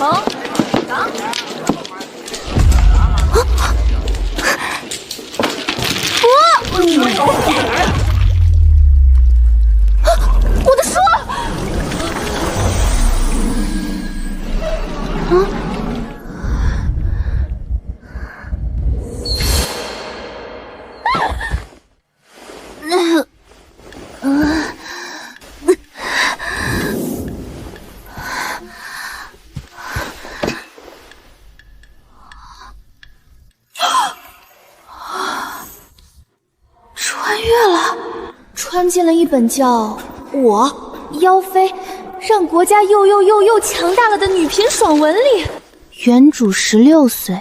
成长。我的书！穿越了，穿进了一本叫《我妖妃让国家又强大了》的女频爽文里。原主16岁，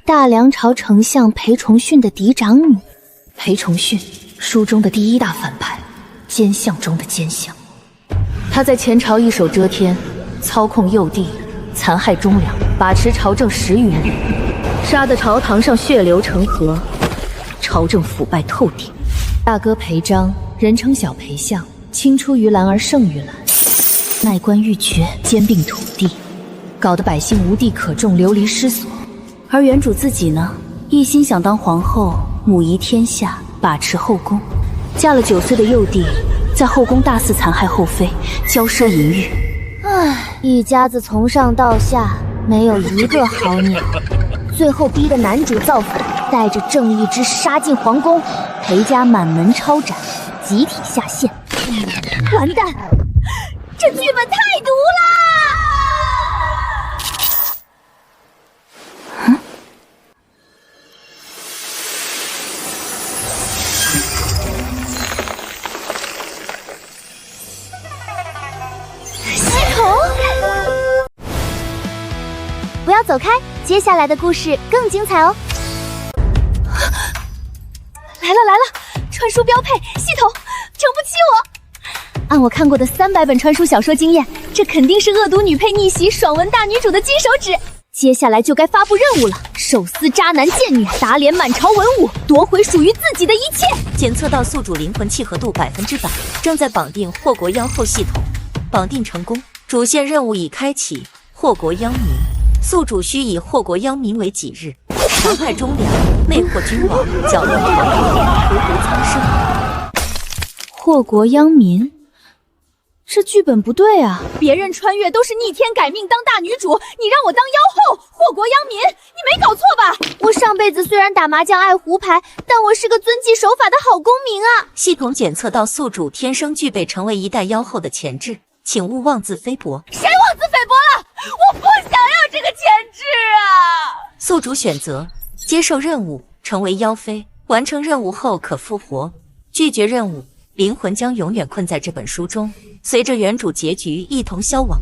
大梁朝丞相裴崇训的嫡长女。裴崇训，书中的第一大反派，奸相中的奸相。他在前朝一手遮天，操控幼帝，残害忠良，把持朝政10余年，杀得朝堂上血流成河，朝政腐败透顶。大哥裴章，人称小裴相，青出于蓝而胜于蓝，卖官鬻爵，兼并土地，搞得百姓无地可种，流离失所。而原主自己呢，一心想当皇后，母仪天下，把持后宫。嫁了9岁的幼帝，在后宫大肆残害后妃，骄奢淫欲。唉，一家子从上到下没有一个好鸟，最后逼得男主造反，带着正义之杀进皇宫，裴家满门抄斩，集体下线。完蛋，这剧本太毒啦！不要走开，接下来的故事更精彩哦！来了，穿书标配系统，整不起我。按我看过的300本穿书小说经验，这肯定是恶毒女配逆袭爽文大女主的金手指。接下来就该发布任务了，手撕渣男贱女，打脸满朝文武，夺回属于自己的一切。检测到宿主灵魂契合度100%，正在绑定祸国妖后系统，绑定成功，主线任务已开启。祸国殃民，宿主需以祸国殃民为己日，残害忠良，魅惑君王，搅乱朝廷，屠毒苍生。祸国殃民，这剧本不对啊！别人穿越都是逆天改命当大女主，你让我当妖后，祸国殃民，你没搞错吧？我上辈子虽然打麻将爱胡牌，但我是个遵纪守法的好公民啊！系统检测到宿主天生具备成为一代妖后的潜质，请勿妄自菲薄。谁妄自菲薄了？我不想要这个潜质啊！宿主选择接受任务，成为妖妃，完成任务后可复活；拒绝任务，灵魂将永远困在这本书中，随着原主结局一同消亡。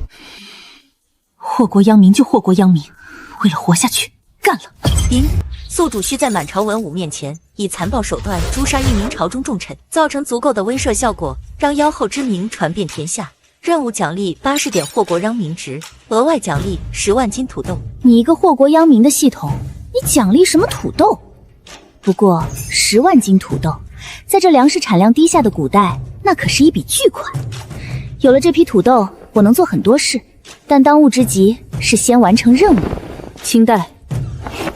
祸国殃民就祸国殃民，为了活下去，干了！宿主需在满朝文武面前以残暴手段诛杀1名朝中重臣，造成足够的威慑效果，让妖后之名传遍天下。任务奖励80点祸国殃民值，额外奖励10万斤土豆。你一个祸国殃民的系统，你奖励什么土豆？不过10万斤土豆，在这粮食产量低下的古代，那可是一笔巨款。有了这批土豆，我能做很多事，但当务之急是先完成任务。清代，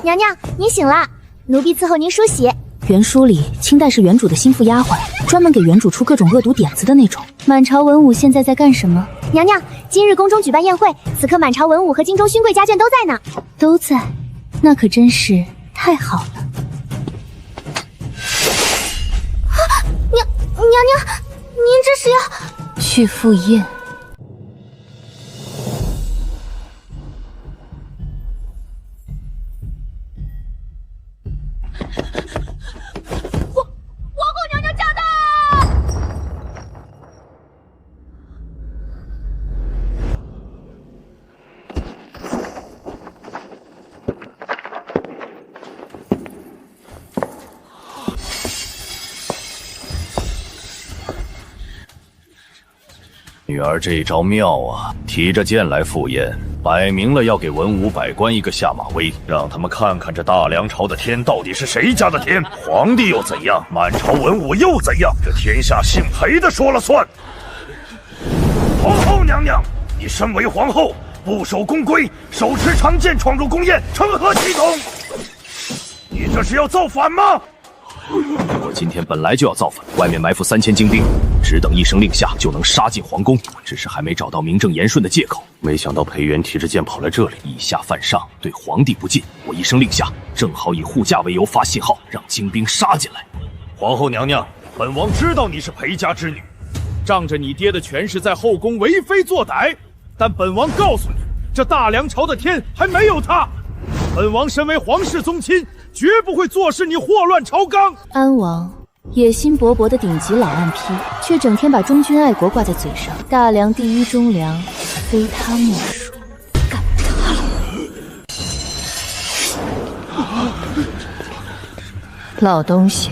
娘娘，你醒了，奴婢伺候您梳洗。原书里，清代是原主的心腹丫鬟，专门给原主出各种恶毒点子的那种。满朝文武现在在干什么？娘娘，今日宫中举办宴会，此刻满朝文武和京中勋贵家眷都在呢。都在，那可真是太好了。娘娘，您这是要去赴宴？皇后娘娘驾到！女儿这一招妙啊，提着剑来赴宴，摆明了要给文武百官一个下马威，让他们看看这大梁朝的天到底是谁家的天。皇帝又怎样，满朝文武又怎样？这天下姓裴的说了算。皇后娘娘，你身为皇后，不守宫规，手持长剑闯入宫宴，成何体统？你这是要造反吗？我今天本来就要造反，外面埋伏3000精兵，只等一声令下就能杀进皇宫，只是还没找到名正言顺的借口。没想到裴元提着剑跑来这里，以下犯上，对皇帝不敬。我一声令下，正好以护驾为由发信号，让精兵杀进来。皇后娘娘，本王知道你是裴家之女，仗着你爹的权势在后宫为非作歹，但本王告诉你，这大梁朝的天还没有塌。本王身为皇室宗亲，绝不会坐视你祸乱朝纲。安王野心勃勃的顶级老暗批，却整天把忠君爱国挂在嘴上。大梁第一忠良，非他莫属。干他了！老东西，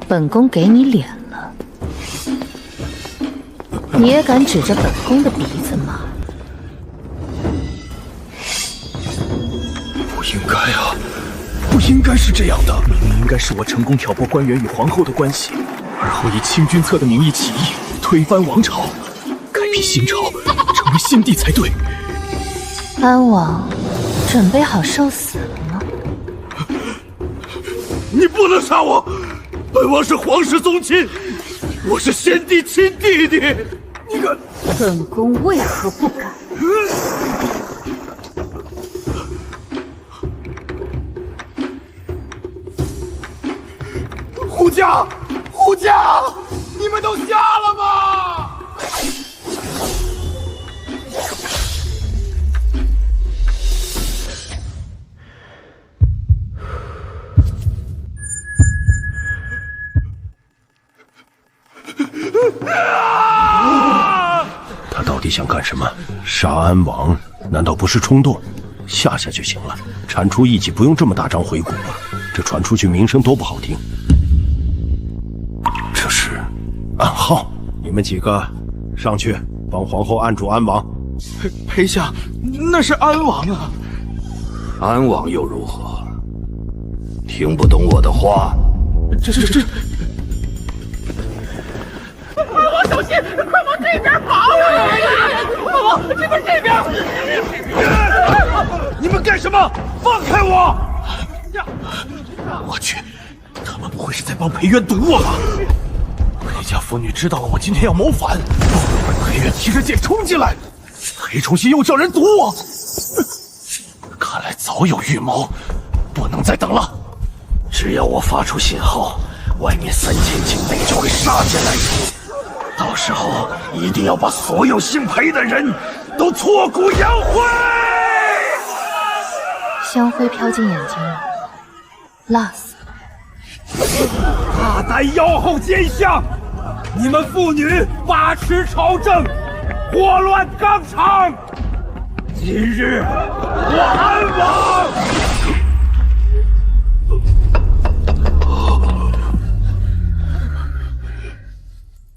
本宫给你脸了，你也敢指着本宫的鼻子骂？不应该啊！不应该是这样的，明明应该是我成功挑拨官员与皇后的关系，而后以清君侧的名义起义，推翻王朝，开辟新朝，成为新帝才对。安王，准备好受死了吗？你不能杀我！本王是皇室宗亲，我是先帝亲弟弟。你敢？本宫为何不敢？护驾，护驾，你们都瞎了吗？他到底想干什么？杀安王难道不是冲动？下就行了，铲除异己不用这么大张回骨吧？这传出去名声多不好听。这是暗号，你们几个上去帮皇后按住安王。裴下，那是安王啊！安王又如何？听不懂我的话？这！王小心，快往这边跑！快往这边！你们干什么？放开我！我去，他们不会是在帮裴渊堵我吧？裴家妇女知道了我今天要谋反，裴渊提着剑冲进来，裴崇信又叫人堵我，看来早有预谋，不能再等了。只要我发出信号，外面3000精兵就会杀进来，到时候一定要把所有姓裴的人都挫骨扬灰。香灰飘进眼睛了，辣死了！大胆妖后奸相，你们妇女把持朝政，祸乱纲常。今日我安王！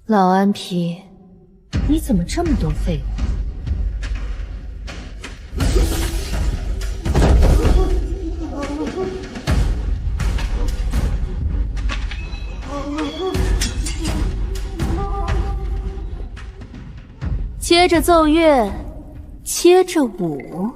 老安皮，你怎么这么多废物？接着奏乐，接着舞。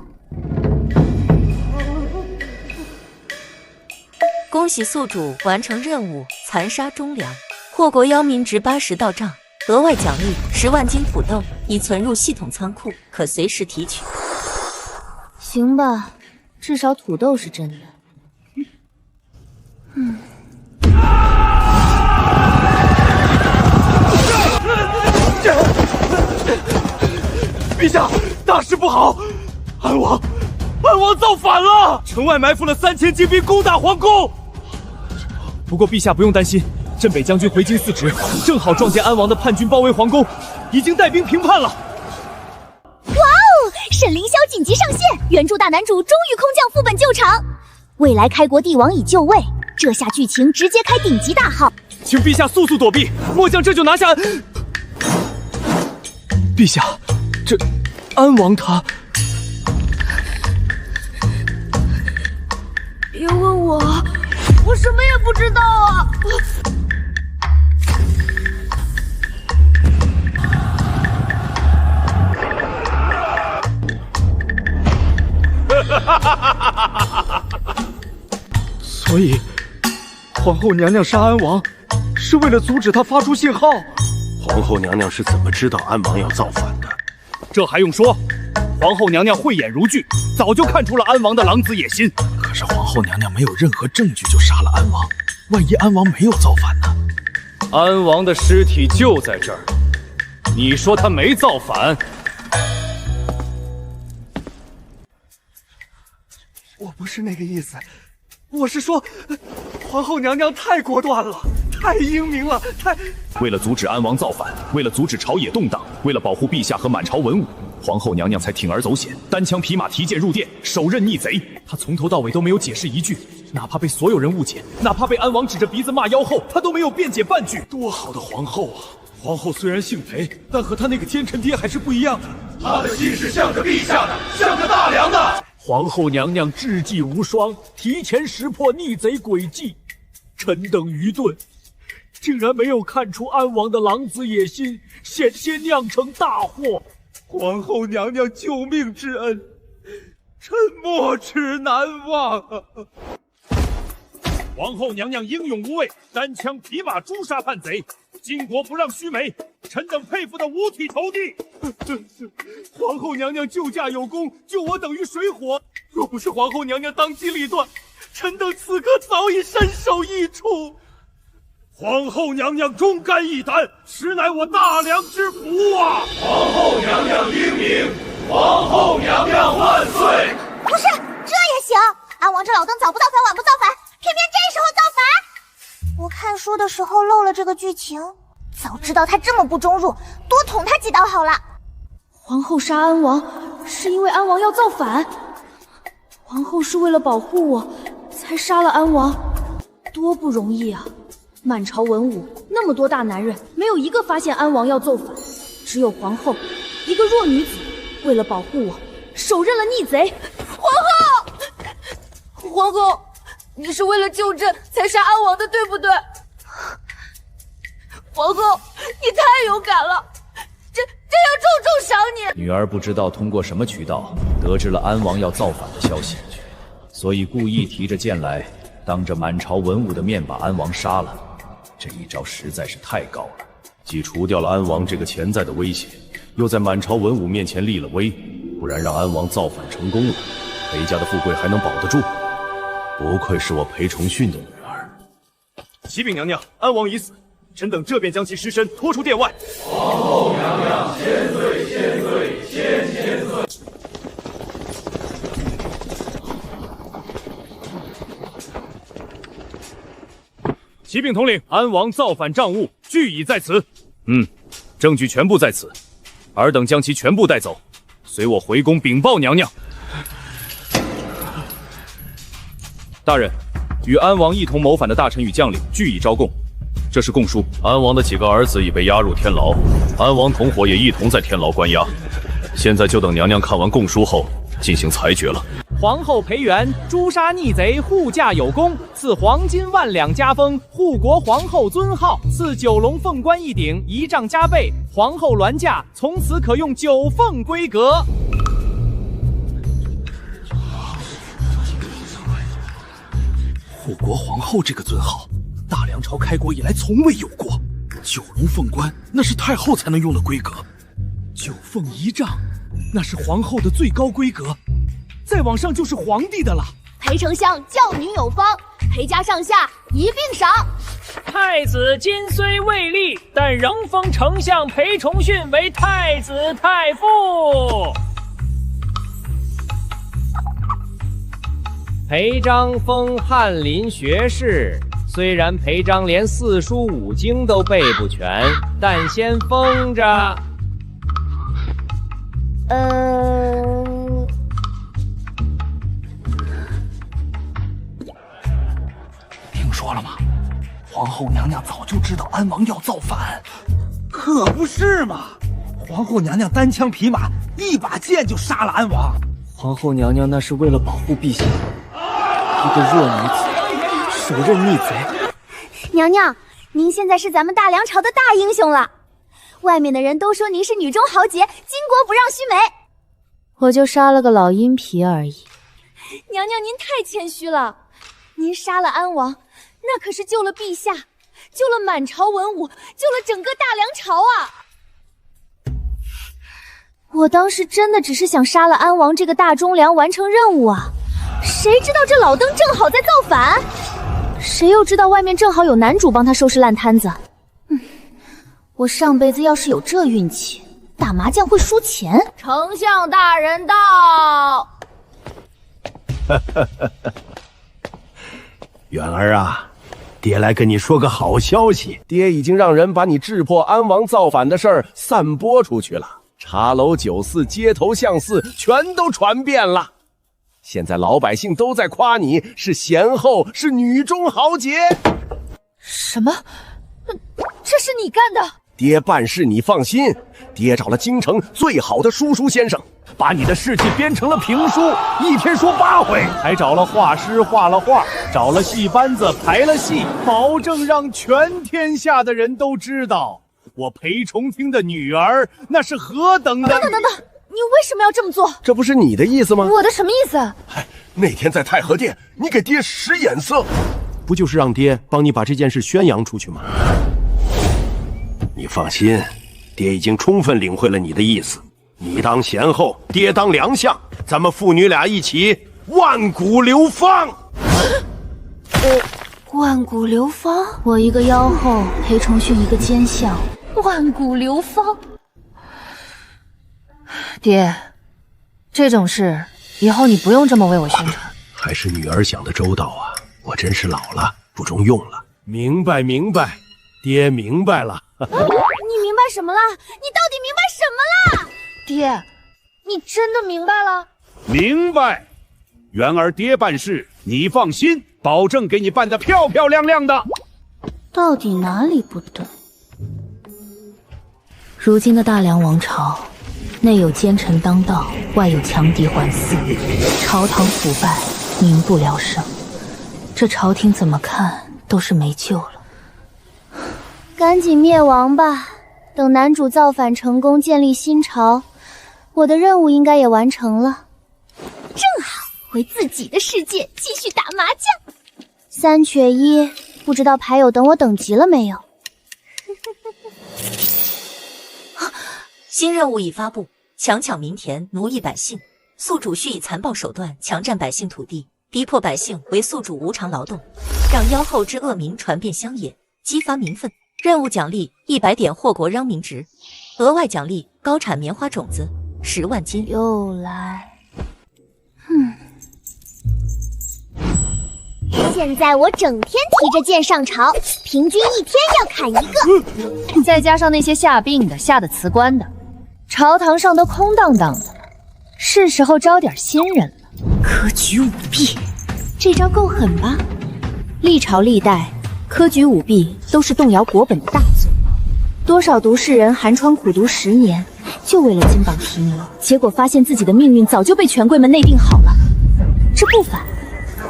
恭喜宿主完成任务，残杀忠良，祸国殃民值80道账，额外奖励10万斤土豆，已存入系统仓库，可随时提取。行吧，至少土豆是真的。陛下，大事不好！安王造反了！城外埋伏了3000精兵攻打皇宫。不过陛下不用担心，镇北将军回京嗣职，正好撞见安王的叛军包围皇宫，已经带兵平叛了。哇哦！沈凌霄紧急上线，原著大男主终于空降副本救场。未来开国帝王已就位，这下剧情直接开顶级大号。请陛下速速躲避，末将这就拿下。陛下，这安王他……别问我，我什么也不知道啊！所以，皇后娘娘杀安王，是为了阻止他发出信号。皇后娘娘是怎么知道安王要造反的？这还用说？皇后娘娘慧眼如炬，早就看出了安王的狼子野心。可是皇后娘娘没有任何证据就杀了安王，万一安王没有造反呢？安王的尸体就在这儿，你说他没造反？我不是那个意思，我是说，皇后娘娘太果断了，太英明了，为了阻止安王造反，为了阻止朝野动荡，为了保护陛下和满朝文武，皇后娘娘才铤而走险，单枪匹马提剑入殿，手刃逆贼。她从头到尾都没有解释一句，哪怕被所有人误解，哪怕被安王指着鼻子骂妖后，她都没有辩解半句。多好的皇后啊！皇后虽然姓裴，但和她那个天臣爹还是不一样的。她的心是向着陛下的，向着大梁的。皇后娘娘智计无双，提前识破逆贼诡计。臣等愚钝，竟然没有看出安王的狼子野心，险些酿成大祸。皇后娘娘救命之恩，臣没齿难忘啊！皇后娘娘英勇无畏，单枪匹马诛杀叛贼，巾帼不让须眉，臣等佩服得五体投地。皇后娘娘救驾有功，救我等于水火。若不是皇后娘娘当机立断，臣等此刻早已身首异处。皇后娘娘忠肝义胆，实乃我大梁之福啊！皇后娘娘英明，皇后娘娘万岁！不是，这也行？安王这老登早不造反，晚不造反，偏偏这时候造反。我看书的时候漏了这个剧情，早知道他这么不忠入，多捅他几刀好了。皇后杀安王，是因为安王要造反？皇后是为了保护我，才杀了安王，多不容易啊！满朝文武那么多大男人，没有一个发现安王要造反，只有皇后一个弱女子，为了保护我，手刃了逆贼。皇后，你是为了救朕才杀安王的，对不对？皇后，你太勇敢了，朕要重重赏你。女儿不知道通过什么渠道得知了安王要造反的消息，所以故意提着剑来，当着满朝文武的面把安王杀了。这一招实在是太高了，既除掉了安王这个潜在的威胁，又在满朝文武面前立了威，不然让安王造反成功了，裴家的富贵还能保得住？不愧是我裴崇训的女儿。启禀娘娘，安王已死，臣等这便将其尸身拖出殿外。皇后娘娘，千岁千岁千岁！启禀统领，安王造反账物俱已在此。证据全部在此，尔等将其全部带走，随我回宫禀报娘娘。大人，与安王一同谋反的大臣与将领俱已招供，这是供书。安王的几个儿子已被押入天牢，安王同伙也一同在天牢关押。现在就等娘娘看完供书后进行裁决了。皇后裴元诛杀逆贼，护驾有功，赐黄金万两加封护国皇后尊号，赐九龙凤冠一顶，仪仗加倍。皇后銮驾从此可用九凤规格。护国皇后这个尊号，大梁朝开国以来从未有过。九龙凤冠那是太后才能用的规格，九凤仪仗那是皇后的最高规格，再往上就是皇帝的了。裴丞相教女有方，裴家上下一并赏。太子今虽未立，但仍封丞相裴崇训为太子太傅。裴章封翰林学士，虽然裴章连四书五经都背不全，但先封着。听说了吗？皇后娘娘早就知道安王要造反。可不是嘛！皇后娘娘单枪匹马，一把剑就杀了安王。皇后娘娘那是为了保护陛下，一个弱女子手刃逆贼。娘娘，您现在是咱们大梁朝的大英雄了，外面的人都说您是女中豪杰，巾帼不让须眉。我就杀了个老阴皮而已，娘娘您太谦虚了，您杀了安王，那可是救了陛下，救了满朝文武，救了整个大梁朝啊！我当时真的只是想杀了安王这个大忠良，完成任务啊！谁知道这老登正好在造反，谁又知道外面正好有男主帮他收拾烂摊子。我上辈子要是有这运气，打麻将会输钱。丞相大人到。远儿啊，爹来跟你说个好消息，爹已经让人把你智破安王造反的事儿散播出去了，茶楼酒肆街头巷市全都传遍了。现在老百姓都在夸你是贤后，是女中豪杰。什么？这是你干的？爹办事你放心，爹找了京城最好的叔叔先生，把你的事迹编成了评书，一天说8回，还找了画师画了画，找了戏班子排了戏，保证让全天下的人都知道，我裴重听的女儿那是何等的。等，你为什么要这么做？这不是你的意思吗？我的什么意思？那天在太和殿，你给爹使眼色，不就是让爹帮你把这件事宣扬出去吗？你放心，爹已经充分领会了你的意思。你当贤后，爹当良相，咱们父女俩一起万古流芳。万古流芳，我一个妖后，裴重训一个奸相，万古流芳。爹，这种事以后你不用这么为我宣传。还是女儿想的周到啊，我真是老了，不中用了。明白，爹明白了。你明白什么了？你到底明白什么了？爹，你真的明白了？明白。元儿爹办事，你放心，保证给你办得漂漂亮亮的。到底哪里不对？如今的大梁王朝，内有奸臣当道，外有强敌环伺，朝堂腐败，民不聊生。这朝廷怎么看都是没救了。赶紧灭亡吧！等男主造反成功，建立新朝，我的任务应该也完成了。正好回自己的世界继续打麻将。3缺1，不知道牌友等我等急了没有？新任务已发布，强抢民田，奴役百姓。宿主需以残暴手段强占百姓土地，逼迫百姓为宿主无偿劳动，让妖后之恶名传遍乡野，激发民愤。任务奖励100点祸国殃民值，额外奖励高产棉花种子10万斤。又来，现在我整天提着剑上朝，平均一天要砍1个，再加上那些下病的、下的辞官的，朝堂上都空荡荡的，是时候招点新人了。科举舞弊，这招够狠吧？历朝历代，科举舞弊都是动摇国本的大罪，多少读士人寒窗苦读10年，就为了金榜题名，结果发现自己的命运早就被权贵们内定好了。这不反，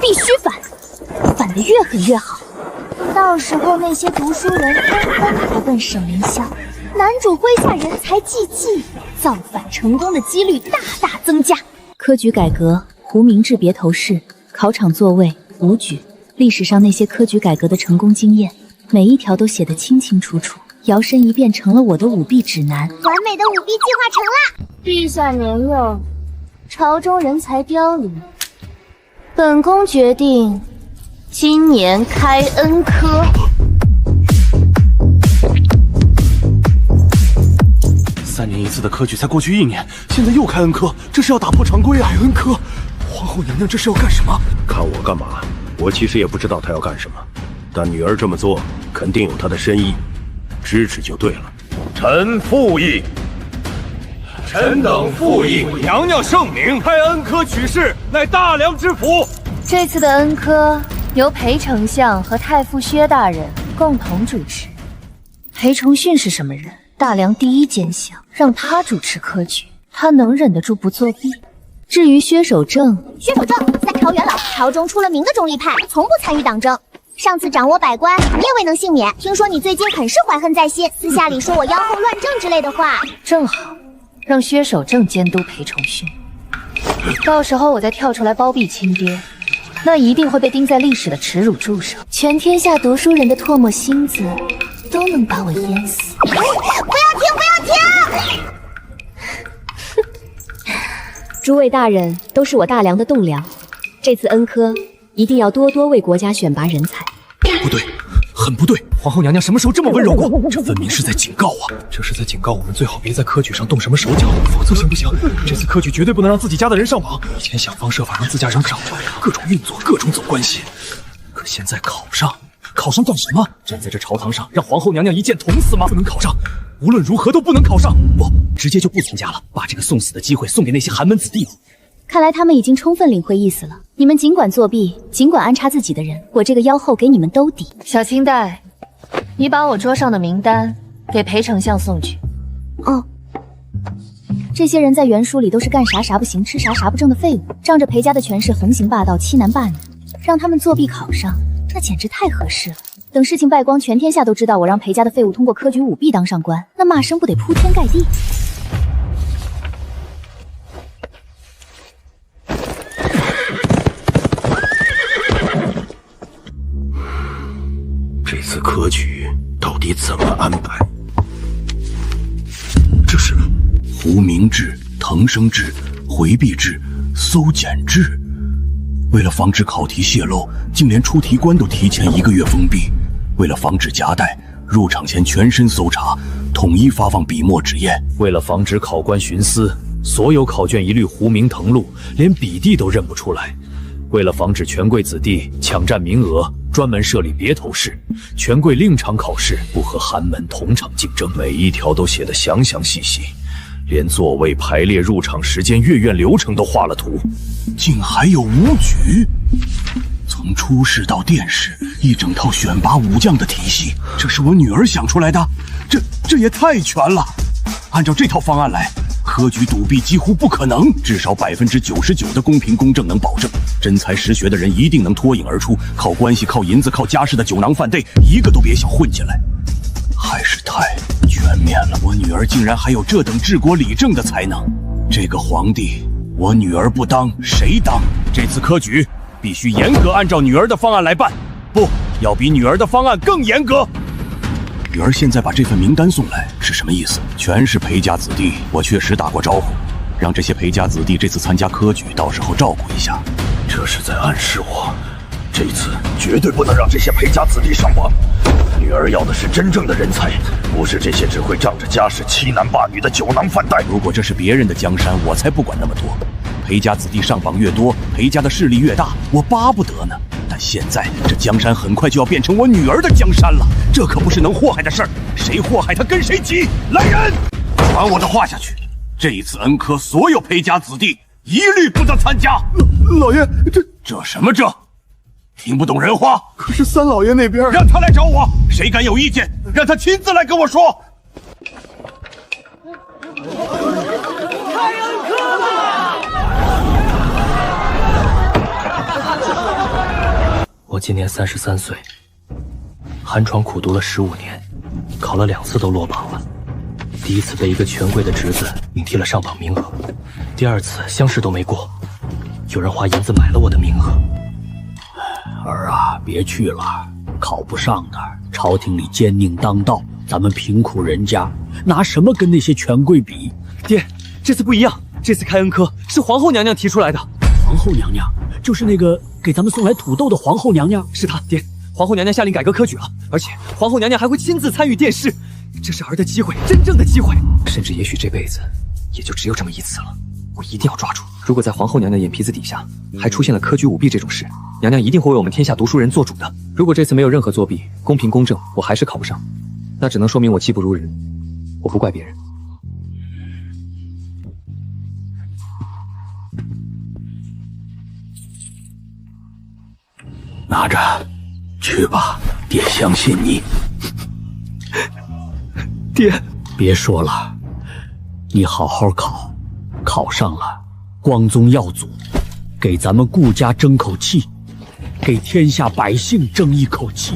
必须反，反得越狠越好。到时候那些读书人纷纷投奔省林乡，男主麾下人才济济，造反成功的几率大大增加。科举改革，胡明志别头饰，考场座位武举。历史上那些科举改革的成功经验，每一条都写得清清楚楚，摇身一变成了我的舞弊指南。完美的舞弊计划成了。陛下年幼，朝中人才凋零，本宫决定今年开恩科。3年一次的科举才过去1年，现在又开恩科，这是要打破常规啊！恩科，皇后娘娘这是要干什么？看我干嘛？我其实也不知道她要干什么，但女儿这么做肯定有她的深意，支持就对了。臣附议。臣等附议。娘娘圣明，开恩科取士乃大梁之福。这次的恩科由裴丞相和太傅薛大人共同主持。裴重训是什么人？大梁第一奸相，让他主持科举，他能忍得住不作弊？至于薛守正，薛守正3朝元老，朝中出了名的中立派，从不参与党争。上次掌握百官，你也未能幸免。听说你最近很是怀恨在心，私下里说我妖后乱政之类的话。正好让薛守正监督裴重训。到时候我再跳出来包庇亲爹，那一定会被钉在历史的耻辱柱上。全天下读书人的唾沫星子都能把我淹死。不要停！不要停！诸位大人都是我大梁的栋梁，这次恩科一定要多多为国家选拔人才。不对，很不对！皇后娘娘什么时候这么温柔过？这分明是在警告啊！这是在警告我们最好别在科举上动什么手脚，否则行不行？这次科举绝对不能让自己家的人上榜。以前想方设法让自家人考，各种运作，各种走关系。可现在考上干什么？站在这朝堂上，让皇后娘娘一剑捅死吗？不能考上，无论如何都不能考上！不，直接就不参加了，把这个送死的机会送给那些寒门子弟了。看来他们已经充分领会意思了。你们尽管作弊，尽管安插自己的人，我这个妖后给你们兜底。小青黛，你把我桌上的名单给裴丞相送去。哦，这些人在原书里都是干啥啥不行，吃啥啥不正的废物，仗着裴家的权势横行霸道，欺男霸女，让他们作弊考上，那简直太合适了。等事情败光，全天下都知道我让裴家的废物通过科举舞弊当上官，那骂声不得铺天盖地？这次科举到底怎么安排？这是胡明制、腾升制、回避制、搜检制。为了防止考题泄露，竟连出题官都提前1个月封闭。为了防止夹带，入场前全身搜查，统一发放笔墨纸砚。为了防止考官徇私，所有考卷一律胡明誊录，连笔弟都认不出来。为了防止权贵子弟抢占名额，专门设立别头试，权贵另场考试，不和寒门同场竞争，每一条都写得详详细细，连座位排列、入场时间、阅卷流程都画了图。竟还有武举，从初试到殿试，一整套选拔武将的体系，这是我女儿想出来的，这也太全了。按照这套方案来，科举赌弊几乎不可能，至少99%的公平公正能保证。真才实学的人一定能脱颖而出，靠关系、靠银子、靠家世的酒囊饭袋，一个都别想混进来。还是太全面了，我女儿竟然还有这等治国理政的才能。这个皇帝，我女儿不当谁当？这次科举必须严格按照女儿的方案来办，不要比女儿的方案更严格。女儿现在把这份名单送来是什么意思？全是裴家子弟，我确实打过招呼，让这些裴家子弟这次参加科举，到时候照顾一下。这是在暗示我，这次绝对不能让这些裴家子弟上榜。女儿要的是真正的人才，不是这些只会仗着家世欺男霸女的酒囊饭袋。如果这是别人的江山，我才不管那么多。裴家子弟上榜越多，裴家的势力越大，我巴不得呢。但现在这江山很快就要变成我女儿的江山了，这可不是能祸害的事儿。谁祸害他跟谁急。来人，传我的话下去，这一次恩科所有裴家子弟一律不得参加。老爷，这什么这？听不懂人话？可是三老爷那边……让他来找我，谁敢有意见，让他亲自来跟我说。开恩科了！我今年33岁，寒窗苦读了15年，考了2次都落榜了。第一次被一个权贵的侄子顶替了上榜名额，第2次乡试都没过，有人花银子买了我的名额。儿啊，别去了，考不上的，朝廷里奸佞当道，咱们贫苦人家拿什么跟那些权贵比？爹，这次不一样，这次开恩科是皇后娘娘提出来的。皇后娘娘就是那个给咱们送来土豆的皇后娘娘？是她，爹。皇后娘娘下令改革科举了，而且皇后娘娘还会亲自参与殿试，这是儿的机会，真正的机会，甚至也许这辈子也就只有这么一次了。我一定要抓住！如果在皇后娘娘眼皮子底下还出现了科举舞弊这种事，娘娘一定会为我们天下读书人做主的。如果这次没有任何作弊，公平公正，我还是考不上，那只能说明我技不如人，我不怪别人。拿着，去吧，爹相信你。爹，别说了，你好好考，考上了，光宗耀祖，给咱们顾家争口气，给天下百姓争一口气。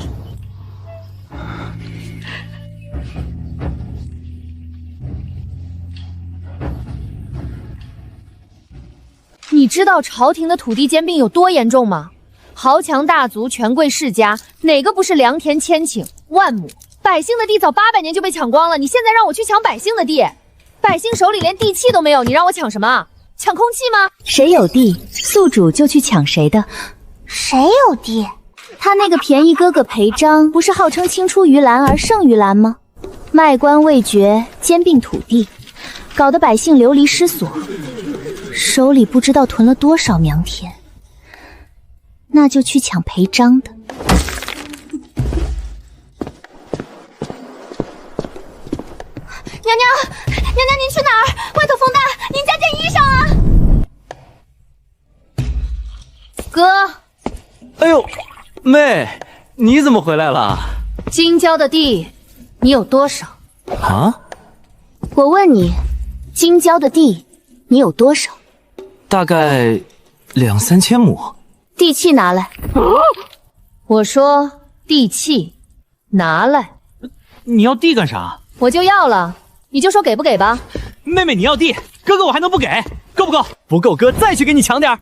你知道朝廷的土地兼并有多严重吗？豪强大族、权贵世家，哪个不是良田千顷、万亩？百姓的地早800年就被抢光了，你现在让我去抢百姓的地，百姓手里连地契都没有，你让我抢什么？抢空气吗？谁有地，宿主就去抢谁的。谁有地？他那个便宜哥哥裴章，不是号称青出于蓝而胜于蓝吗？卖官未绝，兼并土地，搞得百姓流离失所，手里不知道囤了多少良田。那就去抢裴章的。娘娘，您去哪儿？外头风大，您加件衣裳啊！哥，哎呦，妹，你怎么回来了？京郊的地，你有多少？啊？我问你，京郊的地，你有多少？大概2、3千亩。地契拿来。我说地契拿来。你要地干啥？我就要了，你就说给不给吧。妹妹你要地，哥哥我还能不给？够不够？不够，哥再去给你抢点儿。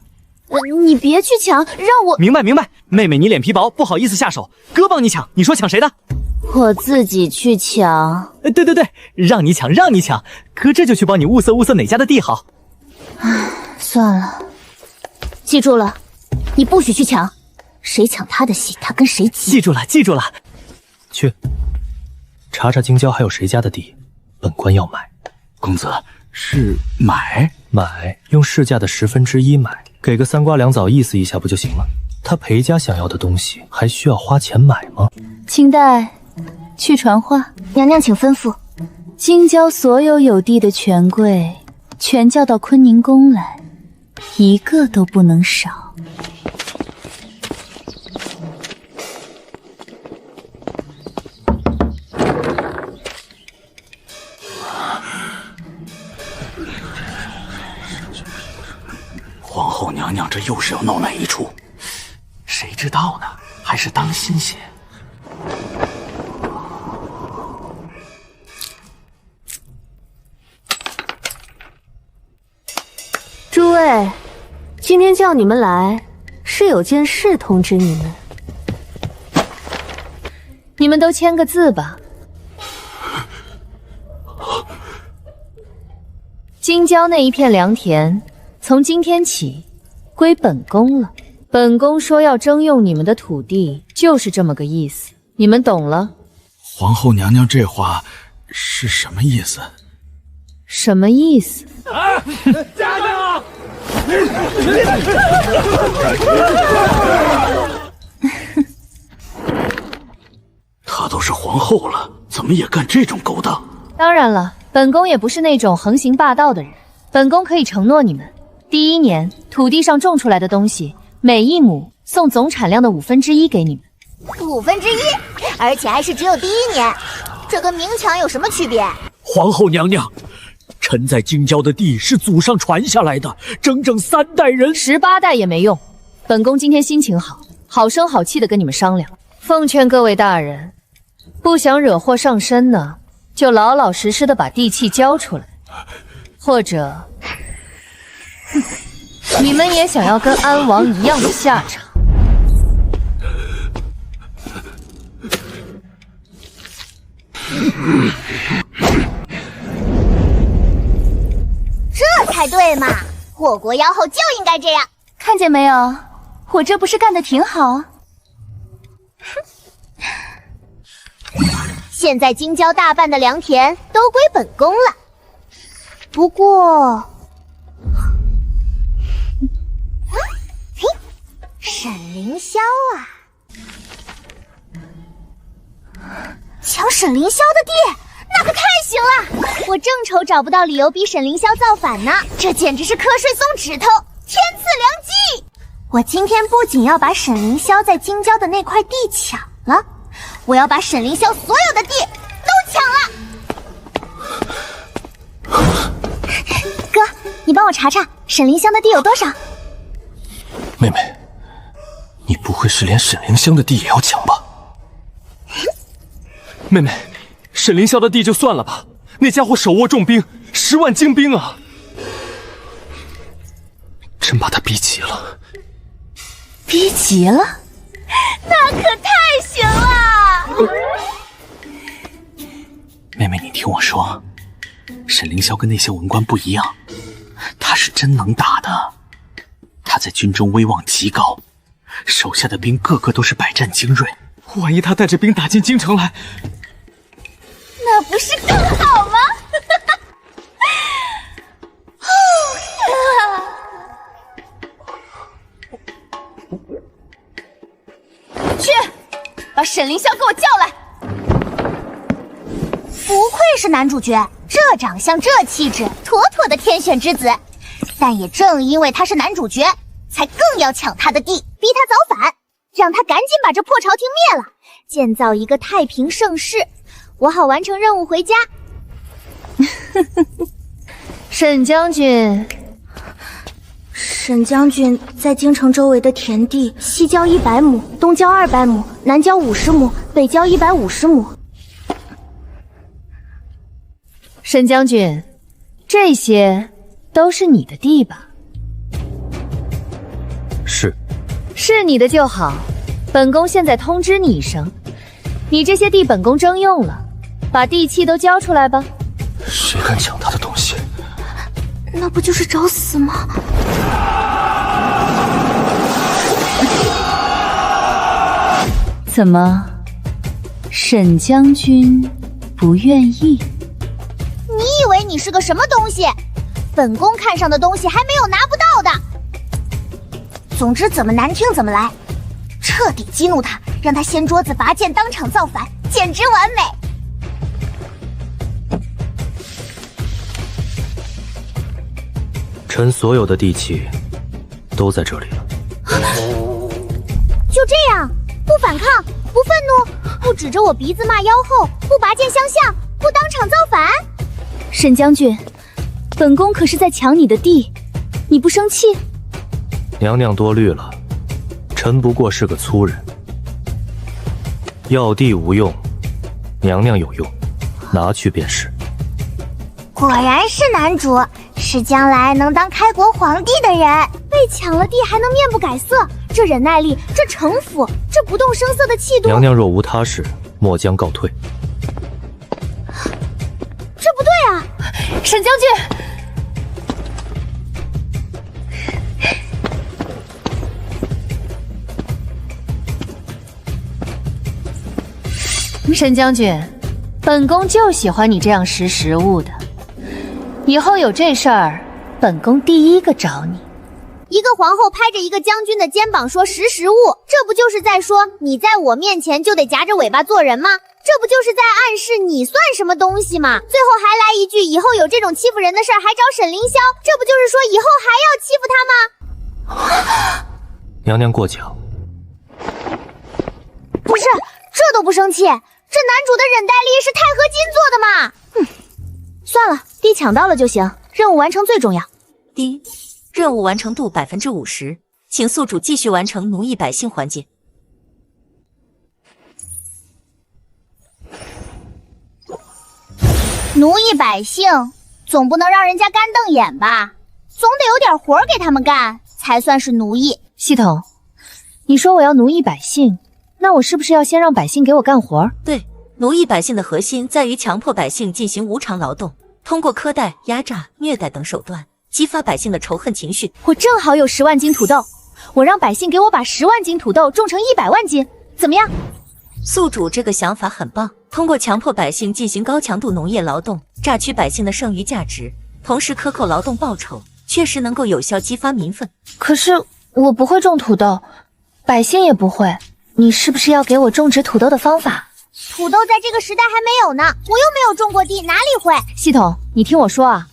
你别去抢，让我……明白，妹妹你脸皮薄，不好意思下手，哥帮你抢。你说抢谁的？我自己去抢。对，让你抢，哥这就去帮你物色哪家的地好。算了，记住了，你不许去抢，谁抢他的戏，他跟谁急。记住了。去查查京郊还有谁家的地，本官要买。公子是买，用市价的1/10买，给个3瓜2枣意思一下不就行了？他裴家想要的东西还需要花钱买吗？清代去传话，娘娘请吩咐，京郊所有有地的权贵全叫到坤宁宫来，一个都不能少。皇后娘娘这又是要闹哪一出？谁知道呢？还是当心些。诸位，今天叫你们来，是有件事通知你们。你们都签个字吧。京郊那一片良田，从今天起归本宫了。本宫说要征用你们的土地，就是这么个意思。你们懂了？皇后娘娘这话是什么意思？什么意思？家长，她都是皇后了，怎么也干这种勾当？当然了，本宫也不是那种横行霸道的人。本宫可以承诺你们，第1年土地上种出来的东西，每1亩送总产量的1/5给你们。1/5，而且还是只有第1年，这跟明抢有什么区别？皇后娘娘，臣在京郊的地是祖上传下来的，整整3代人，18代也没用。本宫今天心情好，好声好气的跟你们商量，奉劝各位大人，不想惹祸上身呢，就老老实实的把地契交出来，或者，你们也想要跟安王一样的下场。这才对嘛！祸国妖后就应该这样。看见没有，我这不是干得挺好？现在京郊大半的良田都归本宫了。不过，沈凌霄啊，抢沈凌霄的地，那可太行了！我正愁找不到理由逼沈凌霄造反呢，这简直是瞌睡松指头，天赐良机！我今天不仅要把沈凌霄在京郊的那块地抢了，我要把沈凌霄所有的地都抢了。哥，你帮我查查沈凌霄的地有多少？妹妹，你不会是连沈凌霄的地也要抢吧？妹妹，沈凌霄的地就算了吧，那家伙手握重兵，10万精兵啊！真把他逼急了。逼急了？那可太行了！妹妹，你听我说，沈凌霄跟那些文官不一样，他是真能打的。他在军中威望极高，手下的兵个个都是百战精锐。万一他带着兵打进京城来，那不是更好吗？去，把沈凌霄给我叫来。不愧是男主角，这长相这气质，妥妥的天选之子。但也正因为他是男主角，才更要抢他的地，逼他造反，让他赶紧把这破朝廷灭了，建造一个太平盛世，我好完成任务回家。沈将军，沈将军在京城周围的田地，西郊100亩，东郊200亩，南郊50亩，北郊150亩。沈将军，这些都是你的地吧？是你的就好。本宫现在通知你一声，你这些地本宫征用了，把地契都交出来吧。谁敢抢他的东西？那不就是找死吗？怎么，沈将军不愿意？你以为你是个什么东西？本宫看上的东西还没有拿不到的。总之怎么难听怎么来，彻底激怒他，让他掀桌子拔剑当场造反，简直完美。臣所有的地契都在这里了。就这样，不反抗，不愤怒，不指着我鼻子骂妖后，不拔剑相向，不当场造反。沈将军，本宫可是在抢你的地，你不生气？娘娘多虑了，臣不过是个粗人，要地无用，娘娘有用，拿去便是。果然是男主，是将来能当开国皇帝的人。被抢了地还能面不改色，这忍耐力，这城府，这不动声色的气度。娘娘若无他事，末将告退。这不对啊，沈将军。沈将军，本宫就喜欢你这样识时务的。以后有这事儿，本宫第一个找你。一个皇后拍着一个将军的肩膀说识时务，这不就是在说你在我面前就得夹着尾巴做人吗？这不就是在暗示你算什么东西吗？最后还来一句，以后有这种欺负人的事儿还找沈凌霄，这不就是说以后还要欺负他吗？娘娘过奖。不是，这都不生气，这男主的忍耐力是钛合金做的嘛。算了，地抢到了就行，任务完成最重要。第，任务完成度50%，请宿主继续完成奴役百姓环节。奴役百姓，总不能让人家干瞪眼吧？总得有点活给他们干，才算是奴役。系统，你说我要奴役百姓，那我是不是要先让百姓给我干活？对，奴役百姓的核心在于强迫百姓进行无偿劳动，通过苛待、压榨、虐待等手段，激发百姓的仇恨情绪。我正好有10万斤土豆，我让百姓给我把10万斤土豆种成100万斤，怎么样？宿主这个想法很棒，通过强迫百姓进行高强度农业劳动，榨取百姓的剩余价值，同时克扣劳动报酬，确实能够有效激发民愤。可是我不会种土豆，百姓也不会，你是不是要给我种植土豆的方法？土豆在这个时代还没有呢，我又没有种过地，哪里会？系统，你听我说啊，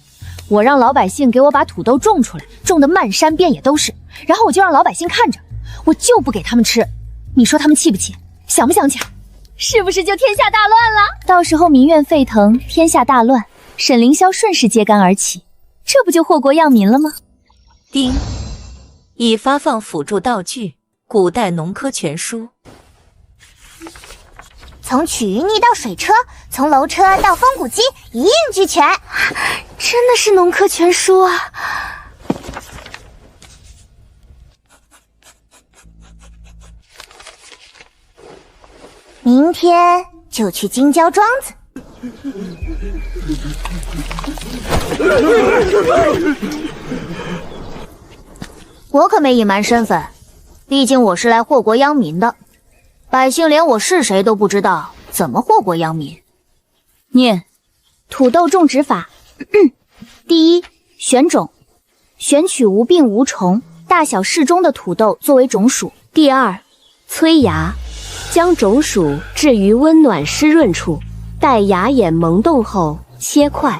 我让老百姓给我把土豆种出来，种得漫山遍野都是，然后我就让老百姓看着，我就不给他们吃。你说他们气不气？想不想抢？是不是就天下大乱了？到时候民怨沸腾，天下大乱，沈凌霄顺势揭竿而起，这不就祸国殃民了吗？丁，已发放辅助道具，古代农科全书。从曲鱼逆到水车，从楼车到风骨机，一应俱全。真的是农科全书啊！明天就去京郊庄子。我可没隐瞒身份，毕竟我是来祸国殃民的。百姓连我是谁都不知道，怎么祸国殃民？念土豆种植法。第一，选种，选取无病无虫、大小适中的土豆作为种属。第二，催芽，将种属置于温暖湿润处，待芽眼萌动后切块。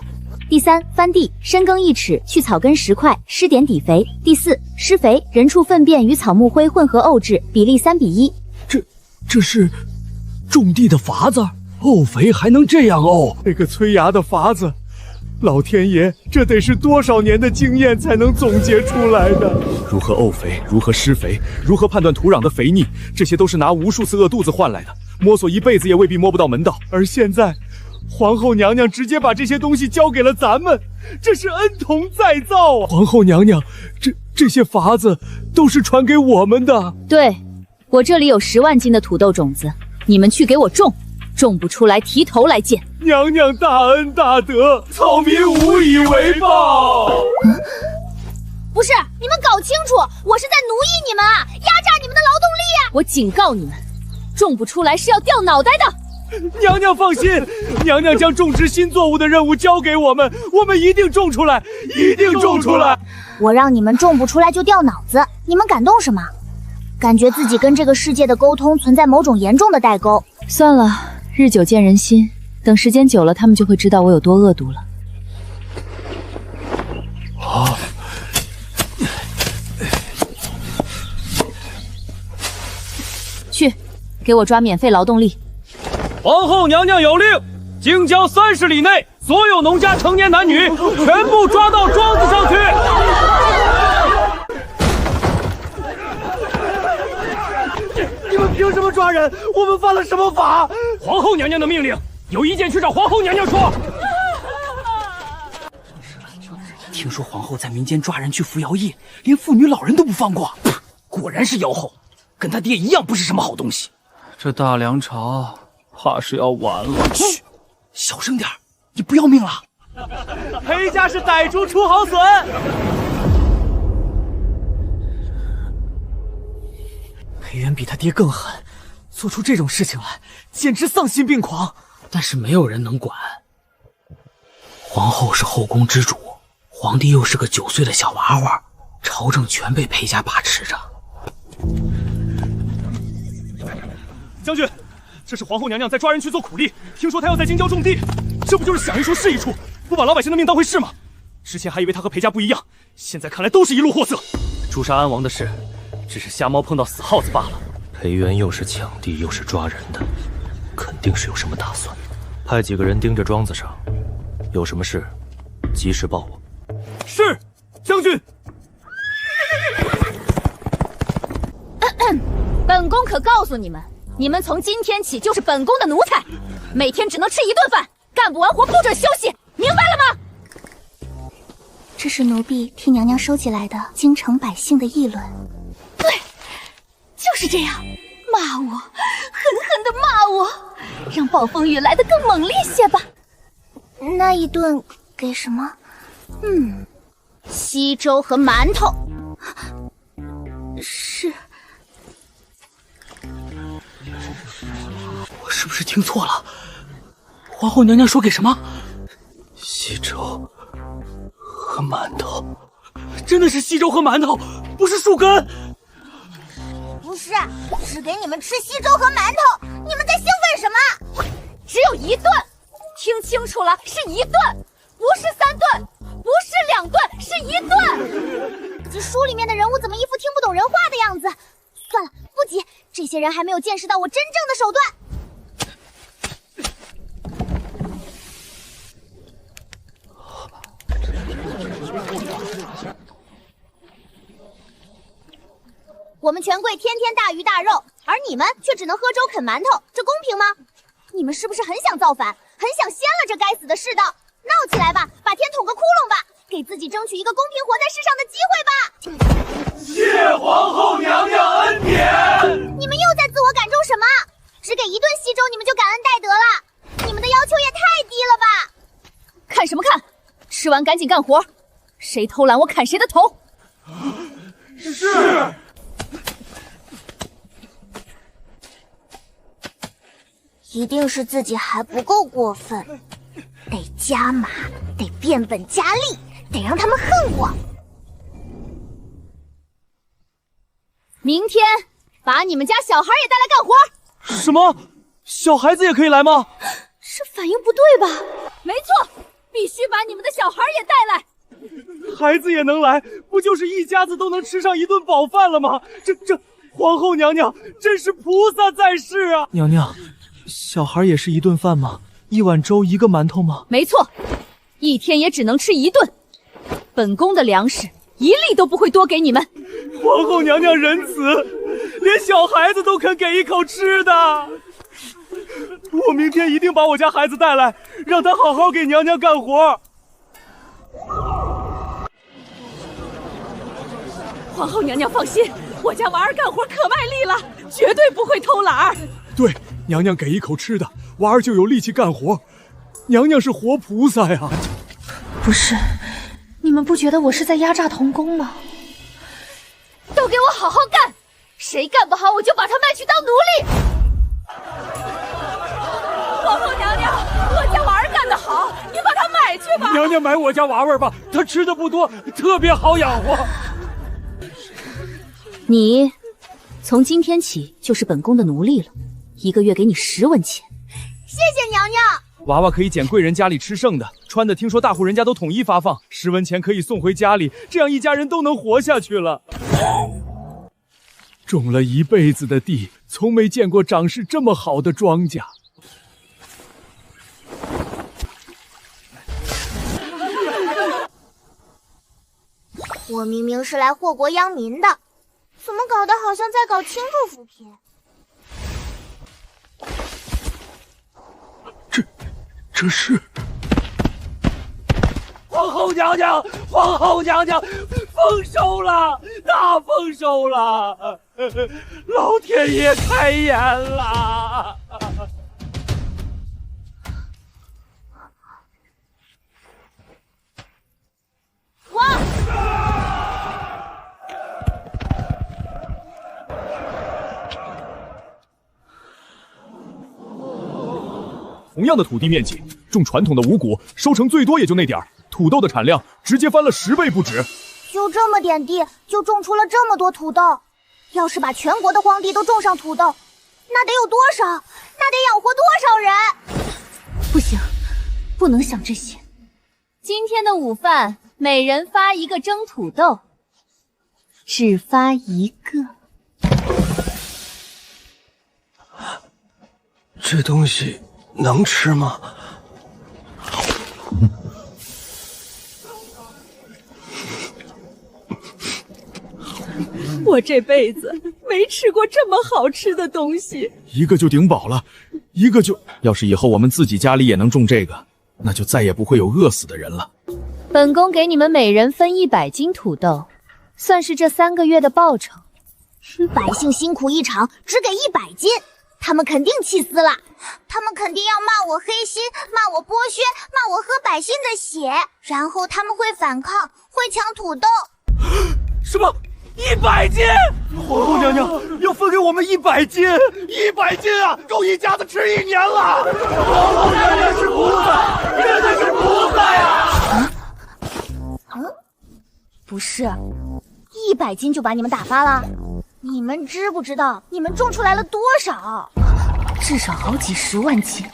第三，翻地，深耕1尺，去草根10块，施点底肥。第四，施肥，人畜粪便与草木灰混合沤制，比例3:1。这是种地的法子，沤肥还能这样沤？这个催芽的法子，老天爷，这得是多少年的经验才能总结出来的？如何沤肥，如何施肥，如何判断土壤的肥腻，这些都是拿无数次饿肚子换来的，摸索一辈子也未必摸不到门道。而现在，皇后娘娘直接把这些东西交给了咱们，这是恩同再造啊！皇后娘娘，这些法子都是传给我们的。对，我这里有10万斤的土豆种子，你们去给我种，种不出来提头来见。娘娘大恩大德，草民无以为报。不是，你们搞清楚，我是在奴役你们啊，压榨你们的劳动力啊！我警告你们，种不出来是要掉脑袋的。娘娘放心，娘娘将种植新作物的任务交给我们，我们一定种出来，一定种出来。我让你们种不出来就掉脑子，你们感动什么？感觉自己跟这个世界的沟通存在某种严重的代沟。算了，日久见人心，等时间久了，他们就会知道我有多恶毒了。去，给我抓免费劳动力。皇后娘娘有令，京郊30里内所有农家成年男女全部抓到庄子上去。你们凭什么抓人？我们犯了什么法？皇后娘娘的命令，有意见去找皇后娘娘说。听说皇后在民间抓人去服徭役，连妇女老人都不放过。果然是妖后，跟他爹一样不是什么好东西。这大梁朝怕是要完了。嘘，小声点，你不要命了？裴家是歹猪出好笋。裴元比他爹更狠，做出这种事情来，简直丧心病狂。但是没有人能管。皇后是后宫之主，皇帝又是个9岁的小娃娃，朝政全被裴家把持着。将军，这是皇后娘娘在抓人去做苦力，听说她要在京郊种地，这不就是想一出是一出，不把老百姓的命当回事吗？之前还以为她和裴家不一样，现在看来都是一路货色。诛杀安王的事，只是瞎猫碰到死耗子罢了。裴元又是抢地又是抓人的，肯定是有什么打算。派几个人盯着庄子上，有什么事及时报我。是，将军。本宫可告诉你们，你们从今天起就是本宫的奴才，每天只能吃1顿饭，干不完活不准休息，明白了吗？这是奴婢替娘娘收集来的京城百姓的议论。对，就是这样，骂我，狠狠地骂我，让暴风雨来得更猛烈些吧。那一顿给什么？稀粥和馒头。是。我是不是听错了？皇后娘娘说给什么？稀粥和馒头。真的是稀粥和馒头，不是树根。不是，是给你们吃稀粥和馒头。你们在兴奋什么？只有1顿，听清楚了，是1顿，不是3顿，不是2顿，是1顿。这书里面的人物怎么一副听不懂人话的样子？算了，不急，这些人还没有见识到我真正的手段。我们权贵天天大鱼大肉，而你们却只能喝粥啃馒头，这公平吗？你们是不是很想造反，很想掀了这该死的世道？闹起来吧，把天捅个窟窿吧，给自己争取一个公平活在世上的机会吧！谢皇后娘娘恩典。你们又在自我感动什么？只给1顿稀粥完赶紧干活，谁偷懒我砍谁的头。是。一定是自己还不够过分，得加码，得变本加厉，得让他们恨我。明天把你们家小孩也带来干活。什么？小孩子也可以来吗？这反应不对吧？没错，必须把你们的小孩也带来。孩子也能来，不就是一家子都能吃上一顿饱饭了吗？这皇后娘娘真是菩萨在世啊！娘娘，小孩也是一顿饭吗？一碗粥，一个馒头吗？没错，一天也只能吃一顿。本宫的粮食一粒都不会多给你们。皇后娘娘仁慈，连小孩子都肯给一口吃的。我明天一定把我家孩子带来，让他好好给娘娘干活。皇后娘娘放心，我家娃儿干活可卖力了，绝对不会偷懒儿。对，娘娘给一口吃的，娃儿就有力气干活。娘娘是活菩萨呀！不是，你们不觉得我是在压榨童工吗？都给我好好干，谁干不好我就把他卖去当奴隶。皇后娘娘，我家娃儿干得好，你把他买去吧。娘娘买我家娃娃吧，他吃的不多，特别好养活。你从今天起就是本宫的奴隶了，1个月给你10文钱。谢谢娘娘。娃娃可以捡贵人家里吃剩的，穿的听说大户人家都统一发放，10文钱可以送回家里，这样一家人都能活下去了。种了一辈子的地，从没见过长势这么好的庄稼。我明明是来祸国殃民的，怎么搞得好像在搞清助扶贫？这是皇后娘娘，皇后娘娘，丰收了，大丰收了！老天爷开眼了！同样的土地面积，种传统的五谷，收成最多也就那点儿，土豆的产量直接翻了10倍不止。就这么点地，就种出了这么多土豆。要是把全国的荒地都种上土豆，那得有多少？那得养活多少人？不行，不能想这些。今天的午饭，每人发1个蒸土豆，只发1个。这东西能吃吗？我这辈子没吃过这么好吃的东西。1个就顶饱了，1个就……要是以后我们自己家里也能种这个，那就再也不会有饿死的人了。本宫给你们每人分100斤土豆，算是这3个月的报酬。百姓辛苦一场，只给100斤，他们肯定气死了。他们肯定要骂我黑心，骂我剥削，骂我喝百姓的血，然后他们会反抗，会抢土豆。什么？100斤！皇后娘娘要分给我们100斤，100斤啊，够一家子吃1年了！皇后娘娘是菩萨，真的是菩萨呀！不是，100斤就把你们打发了？你们知不知道你们种出来了多少？至少好几10万斤。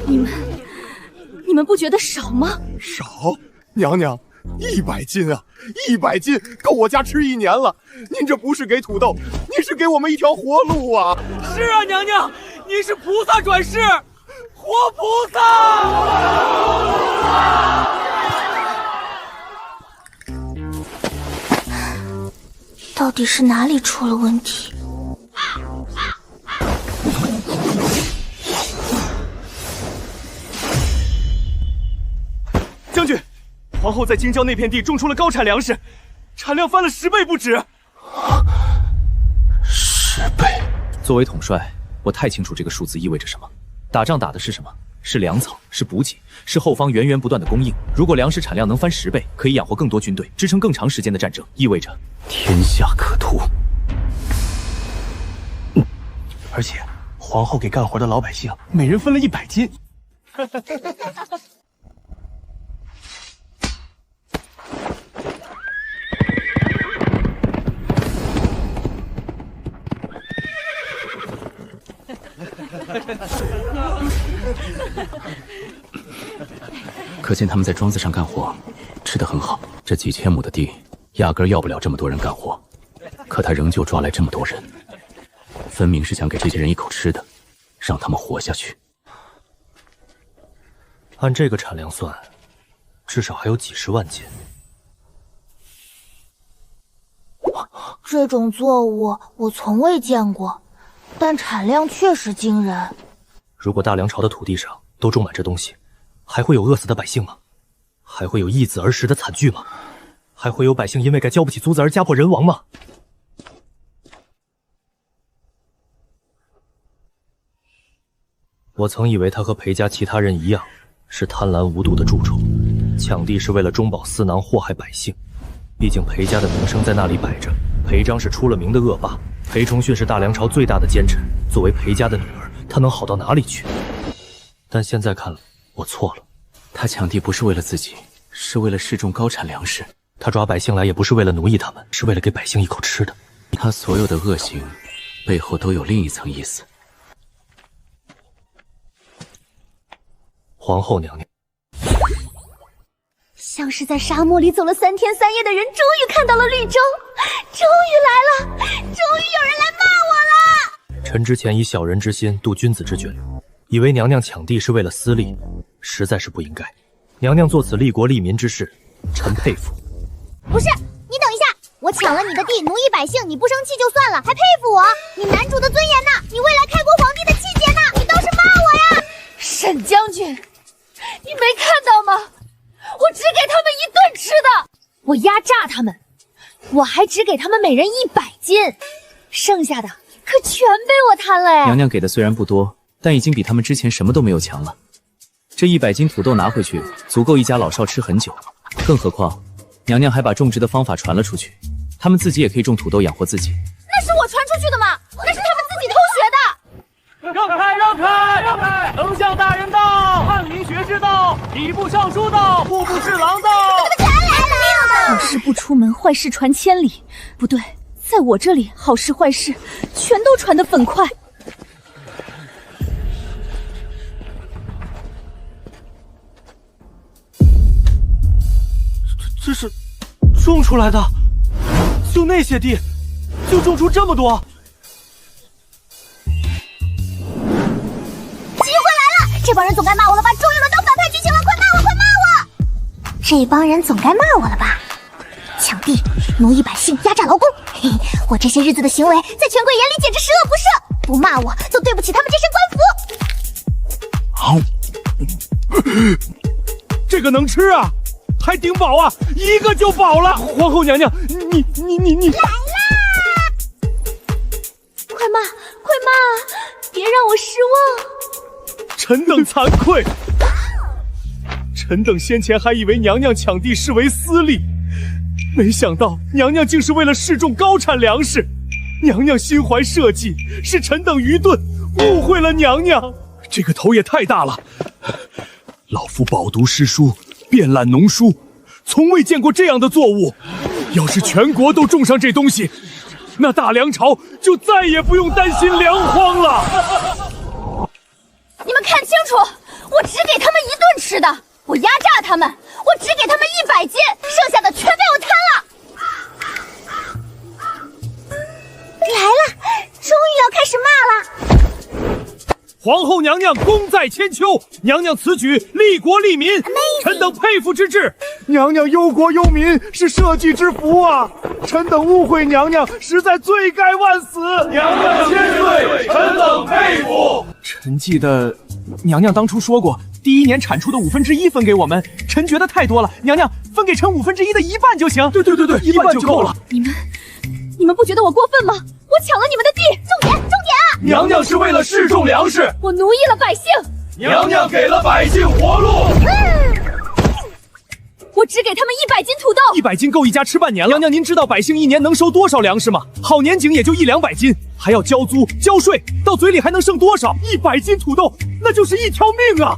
你们不觉得少吗？少，娘娘，100斤啊，100斤够我家吃1年了。您这不是给土豆，您是给我们一条活路啊！是啊，娘娘，您是菩萨转世，活菩萨！到底是哪里出了问题？将军，皇后在京郊那片地种出了高产粮食，产量翻了10倍不止。10倍！作为统帅，我太清楚这个数字意味着什么。打仗打的是什么？是粮草，是补给，是后方源源不断的供应。如果粮食产量能翻10倍，可以养活更多军队，支撑更长时间的战争，意味着天下可图。而且皇后给干活的老百姓每人分了100斤。可见他们在庄子上干活，吃得很好。这几千亩的地，压根要不了这么多人干活，可他仍旧抓来这么多人，分明是想给这些人一口吃的，让他们活下去。按这个产量算，至少还有几10万斤。这种作物我从未见过，但产量确实惊人。如果大梁朝的土地上都种满这东西，还会有饿死的百姓吗？还会有易子而食的惨剧吗？还会有百姓因为该交不起租子而家破人亡吗？我曾以为他和裴家其他人一样，是贪婪无度的蛀虫，抢地是为了中饱私囊祸害百姓。毕竟裴家的名声在那里摆着，裴璋是出了名的恶霸，裴崇训是大梁朝最大的奸臣。作为裴家的女儿，她能好到哪里去？但现在看来，我错了。他抢地不是为了自己，是为了示众高产粮食。他抓百姓来也不是为了奴役他们，是为了给百姓一口吃的。他所有的恶行背后都有另一层意思。皇后娘娘，像是在沙漠里走了3天3夜的人，终于看到了绿洲，终于来了，终于有人来骂我了。臣之前以小人之心度君子之卷，以为娘娘抢地是为了私利，实在是不应该。娘娘做此利国利民之事，臣佩服。不是，你等一下，我抢了你的地，奴役百姓，你不生气就算了，还佩服我？你男主的尊严呢？你未来开国皇帝的气节呢？你倒是骂我呀！沈将军，你没看到吗？我只给他们1顿吃的，我压榨他们，我还只给他们每人100斤，剩下的可全被我贪了呀！娘娘给的虽然不多，但已经比他们之前什么都没有强了。这100斤土豆拿回去，足够一家老少吃很久。更何况，娘娘还把种植的方法传了出去，他们自己也可以种土豆养活自己。那是我传出去的吗？那是他们自己偷学的。让开，让开，让开！丞相大人到，翰林学之道，礼部尚书到，户部侍郎到。全来了！好事不出门，坏事传千里。不对，在我这里，好事坏事全都传得粉快。这是种出来的，就那些地，就种出这么多。机会来了！这帮人总该骂我了吧？终于轮到反派剧情了，快骂我，快骂我！这帮人总该骂我了吧？抢地、奴役百姓、压榨劳工，嘿，我这些日子的行为，在权贵眼里简直十恶不赦。不骂我，都对不起他们这身官服。好，这个能吃啊！还顶饱啊！一个就饱了。皇后娘娘，你来啦！快骂，快骂！别让我失望。臣等惭愧，臣等先前还以为娘娘抢地是为私利，没想到娘娘竟是为了示众高产粮食。娘娘心怀社稷，是臣等愚钝，误会了娘娘。这个头也太大了！老夫饱读诗书，遍览农书，从未见过这样的作物。要是全国都种上这东西，那大梁朝就再也不用担心粮荒了。你们看清楚，我只给他们1顿吃的，我压榨他们，我只给他们100斤，剩下的全被我贪了。来了，终于要开始骂了。皇后娘娘功在千秋，娘娘此举利国利民，臣等佩服之至。娘娘忧国忧民是社稷之福啊！臣等误会娘娘，实在罪该万死。娘娘千岁，臣等佩服。臣记得娘娘当初说过，第1年产出的1/5分给我们，臣觉得太多了，娘娘分给臣1/5的1半就行。对，一半就够了。你们不觉得我过分吗？我抢了你们的地，重点啊！娘娘是为了示众粮食，我奴役了百姓，娘娘给了百姓活路。我只给他们100斤土豆，100斤够一家吃半年了。娘娘，您知道百姓一年能收多少粮食吗？好年景也就100-200斤，还要交租交税，到嘴里还能剩多少？100斤土豆，那就是一条命啊！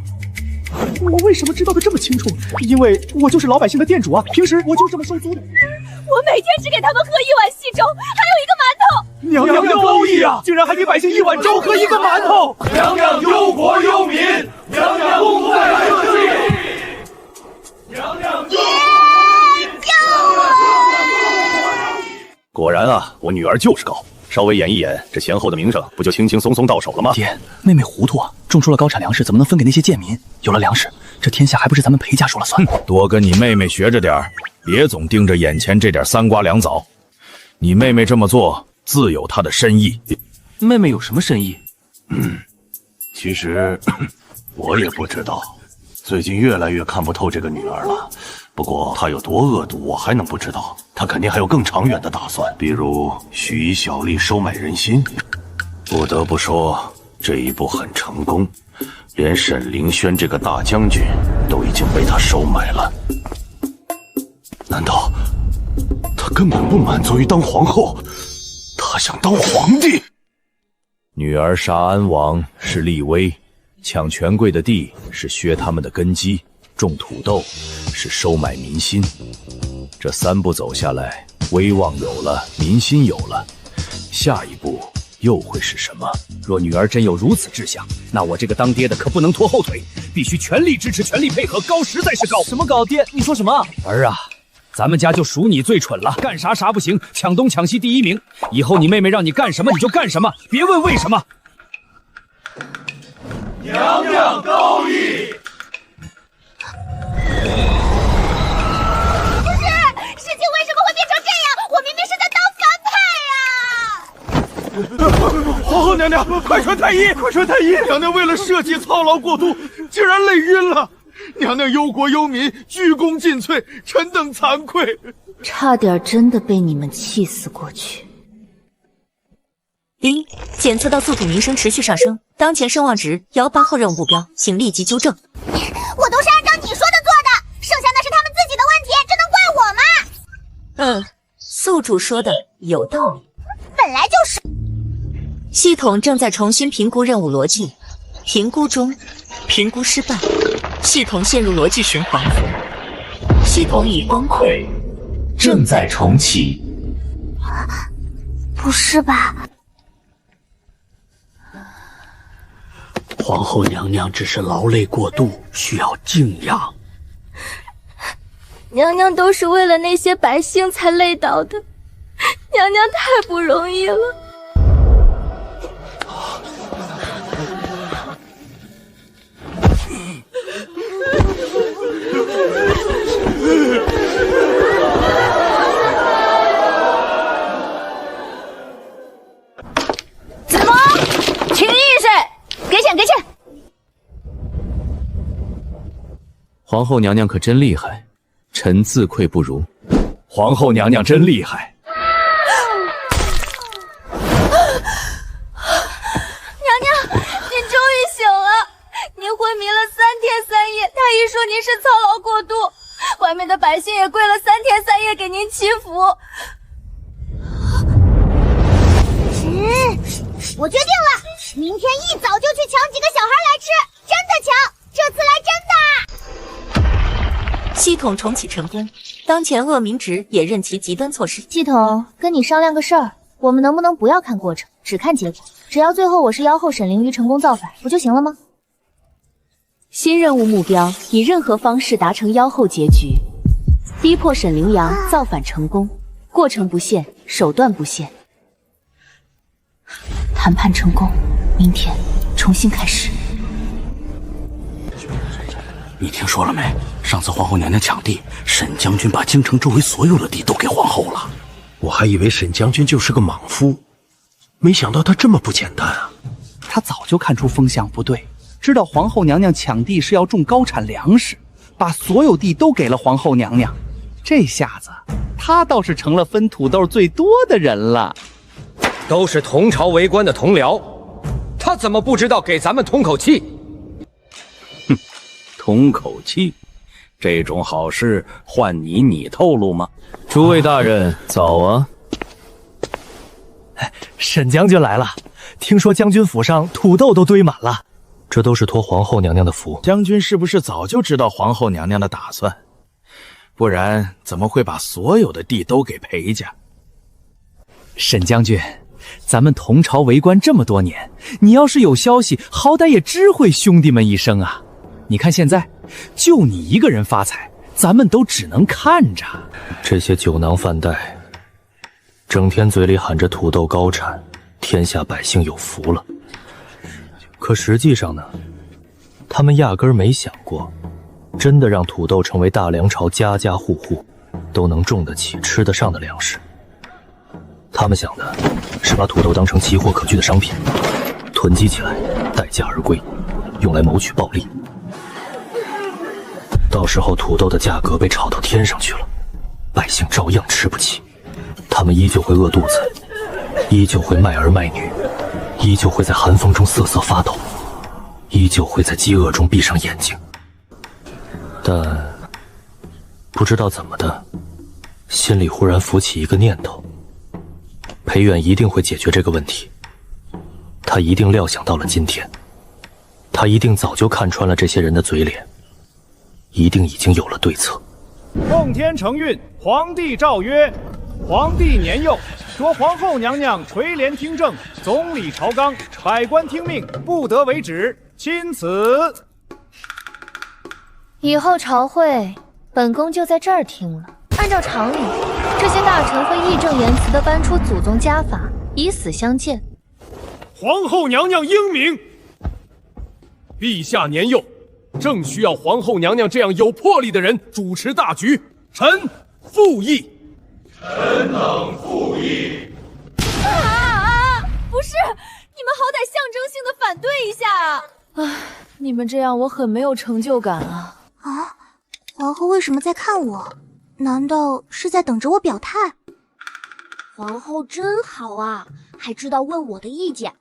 我为什么知道的这么清楚？因为我就是老百姓的店主啊，平时我就这么收租的。我每天只给他们喝1碗稀粥，还有1个馒头。娘娘高义啊，竟然还给百姓1碗粥和1个馒头。娘娘忧国忧民，娘娘不会生气。娘娘救我！果然啊，我女儿就是高。稍微演一演，这前后的名声不就轻轻松松到手了吗？爹，妹妹糊涂啊，种出了高产粮食，怎么能分给那些贱民？有了粮食，这天下还不是咱们裴家说了算？多跟你妹妹学着点儿，别总盯着眼前这点3瓜2枣。你妹妹这么做，自有她的深意。妹妹有什么深意？其实我也不知道，最近越来越看不透这个女儿了。不过她有多恶毒，我还能不知道？她肯定还有更长远的打算，比如许以小利收买人心。不得不说，这一步很成功，连沈凌轩这个大将军都已经被她收买了。难道她根本不满足于当皇后，她想当皇帝？女儿杀安王是立威，抢权贵的地是削他们的根基，种土豆是收买民心。这3步走下来，威望有了，民心有了，下一步又会是什么？若女儿真有如此志向，那我这个当爹的可不能拖后腿，必须全力支持，全力配合。高实在是高。什么高？爹，你说什么？儿啊，咱们家就数你最蠢了，干啥不行，抢东抢西第1名。以后你妹妹让你干什么你就干什么，别问为什么。娘娘高义。事情为什么会变成这样？我明明是在当反派呀！皇后娘娘，快传太医，快传太医！娘娘为了社稷操劳过度，竟然累晕了。娘娘忧国忧民，鞠躬尽瘁，臣等惭愧。差点真的被你们气死过去。1. 检测到宿主名声持续上升，当前声望值摇8号任务目标，请立即纠正。我都是按照你说的做的，剩下那是他们自己的问题，这能怪我吗？宿主说的有道理，本来就是。系统正在重新评估任务逻辑，评估中，评估失败，系统陷入逻辑循环，系统已崩溃，正在重启。不是吧？皇后娘娘只是劳累过度，需要静养。娘娘都是为了那些百姓才累倒的，娘娘太不容易了。子萌，请意识，给钱给钱。皇后娘娘可真厉害，臣自愧不如。皇后娘娘真厉害。娘娘，您终于醒了。您昏迷了3天3夜，太医说您是操劳过度，外面的百姓也跪了3天3夜给您祈福。我决定了，明天一早就去抢几个小孩来吃，真的抢，这次来真的。系统重启成功，当前恶名值也任其极端措施。系统跟你商量个事儿，我们能不能不要看过程，只看结果？只要最后我是妖后沈凌瑜成功造反，不就行了吗？新任务目标：以任何方式达成妖后结局，逼迫沈凌阳造反成功，过程不限，手段不限。谈判成功，明天重新开始。你听说了没？上次皇后娘娘抢地，沈将军把京城周围所有的地都给皇后了。我还以为沈将军就是个莽夫，没想到他这么不简单啊！他早就看出风向不对，知道皇后娘娘抢地是要种高产粮食，把所有地都给了皇后娘娘。这下子，他倒是成了分土豆最多的人了。都是同朝为官的同僚，他怎么不知道给咱们通口气？通口气，这种好事换你透露吗？诸位大人早啊！沈将军来了，听说将军府上土豆都堆满了，这都是托皇后娘娘的福。将军是不是早就知道皇后娘娘的打算？不然怎么会把所有的地都给裴家？沈将军，咱们同朝为官这么多年，你要是有消息，好歹也知会兄弟们一声啊！你看现在，就你一个人发财，咱们都只能看着。这些酒囊饭袋，整天嘴里喊着土豆高产，天下百姓有福了。可实际上呢，他们压根儿没想过，真的让土豆成为大梁朝家家户户都能种得起、吃得上的粮食。他们想的是把土豆当成奇货可居的商品，囤积起来，待价而归，用来谋取暴利。到时候土豆的价格被炒到天上去了，百姓照样吃不起，他们依旧会饿肚子，依旧会卖儿卖女，依旧会在寒风中瑟瑟发抖，依旧会在饥饿中闭上眼睛。但不知道怎么的，心里忽然浮起一个念头，裴远一定会解决这个问题，他一定料想到了今天，他一定早就看穿了这些人的嘴脸，一定已经有了对策。奉天承运，皇帝诏曰：皇帝年幼，着皇后娘娘垂帘听政，总理朝纲，百官听命，不得为止。钦此。以后朝会，本宫就在这儿听了。按照常理，这些大臣会义正言辞地搬出祖宗家法，以死相见。皇后娘娘英明，陛下年幼，正需要皇后娘娘这样有魄力的人主持大局。臣附议。臣等附议。不是，你们好歹象征性的反对一下啊！唉，你们这样我很没有成就感啊！啊，皇后为什么在看我？难道是在等着我表态？皇后真好啊，还知道问我的意见，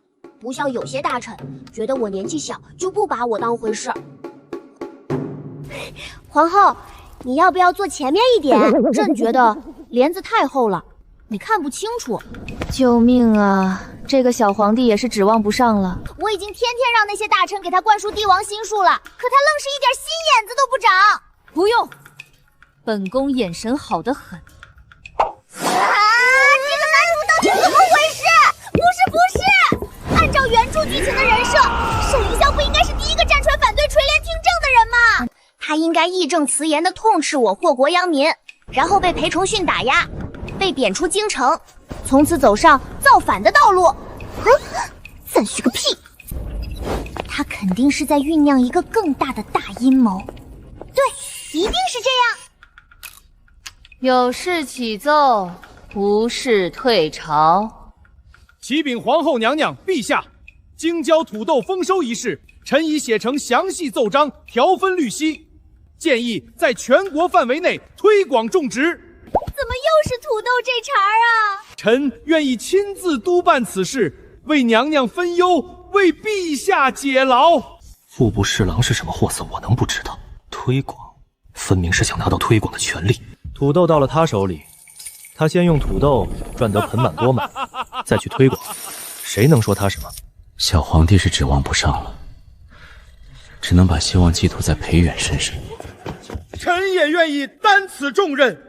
不像有些大臣觉得我年纪小就不把我当回事。皇后，你要不要坐前面一点？朕觉得帘子太厚了，你看不清楚。救命啊！这个小皇帝也是指望不上了。我已经天天让那些大臣给他灌输帝王心术了，可他愣是一点心眼子都不长。不用，本宫眼神好得很。这个男主到底怎么回事？不是，按照原著剧情的人设，沈凌霄不应该是第一个站出来反对垂帘听政的人吗？他应该义正辞严地痛斥我祸国殃民，然后被裴崇训打压，被贬出京城，从此走上造反的道路。赞许个屁！他肯定是在酝酿一个更大的大阴谋。对，一定是这样。有事启奏，无事退朝。启禀皇后娘娘陛下，京郊土豆丰收一事，臣已写成详细奏章，条分律析，建议在全国范围内推广种植。怎么又是土豆这茬啊？臣愿意亲自督办此事，为娘娘分忧，为陛下解劳。户部侍郎是什么货色，我能不知道？推广，分明是想拿到推广的权利。土豆到了他手里，他先用土豆赚得盆满钵满，再去推广，谁能说他什么？小皇帝是指望不上了，只能把希望寄托在裴远身上。臣也愿意担此重任。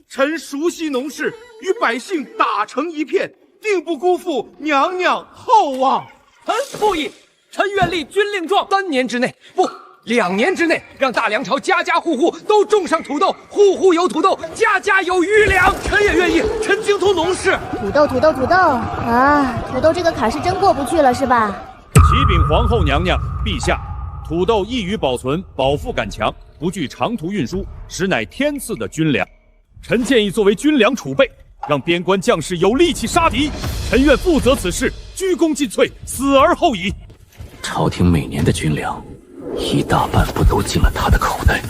臣熟悉农事，与百姓打成一片，定不辜负娘娘厚望。臣附议，臣愿立军令状，3年之内，不，2年之内，让大梁朝家家户户都种上土豆，户户有土豆，家家有余粮。臣也愿意，臣精通农事。土豆啊！土豆这个坎是真过不去了，是吧？启禀皇后娘娘陛下，土豆易于保存，饱腹感强，不惧长途运输，实乃天赐的军粮。臣建议作为军粮储备，让边关将士有力气杀敌。臣愿负责此事，鞠躬尽瘁，死而后已。朝廷每年的军粮，一大半不都进了他的口袋？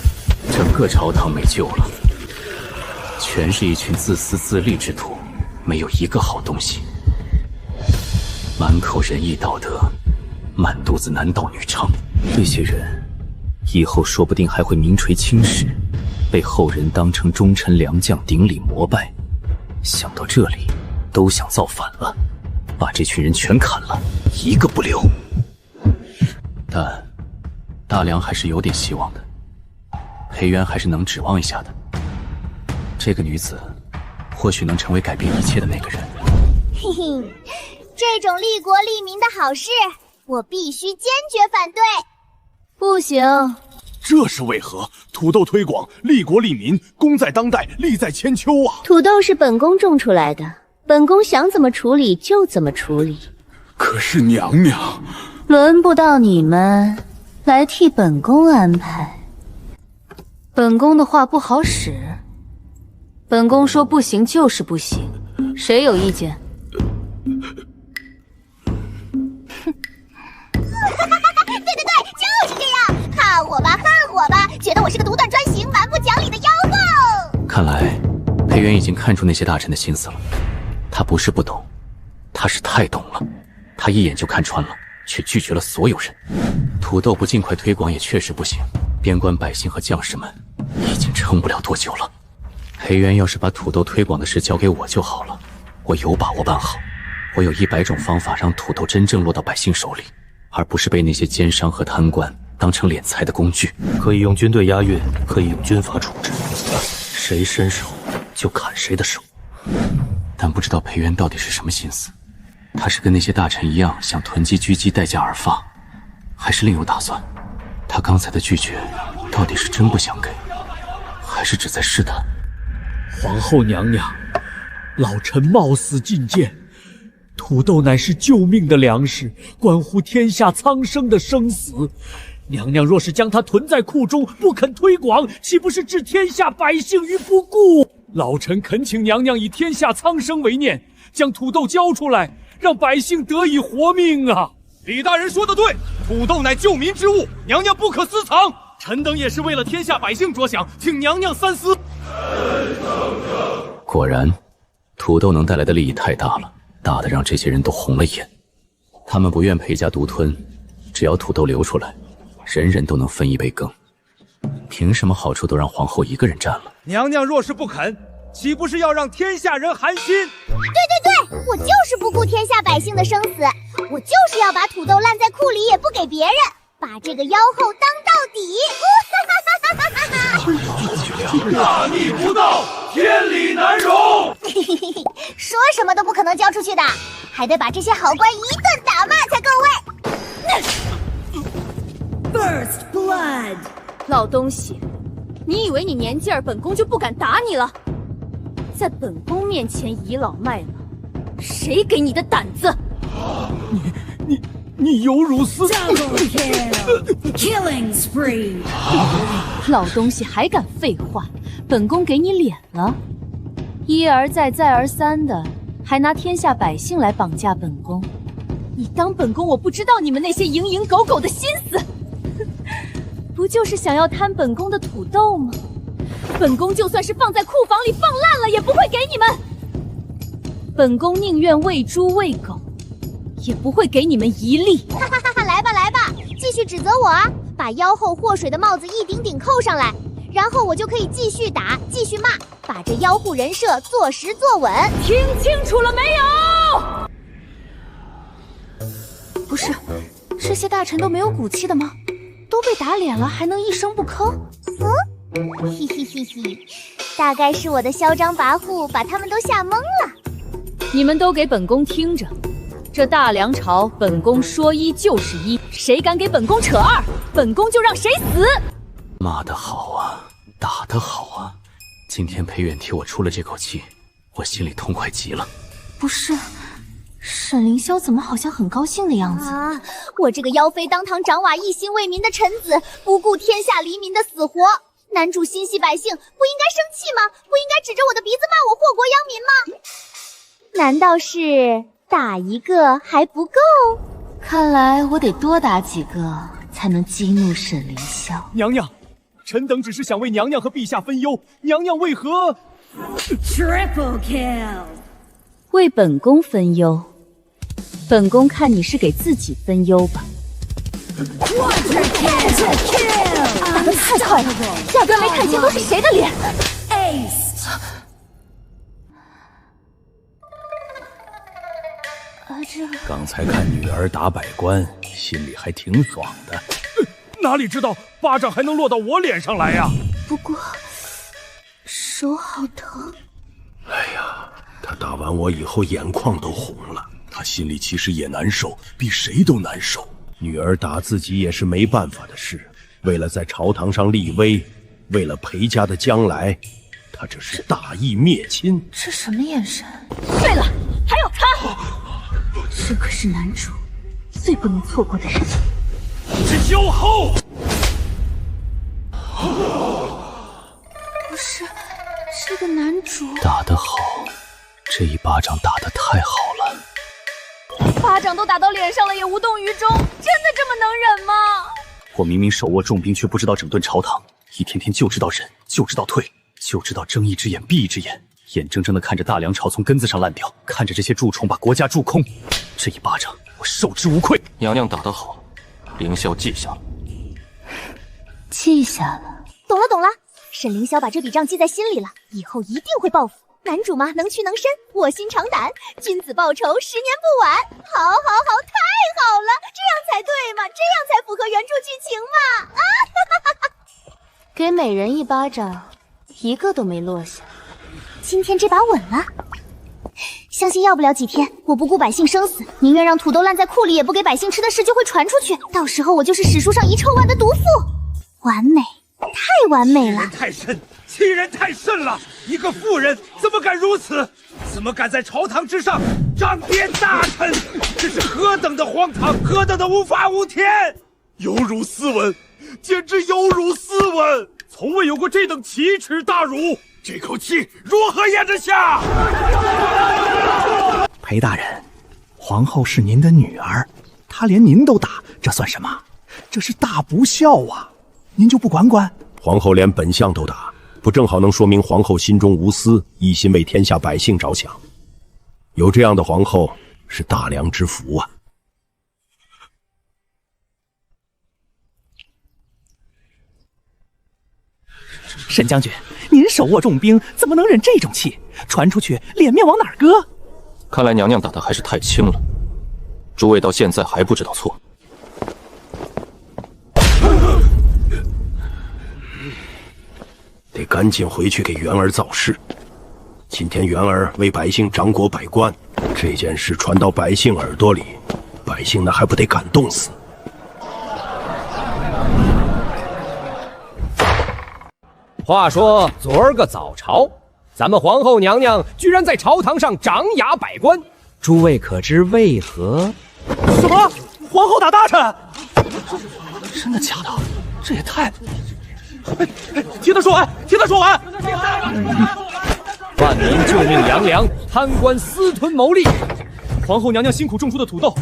整个朝堂没救了，全是一群自私自利之徒，没有一个好东西。满口仁义道德，满肚子男盗女娼，这些人以后说不定还会名垂青史，被后人当成忠臣良将顶礼膜拜。想到这里，都想造反了，把这群人全砍了，一个不留。但大梁还是有点希望的，裴元还是能指望一下的。这个女子，或许能成为改变一切的那个人。嘿嘿，这种利国利民的好事，我必须坚决反对。不行，这是为何？土豆推广，利国利民，功在当代，利在千秋啊！土豆是本宫种出来的，本宫想怎么处理就怎么处理。可是娘娘，轮不到你们来替本宫安排。本宫的话不好使，本宫说不行就是不行，谁有意见？对，就是这样，怕我吧，恨我吧，觉得我是个独断专行、蛮不讲理的妖后。看来裴元已经看出那些大臣的心思了，他不是不懂，他是太懂了，他一眼就看穿了，却拒绝了所有人。土豆不尽快推广也确实不行，边关百姓和将士们已经撑不了多久了。裴元要是把土豆推广的事交给我就好了，我有把握办好。我有100种方法让土豆真正落到百姓手里，而不是被那些奸商和贪官当成敛财的工具。可以用军队押运，可以用军法处置，谁伸手就砍谁的手。但不知道裴元到底是什么心思，他是跟那些大臣一样想囤积狙击待价而发，还是另有打算？他刚才的拒绝到底是真不想给，还是只在试探？皇后娘娘，老臣冒死进谏。土豆乃是救命的粮食，关乎天下苍生的生死。娘娘若是将它囤在库中，不肯推广，岂不是置天下百姓于不顾？老臣恳请娘娘以天下苍生为念，将土豆交出来，让百姓得以活命啊！李大人说得对，土豆乃救民之物，娘娘不可私藏。臣等也是为了天下百姓着想，请娘娘三思。果然，土豆能带来的利益太大了，大的让这些人都红了眼。他们不愿裴家独吞，只要土豆流出来，人人都能分一杯羹。凭什么好处都让皇后一个人占了？娘娘若是不肯，岂不是要让天下人寒心？对，我就是不顾天下百姓的生死，我就是要把土豆烂在库里也不给别人，把这个妖后当到底。大逆不道，天理难容。说什么都不可能交出去的，还得把这些好官一顿打骂才够味。First blood， 老东西，你以为你年纪儿，本宫就不敢打你了？在本宫面前倚老卖老，谁给你的胆子？你有辱司。Killing spree！ 老东西还敢废话？本宫给你脸了，一而再再而三的，还拿天下百姓来绑架本宫。你当本宫我不知道你们那些蝇营狗苟的心思？不就是想要贪本宫的土豆吗？本宫就算是放在库房里放烂了，也不会给你们。本宫宁愿喂猪喂狗，也不会给你们一粒。来吧，继续指责我啊！把妖后祸水的帽子一顶顶扣上来，然后我就可以继续打，继续骂，把这妖护人设坐实坐稳。听清楚了没有？不是，这些大臣都没有骨气的吗？都被打脸了，还能一声不吭？嘿，大概是我的嚣张跋扈把他们都吓懵了。你们都给本宫听着，这大梁朝，本宫说一就是一，谁敢给本宫扯二，本宫就让谁死。骂得好啊，打得好啊！今天裴远替我出了这口气，我心里痛快极了。不是，沈凌霄怎么好像很高兴的样子啊？我这个妖妃当堂掌瓦一心为民的臣子，不顾天下黎民的死活，男主心系百姓，不应该生气吗？不应该指着我的鼻子骂我祸国殃民吗？难道是打一个还不够？看来我得多打几个才能激怒沈凌霄。娘娘，臣等只是想为娘娘和陛下分忧，娘娘为何 ？Triple kill， 为本宫分忧。本宫看你是给自己分忧吧。Quadra kill！打得太快了，压根没看清都是谁的脸。刚才看女儿打百官，心里还挺爽的。哪里知道巴掌还能落到我脸上来呀？不过手好疼。哎呀，他打完我以后眼眶都红了，他心里其实也难受，比谁都难受。女儿打自己也是没办法的事，为了在朝堂上立威，为了裴家的将来，他这是大义灭亲。这什么眼神？对了，还有他，这可是男主最不能错过的人。萧后，不是，这个男主打得好，这一巴掌打得太好了。巴掌都打到脸上了也无动于衷，真的这么能忍吗？我明明手握重兵，却不知道整顿朝堂，一天天就知道忍，就知道退，就知道睁一只眼闭一只眼，眼睁睁地看着大梁朝从根子上烂掉，看着这些蛀虫把国家蛀空。这一巴掌，我受之无愧。娘娘打得好，凌霄记下了。记下了。懂了懂了，沈凌霄把这笔账记在心里了，以后一定会报复。男主嘛，能屈能伸，卧薪尝胆，君子报仇，10年不晚。好，好，好，太好了，这样才对嘛，这样才符合原著剧情嘛！啊，哈哈哈！给美人一巴掌，一个都没落下。今天这把稳了，相信要不了几天，我不顾百姓生死，宁愿让土豆烂在库里，也不给百姓吃的事就会传出去，到时候我就是史书上遗臭万的毒妇，完美，太完美了！太甚，欺人太甚了！一个妇人怎么敢如此？怎么敢在朝堂之上掌鞭大臣？这是何等的荒唐，何等的无法无天！有辱斯文，简直有辱斯文！从未有过这等奇耻大辱，这口气如何咽得下？裴大人，皇后是您的女儿，她连您都打，这算什么？这是大不孝啊！您就不管管？皇后连本相都打，不正好能说明皇后心中无私，一心为天下百姓着想？有这样的皇后是大梁之福啊！沈将军，您手握重兵，怎么能忍这种气？传出去，脸面往哪儿搁？看来娘娘打的还是太轻了，诸位到现在还不知道错。得赶紧回去给元儿造势。今天元儿为百姓掌国百官，这件事传到百姓耳朵里，百姓那还不得感动死？话说昨儿个早朝，咱们皇后娘娘居然在朝堂上掌牙百官，诸位可知为何？什么？皇后打大臣？真的假的？这也太……听他说完，听他说完！万民救命杨良，贪官私吞牟利，皇后娘娘辛苦种出的土豆，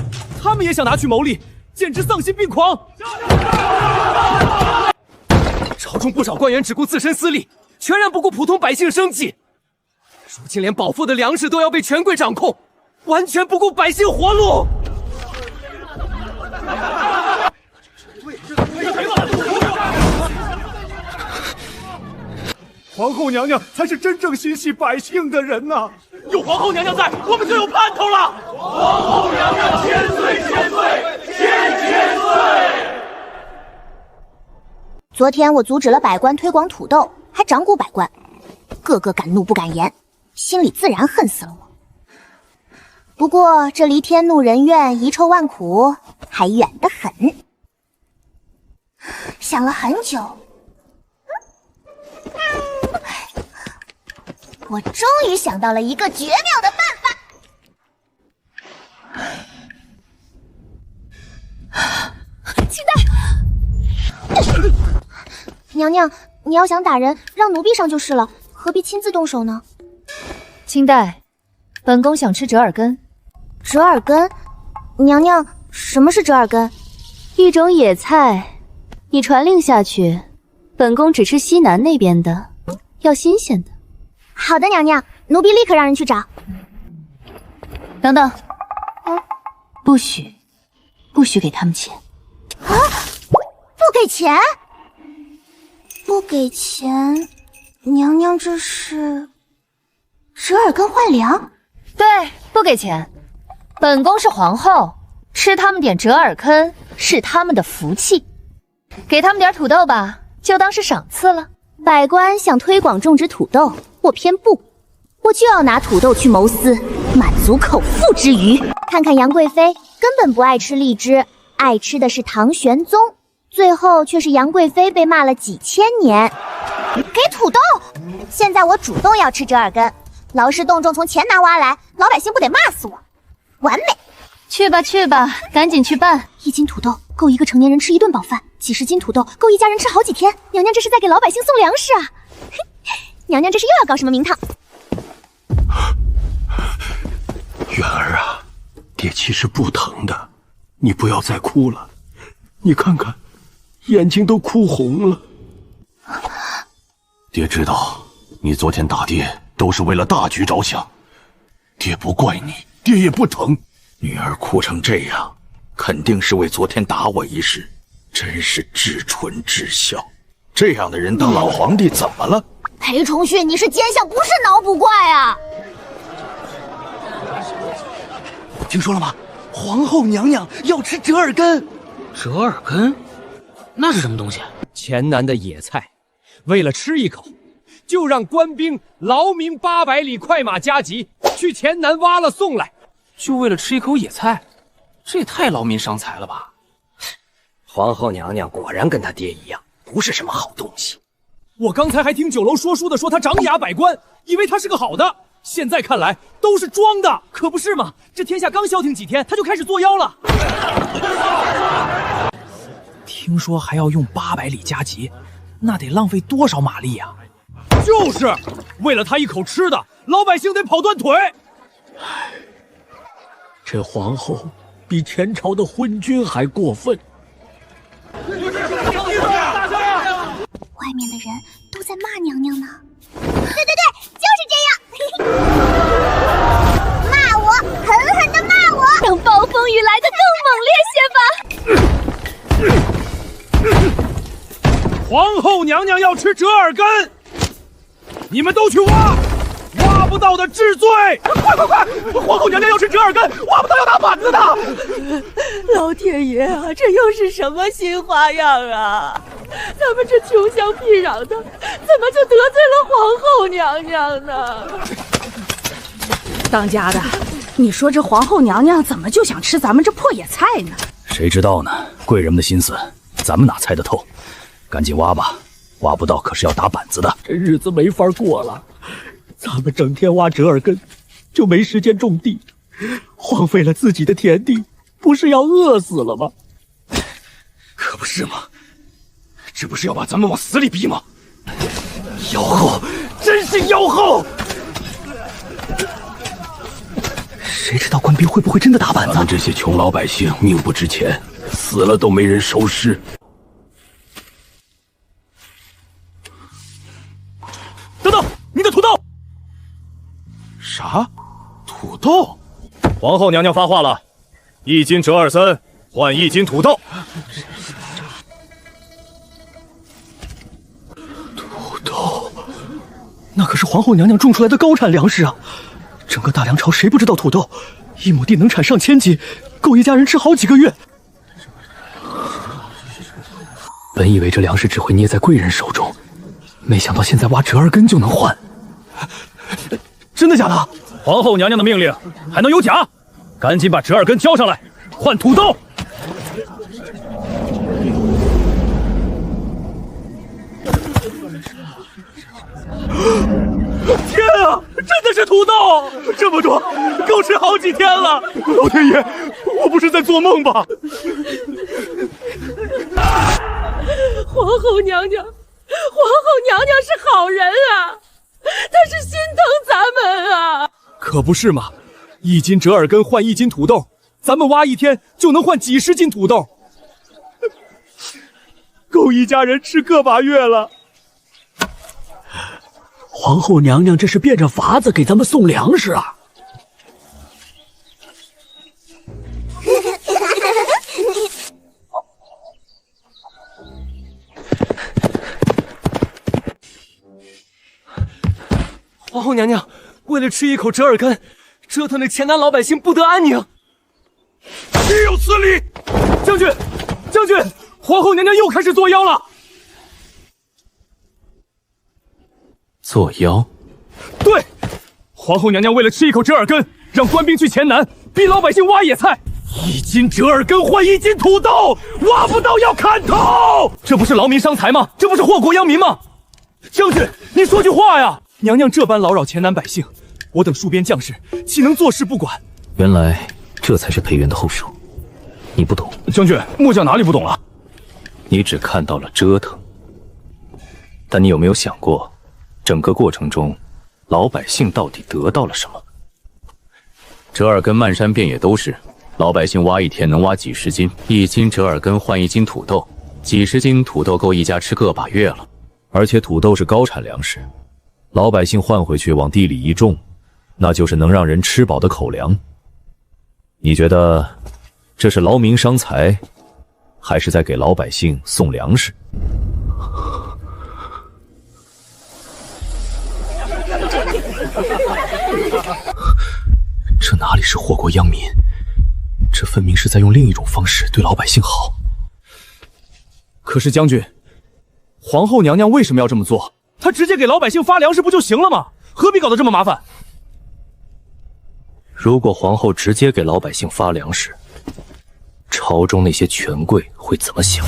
他们也想拿去牟利，简直丧心病狂！朝中不少官员只顾自身私利，全然不顾普通百姓生计。如今连饱腹的粮食都要被权贵掌控，完全不顾百姓活路。皇后娘娘才是真正心系百姓的人呐！有皇后娘娘在，我们就有盼头了。皇后娘娘千岁千岁千岁！昨天我阻止了百官推广土豆，还掌掴百官，个个敢怒不敢言，心里自然恨死了我。不过这离天怒人怨、遗臭万苦还远得很。想了很久，我终于想到了一个绝妙的办法。期待，娘娘，你要想打人，让奴婢上就是了，何必亲自动手呢？清代，本宫想吃折耳根。折耳根？娘娘，什么是折耳根？一种野菜，你传令下去，本宫只吃西南那边的，要新鲜的。好的，娘娘，奴婢立刻让人去找。等等，不许给他们钱。啊！不给钱？不给钱，娘娘这是折耳根换粮？对，不给钱。本宫是皇后，吃他们点折耳根是他们的福气，给他们点土豆吧，就当是赏赐了。百官想推广种植土豆，我偏不，我就要拿土豆去谋私，满足口腹之欲。看看杨贵妃根本不爱吃荔枝，爱吃的是唐玄宗，最后却是杨贵妃被骂了几千年。给土豆！现在我主动要吃折耳根，劳师动众从钱拿挖来，老百姓不得骂死我？完美！去吧去吧，赶紧去办。1斤土豆够一个成年人吃1顿饱饭，几十斤土豆够一家人吃好几天。娘娘这是在给老百姓送粮食啊！娘娘这是又要搞什么名堂？元儿啊，爹其实不疼的，你不要再哭了。你看看，眼睛都哭红了。爹知道你昨天打爹都是为了大局着想，爹不怪你，爹也不疼。女儿哭成这样，肯定是为昨天打我一事，真是至纯至孝。这样的人当老皇帝怎么了？裴崇训，你是奸相，不是脑补怪啊！听说了吗？皇后娘娘要吃折耳根。折耳根？那是什么东西？黔南的野菜，为了吃一口，就让官兵劳民800里快马加急去黔南挖了送来。就为了吃一口野菜，这也太劳民伤财了吧！皇后娘娘果然跟她爹一样，不是什么好东西。我刚才还听酒楼说书的说他长雅百官，以为他是个好的，现在看来都是装的，可不是吗？这天下刚消停几天，他就开始作妖了。听说还要用800里加急，那得浪费多少马力呀？就是为了他一口吃的，老百姓得跑断腿。这皇后比前朝的昏君还过分。外面的人都在骂娘娘呢。对，就是这样。骂我，狠狠的骂我，等暴风雨来得更猛烈些吧。皇后娘娘要吃折耳根，你们都去挖。挖不到的治罪！快！皇后娘娘要吃折耳根，挖不到要打板子的。老天爷啊，这又是什么新花样啊？咱们这穷乡僻壤的，怎么就得罪了皇后娘娘呢？当家的，你说这皇后娘娘怎么就想吃咱们这破野菜呢？谁知道呢？贵人们的心思，咱们哪猜得透？赶紧挖吧，挖不到可是要打板子的。这日子没法过了。咱们整天挖折耳根，就没时间种地，荒废了自己的田地，不是要饿死了吗？可不是吗？这不是要把咱们往死里逼吗？妖后，真是妖后！谁知道官兵会不会真的打板子？咱们这些穷老百姓命不值钱，死了都没人收尸。等等，你的土豆！啥？土豆？皇后娘娘发话了，1斤折耳根换1斤土豆。土豆，那可是皇后娘娘种出来的高产粮食啊！整个大梁朝谁不知道土豆？1亩地能产上千斤，够一家人吃好几个月。本以为这粮食只会捏在贵人手中，没想到现在挖折耳根就能换。真的假的？皇后娘娘的命令还能有假？赶紧把折耳根交上来，换土豆。天啊，真的是土豆！这么多，够吃好几天了。老天爷，我不是在做梦吧？皇后娘娘是好人啊！他是心疼咱们啊！可不是嘛，1斤折耳根换1斤土豆，咱们挖一天就能换几十斤土豆，够一家人吃个把月了。皇后娘娘这是变着法子给咱们送粮食啊！后娘娘为了吃一口折耳根，折腾的前南老百姓不得安宁。岂有此理！将军，将军，皇后娘娘又开始作妖了。作妖？对，皇后娘娘为了吃一口折耳根，让官兵去前南逼老百姓挖野菜。1斤折耳根换1斤土豆，挖不到要砍头！这不是劳民伤财吗？这不是祸国殃民吗？将军，你说句话呀！娘娘这般劳扰前南百姓，我等戍边将士岂能坐视不管？原来这才是裴元的后手，你不懂。将军，末将哪里不懂了？你只看到了折腾，但你有没有想过，整个过程中，老百姓到底得到了什么？折耳根漫山遍野都是，老百姓挖一天能挖几十斤，1斤折耳根换1斤土豆，几十斤土豆够一家吃个把月了。而且土豆是高产粮食，老百姓换回去往地里一种，那就是能让人吃饱的口粮。你觉得这是劳民伤财，还是在给老百姓送粮食？这哪里是祸国殃民？这分明是在用另一种方式对老百姓好。可是将军，皇后娘娘为什么要这么做？她直接给老百姓发粮食不就行了吗？何必搞得这么麻烦？如果皇后直接给老百姓发粮食，朝中那些权贵会怎么想？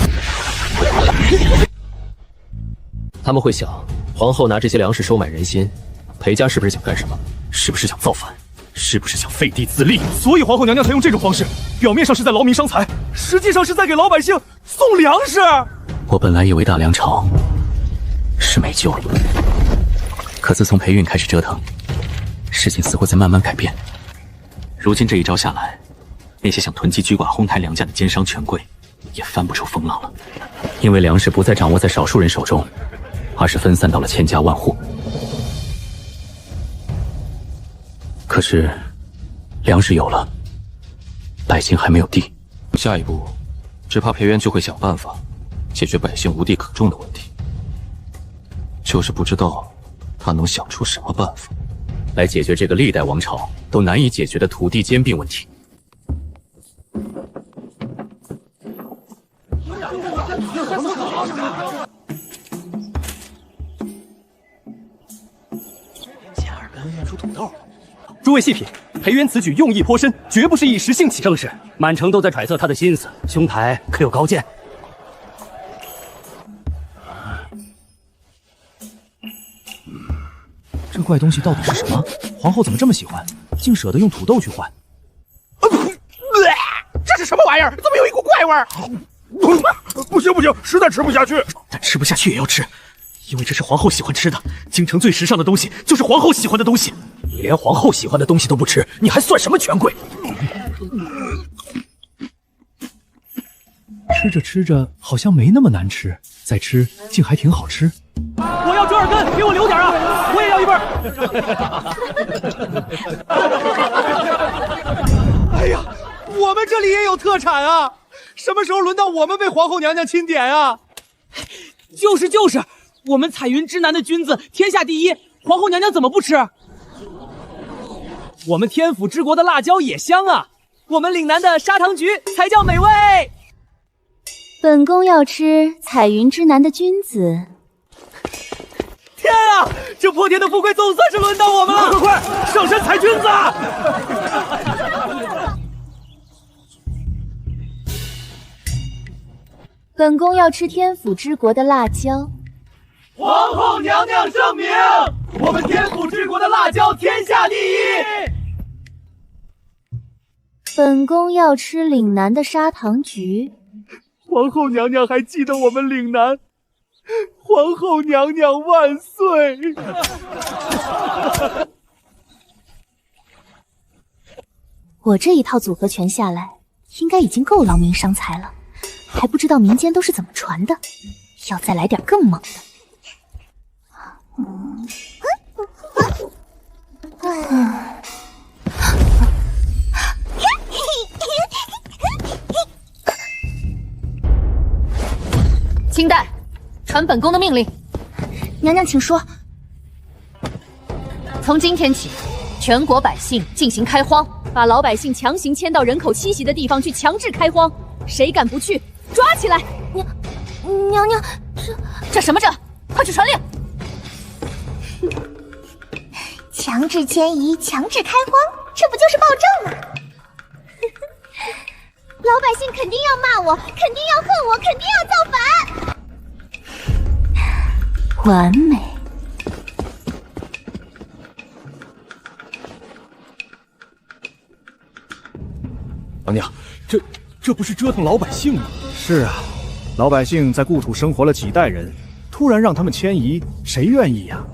他们会想，皇后拿这些粮食收买人心，裴家是不是想干什么？是不是想造反？是不是想废帝自立？所以皇后娘娘才用这种方式，表面上是在劳民伤财，实际上是在给老百姓送粮食。我本来以为大梁朝是没救了，可自从裴韵开始折腾，事情似乎在慢慢改变。如今这一招下来，那些想囤积居寡哄抬粮价的奸商权贵也翻不出风浪了，因为粮食不再掌握在少数人手中，而是分散到了千家万户。可是粮食有了，百姓还没有地，下一步只怕裴元就会想办法解决百姓无地可种的问题，就是不知道他能想出什么办法来解决这个历代王朝都难以解决的土地兼并问题。诸位细品，裴元此举用意颇深，绝不是一时兴起。正是，满城都在揣测他的心思，兄台可有高见？这怪东西到底是什么？皇后怎么这么喜欢，竟舍得用土豆去换？这是什么玩意儿？怎么有一股怪味儿？不行不行，实在吃不下去。但吃不下去也要吃，因为这是皇后喜欢吃的。京城最时尚的东西就是皇后喜欢的东西。你连皇后喜欢的东西都不吃，你还算什么权贵？吃着吃着好像没那么难吃，再吃竟还挺好吃。我要折耳根，给我留点啊！我也要一份。哎呀，我们这里也有特产啊！什么时候轮到我们被皇后娘娘钦点啊？就是，我们彩云之南的菌子天下第一，皇后娘娘怎么不吃？我们天府之国的辣椒也香啊，我们岭南的砂糖橘才叫美味。本宫要吃彩云之南的君子。天啊，这破天的富贵总算是轮到我们了！快上山采君子！本宫要吃天府之国的辣椒。皇后娘娘圣明，我们天府之国的辣椒天下第一。本宫要吃岭南的砂糖橘。皇后娘娘还记得我们岭南，皇后娘娘万岁！我这一套组合拳下来，应该已经够劳民伤财了，还不知道民间都是怎么传的，要再来点更猛的。清代，传本宫的命令。娘娘请说。从今天起，全国百姓进行开荒，把老百姓强行迁到人口稀稀的地方去，强制开荒。谁敢不去，抓起来！娘娘，这什么这？快去传令！强制迁移，强制开荒，这不就是暴政吗？老百姓肯定要骂我，肯定要恨我，肯定要造反。完美。娘娘，这不是折腾老百姓吗？是啊，老百姓在故土生活了几代人，突然让他们迁移，谁愿意呀？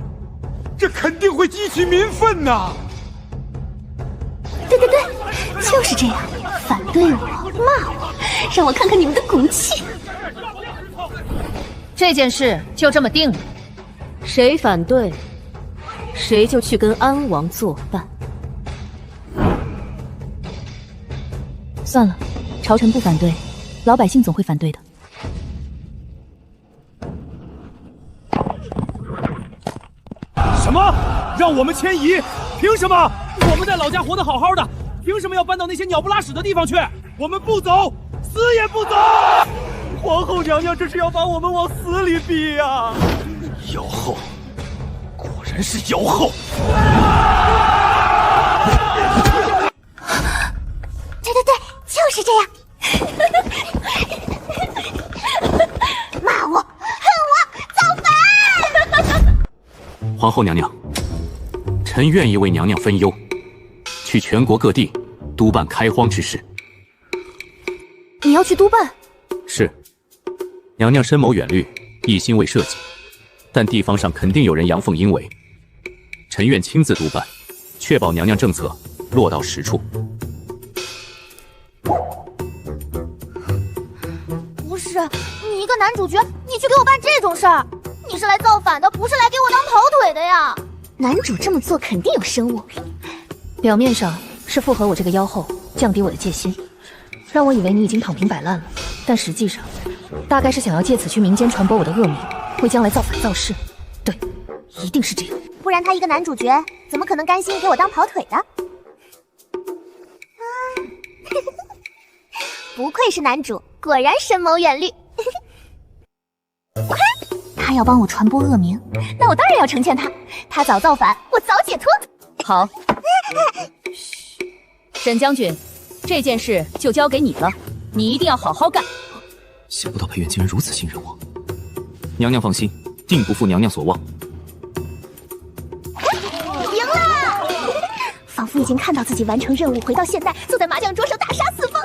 这肯定会激起民愤呐！对，就是这样，反对我，骂我，让我看看你们的骨气。这件事就这么定了，谁反对，谁就去跟安王作伴。算了，朝臣不反对，老百姓总会反对的。什么？让我们迁移？凭什么？我们在老家活得好好的，凭什么要搬到那些鸟不拉屎的地方去？我们不走，死也不走！皇后娘娘这是要把我们往死里逼呀！妖后，果然是妖后！对，就是这样。骂我，恨我，造反！皇后娘娘，臣愿意为娘娘分忧，去全国各地督办开荒之事。你要去督办？是，娘娘深谋远虑，一心为社稷，但地方上肯定有人阳奉阴违，臣愿亲自督办，确保娘娘政策落到实处。不是，你一个男主角，你去给我办这种事儿，你是来造反的，不是来给我当跑腿的呀！男主这么做肯定有深恶。表面上是附和我这个妖后，降低我的戒心，让我以为你已经躺平摆烂了，但实际上，大概是想要借此去民间传播我的恶名，为将来造反造势。对，一定是这样。不然他一个男主角，怎么可能甘心给我当跑腿的？不愧是男主，果然深谋远虑。他要帮我传播恶名，那我当然要成全他。他早造反，我早解脱。好，沈将军，这件事就交给你了，你一定要好好干。想不到裴元竟然如此信任我。娘娘放心，定不负娘娘所望。赢了！仿佛已经看到自己完成任务，回到现代，坐在麻将桌上大杀四方。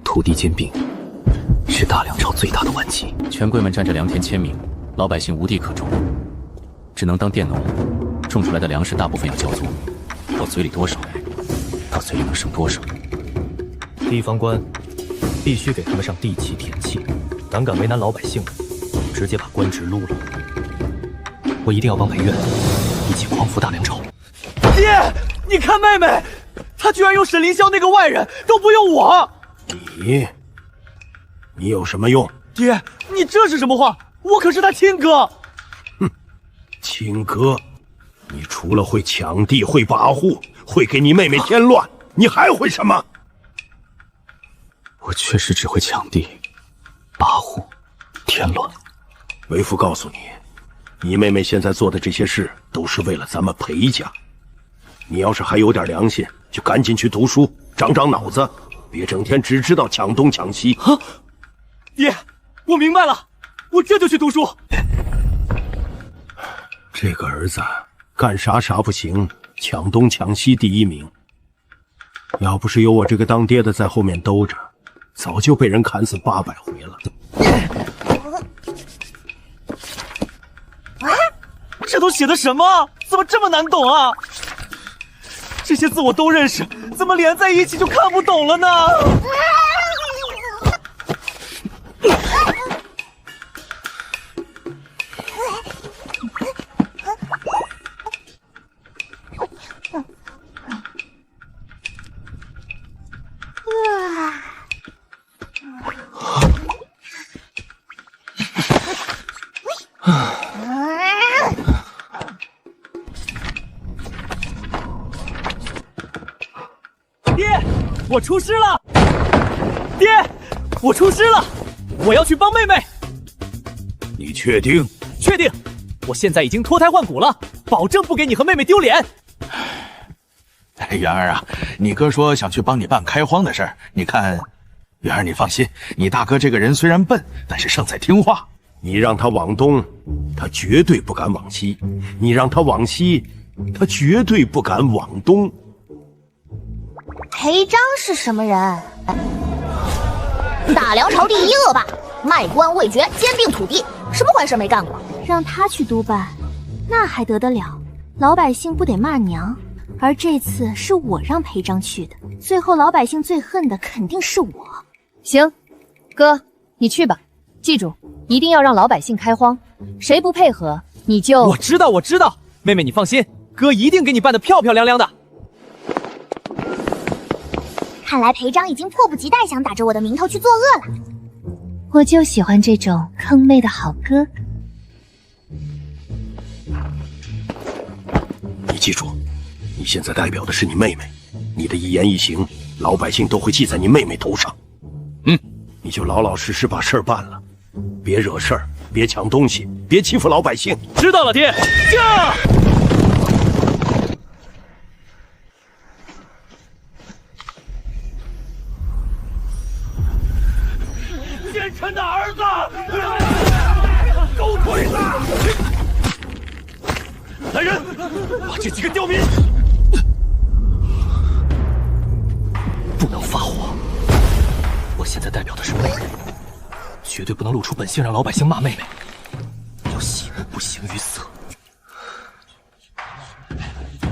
土地兼并是大梁朝最大的顽疾，权贵们占着良田千顷，老百姓无地可种，只能当佃农，种出来的粮食大部分要交租，我嘴里多少，他嘴里能剩多少。地方官必须给他们上地契田契，胆敢为难老百姓，直接把官职撸了。我一定要帮裴院一起匡扶大梁朝。爹，你看妹妹，她居然用沈凌霄那个外人，都不用我。你有什么用？爹，你这是什么话？我可是他亲哥。哼，亲哥，你除了会抢地、会跋扈、会给你妹妹添乱，你还会什么？我确实只会抢地、跋扈、添乱。为父告诉你，你妹妹现在做的这些事，都是为了咱们裴家。你要是还有点良心，就赶紧去读书，长长脑子。别整天只知道抢东抢西。啊！爹，我明白了，我这就去读书。这个儿子干啥不行，抢东抢西第一名。要不是有我这个当爹的在后面兜着，早就被人砍死800回了。这都写的什么？怎么这么难懂啊？这些字我都认识，怎么连在一起就看不懂了呢？我出师了！爹，我出师了！我要去帮妹妹。你确定？确定！我现在已经脱胎换骨了，保证不给你和妹妹丢脸。元儿啊，你哥说想去帮你办开荒的事儿，你看，元儿你放心，你大哥这个人虽然笨，但是胜在听话。你让他往东，他绝对不敢往西；你让他往西，他绝对不敢往东。裴章是什么人？大梁朝第一恶霸，卖官未爵，兼并土地，什么坏事没干过？让他去督办，那还得得了？老百姓不得骂娘？而这次是我让裴章去的，最后老百姓最恨的肯定是我。行，哥，你去吧，记住，一定要让老百姓开荒，谁不配合，你就……我知道，我知道，妹妹你放心，哥一定给你办得漂漂亮亮的。看来裴章已经迫不及待想打着我的名头去作恶了。我就喜欢这种坑妹的好哥哥。你记住，你现在代表的是你妹妹，你的一言一行，老百姓都会记在你妹妹头上。你就老老实实把事儿办了，别惹事儿，别抢东西，别欺负老百姓。知道了，爹。驾！奸臣的儿子，狗腿子！来人，把这几个刁民！不能发火。我现在代表的是妹妹，绝对不能露出本性，让老百姓骂妹妹。要喜怒不形于色。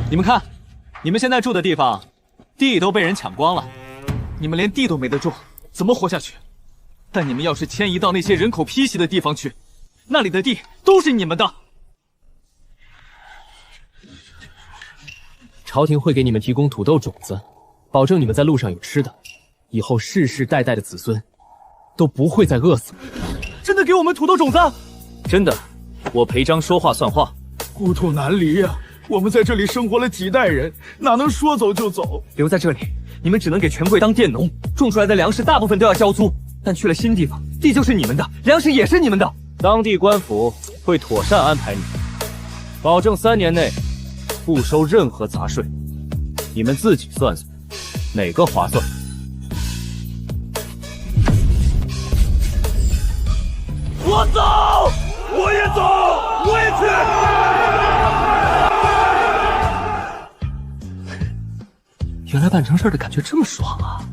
你们看，你们现在住的地方，地都被人抢光了，你们连地都没得种，怎么活下去？但你们要是迁移到那些人口批袭的地方去，那里的地都是你们的。朝廷会给你们提供土豆种子，保证你们在路上有吃的，以后世世代代的子孙都不会再饿死。真的给我们土豆种子？真的，我裴章说话算话。故土难离呀，我们在这里生活了几代人，哪能说走就走？留在这里，你们只能给权贵当佃农，种出来的粮食大部分都要交租。但去了新地方，地就是你们的，粮食也是你们的。当地官府会妥善安排你们，保证3年内不收任何杂税。你们自己算算，哪个划算？我走，我也走，我也去。原来办成事的感觉这么爽啊！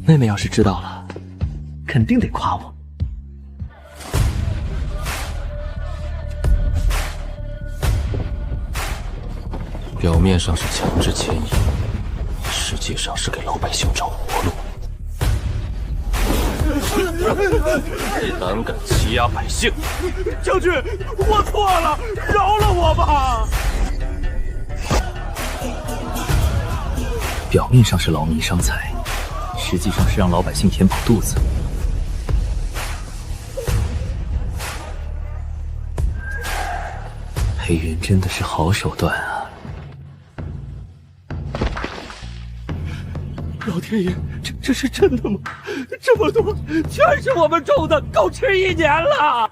妹妹要是知道了，肯定得夸我。表面上是强制迁移，实际上是给老百姓找活路。胆敢欺压百姓！将军，我错了，饶了我吧！表面上是劳民伤财，实际上是让老百姓填饱肚子。裴云真的是好手段啊！老天爷，这是真的吗？这么多，全是我们种的，够吃1年了。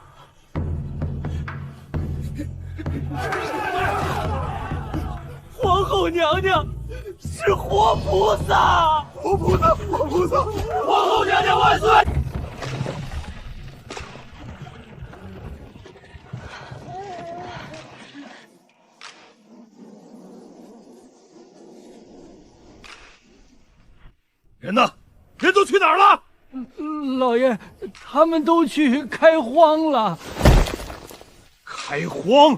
皇后娘娘是活菩萨，活菩萨，活菩萨，皇后娘娘万岁！人呢？人都去哪儿了？老爷，他们都去开荒了。开荒？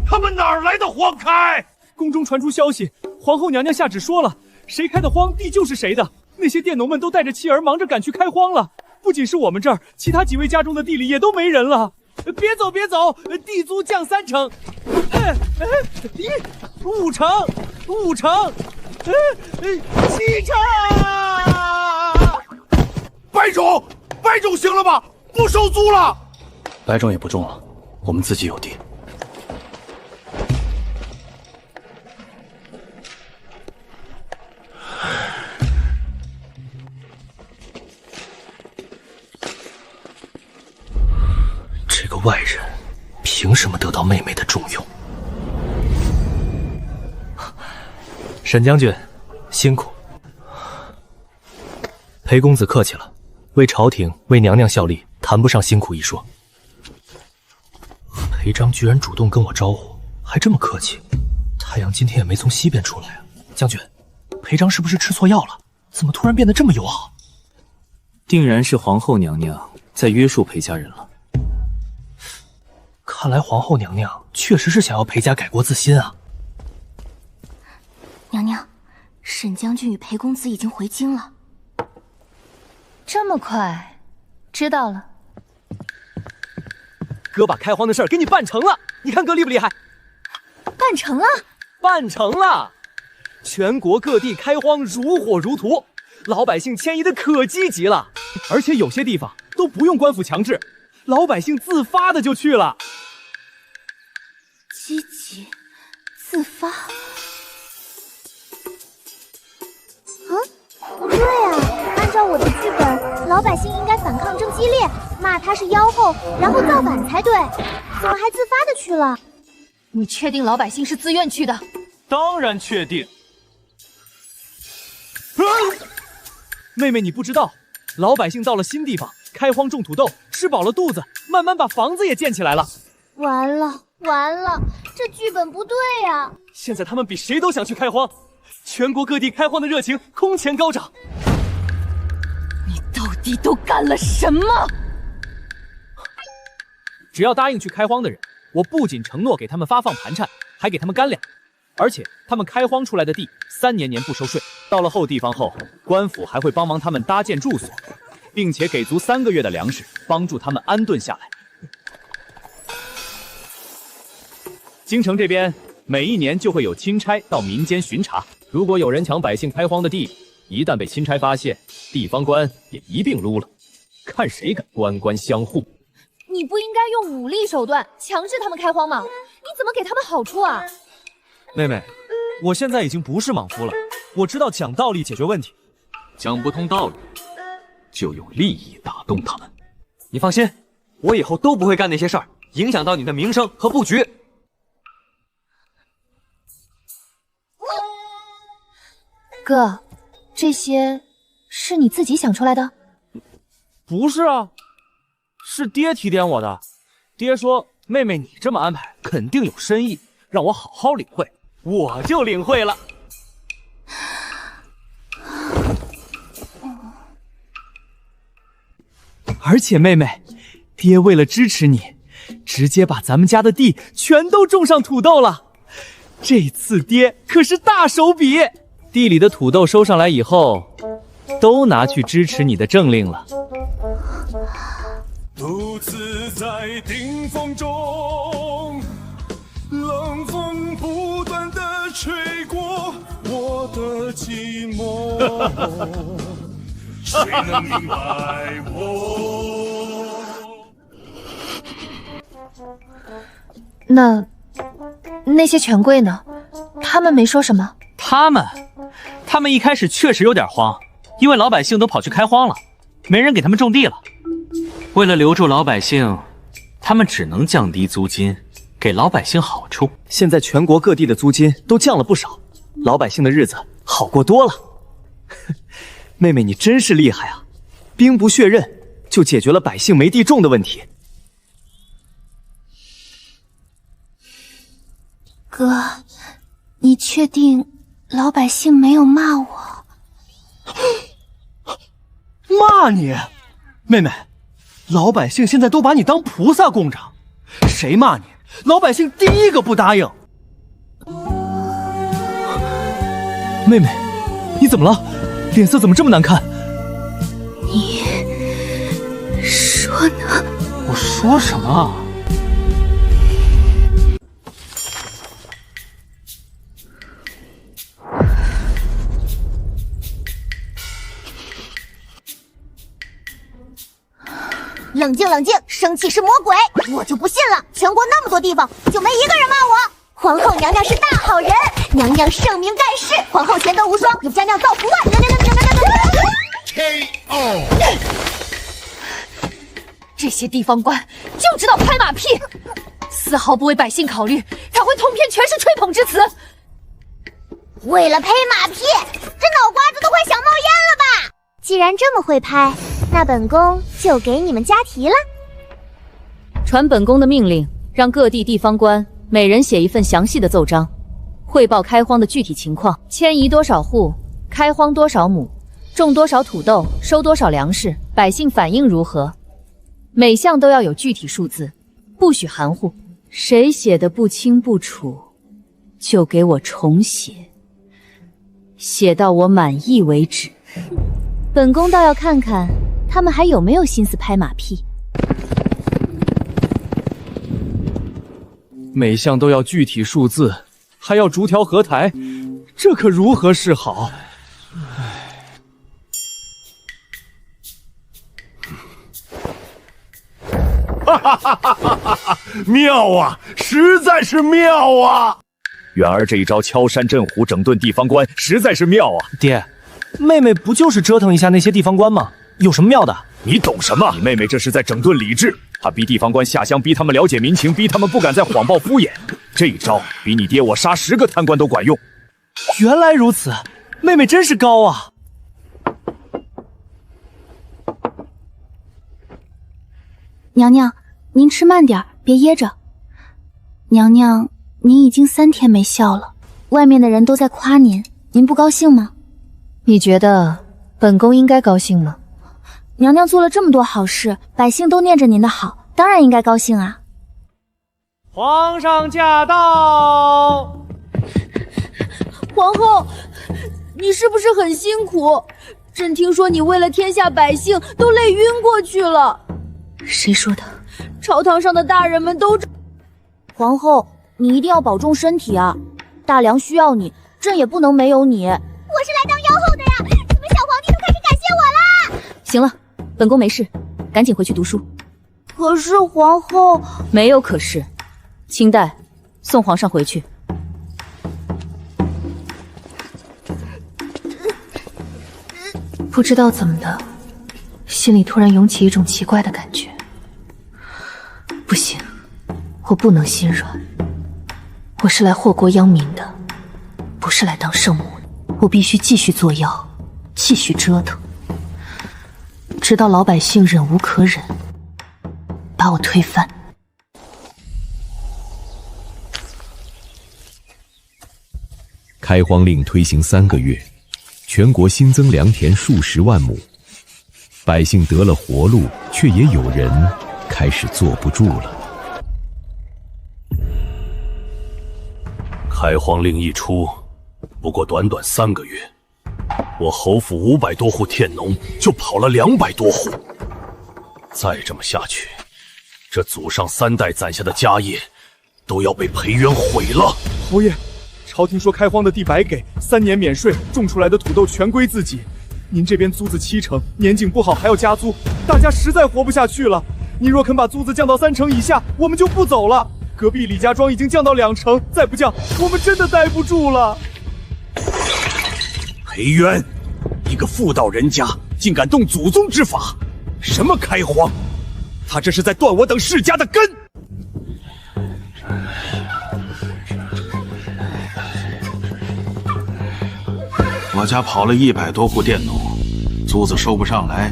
他们哪儿来的荒开？宫中传出消息，皇后娘娘下旨说了，谁开的荒，地就是谁的。那些佃农们都带着妻儿忙着赶去开荒了。不仅是我们这儿，其他几位家中的地里也都没人了。别走，别走，地租降3成，5成，5成，7成。白种行了吧？不收租了。白种也不种了，我们自己有地。外人，凭什么得到妹妹的重用？沈将军，辛苦。裴公子客气了，为朝廷、为娘娘效力，谈不上辛苦一说。裴章居然主动跟我招呼，还这么客气。太阳今天也没从西边出来啊！将军，裴章是不是吃错药了？怎么突然变得这么友好？定然是皇后娘娘在约束裴家人了。看来皇后娘娘确实是想要裴家改过自新啊！娘娘，沈将军与裴公子已经回京了。这么快？知道了。哥把开荒的事儿给你办成了，你看哥厉不厉害？办成了？办成了！全国各地开荒如火如荼，老百姓迁移的可积极了，而且有些地方都不用官府强制，老百姓自发的就去了。积极，自发。不对啊，按照我的剧本，老百姓应该反抗争激烈，骂他是妖后，然后造反才对，怎么还自发的去了？你确定老百姓是自愿去的？当然确定。妹妹，你不知道，老百姓到了新地方，开荒种土豆，吃饱了肚子，慢慢把房子也建起来了。完了完了，这剧本不对呀！现在他们比谁都想去开荒，全国各地开荒的热情空前高涨。你到底都干了什么？只要答应去开荒的人，我不仅承诺给他们发放盘缠，还给他们干粮，而且他们开荒出来的地3年年不收税。到了后地方后，官府还会帮忙他们搭建住所，并且给足3个月的粮食，帮助他们安顿下来。京城这边每一年就会有钦差到民间巡查，如果有人抢百姓开荒的地，一旦被钦差发现，地方官也一并撸了，看谁敢官官相护。你不应该用武力手段强制他们开荒吗？你怎么给他们好处啊？妹妹，我现在已经不是莽夫了，我知道讲道理解决问题。讲不通道理，就用利益打动他们。你放心，我以后都不会干那些事儿，影响到你的名声和布局。哥，这些是你自己想出来的？不是啊，是爹提点我的。爹说，妹妹你这么安排肯定有深意，让我好好领会，我就领会了。而且妹妹，爹为了支持你，直接把咱们家的地全都种上土豆了。这次爹可是大手笔，地里的土豆收上来以后，都拿去支持你的政令了。独自在顶峰中，冷风不断地吹过我的寂寞，谁能明白我？那些权贵呢？他们没说什么？他们一开始确实有点慌，因为老百姓都跑去开荒了，没人给他们种地了。为了留住老百姓，他们只能降低租金，给老百姓好处。现在全国各地的租金都降了不少，老百姓的日子好过多了。妹妹，你真是厉害啊！兵不血刃就解决了百姓没地种的问题。哥，你确定老百姓没有骂我？骂你？妹妹，老百姓现在都把你当菩萨供着，谁骂你，老百姓第一个不答应。妹妹，你怎么了？脸色怎么这么难看？你说呢？我说什么？冷静冷静，生气是魔鬼，我就不信了，全国那么多地方就没一个人骂我。皇后娘娘是大好人，娘娘圣明盖世，皇后贤德无双，有家酿造福万。KO。这些地方官就知道拍马屁，丝毫不为百姓考虑，才会通篇全是吹捧之词。为了拍马屁，这脑瓜子都快想冒烟了吧？既然这么会拍，那本宫就给你们加题了。传本宫的命令，让各地地方官每人写一份详细的奏章，汇报开荒的具体情况，迁移多少户，开荒多少亩，种多少土豆，收多少粮食，百姓反应如何，每项都要有具体数字，不许含糊。谁写的不清不楚，就给我重写，写到我满意为止。本宫倒要看看他们还有没有心思拍马屁。每项都要具体数字，还要逐条核台，这可如何是好？哈哈哈哈哈哈！妙啊，实在是妙啊！远儿这一招敲山震虎，整顿地方官，实在是妙啊！爹，妹妹不就是折腾一下那些地方官吗？有什么妙的？你懂什么？你妹妹这是在整顿理智，她逼地方官下乡，逼他们了解民情，逼他们不敢再谎报敷衍。这一招比你爹我杀10个贪官都管用。原来如此，妹妹真是高啊！娘娘，您吃慢点，别噎着。娘娘，您已经3天没笑了，外面的人都在夸您，您不高兴吗？你觉得本宫应该高兴吗？娘娘做了这么多好事，百姓都念着您的好，当然应该高兴啊。皇上驾到！皇后，你是不是很辛苦？朕听说你为了天下百姓都累晕过去了。谁说的？朝堂上的大人们都……皇后，你一定要保重身体啊！大梁需要你，朕也不能没有你。我是来当妖后的呀，怎么小皇帝都开始感谢我啦？行了，本宫没事，赶紧回去读书。可是皇后……没有可是，清代，送皇上回去。不知道怎么的，心里突然涌起一种奇怪的感觉。不行，我不能心软。我是来祸国殃民的，不是来当圣母的。我必须继续作妖，继续折腾，直到老百姓忍无可忍，把我推翻。开荒令推行3个月，全国新增良田数10万亩，百姓得了活路，却也有人开始坐不住了。开荒令一出，不过短短3个月，我侯府500多户佃农就跑了200多户。再这么下去，这祖上3代攒下的家业都要被裴元毁了。侯爷，朝廷说开荒的地白给，3年免税，种出来的土豆全归自己。您这边租子7成，年景不好还要加租，大家实在活不下去了。你若肯把租子降到3成以下，我们就不走了。隔壁李家庄已经降到2成，再不降，我们真的待不住了。裴渊，一个妇道人家，竟敢动祖宗之法，什么开荒？他这是在断我等世家的根。我家跑了100多户佃农，租子收不上来，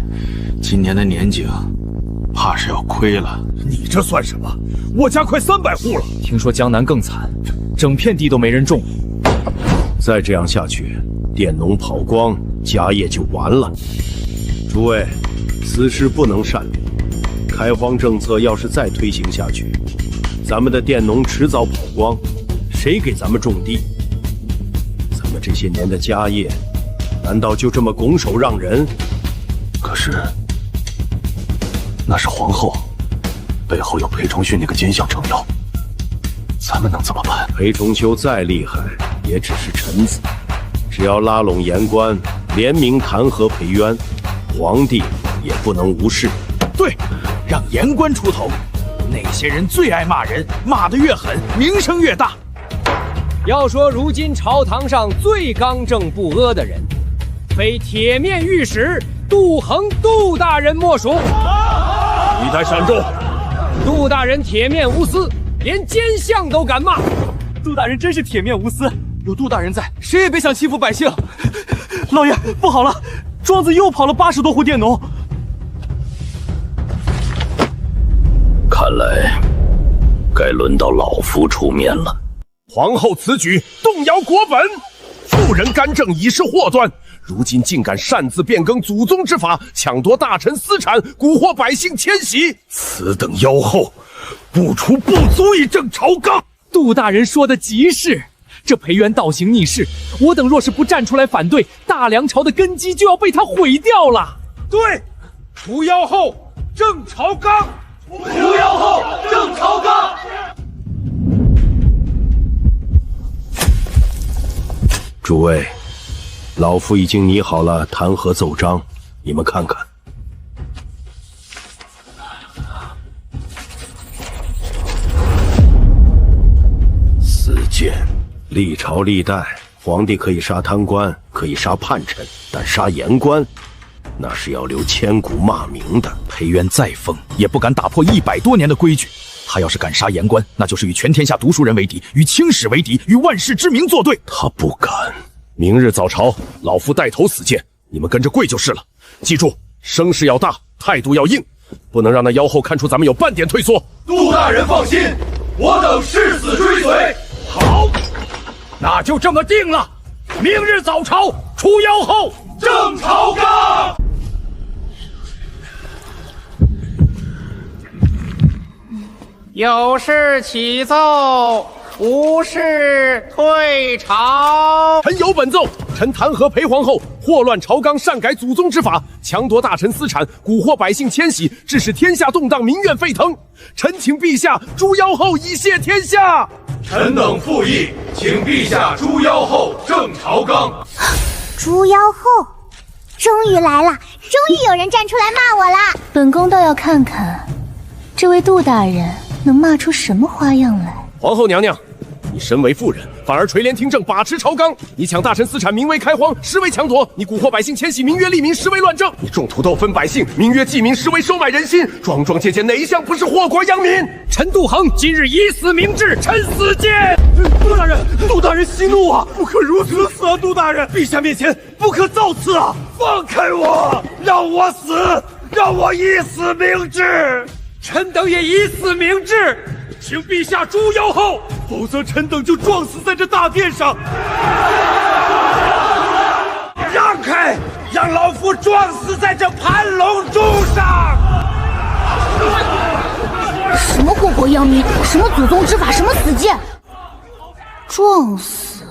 今年的年景怕是要亏了。你这算什么？我家快300户了。听说江南更惨，整片地都没人种。再这样下去，佃农跑光，家业就完了。诸位，此事不能善变。开荒政策要是再推行下去，咱们的佃农迟早跑光，谁给咱们种地？咱们这些年的家业，难道就这么拱手让人？可是，那是皇后，背后有裴崇训那个奸相撑腰，咱们能怎么办？裴崇修再厉害，也只是臣子，只要拉拢言官，联名弹劾裴渊，皇帝也不能无视。对，让言官出头，那些人最爱骂人，骂得越狠，名声越大。要说如今朝堂上最刚正不阿的人，非铁面御史杜衡杜大人莫属。一代善终。杜大人铁面无私，连奸相都敢骂。杜大人真是铁面无私，有杜大人在，谁也别想欺负百姓。老爷，不好了，庄子又跑了80多户佃农。看来该轮到老夫出面了。皇后此举动摇国本，妇人干政已是祸端，如今竟敢擅自变更祖宗之法，抢夺大臣私产，蛊惑百姓迁徙，此等妖后，不除不足以正朝纲。杜大人说的极是，这裴元倒行逆施，我等若是不站出来反对，大梁朝的根基就要被他毁掉了。对，除妖后，正朝纲。除妖后，正朝纲。诸位，老夫已经拟好了弹劾奏章，你们看看。四谏，历朝历代，皇帝可以杀贪官，可以杀叛臣，但杀言官，那是要留千古骂名的。裴元再疯，也不敢打破100多年的规矩。他要是敢杀言官，那就是与全天下读书人为敌，与青史为敌，与万世之名作对。他不敢。明日早朝，老夫带头死谏，你们跟着跪就是了。记住，声势要大，态度要硬，不能让那妖后看出咱们有半点退缩。杜大人放心，我等誓死追随。好，那就这么定了。明日早朝，除妖后，正朝纲。有事启奏，无事退朝。臣有本奏，臣弹劾裴皇后祸乱朝纲，擅改祖宗之法，强夺大臣私产，蛊惑百姓迁徙，致使天下动荡，民怨沸腾。臣请陛下诛妖后，以谢天下。臣等附议，请陛下诛妖后，正朝纲。诛妖后，终于来了，终于有人站出来骂我了。本宫倒要看看，这位杜大人能骂出什么花样来。皇后娘娘，你身为妇人，反而垂帘听政，把持朝纲。你抢大臣私产，名为开荒，实为抢夺；你蛊惑百姓迁徙，名曰利民，实为乱政；你种土豆分百姓，名曰济民，实为收买人心。桩桩件件，哪一项不是祸国殃民？臣杜恒今日以死明志，臣死谏。杜大人，杜大人息怒啊！不可如此死啊！杜大人，陛下面前不可造次啊！放开我，让我死，让我以死明志。臣等也以死明志，请陛下诛妖后，否则臣等就撞死在这大殿上。让开，让老夫撞死在这盘龙柱上。什么祸国殃民，什么祖宗之法，什么死谏，撞死！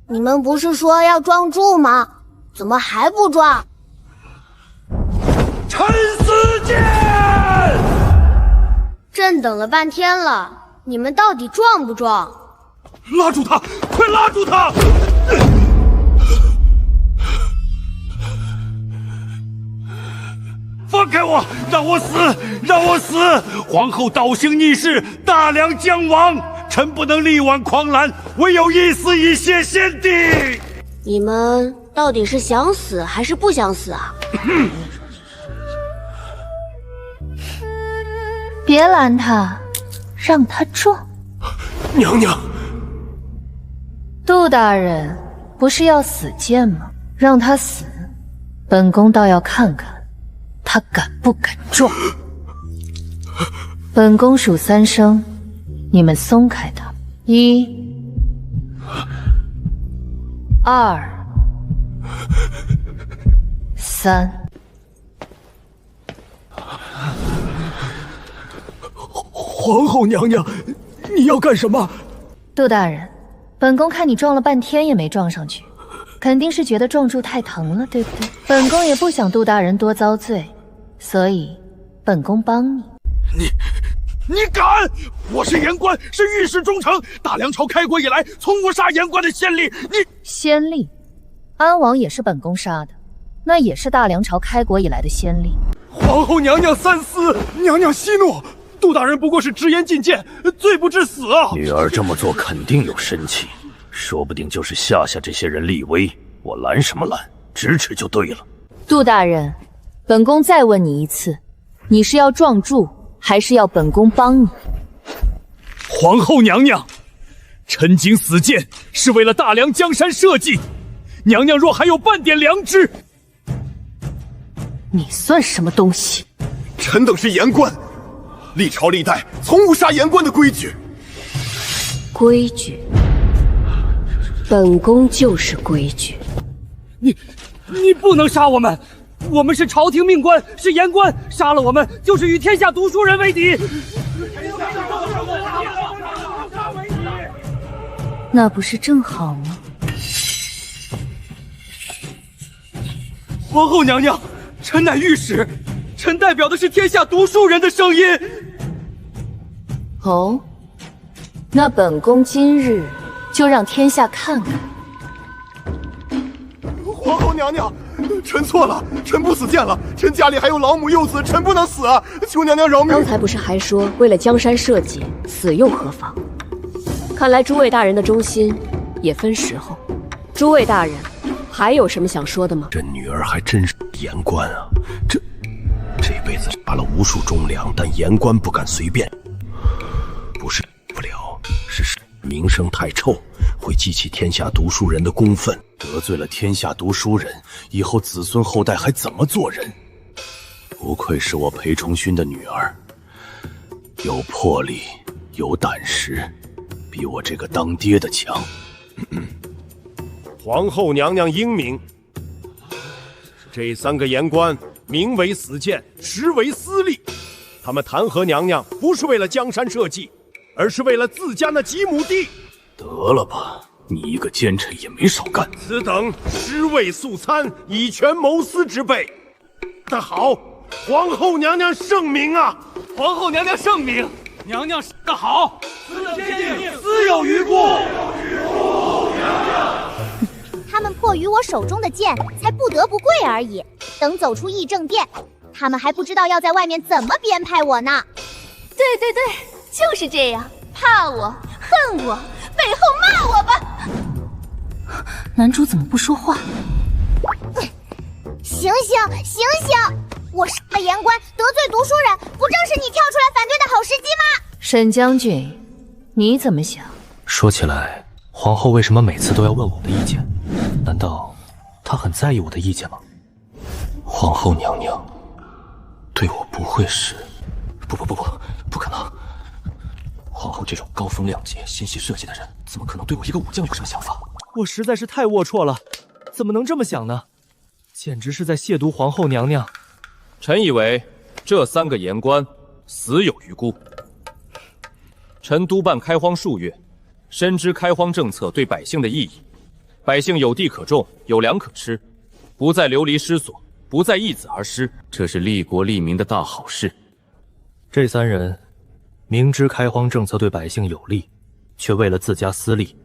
你们不是说要撞柱吗？怎么还不撞？臣死谏！朕等了半天了，你们到底撞不撞？拉住他！快拉住他！放开我！让我死！让我死！皇后倒行逆施，大梁将亡，臣不能力挽狂澜，唯有一死以谢先帝。你们到底是想死还是不想死啊？别拦他，让他撞。娘娘，杜大人不是要死谏吗？让他死，本宫倒要看看他敢不敢撞。本宫数3声，你们松开他。1、2、3。皇后娘娘，你要干什么？杜大人，本宫看你撞了半天也没撞上去，肯定是觉得撞柱太疼了，对不对？本宫也不想杜大人多遭罪，所以本宫帮你。你敢！我是言官，是御史中丞，大梁朝开国以来，从无杀言官的先例。你先例？安王也是本宫杀的，那也是大梁朝开国以来的先例。皇后娘娘三思，娘娘息怒。杜大人不过是直言进谏，罪不至死啊！女儿这么做肯定有深情，说不定就是吓这些人立威。我拦什么拦？支持就对了。杜大人，本宫再问你一次，你是要撞柱，还是要本宫帮你？皇后娘娘，臣谨死谏是为了大梁江山社稷，娘娘若还有半点良知，你算什么东西？臣等是言官，历朝历代从无杀言官的规矩。规矩，本宫就是规矩。你不能杀我们！我们是朝廷命官，是言官，杀了我们就是与天下读书人为敌。那不是正好吗？皇后娘娘，臣乃御史，臣代表的是天下读书人的声音。哦，那本宫今日就让天下看看。皇后娘娘，臣错了，臣不死谏了。臣家里还有老母幼子，臣不能死啊！求娘娘饶命。刚才不是还说为了江山社稷，死又何妨？看来诸位大人的忠心也分时候。诸位大人，还有什么想说的吗？这女儿还真是言官啊！这辈子杀了无数忠良，但言官不敢随便。不是不了，是名声太臭，会激起天下读书人的公愤，得罪了天下读书人，以后子孙后代还怎么做人？不愧是我裴崇勋的女儿，有魄力，有胆识，比我这个当爹的强。皇后娘娘英明，这3个言官名为死谏，实为私利。他们弹劾娘娘，不是为了江山社稷，而是为了自家那几亩地。得了吧，你一个奸臣也没少干。此等尸位素餐，以权谋私之辈。但好，皇后娘娘圣明啊！皇后娘娘圣明，娘娘的好，此等奸佞死有余辜。他们迫于我手中的剑，才不得不跪而已。等走出议政殿，他们还不知道要在外面怎么编排我呢。对对对，就是这样，怕我，恨我，背后骂我吧。男主怎么不说话？醒醒醒醒！我杀了言官，得罪读书人，不正是你跳出来反对的好时机吗？沈将军，你怎么想？说起来，皇后为什么每次都要问我的意见？难道她很在意我的意见吗？皇后娘娘对我不会是……不可能！皇后这种高风亮节、心系社稷的人，怎么可能对我一个武将有什么想法？我实在是太龌龊了，怎么能这么想呢？简直是在亵渎皇后娘娘。臣以为这3个言官死有余辜。臣督办开荒数月，深知开荒政策对百姓的意义。百姓有地可种，有粮可吃，不再流离失所，不再易子而失，这是利国利民的大好事。这3人明知开荒政策对百姓有利，却为了自家私利，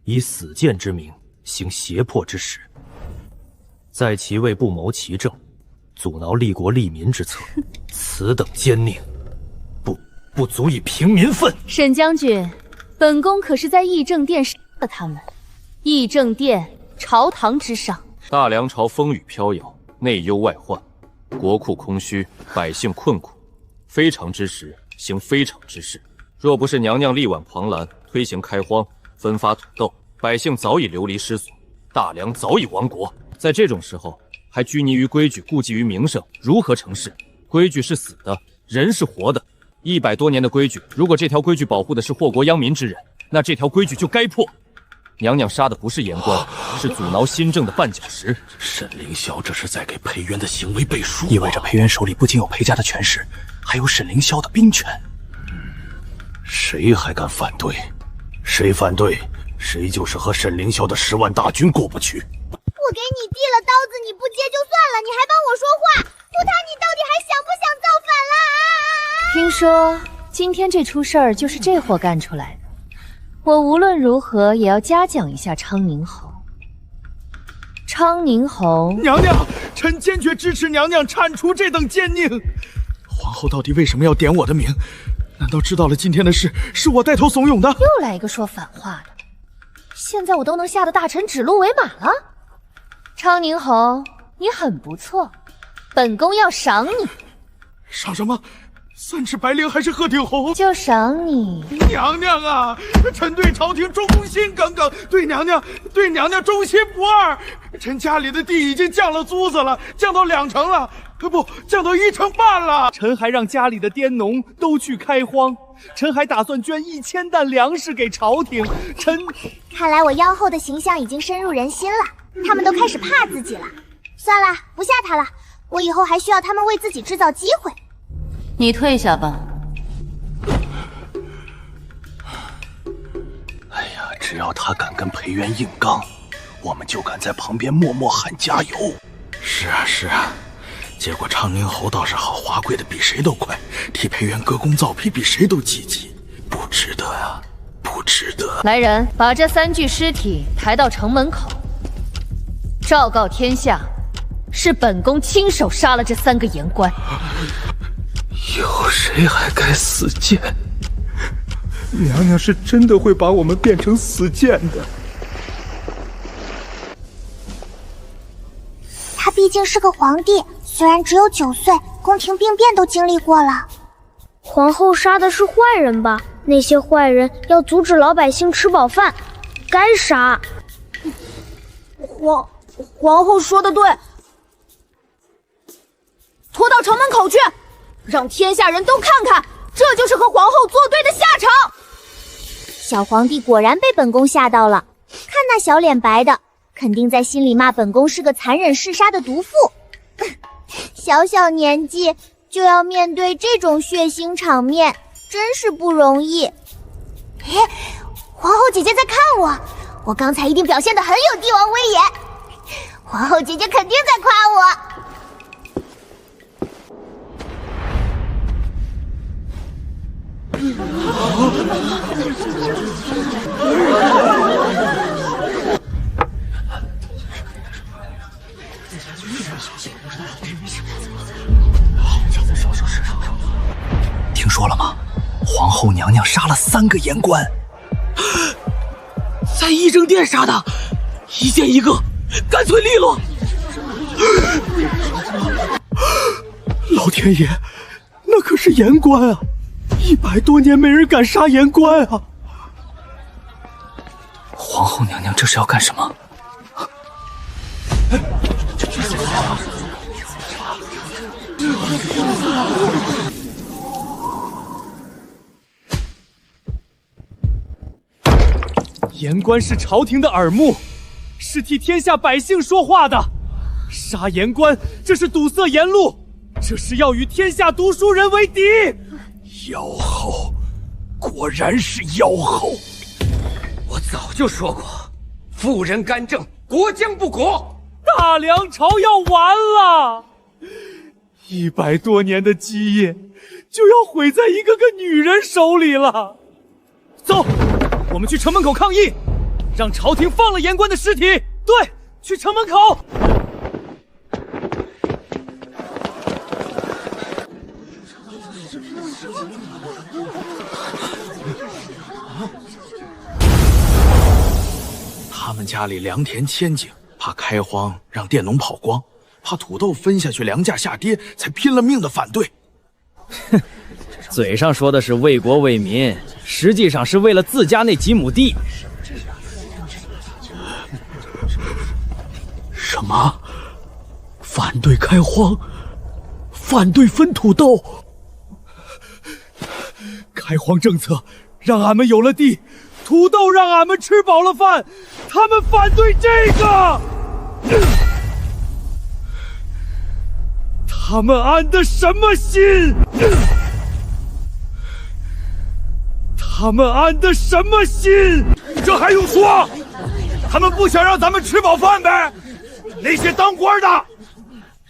以死谏之名行胁迫之实，在其位不谋其政，阻挠利国利民之策，此等奸佞，不足以平民愤。沈将军，本宫可是在议政殿杀了他们。议政殿，朝堂之上，大梁朝风雨飘摇，内忧外患，国库空虚，百姓困苦，非常之时行非常之事。若不是娘娘力挽狂澜，推行开荒，分发土豆，百姓早已流离失所，大梁早已亡国。在这种时候，还拘泥于规矩，顾忌于名声，如何成事？规矩是死的，人是活的。100多年的规矩，如果这条规矩保护的是祸国殃民之人，那这条规矩就该破。娘娘杀的不是言官，是阻挠新政的绊脚石。沈凌霄这是在给裴渊的行为背书，意味着裴渊手里不仅有裴家的权势，还有沈凌霄的兵权。谁还敢反对？谁反对，谁就是和沈凌霄的10万大军过不去。我给你递了刀子，你不接就算了，你还帮我说话，不谈你到底还想不想造反啦？听说今天这出事儿就是这货干出来的。我无论如何也要嘉奖一下昌宁侯。昌宁侯，娘娘，臣坚决支持娘娘铲除这等奸佞。皇后到底为什么要点我的名？难道知道了今天的事是我带头怂恿的？又来一个说反话的，现在我都能吓得大臣指鹿为马了。昌宁侯，你很不错，本宫要赏你。赏什么？3尺白绫还是鹤顶红？就赏你。娘娘啊，臣对朝廷忠心耿耿，对娘娘忠心不二。臣家里的地已经降了租子了，降到2成了，不，降到1成半了。臣还让家里的佃农都去开荒，臣还打算捐1000担粮食给朝廷。臣看来我妖后的形象已经深入人心了，他们都开始怕自己了。算了，不吓他了，我以后还需要他们为自己制造机会。你退下吧。哎呀，只要他敢跟裴元硬刚，我们就敢在旁边默默喊加油。是啊，结果昌宁侯倒是好，华贵的比谁都快，替裴元歌功造批比谁都积极，不值得呀，不值得。来人，把这3具尸体抬到城门口，昭告天下，是本宫亲手杀了这3个言官。有谁还该死谏？娘娘是真的会把我们变成死谏的。他毕竟是个皇帝，虽然只有9岁，宫廷兵变都经历过了。皇后杀的是坏人吧？那些坏人要阻止老百姓吃饱饭，该杀。皇后说的对，拖到城门口去，让天下人都看看，这就是和皇后作对的下场。小皇帝果然被本宫吓到了，看那小脸白的，肯定在心里骂本宫是个残忍嗜杀的毒妇。小小年纪就要面对这种血腥场面，真是不容易。哎，皇后姐姐在看我，我刚才一定表现得很有帝王威严，皇后姐姐肯定在夸我。听说了吗？皇后娘娘杀了3个言官，在议政殿杀的，一件一个，干脆利落。老天爷，那可是言官啊！100多年没人敢杀言官啊！皇后娘娘这是要干什么？言官是朝廷的耳目，是替天下百姓说话的。杀言官，这是堵塞言路，这是要与天下读书人为敌。妖后，果然是妖后！我早就说过，妇人干政，国将不国。大梁朝要完了，100多年的基业就要毁在一个个女人手里了。走，我们去城门口抗议，让朝廷放了言官的尸体。对，去城门口。他们家里良田千顷，怕开荒让佃农跑光，怕土豆分下去粮价下跌，才拼了命的反对。哼，嘴上说的是为国为民，实际上是为了自家那几亩地。什么？反对开荒？反对分土豆？开荒政策让俺们有了地，土豆让俺们吃饱了饭，他们反对这个，他们安的什么心？他们安的什么心？这还用说？他们不想让咱们吃饱饭呗？那些当官的，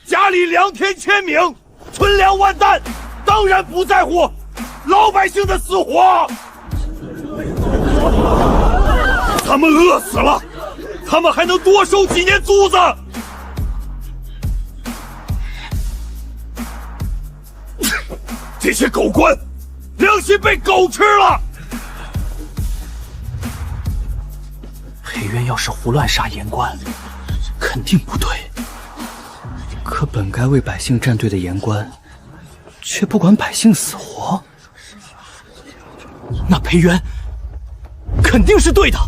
家里良田千顷，存粮万担，当然不在乎老百姓的死活。他们饿死了，他们还能多收几年租子。这些狗官，良心被狗吃了。裴渊要是胡乱杀言官，肯定不对。可本该为百姓站队的言官，却不管百姓死活，那裴元肯定是对的，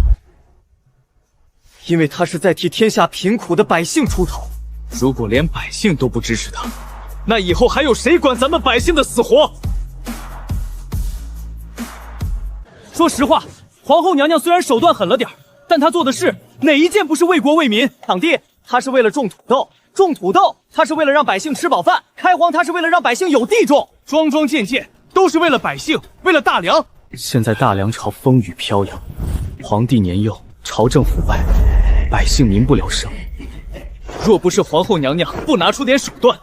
因为他是在替天下贫苦的百姓出头。如果连百姓都不支持他，那以后还有谁管咱们百姓的死活？说实话，皇后娘娘虽然手段狠了点，但她做的事哪一件不是为国为民？堂弟，她是为了种土豆，种土豆，她是为了让百姓吃饱饭；开荒，她是为了让百姓有地种。桩桩件件都是为了百姓，为了大梁。现在大梁朝风雨飘摇，皇帝年幼，朝政腐败，百姓民不聊生。若不是皇后娘娘不拿出点手段，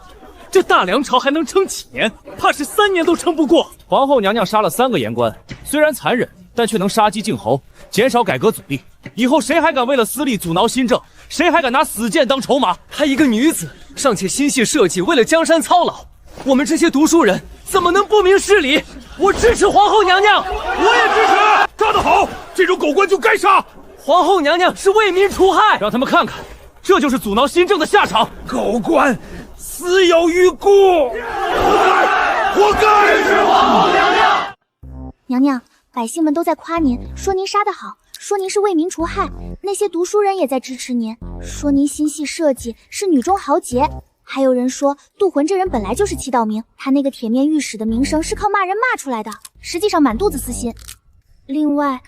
这大梁朝还能撑几年？怕是3年都撑不过。皇后娘娘杀了3个言官，虽然残忍，但却能杀鸡儆猴，减少改革阻力。以后谁还敢为了私利阻挠新政？谁还敢拿死谏当筹码？她一个女子，尚且心系社稷，为了江山操劳，我们这些读书人怎么能不明事理？我支持皇后娘娘，我也支持。杀得好，这种狗官就该杀。皇后娘娘是为民除害，让他们看看，这就是阻挠新政的下场。狗官死有余辜，活该！支持皇后娘娘。娘娘，百姓们都在夸您，说您杀得好，说您是为民除害。那些读书人也在支持您，说您心系社稷，是女中豪杰。还有人说杜魂这人本来就是气道明，他那个铁面御史的名声是靠骂人骂出来的，实际上满肚子私心。另外，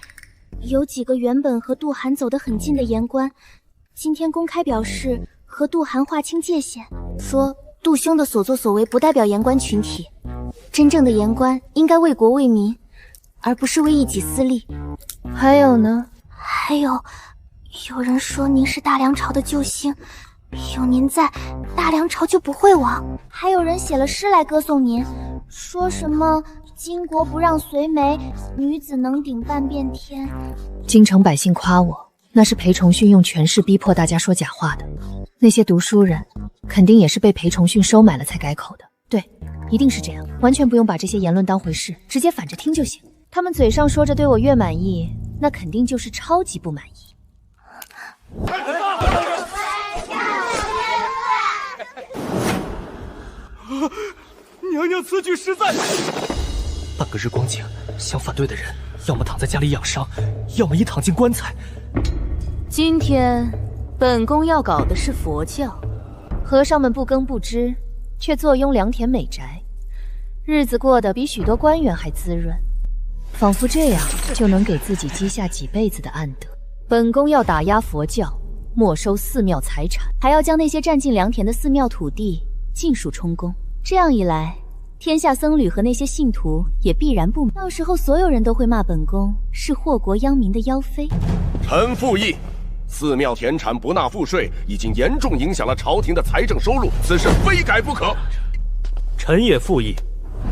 有几个原本和杜涵走得很近的言官，今天公开表示和杜涵划清界限，说杜兄的所作所为不代表言官群体，真正的言官应该为国为民，而不是为一己私利。还有呢？还有人说您是大梁朝的救星，有您在，大梁朝就不会亡。还有人写了诗来歌颂您，说什么巾帼不让随眉，女子能顶半边天。京城百姓夸我，那是裴崇训用权势逼迫大家说假话的。那些读书人肯定也是被裴崇训收买了才改口的。对，一定是这样，完全不用把这些言论当回事，直接反着听就行。他们嘴上说着对我越满意，那肯定就是超级不满意。娘娘此举实在……半个日光景，想反对的人，要么躺在家里养伤，要么已躺进棺材。今天，本宫要搞的是佛教。和尚们不耕不织，却坐拥良田美宅，日子过得比许多官员还滋润，仿佛这样就能给自己积下几辈子的暗德。本宫要打压佛教，没收寺庙财产，还要将那些占尽良田的寺庙土地尽数充公。这样一来，天下僧侣和那些信徒也必然不满，到时候所有人都会骂本宫是祸国殃民的妖妃。臣附议，寺庙田产不纳赋税，已经严重影响了朝廷的财政收入，此事非改不可。臣也附议，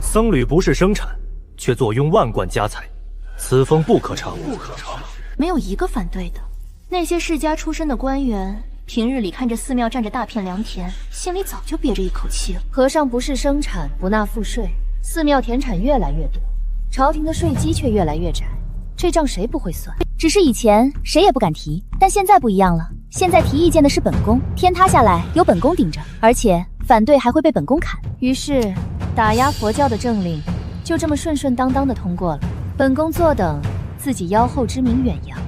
僧侣不是生产，却坐拥万贯家财，此风不可长。没有一个反对的。那些世家出身的官员，平日里看着寺庙占着大片良田，心里早就憋着一口气了。和尚不是生产，不纳赋税，寺庙田产越来越多，朝廷的税基却越来越窄，这账谁不会算？只是以前谁也不敢提，但现在不一样了。现在提意见的是本宫，天塌下来有本宫顶着，而且反对还会被本宫砍。于是，打压佛教的政令就这么顺顺当当的通过了。本宫坐等自己腰后之名远扬。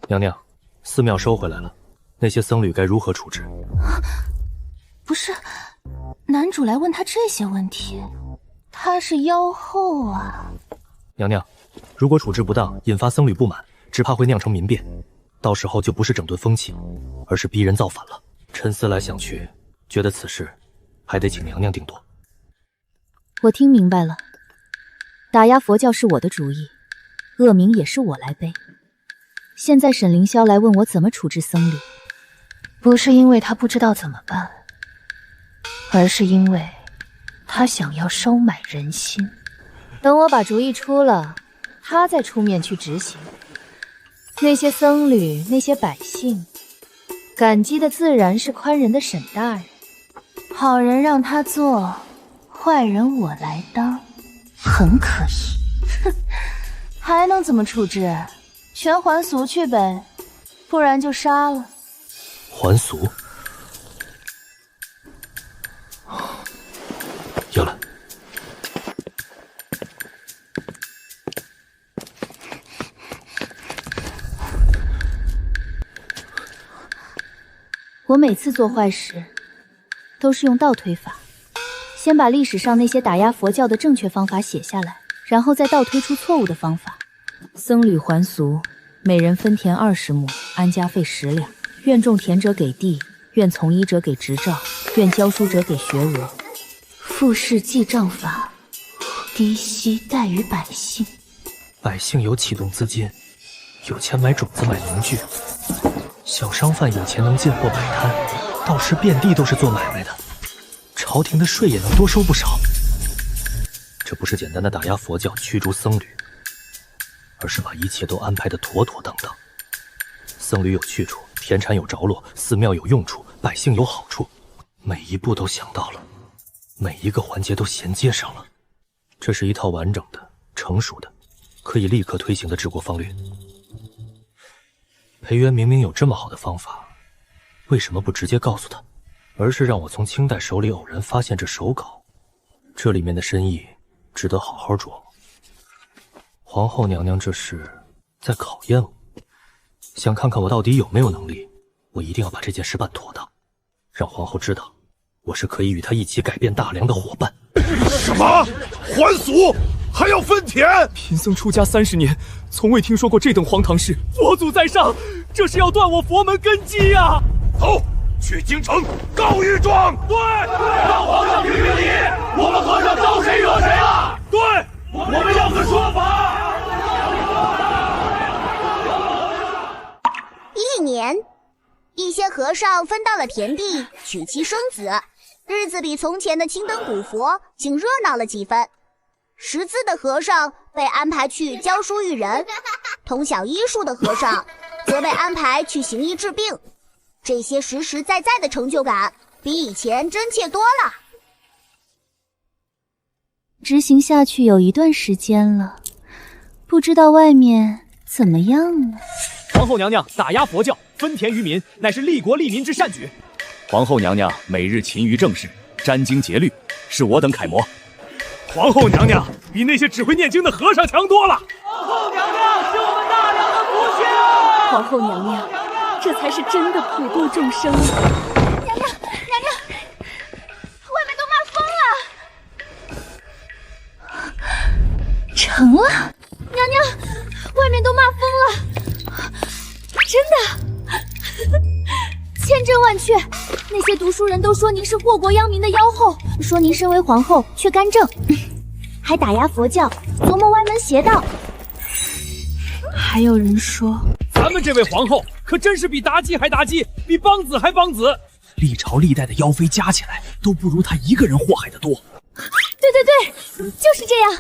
娘娘，寺庙收回来了，那些僧侣该如何处置？不是，男主来问他这些问题，他是妖后啊。娘娘，如果处置不当，引发僧侣不满，只怕会酿成民变，到时候就不是整顿风气，而是逼人造反了。臣思来想去，觉得此事还得请娘娘定夺。我听明白了，打压佛教是我的主意，恶名也是我来背。现在沈凌霄来问我怎么处置僧侣，不是因为他不知道怎么办，而是因为他想要收买人心。等我把主意出了，他再出面去执行。那些僧侣，那些百姓，感激的自然是宽仁的沈大人。好人让他做，坏人我来当，很可疑。哼，还能怎么处置？全还俗去呗，不然就杀了。还俗？我每次做坏事都是用倒推法，先把历史上那些打压佛教的正确方法写下来，然后再倒推出错误的方法。僧侣还俗，每人分田20亩，安家费10两。愿种田者给地，愿从医者给执照，愿教书者给学额。复式记账法，低息待于百姓。百姓有启动资金，有钱买种子买农具，小商贩有钱能进货摆摊，道士遍地都是做买卖的，朝廷的税也能多收不少。这不是简单的打压佛教、驱逐僧侣，而是把一切都安排得妥妥当当。僧侣有去处，田产有着落，寺庙有用处，百姓有好处，每一步都想到了，每一个环节都衔接上了。这是一套完整的、成熟的、可以立刻推行的治国方略。裴元明明有这么好的方法，为什么不直接告诉他，而是让我从清代手里偶然发现这手稿？这里面的深意值得好好琢磨。皇后娘娘这是在考验我，想看看我到底有没有能力。我一定要把这件事办妥当，让皇后知道我是可以与她一起改变大梁的伙伴。什么？还俗？还要分田？贫僧出家30年，从未听说过这等荒唐事。佛祖在上，这是要断我佛门根基呀！走，去京城告御状。对，让皇上评评理，我们和尚招谁惹谁了？对，我们要个说法。一年，一些和尚分到了田地，娶妻生子，日子比从前的青灯古佛竟热闹了几分。识字的和尚被安排去教书育人，通晓医术的和尚则被安排去行医治病。这些实实在在的成就感，比以前真切多了。执行下去有一段时间了，不知道外面怎么样呢？皇后娘娘打压佛教，分田于民，乃是利国利民之善举。皇后娘娘每日勤于政事，沾经节律，是我等楷模。皇后娘娘比那些只会念经的和尚强多了。皇后娘娘是我们大梁的福星。皇后娘娘，这才是真的普度众生啊！娘娘，娘娘，外面都骂疯了。成了，娘娘，外面都骂疯了，真的。千真万确，那些读书人都说您是祸国殃民的妖后，说您身为皇后却干政，还打压佛教，琢磨歪门邪道。还有人说，咱们这位皇后可真是比妲己还妲己，比邦子还邦子。历朝历代的妖妃加起来，都不如她一个人祸害的多。对对对，就是这样。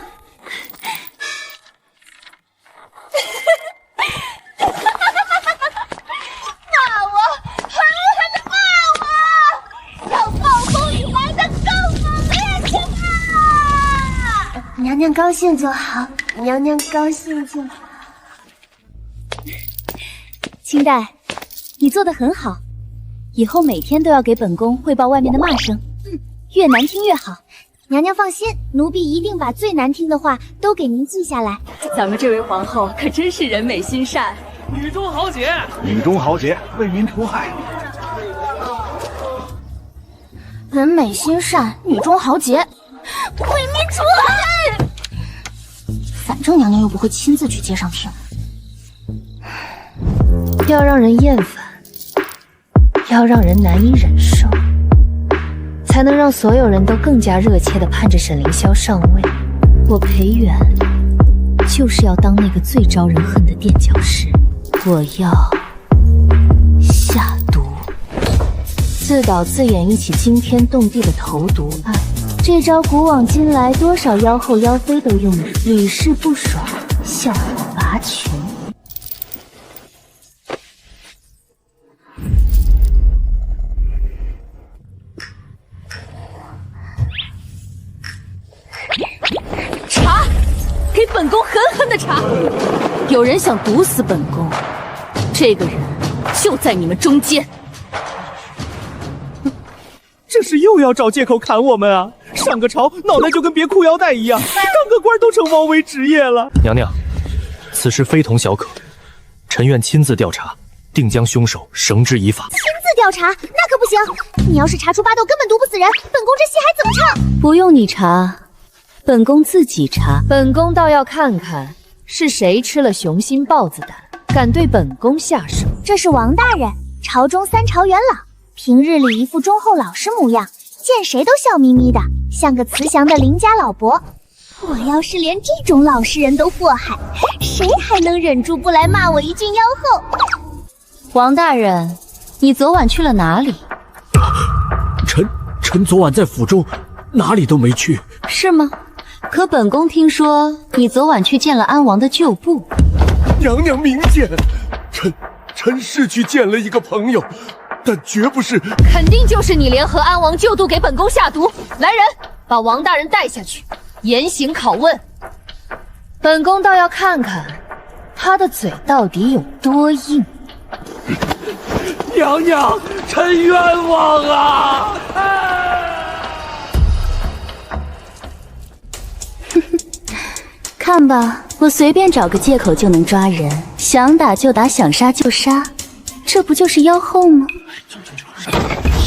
骂我，狠狠地骂我，让暴风雨来得更猛烈些吧！娘娘高兴就好，娘娘高兴就好。清代，你做得很好，以后每天都要给本宫汇报外面的骂声，越难听越好。娘娘放心，奴婢一定把最难听的话都给您记下来。咱们这位皇后可真是人美心善，女中豪杰，女中豪杰，为民除害。人美心善，女中豪杰，为民除害。反正娘娘又不会亲自去街上听。要让人厌烦，要让人难以忍受，才能让所有人都更加热切地盼着沈凌霄上位。我裴元就是要当那个最招人恨的垫脚石。我要下毒，自导自演一起惊天动地的投毒案。这招古往今来多少妖后妖妃都用了，屡试不爽，效果拔群。查，给本宫狠狠的查！有人想毒死本宫，这个人就在你们中间。这是又要找借口砍我们啊！上个朝脑袋就跟别裤腰带一样，当个官都成王维职业了。娘娘，此事非同小可，臣愿亲自调查，定将凶手绳之以法。亲自调查，那可不行。你要是查出巴豆根本毒不死人，本宫这戏还怎么唱？不用你查，本宫自己查。本宫倒要看看是谁吃了雄心豹子胆，敢对本宫下手。这是王大人，朝中3朝元老，平日里一副忠厚老实模样，见谁都笑眯眯的，像个慈祥的邻家老伯。我要是连这种老实人都祸害，谁还能忍住不来骂我一句妖后？王大人，你昨晚去了哪里？臣昨晚在府中，哪里都没去。是吗？可本宫听说你昨晚去见了安王的旧部。娘娘明鉴，臣是去见了一个朋友，但绝不是。肯定就是你联合安王旧度给本宫下毒。来人，把王大人带下去，严刑拷问。本宫倒要看看他的嘴到底有多硬。娘娘，臣冤枉啊！看吧，我随便找个借口就能抓人，想打就打，想杀就杀，这不就是妖后吗？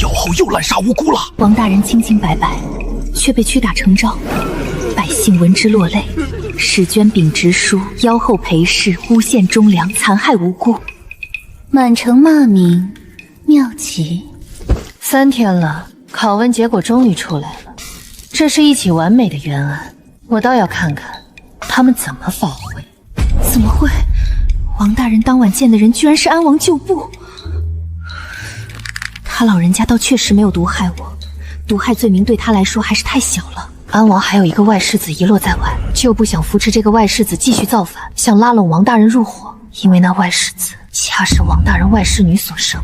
妖后又滥杀无辜了。王大人清清白白，却被屈打成招，百姓闻之落泪。史娟秉直书，妖后裴氏诬陷忠良，残害无辜，满城骂名，妙极。 3天了，拷问结果终于出来了，这是一起完美的冤案，我倒要看看他们怎么发挥。怎么会？王大人当晚见的人居然是安王旧部，他老人家倒确实没有毒害我，毒害罪名对他来说还是太小了。安王还有一个外世子遗落在外，就不想扶持这个外世子继续造反，想拉拢王大人入伙，因为那外世子恰是王大人外室女所生。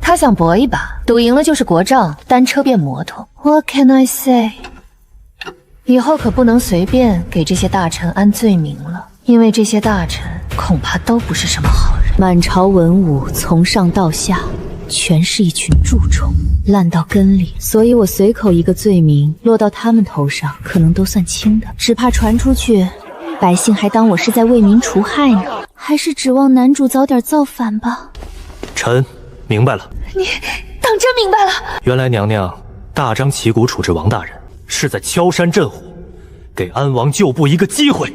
他想搏一把，赌赢了就是国丈，单车变摩托。What can I say？ 以后可不能随便给这些大臣安罪名了，因为这些大臣恐怕都不是什么好人。满朝文武从上到下，全是一群蛀虫，烂到根里。所以我随口一个罪名落到他们头上，可能都算轻的，只怕传出去，百姓还当我是在为民除害呢。还是指望男主早点造反吧。臣明白了。你当真明白了？原来娘娘大张旗鼓处置王大人，是在敲山震虎，给安王旧部一个机会。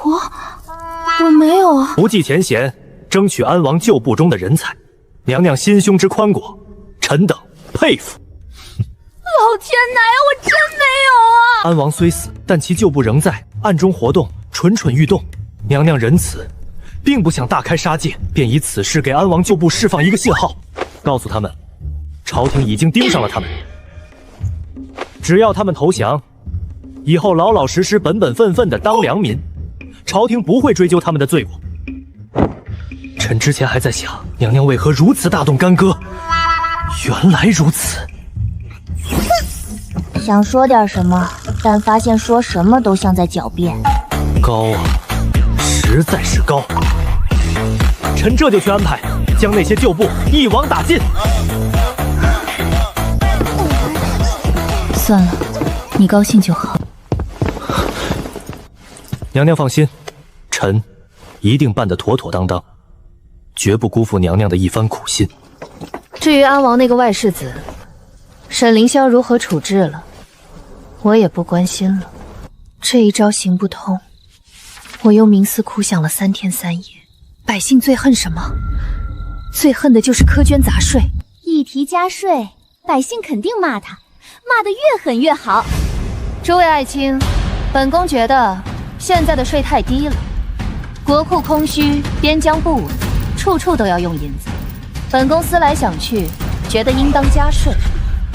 我没有啊。不计前嫌，争取安王旧部中的人才。娘娘心胸之宽广，臣等佩服。老天奶啊，我真没有啊！安王虽死，但其旧部仍在暗中活动，蠢蠢欲动。娘娘仁慈，并不想大开杀戒，便以此事给安王旧部释放一个信号，告诉他们，朝廷已经盯上了他们，只要他们投降，以后老老实实、本本分分的当良民，朝廷不会追究他们的罪过。臣之前还在想，娘娘为何如此大动干戈，原来如此。想说点什么，但发现说什么都像在狡辩。高啊，实在是高！臣这就去安排，将那些旧部一网打尽。算了，你高兴就好。娘娘放心，臣一定办得妥妥当当，绝不辜负娘娘的一番苦心。至于安王那个外世子，沈凌霄如何处置了，我也不关心了。这一招行不通，我又冥思苦想了3天3夜。百姓最恨什么？最恨的就是苛捐杂税。一提加税，百姓肯定骂他，骂得越狠越好。诸位爱卿，本宫觉得现在的税太低了，国库空虚，边疆不稳，处处都要用银子。本宫思来想去，觉得应当加税。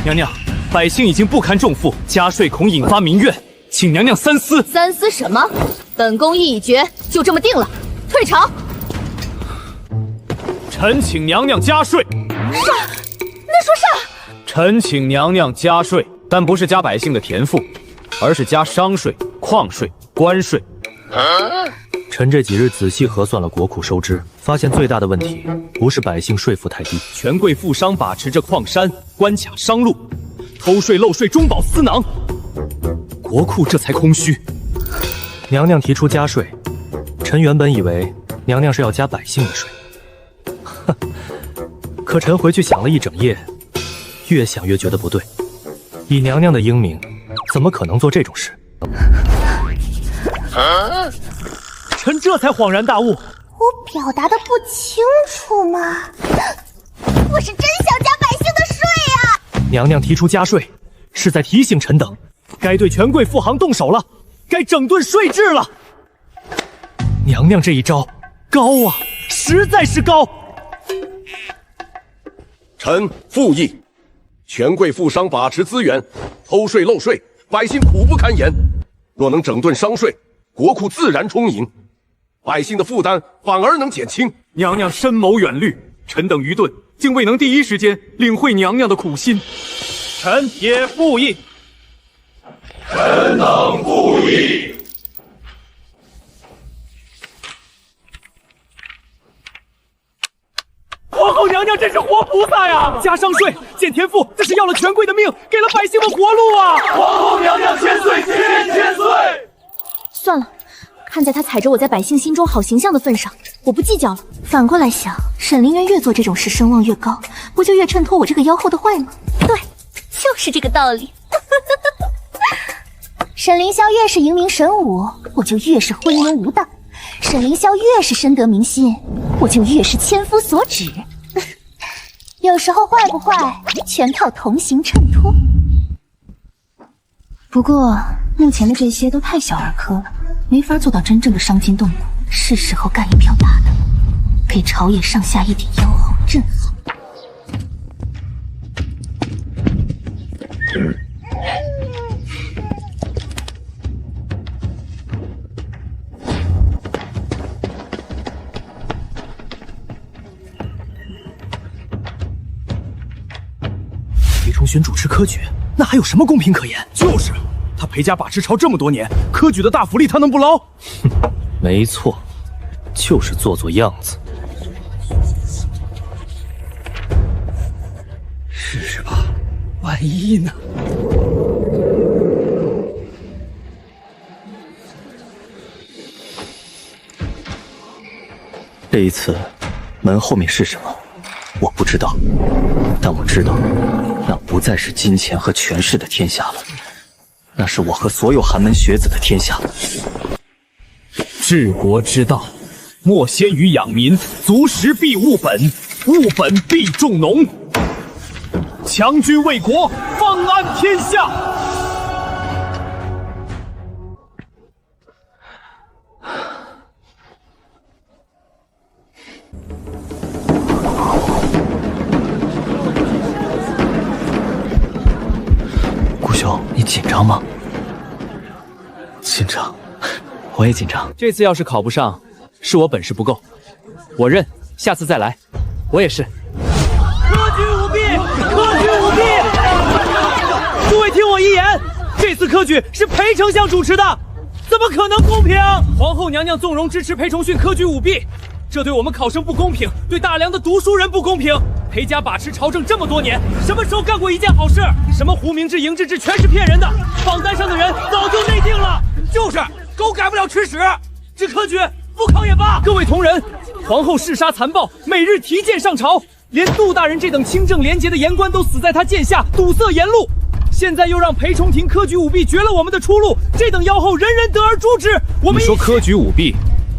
娘娘，百姓已经不堪重负，加税恐引发民怨，请娘娘三思。三思什么？本宫意已决，就这么定了，退朝。臣请娘娘加税。那说啥？臣请娘娘加税，但不是加百姓的田赋，而是加商税、矿税、关税。臣这几日仔细核算了国库收支，发现最大的问题不是百姓税负太低，权贵富商把持着矿山、关卡、商路，偷税漏税，中饱私囊，国库这才空虚。娘娘提出加税，臣原本以为娘娘是要加百姓的税，可臣回去想了一整夜，越想越觉得不对。以娘娘的英明，怎么可能做这种事？臣这才恍然大悟，我表达的不清楚吗？我是真想加百姓的税啊！娘娘提出加税，是在提醒臣等，该对权贵富行动手了，该整顿税制了。娘娘这一招高啊，实在是高。臣复议，权贵富商把持资源，偷税漏税，百姓苦不堪言。若能整顿商税，国库自然充盈，百姓的负担反而能减轻。娘娘深谋远虑，臣等愚钝，竟未能第一时间领会娘娘的苦心。臣也复议。臣等复议。皇后娘娘真是活菩萨呀！加上税，减田赋，这是要了权贵的命，给了百姓们活路啊！皇后娘娘千岁，千岁！算了，看在他踩着我在百姓心中好形象的份上，我不计较了。反过来想，沈凌渊越做这种事，声望越高，不就越衬托我这个妖后的坏吗？对，就是这个道理。沈凌霄越是英明神武，我就越是昏庸无道；沈凌霄越是深得民心，我就越是千夫所指。有时候坏不坏，全靠同行衬托。不过目前的这些都太小儿科了，没法做到真正的伤筋动骨。是时候干一票大的，给朝野上下一点妖后震撼。裴崇勋主持科举，那还有什么公平可言？就是他裴家把持朝这么多年，科举的大福利他能不捞？没错，就是做做样子。试试吧，万一呢？这一次，门后面是什么？我不知道，但我知道，那不再是金钱和权势的天下了，那是我和所有寒门学子的天下。治国之道，莫先于养民，足食必务本，务本必重农。强军为国，方安天下。顾兄，你紧张吗？紧张，我也紧张。这次要是考不上，是我本事不够，我认，下次再来。我也是。科举舞弊，科举舞弊！诸位听我一言，这次科举是裴丞相主持的，怎么可能公平？皇后娘娘纵容支持裴崇训科举舞弊，这对我们考生不公平，对大梁的读书人不公平。裴家把持朝政这么多年，什么时候干过一件好事？什么胡明志、嬴志志全是骗人的，榜单上的人早就内定了。就是狗改不了吃屎，这科举不考也罢。各位同仁，皇后嗜杀残暴，每日提剑上朝，连杜大人这等清正廉洁的言官都死在他剑下，堵塞言路。现在又让裴崇廷科举舞弊绝了我们的出路，这等妖后人人得而诛之。我们你说科举舞弊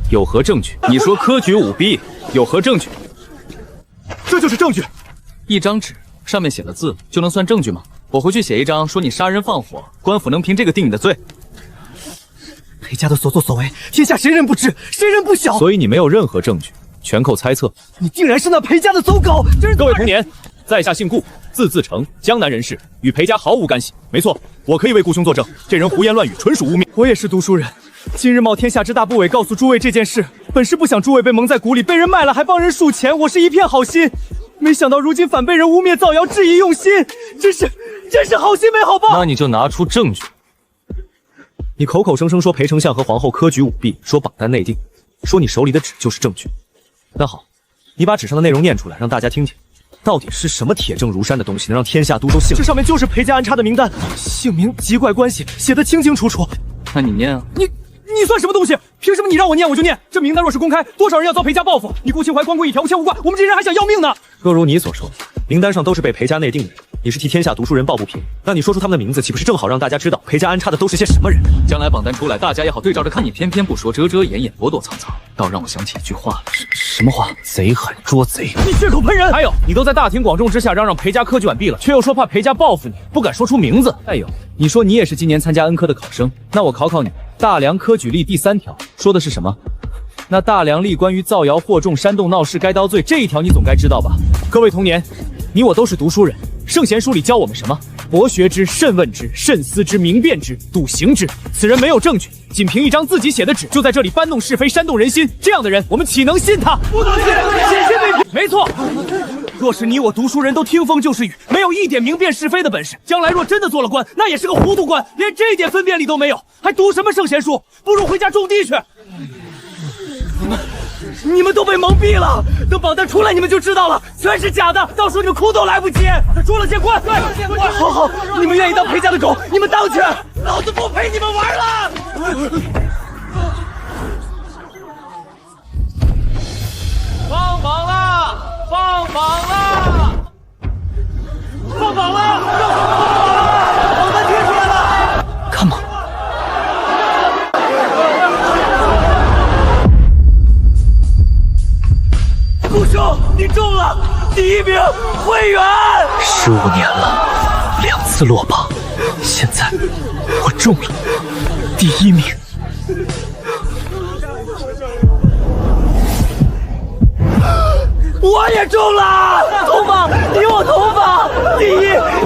有何证据？你说科举舞弊有何证据？这就是证据。一张纸上面写了字就能算证据吗？我回去写一张说你杀人放火，官府能凭这个定你的罪。裴家的所作所为，天下谁人不知，谁人不晓。所以你没有任何证据，全靠猜测。你竟然是那裴家的走狗！各位童年，在下姓顾，字自成，江南人士，与裴家毫无干系。没错，我可以为顾兄作证，这人胡言乱语，纯属污蔑。我也是读书人，今日冒天下之大不韪告诉诸位这件事，本是不想诸位被蒙在鼓里，被人卖了还帮人数钱，我是一片好心，没想到如今反被人污蔑造谣，质疑用心，真是好心没好报。那你就拿出证据。你口口声声说裴丞相和皇后科举舞弊，说榜单内定，说你手里的纸就是证据。那好，你把纸上的内容念出来，让大家听听，到底是什么铁证如山的东西，能让天下都州信？这上面就是裴家安插的名单，姓名、籍贯关系写得清清楚楚。那你念啊。你算什么东西？凭什么你让我念我就念？这名单若是公开，多少人要遭裴家报复？你顾清怀光棍一条，无牵无挂，我们这些人还想要命呢。若如你所说，名单上都是被裴家内定的人，你是替天下读书人抱不平，那你说出他们的名字，岂不是正好让大家知道裴家安插的都是些什么人？将来榜单出来，大家也好对照着看。你偏偏不说，遮遮掩掩，躲躲藏藏，倒让我想起一句话了。什么话？贼喊捉贼！你血口喷人！还有，你都在大庭广众之下嚷嚷裴家科举完毕了，却又说怕裴家报复你，不敢说出名字。再有，你说你也是今年参加恩科的考生，那我考考你，大梁科举例第3条说的是什么？那大梁例关于造谣惑众、煽动闹事该刀罪这一条，你总该知道吧？各位童年，你我都是读书人，圣贤书里教我们什么？博学之，慎问之，慎思之，明辨之，笃行之。此人没有证据，仅凭一张自己写的纸，就在这里搬弄是非，煽动人心，这样的人，我们岂能信他？不能信，险些被没错。若是你我读书人都听风就是雨，没有一点明辨是非的本事，将来若真的做了官，那也是个糊涂官，连这点分辨力都没有，还读什么圣贤书？不如回家种地去。你们都被蒙蔽了，等榜单出来你们就知道了，全是假的，到时候你们哭都来不及。捉了见官，对，好好，你们愿意当裴家的狗，你们当去，老子不陪你们玩了。放榜了，放榜了，放榜了，榜单贴出来了，看吗？顾兄，你中了第1名，会员。15年了，2次落榜，现在我中了第1名。我也中了，同榜，你我同榜，第1，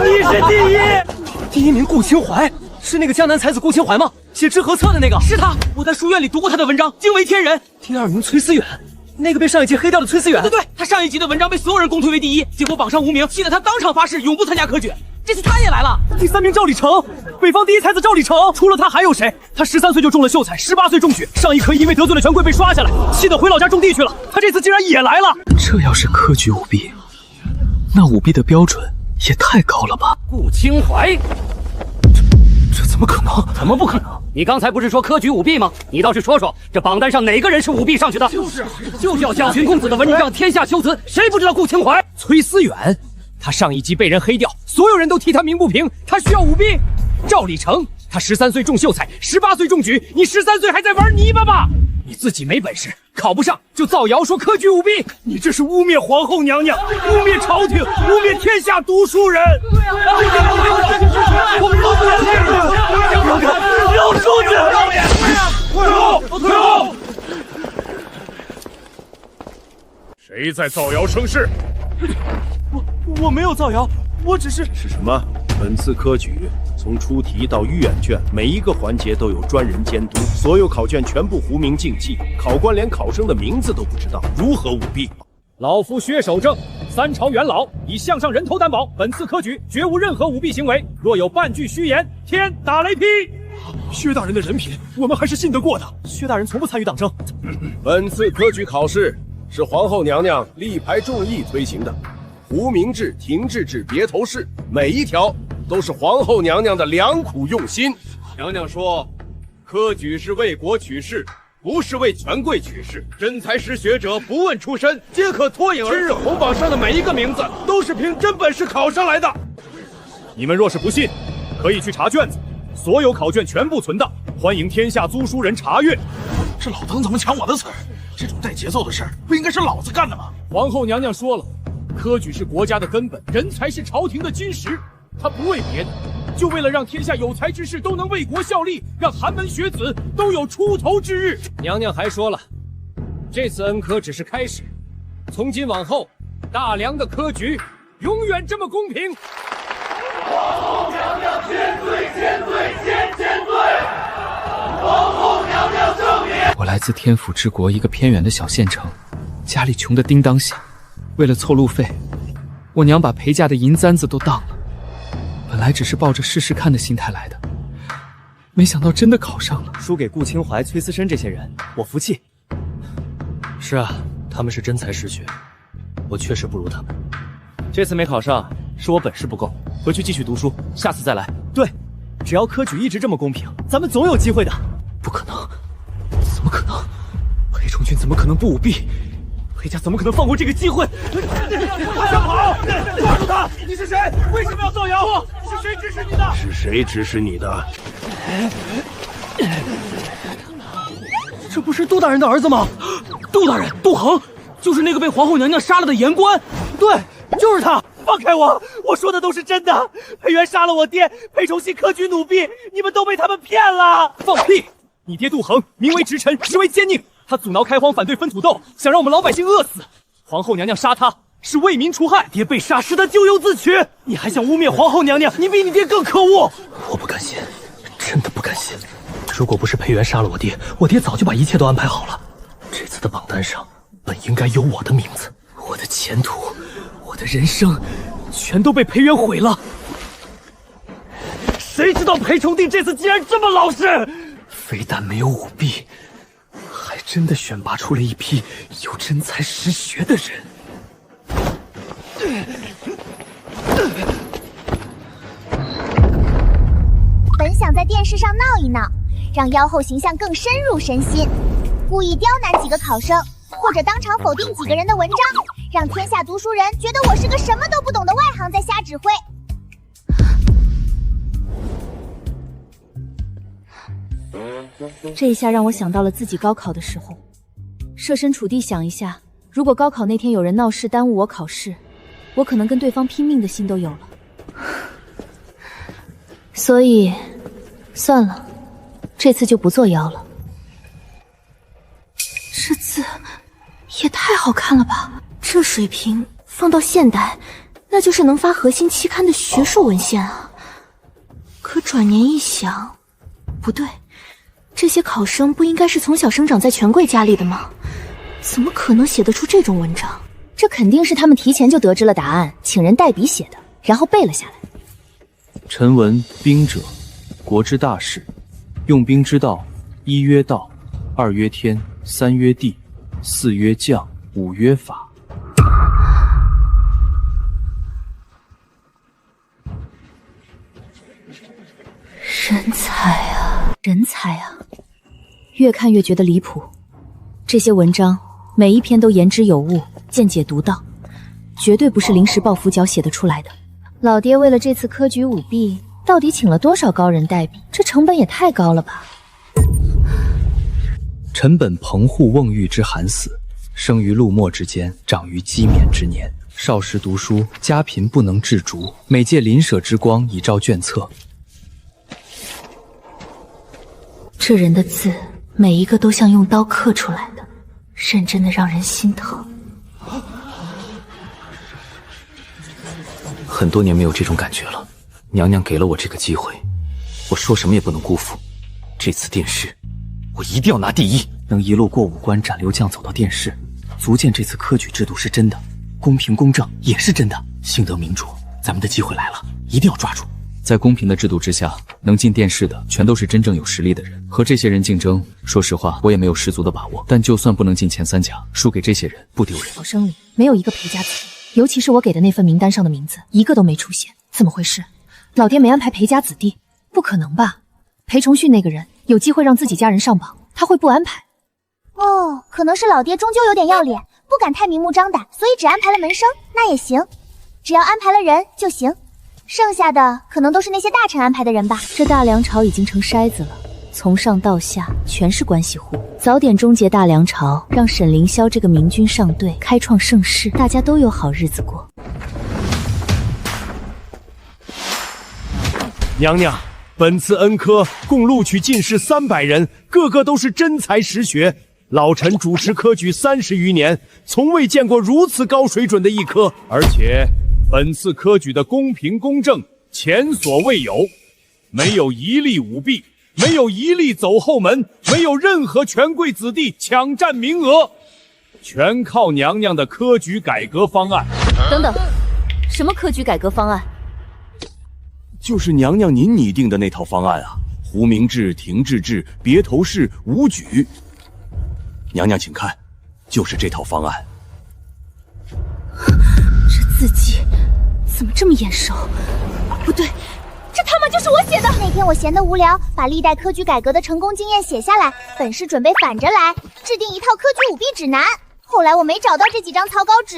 你是第1。第1名顾清怀，是那个江南才子顾清怀吗？写知和策的那个？是他，我在书院里读过他的文章，惊为天人。第2名崔思远。那个被上一届黑掉的崔思远，对，他上一集的文章被所有人公推为第1，结果榜上无名，气得他当场发誓永不参加科举。这次他也来了。第3名赵礼成，北方第1才子赵礼成，除了他还有谁？他13岁就中了秀才，18岁中举，上一科因为得罪了权贵被刷下来，气得回老家种地去了。他这次竟然也来了。这要是科举舞弊，那舞弊的标准也太高了吧？顾清怀，这怎么可能？怎么不可能？你刚才不是说科举舞弊吗？你倒是说说，这榜单上哪个人是舞弊上去的？就是要将荀公子的文章天下修辞，谁不知道顾清怀？崔思远，他上一集被人黑掉，所有人都替他鸣不平，他需要舞弊。赵礼成，他13岁中秀才，18岁中举，你13岁还在玩泥巴吧？你自己没本事，考不上就造谣说科举舞弊，你这是污蔑皇后娘娘，污蔑朝廷，污蔑天下读书人。我们都不要脸了，扔出去！退后，退后！谁在造谣生事？我没有造谣，我只是……是什么？本次科举从出题到预演卷，每一个环节都有专人监督，所有考卷全部糊名竞技，考官连考生的名字都不知道，如何舞弊？老夫薛守正，3朝元老，以项上人头担保，本次科举绝无任何舞弊行为，若有半句虚言，天打雷劈。薛大人的人品，我们还是信得过的。薛大人从不参与党争。本次科举考试是皇后娘娘力排众议推行的，糊名制、停制制、别头式，每一条都是皇后娘娘的良苦用心。娘娘说，科举是为国取士，不是为权贵取士。真才实学者不问出身，皆可脱颖而出。今日红榜上的每一个名字，都是凭真本事考上来的。你们若是不信，可以去查卷子，所有考卷全部存档，欢迎天下租书人查阅。这老邓怎么抢我的词儿？这种带节奏的事儿，不应该是老子干的吗？皇后娘娘说了，科举是国家的根本，人才是朝廷的基石。她不为别的，就为了让天下有才之士都能为国效力，让寒门学子都有出头之日。娘娘还说了，这次恩科只是开始，从今往后，大梁的科举永远这么公平。皇后娘娘千岁，千岁，千岁！皇后娘娘圣明。我来自天府之国一个偏远的小县城，家里穷得叮当响，为了凑路费，我娘把裴家的银簪子都当了。本来只是抱着试试看的心态来的，没想到真的考上了。输给顾清怀、崔思深这些人，我服气。是啊，他们是真才实学，我确实不如他们。这次没考上，是我本事不够，回去继续读书，下次再来。对，只要科举一直这么公平，咱们总有机会的。不可能，君怎么可能不舞弊？裴家怎么可能放过这个机会？他想跑！抓住他！你是谁？为什么要造谣？是谁指使你的？是谁指使你的？这不是杜大人的儿子吗？杜大人，杜恒，就是那个被皇后娘娘杀了的言官。对，就是他。放开我！我说的都是真的。裴元杀了我爹，裴崇信科举奴婢，你们都被他们骗了。放屁！你爹杜恒名为直臣，实为奸佞，他阻挠开荒，反对分土斗，想让我们老百姓饿死。皇后娘娘杀他，是为民除害。爹被杀是他咎由自取，你还想污蔑皇后娘娘？你比你爹更可恶！我不甘心，真的不甘心。如果不是裴元杀了我爹早就把一切都安排好了。这次的榜单上本应该有我的名字，我的前途，我的人生，全都被裴元毁了。谁知道裴崇定这次竟然这么老实，非但没有舞弊，还真的选拔出了一批有真才实学的人。本想在电视上闹一闹，让妖后形象更深入人心，故意刁难几个考生，或者当场否定几个人的文章，让天下读书人觉得我是个什么都不懂的外行在瞎指挥。这一下让我想到了自己高考的时候，设身处地想一下，如果高考那天有人闹事耽误我考试，我可能跟对方拼命的心都有了。所以，算了，这次就不作妖了。这字也太好看了吧！这水平放到现代，那就是能发核心期刊的学术文献啊。可转念一想，不对，这些考生不应该是从小生长在权贵家里的吗？怎么可能写得出这种文章？这肯定是他们提前就得知了答案，请人代笔写的，然后背了下来。臣闻兵者，国之大事。用兵之道，一曰道，二曰天，三曰地，四曰将，五曰法。人才啊，人才啊！越看越觉得离谱。这些文章每一篇都言之有物，见解独到，绝对不是临时抱佛脚写得出来的。老爹为了这次科举舞弊，到底请了多少高人代笔？这成本也太高了吧！臣本棚户瓮郁之寒死，生于陆墨之间，长于积冕之年。少时读书，家贫不能置竹，每借邻舍之光以照卷册。这人的字每一个都像用刀刻出来的，认真的让人心疼。很多年没有这种感觉了，娘娘给了我这个机会，我说什么也不能辜负。这次殿试，我一定要拿第一，能一路过五关斩六将走到殿试，足见这次科举制度是真的，公平公正也是真的。幸得明主，咱们的机会来了，一定要抓住。在公平的制度之下，能进殿试的全都是真正有实力的人。和这些人竞争，说实话，我也没有十足的把握。但就算不能进前3甲，输给这些人不丢人。考生里没有一个裴家子弟，尤其是我给的那份名单上的名字，一个都没出现。怎么回事？老爹没安排裴家子弟？不可能吧？裴崇训那个人有机会让自己家人上榜，他会不安排？哦，可能是老爹终究有点要脸，不敢太明目张胆，所以只安排了门生。那也行，只要安排了人就行。剩下的可能都是那些大臣安排的人吧。这大梁朝已经成筛子了，从上到下全是关系户。早点终结大梁朝，让沈凌霄这个明君上对，开创盛世，大家都有好日子过。娘娘，本次恩科共录取进士300人，个个都是真才实学。老臣主持科举30余年，从未见过如此高水准的一科，而且本次科举的公平公正前所未有，没有一例舞弊，没有一例走后门，没有任何权贵子弟抢占名额，全靠娘娘的科举改革方案。等等，什么科举改革方案？就是娘娘您拟定的那套方案啊，胡明制、廷制制、别头式、武举。娘娘请看，就是这套方案。这字迹怎么这么眼熟？不对，这他妈就是我写的！那天天我闲得无聊，把历代科举改革的成功经验写下来，本是准备反着来，制定一套科举舞弊指南。后来我没找到这几张草稿纸，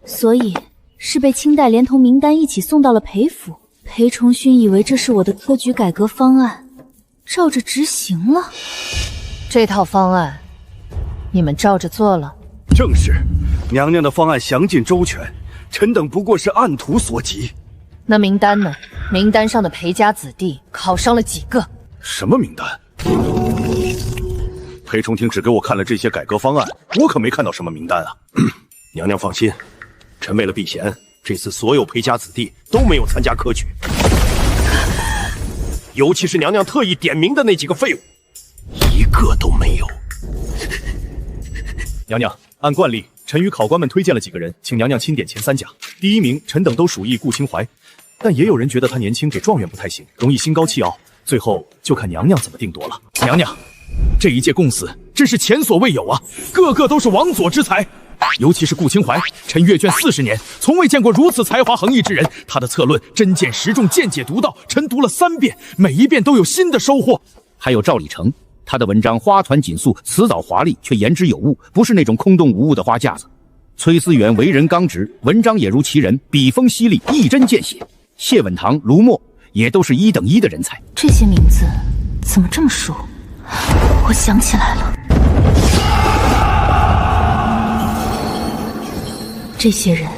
所以是被清代连同名单一起送到了裴府。裴重勋以为这是我的科举改革方案，照着执行了。这套方案，你们照着做了？正是，娘娘的方案详尽周全，臣等不过是按图索骥。那名单呢？名单上的裴家子弟考上了几个？什么名单？裴重廷只给我看了这些改革方案，我可没看到什么名单啊。娘娘放心，臣为了避嫌，这次所有裴家子弟都没有参加科举，尤其是娘娘特意点名的那几个废物，一个都没有。娘娘，按惯例，臣与考官们推荐了几个人，请娘娘钦点前3甲。第1名，臣等都属意顾清怀，但也有人觉得他年轻，给状元不太行，容易心高气傲。最后就看娘娘怎么定夺了。娘娘，这一届贡司真是前所未有啊，个个都是王佐之才。尤其是顾清怀，臣阅卷40年，从未见过如此才华横溢之人。他的策论针见实中，见解独到，臣读了3遍，每一遍都有新的收获。还有赵礼成，他的文章花团锦簇，辞藻华丽，却言之有物，不是那种空洞无物的花架子。崔思源为人刚直，文章也如其人，笔锋犀利，一针见血。谢稳堂、卢墨也都是1等1的人才。这些名字怎么这么熟？我想起来了，这些人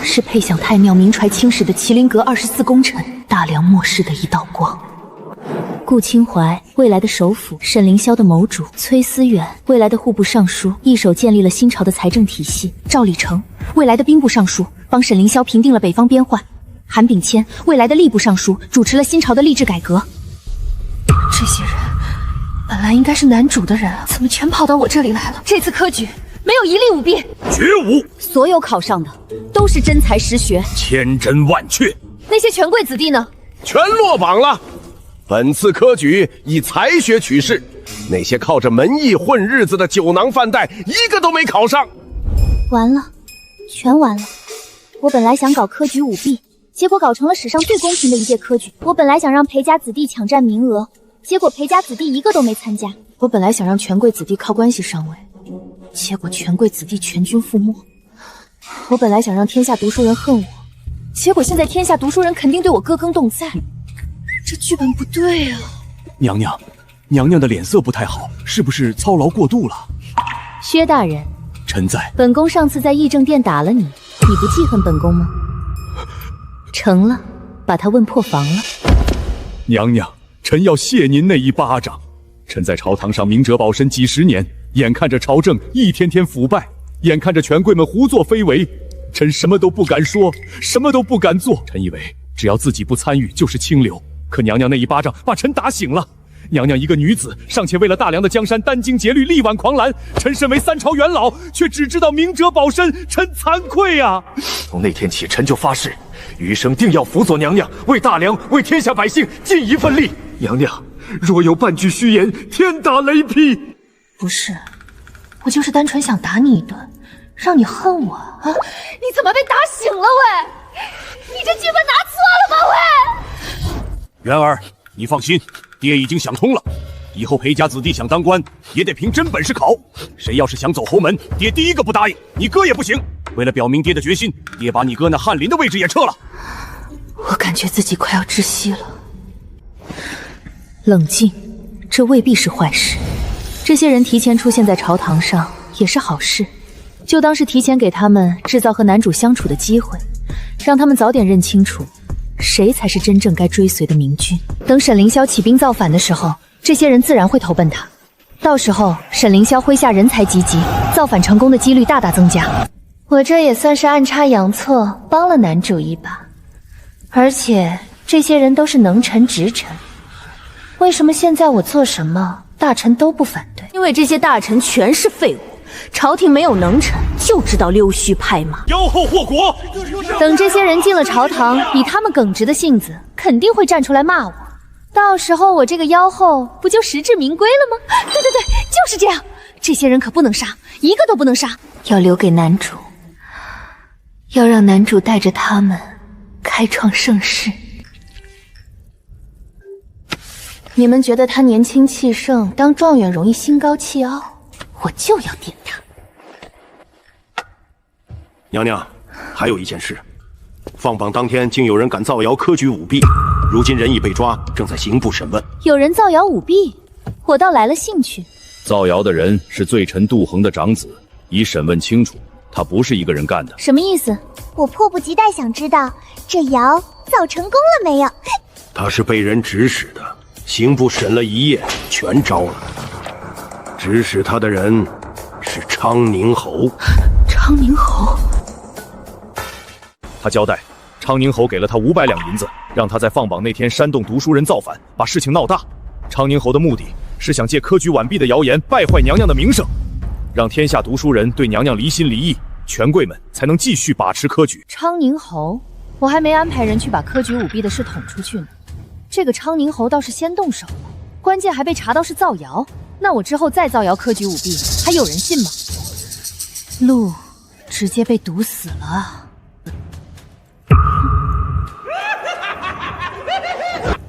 是配享太庙名传青史的麒麟阁24功臣，大梁末世的一道光。顾清怀，未来的首辅；沈凌霄的谋主；崔思远，未来的户部尚书，一手建立了新朝的财政体系；赵礼成，未来的兵部尚书，帮沈凌霄平定了北方边患；韩炳谦，未来的吏部尚书，主持了新朝的吏治改革。这些人本来应该是男主的人，怎么全跑到我这里来了？这次科举没有一例舞弊，绝无。所有考上的都是真才实学，千真万确。那些权贵子弟呢？全落榜了。本次科举以才学取士，那些靠着门艺混日子的酒囊饭袋，一个都没考上。完了，全完了。我本来想搞科举舞弊，结果搞成了史上最公平的一届科举。我本来想让裴家子弟抢占名额，结果裴家子弟一个都没参加。我本来想让权贵子弟靠关系上位，结果权贵子弟全军覆没。我本来想让天下读书人恨我，结果现在天下读书人肯定对我歌功颂赞。这剧本不对啊！娘娘，娘娘的脸色不太好，是不是操劳过度了？薛大人，臣在。本宫上次在议政殿打了你，你不记恨本宫吗？成了，把他问破防了。娘娘，臣要谢您那一巴掌。臣在朝堂上明哲保身几10年，眼看着朝政一天天腐败，眼看着权贵们胡作非为，臣什么都不敢说，什么都不敢做。臣以为只要自己不参与就是清流，可娘娘那一巴掌把臣打醒了。娘娘一个女子，尚且为了大梁的江山殚精竭虑，力挽狂澜。臣身为3朝元老，却只知道明哲保身，臣惭愧啊！从那天起，臣就发誓，余生定要辅佐娘娘，为大梁、为天下百姓尽一份力。娘娘，若有半句虚言，天打雷劈！不是，我就是单纯想打你一顿，让你恨我啊！你怎么被打醒了喂？你这剧本拿错了吗喂？元儿，你放心，爹已经想通了，以后裴家子弟想当官，也得凭真本事考。谁要是想走侯门，爹第一个不答应，你哥也不行。为了表明爹的决心，爹把你哥那翰林的位置也撤了。我感觉自己快要窒息了。冷静，这未必是坏事。这些人提前出现在朝堂上也是好事，就当是提前给他们制造和男主相处的机会，让他们早点认清楚谁才是真正该追随的明君。等沈凌霄起兵造反的时候，这些人自然会投奔他。到时候沈凌霄麾下人才济济，造反成功的几率大大增加。我这也算是暗插阳错，帮了男主一把。而且这些人都是能臣直臣，为什么现在我做什么大臣都不反对？因为这些大臣全是废物，朝廷没有能臣，就知道溜须拍马，妖后祸国。等这些人进了朝堂，以他们耿直的性子，肯定会站出来骂我。到时候我这个妖后不就实至名归了吗？对，就是这样。这些人可不能杀，一个都不能杀，要留给男主，要让男主带着他们开创盛世。你们觉得他年轻气盛，当状元容易心高气傲，我就要点他。娘娘，还有一件事，放榜当天竟有人敢造谣科举舞弊，如今人已被抓，正在刑部审问。有人造谣舞弊，我倒来了兴趣。造谣的人是罪臣杜衡的长子，已审问清楚，他不是一个人干的。什么意思？我迫不及待想知道这谣造成功了没有。他是被人指使的，刑部审了一夜，全招了。指使他的人是昌宁侯。昌宁侯。他交代，昌宁侯给了他500两银子，让他在放榜那天煽动读书人造反，把事情闹大。昌宁侯的目的是想借科举完弊的谣言败坏娘娘的名声，让天下读书人对娘娘离心离意，权贵们才能继续把持科举。昌宁侯，我还没安排人去把科举舞弊的事捅出去呢。这个昌宁侯倒是先动手了，关键还被查到是造谣。那我之后再造谣科举舞弊，还有人信吗？路直接被堵死了。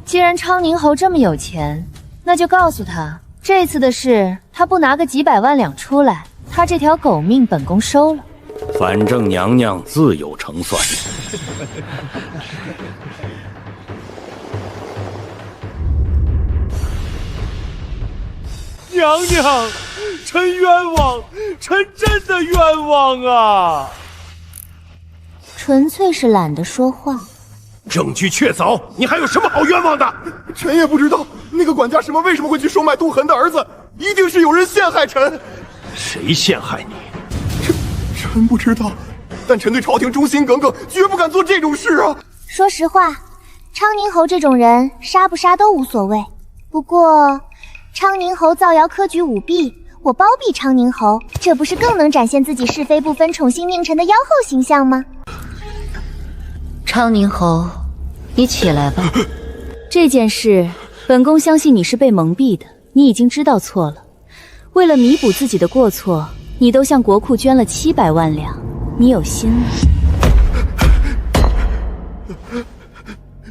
既然昌宁侯这么有钱，那就告诉他，这次的事他不拿个几百万两出来，他这条狗命本宫收了。反正娘娘自有成算。娘娘，臣冤枉，臣真的冤枉啊！纯粹是懒得说话。证据确凿，你还有什么好冤枉的？臣也不知道那个管家什么为什么会去收买杜衡的儿子，一定是有人陷害臣。谁陷害你？臣不知道，但臣对朝廷忠心耿耿，绝不敢做这种事啊！说实话，昌宁侯这种人杀不杀都无所谓。不过，昌宁侯造谣科举舞弊，我包庇昌宁侯，这不是更能展现自己是非不分、宠幸佞臣的妖后形象吗？昌宁侯，你起来吧。这件事，本宫相信你是被蒙蔽的，你已经知道错了。为了弥补自己的过错，你都向国库捐了700万两，你有心了。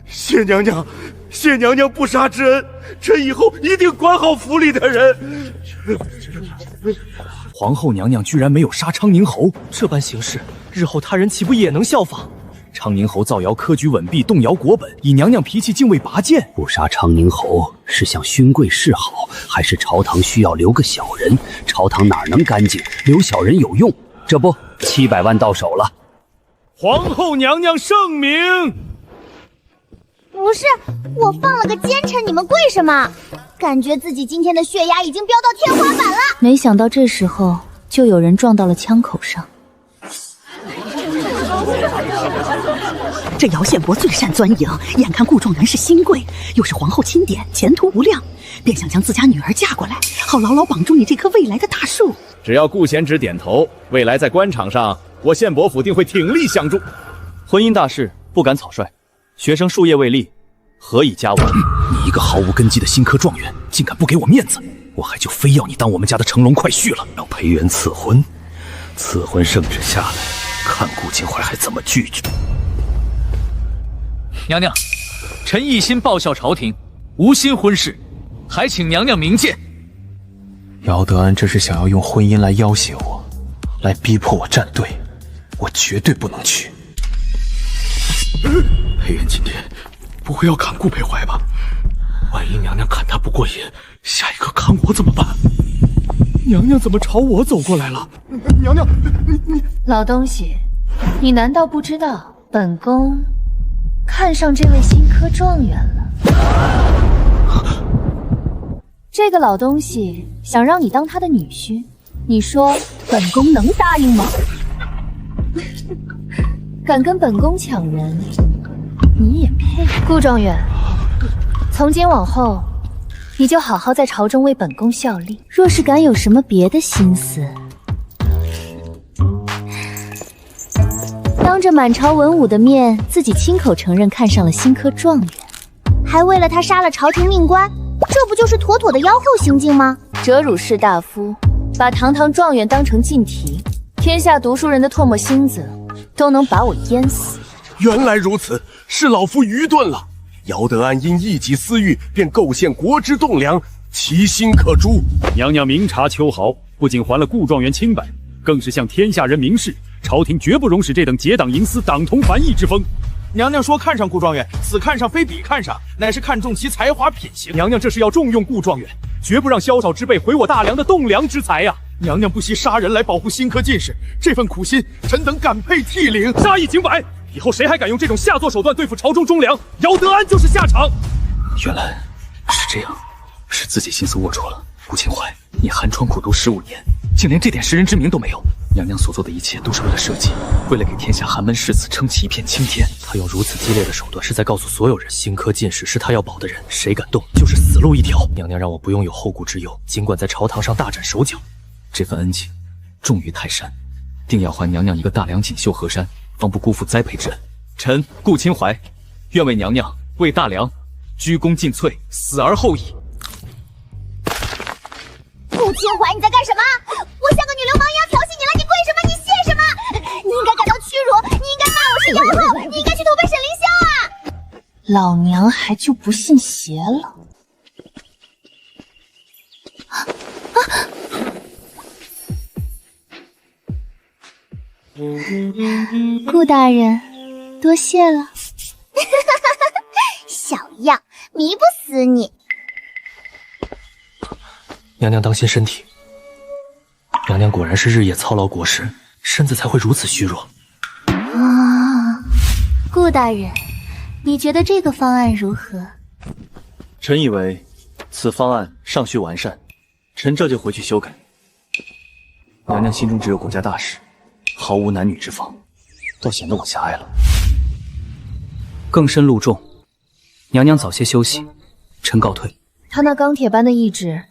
谢娘娘，谢娘娘不杀之恩，臣以后一定管好府里的人。皇后娘娘居然没有杀昌宁侯，这般行事，日后他人岂不也能效仿？昌宁侯造谣科举吻弊，动摇国本，以娘娘脾气竟未拔剑。不杀昌宁侯是向勋贵示好，还是朝堂需要留个小人？朝堂哪能干净，留小人有用？这不，700万到手了。皇后娘娘圣明。不是，我放了个奸臣，你们跪什么？感觉自己今天的血压已经飙到天花板了。没想到这时候就有人撞到了枪口上。这姚宪伯最善钻营，眼看顾状元是新贵，又是皇后钦点，前途无量，便想将自家女儿嫁过来，好牢牢绑住你这棵未来的大树。只要顾贤侄点头，未来在官场上，我宪伯府定会鼎力相助。婚姻大事不敢草率，学生术业未立，何以家亡？你一个毫无根基的新科状元，竟敢不给我面子，我还就非要你当我们家的乘龙快婿了。让裴元赐婚，赐婚圣旨下来，看顾秦淮还怎么拒绝。娘娘，臣一心报效朝廷，无心婚事，还请娘娘明鉴。姚德安这是想要用婚姻来要挟我，来逼迫我站队，我绝对不能去。裴元今天不会要砍顾裴怀吧？万一娘娘砍他不过瘾，下一个砍我怎么办？娘娘怎么朝我走过来了？娘娘，你老东西，你难道不知道本宫看上这位新科状元了？这个老东西想让你当他的女婿，你说本宫能答应吗？敢跟本宫抢人，你也配？顾状元，从今往后，你就好好在朝中为本宫效力。若是敢有什么别的心思，当着满朝文武的面，自己亲口承认看上了新科状元，还为了他杀了朝廷命官，这不就是妥妥的妖后行径吗？折辱士大夫，把堂堂状元当成禁题，天下读书人的唾沫星子都能把我淹死。原来如此，是老夫愚钝了。姚德安因一己私欲，便构陷国之栋梁，其心可诛。娘娘明察秋毫，不仅还了顾状元清白，更是向天下人明示，朝廷绝不容使这等结党营私、党同反异之风。娘娘说看上顾状元，此看上非彼看上，乃是看重其才华品行。娘娘这是要重用顾状元，绝不让萧少之辈毁我大梁的栋梁之才呀！娘娘不惜杀人来保护新科进士，这份苦心，臣等感佩涕零。杀一儆百，以后谁还敢用这种下作手段对付朝中忠良，姚德安就是下场。原来是这样，是自己心思龌龊了。顾秦淮，你寒窗苦读15年，竟连这点识人之明都没有。娘娘所做的一切都是为了社稷，为了给天下寒门士子撑起一片青天。他用如此激烈的手段，是在告诉所有人，新科进士是他要保的人，谁敢动就是死路一条。娘娘让我不用有后顾之忧，尽管在朝堂上大展手脚。这份恩情重于泰山，定要还娘娘一个大梁锦绣河山，方不辜负栽培之恩。臣顾秦淮，愿为娘娘、为大梁鞠躬尽瘁，死而后已。顾秦淮，你在干什么？我像个女流氓一样调戏你了，你跪什么？你谢什么？你应该感到屈辱，你应该骂我是妖后，你应该去投奔沈凌霄啊！老娘还就不信邪了。顾大人，多谢了。小样，迷不死你！娘娘当心身体。娘娘果然是日夜操劳国事，身子才会如此虚弱。顾大人，你觉得这个方案如何？臣以为此方案尚需完善，臣这就回去修改。娘娘心中只有国家大事，毫无男女之防，倒显得我狭隘了。更深路重，娘娘早些休息，臣告退。他那钢铁般的意志，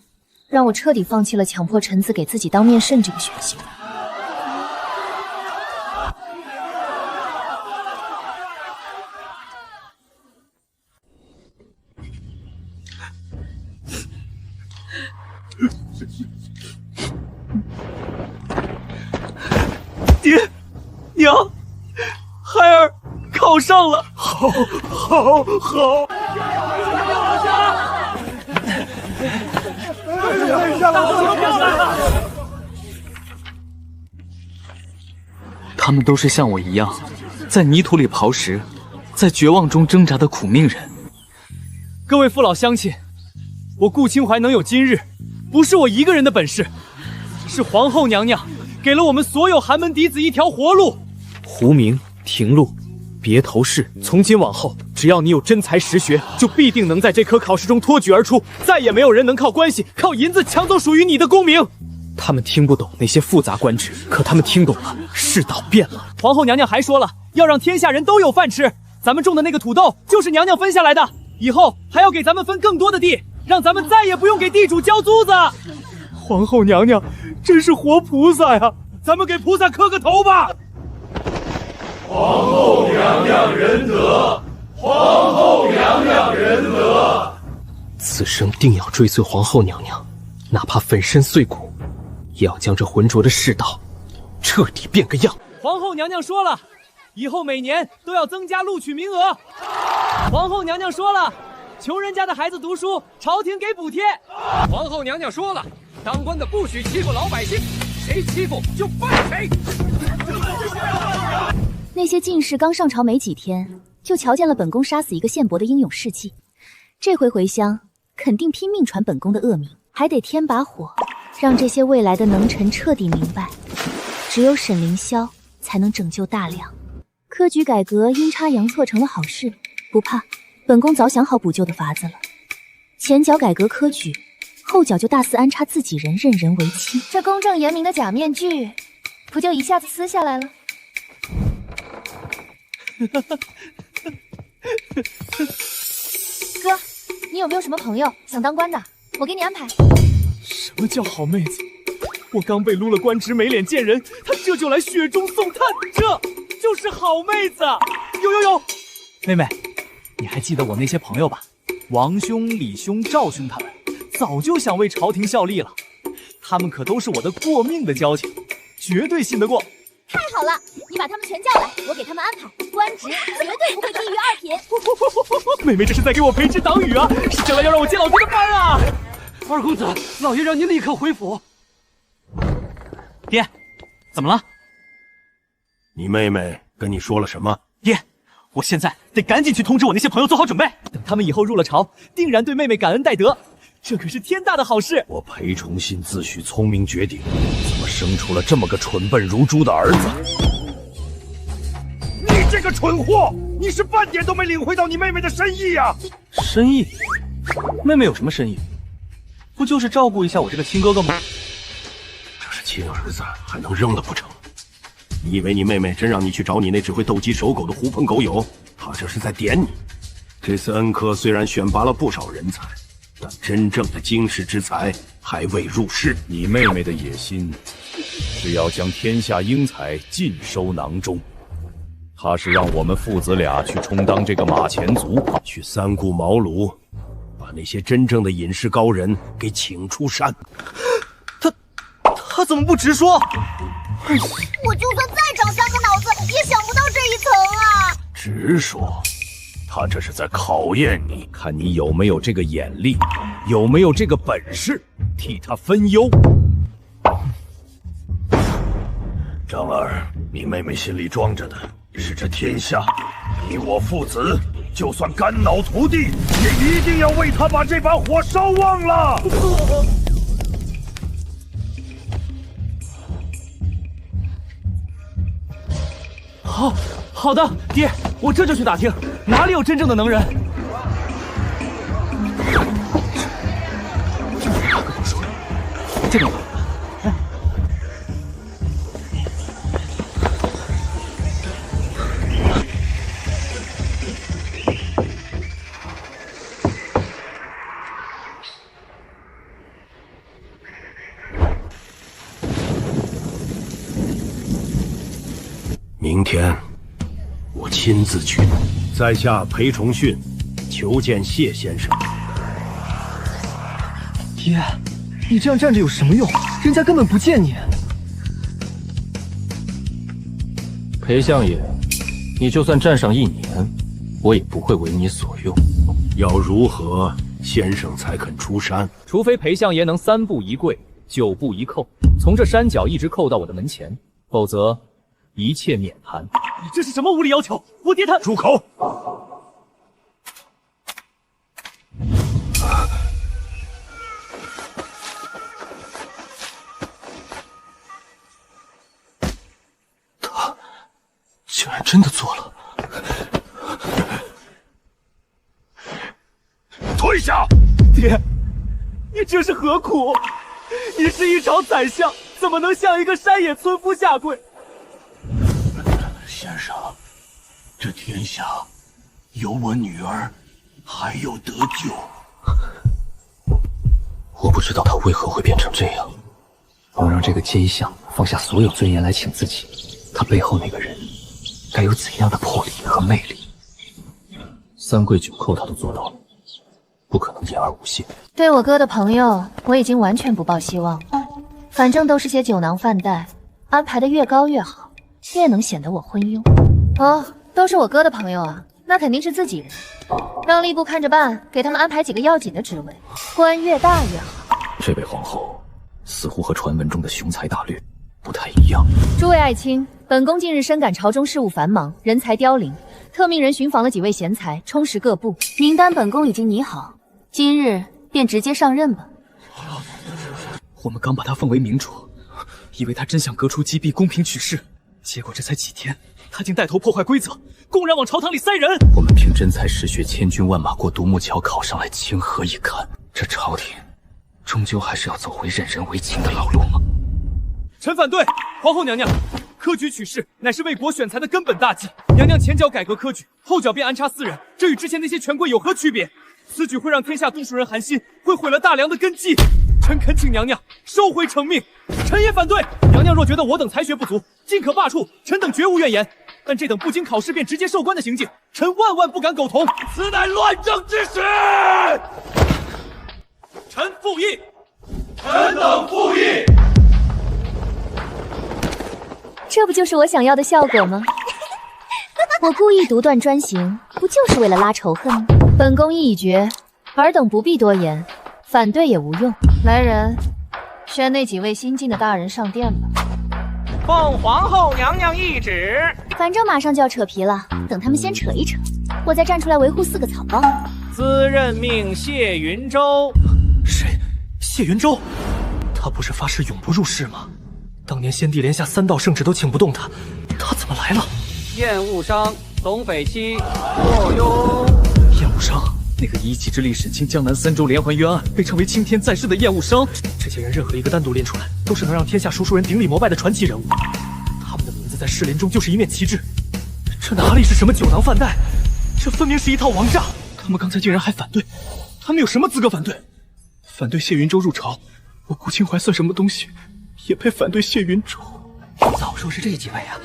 让我彻底放弃了强迫臣子给自己当面圣这个选项。爹，娘，孩儿考上了，好。他们都是像我一样，在泥土里刨食，在绝望中挣扎的苦命人。各位父老乡亲，我顾清淮能有今日，不是我一个人的本事，是皇后娘娘给了我们所有寒门嫡子一条活路。胡明、廷禄，别头饰，从今往后，只要你有真才实学，就必定能在这科考试中脱举而出，再也没有人能靠关系、靠银子抢走属于你的功名。他们听不懂那些复杂官职，可他们听懂了，世道变了。皇后娘娘还说了，要让天下人都有饭吃。咱们种的那个土豆就是娘娘分下来的，以后还要给咱们分更多的地，让咱们再也不用给地主交租子。皇后娘娘真是活菩萨呀！咱们给菩萨磕个头吧。皇后娘娘仁德，皇后娘娘仁德。此生定要追随皇后娘娘，哪怕粉身碎骨，也要将这浑浊的世道彻底变个样。皇后娘娘说了，以后每年都要增加录取名额。皇后娘娘说了，穷人家的孩子读书，朝廷给补贴。皇后娘娘说了，当官的不许欺负老百姓，谁欺负就办谁。那些进士刚上朝没几天，就瞧见了本宫杀死一个县伯的英勇事迹。这回回乡，肯定拼命传本宫的恶名，还得添把火，让这些未来的能臣彻底明白，只有沈凌霄才能拯救大梁。科举改革阴差阳错成了好事，不怕，本宫早想好补救的法子了。前脚改革科举，后脚就大肆安插自己人，任人唯亲。这公正严明的假面具，不就一下子撕下来了？哥，你有没有什么朋友想当官的？我给你安排。什么叫好妹子？我刚被撸了官职，没脸见人，她这就来雪中送炭，这就是好妹子。有，妹妹，你还记得我那些朋友吧？王兄、李兄、赵兄他们，早就想为朝廷效力了。他们可都是我的过命的交情，绝对信得过。太好了，你把他们全叫来，我给他们安排官职，绝对不会低于2品。品。妹妹这是在给我培植党羽啊，是将来要让我接老爹的班啊！二公子，老爷让您立刻回府。爹，怎么了？你妹妹跟你说了什么？爹，我现在得赶紧去通知我那些朋友做好准备，等他们以后入了朝，定然对妹妹感恩戴德，这可是天大的好事。我裴崇信自诩聪明绝顶，怎么生出了这么个蠢笨如猪的儿子？你这个蠢货，你是半点都没领会到你妹妹的深意呀！深意？妹妹有什么深意？不就是照顾一下我这个亲哥哥吗？这是亲儿子，还能扔了不成？你以为你妹妹真让你去找你那只会斗鸡守狗的狐朋狗友？她这是在点你。这次恩科虽然选拔了不少人才，但真正的经世之才还未入世。你妹妹的野心是要将天下英才尽收囊中，她是让我们父子俩去充当这个马前卒，去三顾茅庐，把那些真正的隐士高人给请出山。他怎么不直说？我就算再长三个脑子，也想不到这一层啊！直说，他这是在考验你，看你有没有这个眼力，有没有这个本事，替他分忧。张儿，你妹妹心里装着的是这天下，你我父子就算肝脑涂地，也一定要为他把这把火烧旺了。好的，爹，我这就去打听，哪里有真正的能人。这个。明天我亲自去，在下裴崇训，求见谢先生。爹，你这样站着有什么用？人家根本不见你。裴相爷，你就算站上1年，我也不会为你所用。要如何，先生才肯出山？除非裴相爷能3步一跪，9步一叩，从这山脚一直叩到我的门前，否则一切免谈。你这是什么无理要求？我爹他……住口！他竟然真的做了！退下！爹，你这是何苦？你是一朝宰相，怎么能向一个山野村夫下跪？先生，这天下有我女儿，还有得救。我不知道他为何会变成这样，能让这个奸相放下所有尊严来请自己，他背后那个人该有怎样的魄力和魅力？3跪9叩他都做到了，不可能言而无信。对我哥的朋友，我已经完全不抱希望了。反正都是些酒囊饭袋，安排的越高越好，越能显得我昏庸。哦，都是我哥的朋友啊，那肯定是自己人。让吏部看着办，给他们安排几个要紧的职位，官越大越好。这位皇后似乎和传闻中的雄才大略不太一样。诸位爱卿，本宫近日深感朝中事务繁忙，人才凋零，特命人寻访了几位贤才，充实各部。名单本宫已经拟好，今日便直接上任吧。我们刚把他封为明主，以为他真想革除积弊，公平取士，结果这才几天，他竟带头破坏规则，公然往朝堂里塞人。我们凭真才实学，千军万马过独木桥考上来，情何以堪？这朝廷终究还是要走回任人唯亲的老路吗？臣反对！皇后娘娘，科举取士乃是为国选才的根本大计。娘娘前脚改革科举，后脚便安插私人，这与之前那些权贵有何区别？此举会让天下读书人寒心，会毁了大梁的根基。臣恳请娘娘收回成命，臣也反对。娘娘若觉得我等才学不足，尽可罢黜，臣等绝无怨言。但这等不经考试便直接授官的行径，臣万万不敢苟同。此乃乱政之始！臣附议。臣等附议。这不就是我想要的效果吗？我故意独断专行，不就是为了拉仇恨吗？本宫意已决，尔等不必多言，反对也无用。来人，宣那几位新进的大人上殿吧。奉皇后娘娘懿旨。反正马上就要扯皮了，等他们先扯一扯，我再站出来维护4个草包。兹任命谢云舟。谁？谢云舟？他不是发誓永不入世吗？当年先帝连下3道圣旨都请不动他，他怎么来了？燕务商、董匪期、莫庸。燕无伤，那个以一己之力审清江南3州连环冤案，被称为青天在世的燕无伤。这些人任何一个单独拎出来，都是能让天下数数人顶礼膜拜的传奇人物。他们的名字在士林中就是一面旗帜。这哪里是什么酒囊饭袋，这分明是一套王炸！他们刚才竟然还反对，他们有什么资格反对？反对谢云舟入朝，我顾清怀算什么东西，也配反对谢云舟？早说是这几位啊！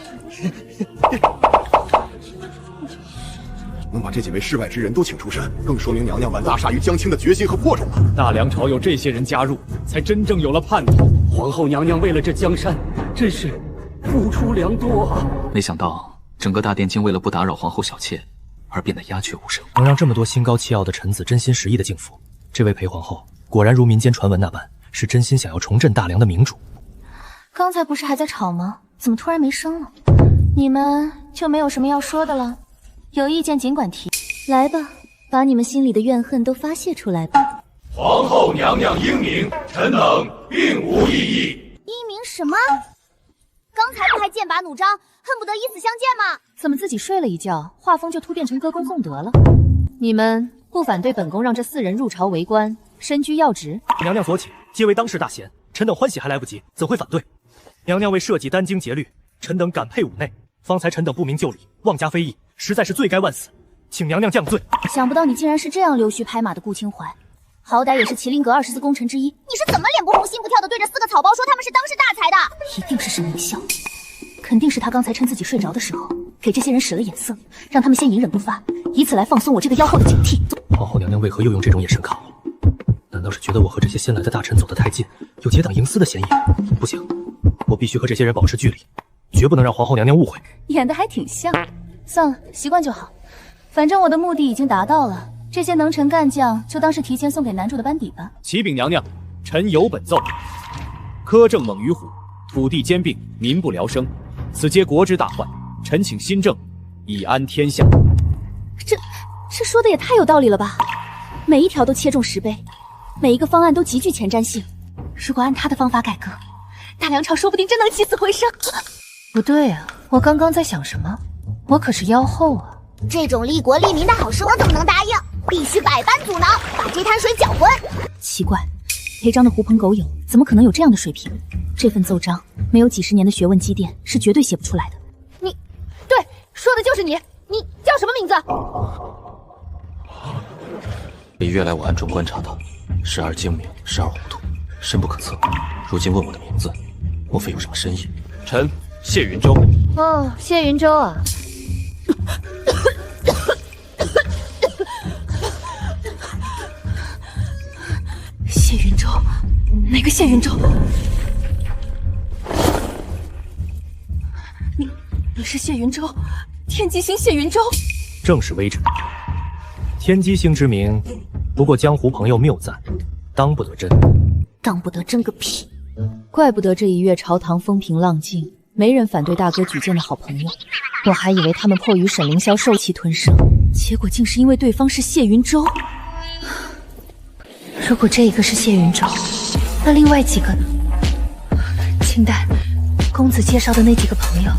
能把这几位世外之人都请出山，更说明娘娘玩大杀于江青的决心和魄力了。大梁朝有这些人加入，才真正有了盼头。皇后娘娘为了这江山，真是付出良多啊！没想到整个大殿竟为了不打扰皇后小妾而变得鸦雀无声。能让这么多心高气傲的臣子真心实意的敬服，这位裴皇后果然如民间传闻那般，是真心想要重振大梁的明主。刚才不是还在吵吗？怎么突然没声了？你们就没有什么要说的了？有意见尽管提，来吧，把你们心里的怨恨都发泄出来吧。皇后娘娘英明，臣等并无异议。英明什么？刚才不还剑拔弩张，恨不得以死相见吗？怎么自己睡了一觉，画风就突变成歌功颂德了？你们不反对本宫让这4人入朝为官，身居要职？娘娘所请，皆为当世大贤，臣等欢喜还来不及，怎会反对？娘娘为社稷殚精竭虑，臣等感佩五内。方才臣等不明就里，妄加非议，实在是罪该万死，请娘娘降罪。想不到你竟然是这样溜须拍马的顾清怀，好歹也是麒麟阁24功臣之一，你是怎么脸不红心不跳的对着4个草包说他们是当世大才的？一定是沈明孝，肯定是他刚才趁自己睡着的时候，给这些人使了眼色，让他们先隐忍不发，以此来放松我这个妖后的警惕。皇后娘娘为何又用这种眼神看我？难道是觉得我和这些新来的大臣走得太近，有结党营私的嫌疑？不行，我必须和这些人保持距离，绝不能让皇后娘娘误会。演得还挺像，算了，习惯就好。反正我的目的已经达到了，这些能臣干将就当是提前送给男主的班底吧。启禀娘娘，臣有本奏：苛政猛于虎，土地兼并，民不聊生，此皆国之大患。臣请新政，以安天下。这说的也太有道理了吧！每一条都切中10倍，每一个方案都极具前瞻性。如果按他的方法改革，大梁朝说不定真能起死回生。不对啊，我刚刚在想什么？我可是妖后啊！这种利国利民的好事，我怎么能答应？必须百般阻挠，把这滩水搅浑。奇怪，裴章的狐朋狗友怎么可能有这样的水平？这份奏章没有几10年的学问积淀，是绝对写不出来的。对，说的就是你。你叫什么名字？这1月来，我暗中观察他，时而精明，时而糊涂，深不可测。如今问我的名字，莫非有什么深意？臣谢云舟。哦，谢云舟啊。谢云舟，哪个谢云舟？你是谢云舟，天机星谢云舟。正是微臣。天机星之名，不过江湖朋友谬赞，当不得真。当不得真个屁！怪不得这1月朝堂风平浪静，没人反对大哥举荐的好朋友。我还以为他们迫于沈凌霄受气吞声，结果竟是因为对方是谢云舟。如果这一个是谢云舟，那另外几个呢？清代公子介绍的那几个朋友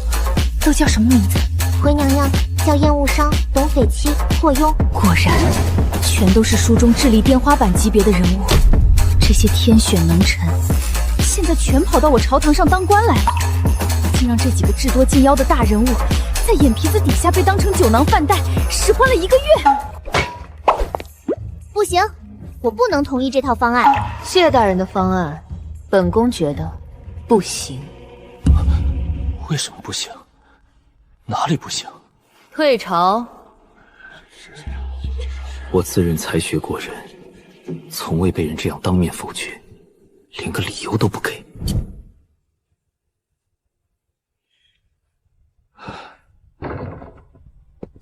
都叫什么名字？回娘娘叫燕务商、董匪期、霍庸。果然，全都是书中智力天花板级别的人物。这些天选能臣，现在全跑到我朝堂上当官来了，竟让这几个智多近妖的大人物在眼皮子底下被当成酒囊饭袋，使唤了1个月。不行，我不能同意这套方案。谢大人的方案，本宫觉得不行。为什么不行？哪里不行？退朝。我自认才学过人，从未被人这样当面否决，连个理由都不给。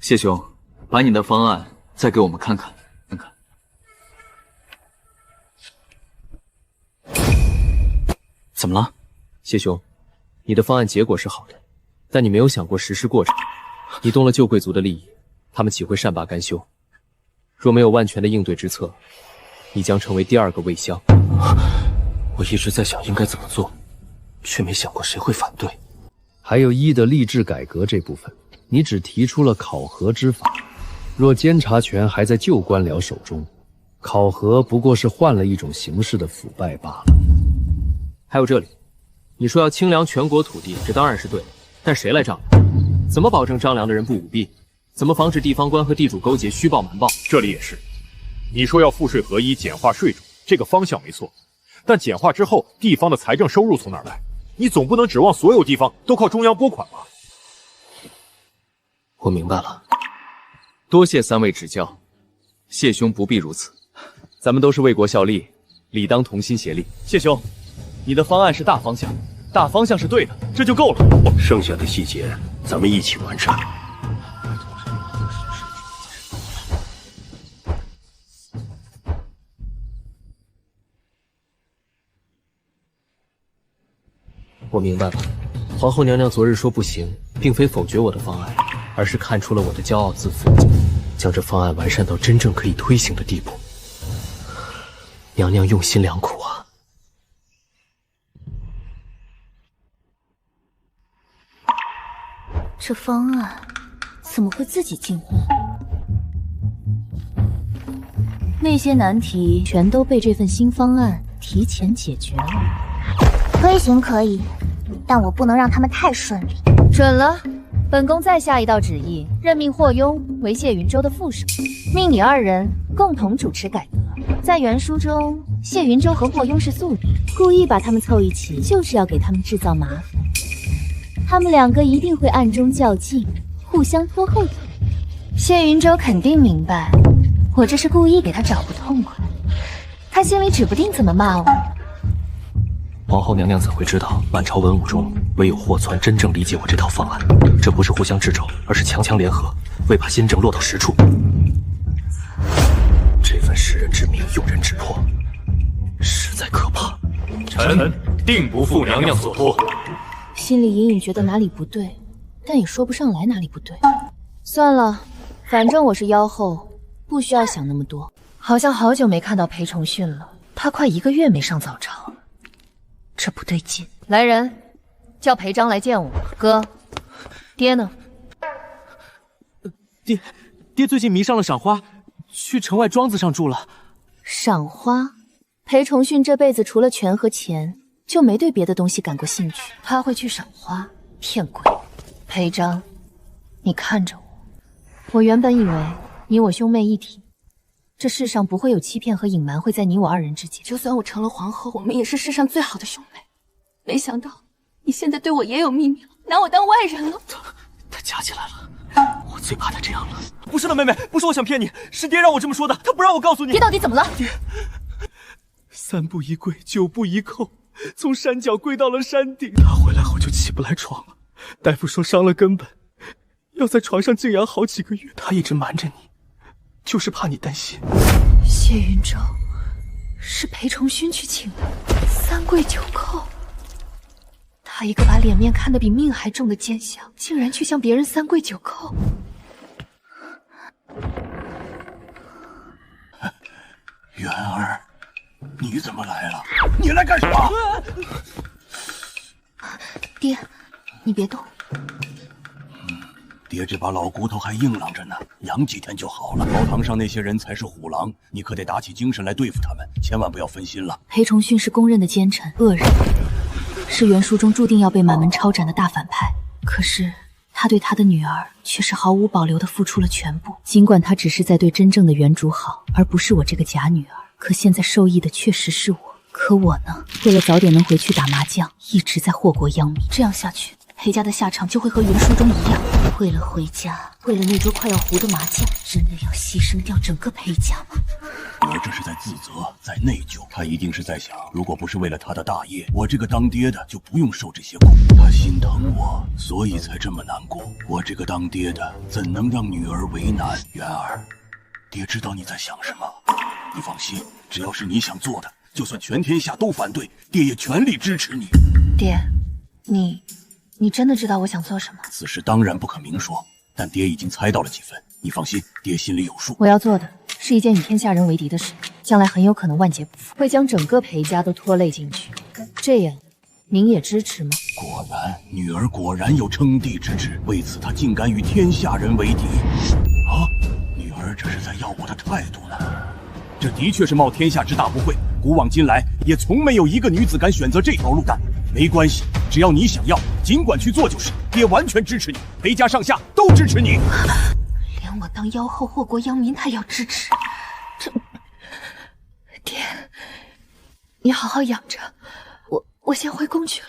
谢兄，把你的方案再给我们看看。怎么了，谢兄？你的方案结果是好的，但你没有想过实施过程。你动了旧贵族的利益，他们岂会善罢甘休？若没有万全的应对之策，你将成为第二个魏襄。我一直在想应该怎么做，却没想过谁会反对。还有一的吏治改革这部分，你只提出了考核之法。若监察权还在旧官僚手中，考核不过是换了一种形式的腐败罢了。还有这里，你说要清凉全国土地，这当然是对的，但谁来丈量？怎么保证张良的人不舞弊？怎么防止地方官和地主勾结虚报瞒报？这里也是，你说要赋税合一，简化税种，这个方向没错，但简化之后，地方的财政收入从哪儿来？你总不能指望所有地方都靠中央拨款吧？我明白了，多谢三位指教，谢兄不必如此，咱们都是为国效力，理当同心协力。谢兄，你的方案是大方向，大方向是对的，这就够了。剩下的细节咱们一起完善。我明白了，皇后娘娘昨日说不行，并非否决我的方案，而是看出了我的骄傲自负，将这方案完善到真正可以推行的地步。娘娘用心良苦啊！这方案怎么会自己进化？那些难题全都被这份新方案提前解决了。推行可以，但我不能让他们太顺利。准了，本宫再下一道旨意，任命霍庸为谢云州的副手，命你二人共同主持改革。在原书中，谢云州和霍庸是宿敌，故意把他们凑一起，就是要给他们制造麻烦。他们两个一定会暗中较劲，互相拖后腿。谢云州肯定明白，我这是故意给他找不痛快，他心里指不定怎么骂我。皇后娘娘怎会知道满朝文武中唯有霍濮真正理解我这套方案？这不是互相制肘，而是强强联合，为把新政落到实处。这份识人之明，用人之迫，实在可怕。臣定不负娘娘所托。心里隐隐觉得哪里不对，但也说不上来哪里不对。算了，反正我是妖后，不需要想那么多。好像好久没看到裴崇训了，他快1个月没上早朝了，这不对劲。来人，叫裴章来见我。哥，爹呢？爹最近迷上了赏花，去城外庄子上住了。赏花？裴崇训这辈子除了权和钱，就没对别的东西感过兴趣。他会去赏花？骗鬼！裴章，你看着我。我原本以为你我兄妹一体，这世上不会有欺骗和隐瞒会在你我二人之间。就算我成了皇后，我们也是世上最好的兄妹。没想到你现在对我也有秘密了，拿我当外人了。他夹起来了，我最怕他这样了。不是的，妹妹，不是我想骗你，是爹让我这么说的，他不让我告诉你。爹到底怎么了？爹，3步一跪，9步一叩，从山脚跪到了山顶。他回来后就起不来床了，大夫说伤了根本，要在床上静养好几个月。他一直瞒着你，就是怕你担心。谢云州是裴崇勋去请的，3跪9叩。他一个把脸面看得比命还重的奸相，竟然去向别人3跪9叩。元儿，你怎么来了？你来干什么？爹，你别动。爹这把老骨头还硬朗着呢，养几天就好了。朝堂上那些人才是虎狼，你可得打起精神来对付他们，千万不要分心了。裴崇训是公认的奸臣恶人，是原书中注定要被满门抄斩的大反派。可是他对他的女儿却是毫无保留地付出了全部。尽管他只是在对真正的原主好，而不是我这个假女儿，可现在受益的确实是我。可我呢，为了早点能回去打麻将，一直在祸国殃民。这样下去，裴家的下场就会和原书中一样。为了回家，为了那桌快要糊的麻将，真的要牺牲掉整个裴家吗？女儿这是在自责，在内疚。她一定是在想，如果不是为了她的大业，我这个当爹的就不用受这些苦。她心疼我，所以才这么难过。我这个当爹的怎能让女儿为难？元儿，爹知道你在想什么。你放心，只要是你想做的，就算全天下都反对，爹也全力支持你。爹，你真的知道我想做什么？此事当然不可明说，但爹已经猜到了几分。你放心，爹心里有数。我要做的是一件与天下人为敌的事，将来很有可能万劫不复，会将整个裴家都拖累进去。这样，您也支持吗？果然，女儿果然有称帝之志，为此她竟敢与天下人为敌。啊，女儿这是在要我的态度呢？这的确是冒天下之大不讳，古往今来也从没有一个女子敢选择这条路。但没关系，只要你想要，尽管去做就是。爹完全支持你，裴家上下都支持你。连我当妖后祸国殃民，他也要支持。这，爹，你好好养着，我先回宫去了。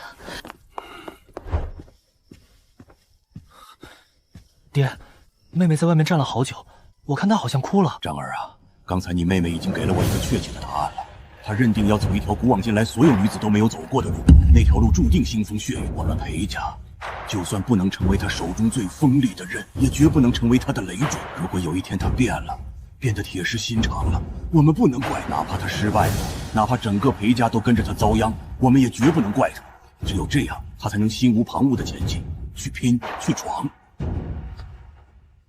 爹，妹妹在外面站了好久，我看她好像哭了。张儿啊，刚才你妹妹已经给了我一个确切的答案了。她认定要走一条古往今来所有女子都没有走过的路，那条路注定腥风血雨。我们裴家，就算不能成为她手中最锋利的刃，也绝不能成为她的累赘。如果有一天她变了，变得铁石心肠了，我们不能怪。哪怕她失败了，哪怕整个裴家都跟着她遭殃，我们也绝不能怪她。只有这样，她才能心无旁骛的前进，去拼，去闯。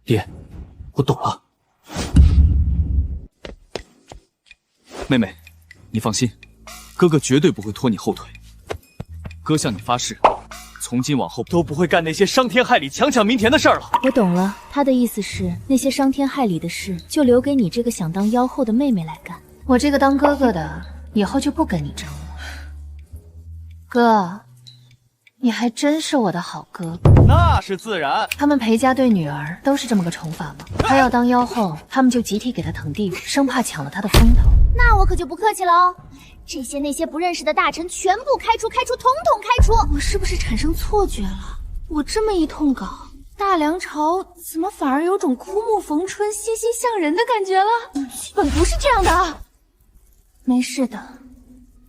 爹，我懂了。妹妹，你放心，哥哥绝对不会拖你后腿。哥向你发誓，从今往后都不会干那些伤天害理、强抢民田的事儿了。我懂了，他的意思是那些伤天害理的事，就留给你这个想当妖后的妹妹来干。我这个当哥哥的，以后就不跟你争了。哥，你还真是我的好哥哥。那是自然。他们裴家对女儿都是这么个宠法吗？她要当妖后，他们就集体给她腾地，生怕抢了她的风头。那我可就不客气了哦，这些那些不认识的大臣全部开除，统统开除！我是不是产生错觉了？我这么一通搞，大梁朝怎么反而有种枯木逢春、欣欣向荣的感觉了？剧本不是这样的。没事的，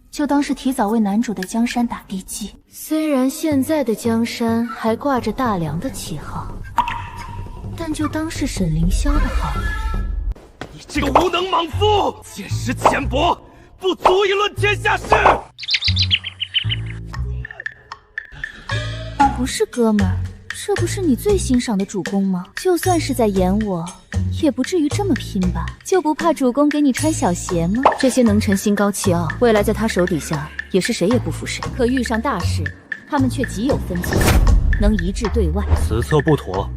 就当是提早为男主的江山打地基。虽然现在的江山还挂着大梁的旗号，但就当是沈凌霄的好了。你这个无能莽夫，见识浅薄，不足以论天下事。不是哥们儿，这不是你最欣赏的主公吗？就算是在演我，也不至于这么拼吧？就不怕主公给你穿小鞋吗？这些能臣心高气傲，未来在他手底下也是谁也不服谁。可遇上大事，他们却极有分寸，能一致对外。此策不妥，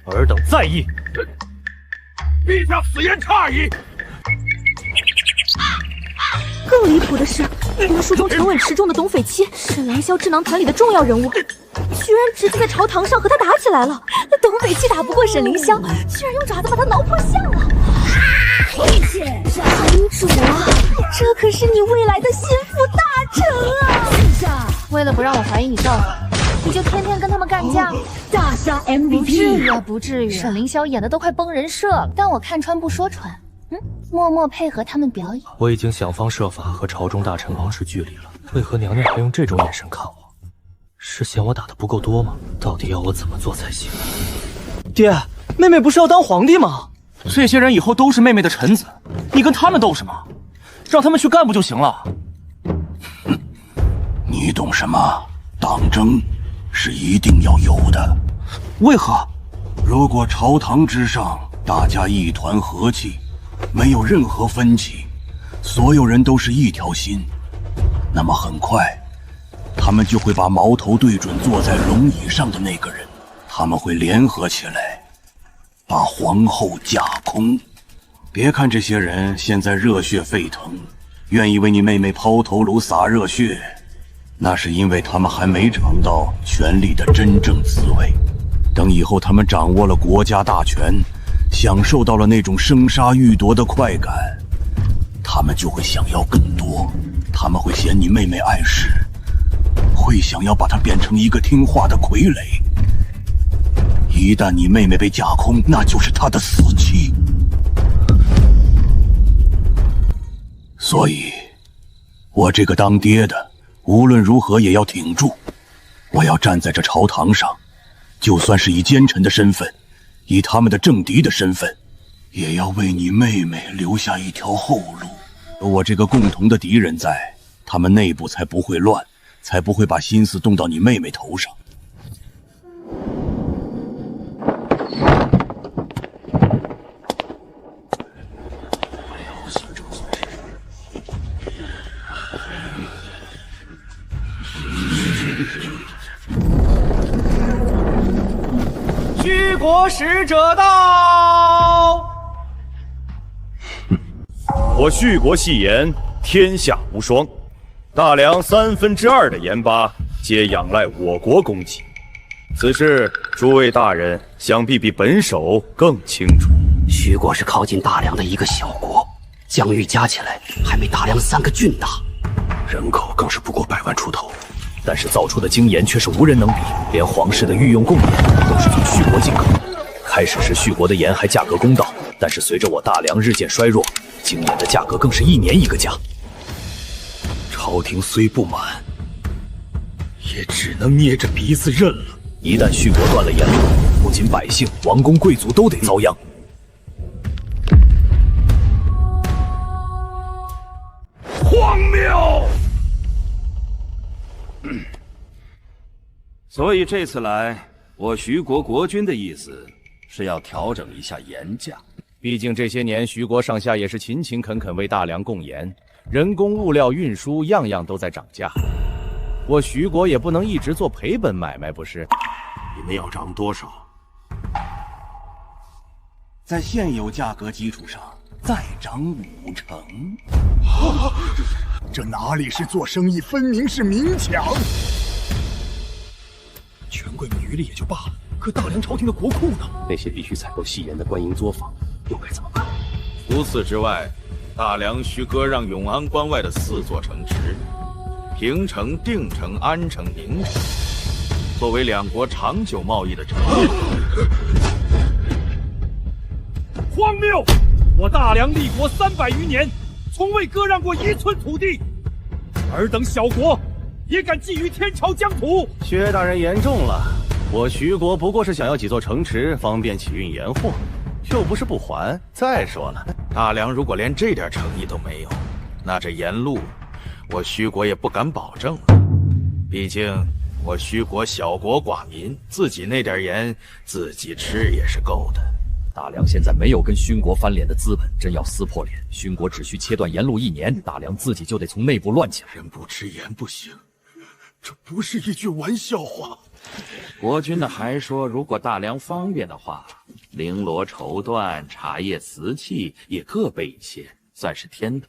尔等再议。陛下此言差矣。更离谱的是，原书中沉稳持重的董匪妻，沈凌霄智囊团里的重要人物，居然直接在朝堂上和他打起来了。那董匪妻打不过沈凌霄，居然用爪子把他挠破相了。男主，这可是你未来的心腹大臣啊！为了不让我怀疑你造反，你就天天跟他们干架？大杀 MVP？ 不至于啊，不至于。沈凌霄演的都快崩人设了，但我看穿不说穿，默默配合他们表演。我已经想方设法和朝中大臣保持距离了，为何娘娘还用这种眼神看我？是嫌我打得不够多吗？到底要我怎么做才行？爹，妹妹不是要当皇帝吗？这些人以后都是妹妹的臣子，你跟他们斗什么？让他们去干不就行了？你懂什么？党争是一定要有的。为何？如果朝堂之上大家一团和气，没有任何分歧，所有人都是一条心，那么很快他们就会把矛头对准坐在龙椅上的那个人，他们会联合起来把皇后架空。别看这些人现在热血沸腾，愿意为你妹妹抛头颅洒热血，那是因为他们还没尝到权力的真正滋味。等以后他们掌握了国家大权，享受到了那种生杀予夺的快感，他们就会想要更多。他们会嫌你妹妹碍事，会想要把她变成一个听话的傀儡。一旦你妹妹被架空，那就是她的死期。所以，我这个当爹的，无论如何也要挺住。我要站在这朝堂上，就算是以奸臣的身份，以他们的政敌的身份，也要为你妹妹留下一条后路。有我这个共同的敌人在，他们内部才不会乱，才不会把心思动到你妹妹头上。虚国使者到。我续国戏言，天下无双。大梁2/3的盐巴，皆仰赖我国供给。此事，诸位大人想必比本首更清楚。徐国是靠近大梁的一个小国，疆域加起来还没大梁3个郡大，人口更是不过100万出头。但是造出的精盐却是无人能比，连皇室的御用贡盐都是从续国进口。开始时续国的盐还价格公道，但是随着我大梁日渐衰弱，精盐的价格更是1年1个价。朝廷虽不满，也只能捏着鼻子认了。一旦续国断了盐路，不仅百姓、王公贵族都得遭殃。荒谬！所以这次来，我徐国国君的意思是要调整一下盐价。毕竟这些年徐国上下也是勤勤恳恳为大梁供盐，人工、物料、运输样样都在涨价。我徐国也不能一直做赔本买卖，不是？你们要涨多少？在现有价格基础上再涨5成。这哪里是做生意，分明是明抢！权贵们渔利也就罢了，可大梁朝廷的国库呢？那些必须采购细盐的官营作坊又该怎么办？除此之外，大梁需割让永安关外的4座城池——平城、定城、安城、宁城，作为2国长久贸易的城市。荒谬！我大梁立国300余年，从未割让过1寸土地，尔等小国也敢觊觎天朝疆土？薛大人言重了，我徐国不过是想要几座城池，方便起运盐货，又不是不还。再说了，大梁如果连这点诚意都没有，那这盐路，我徐国也不敢保证了。毕竟我徐国小国寡民，自己那点盐自己吃也是够的。大梁现在没有跟勋国翻脸的资本，真要撕破脸，勋国只需切断盐路1年，大梁自己就得从内部乱起来。人不吃盐不行，这不是一句玩笑话。国君呢还说，如果大梁方便的话，绫罗绸缎、茶叶瓷器也各备一些，算是添的。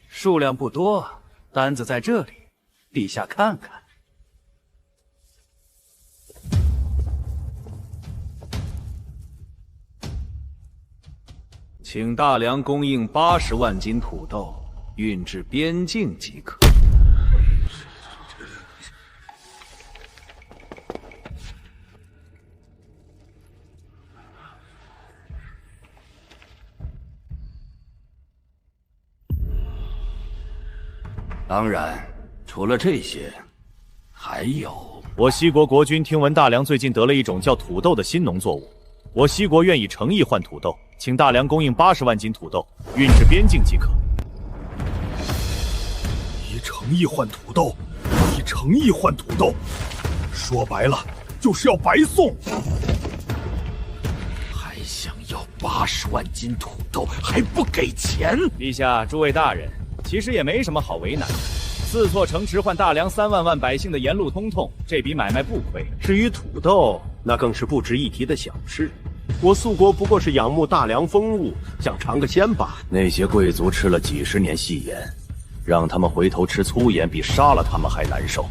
数量不多，单子在这里，陛下看看。请大梁供应80万斤土豆，运至边境即可。当然，除了这些，还有我西国国君听闻大梁最近得了一种叫土豆的新农作物，我西国愿以诚意换土豆，请大梁供应80万斤土豆，运至边境即可。以诚意换土豆，以诚意换土豆，说白了就是要白送。还想要80万斤土豆，还不给钱？陛下，诸位大人，其实也没什么好为难的。4座城池换大梁3万万百姓的盐路通通，这笔买卖不亏。至于土豆，那更是不值一提的小事。我肃国不过是仰慕大梁风物，想尝个鲜罢。那些贵族吃了几十年细盐，让他们回头吃粗盐比杀了他们还难受。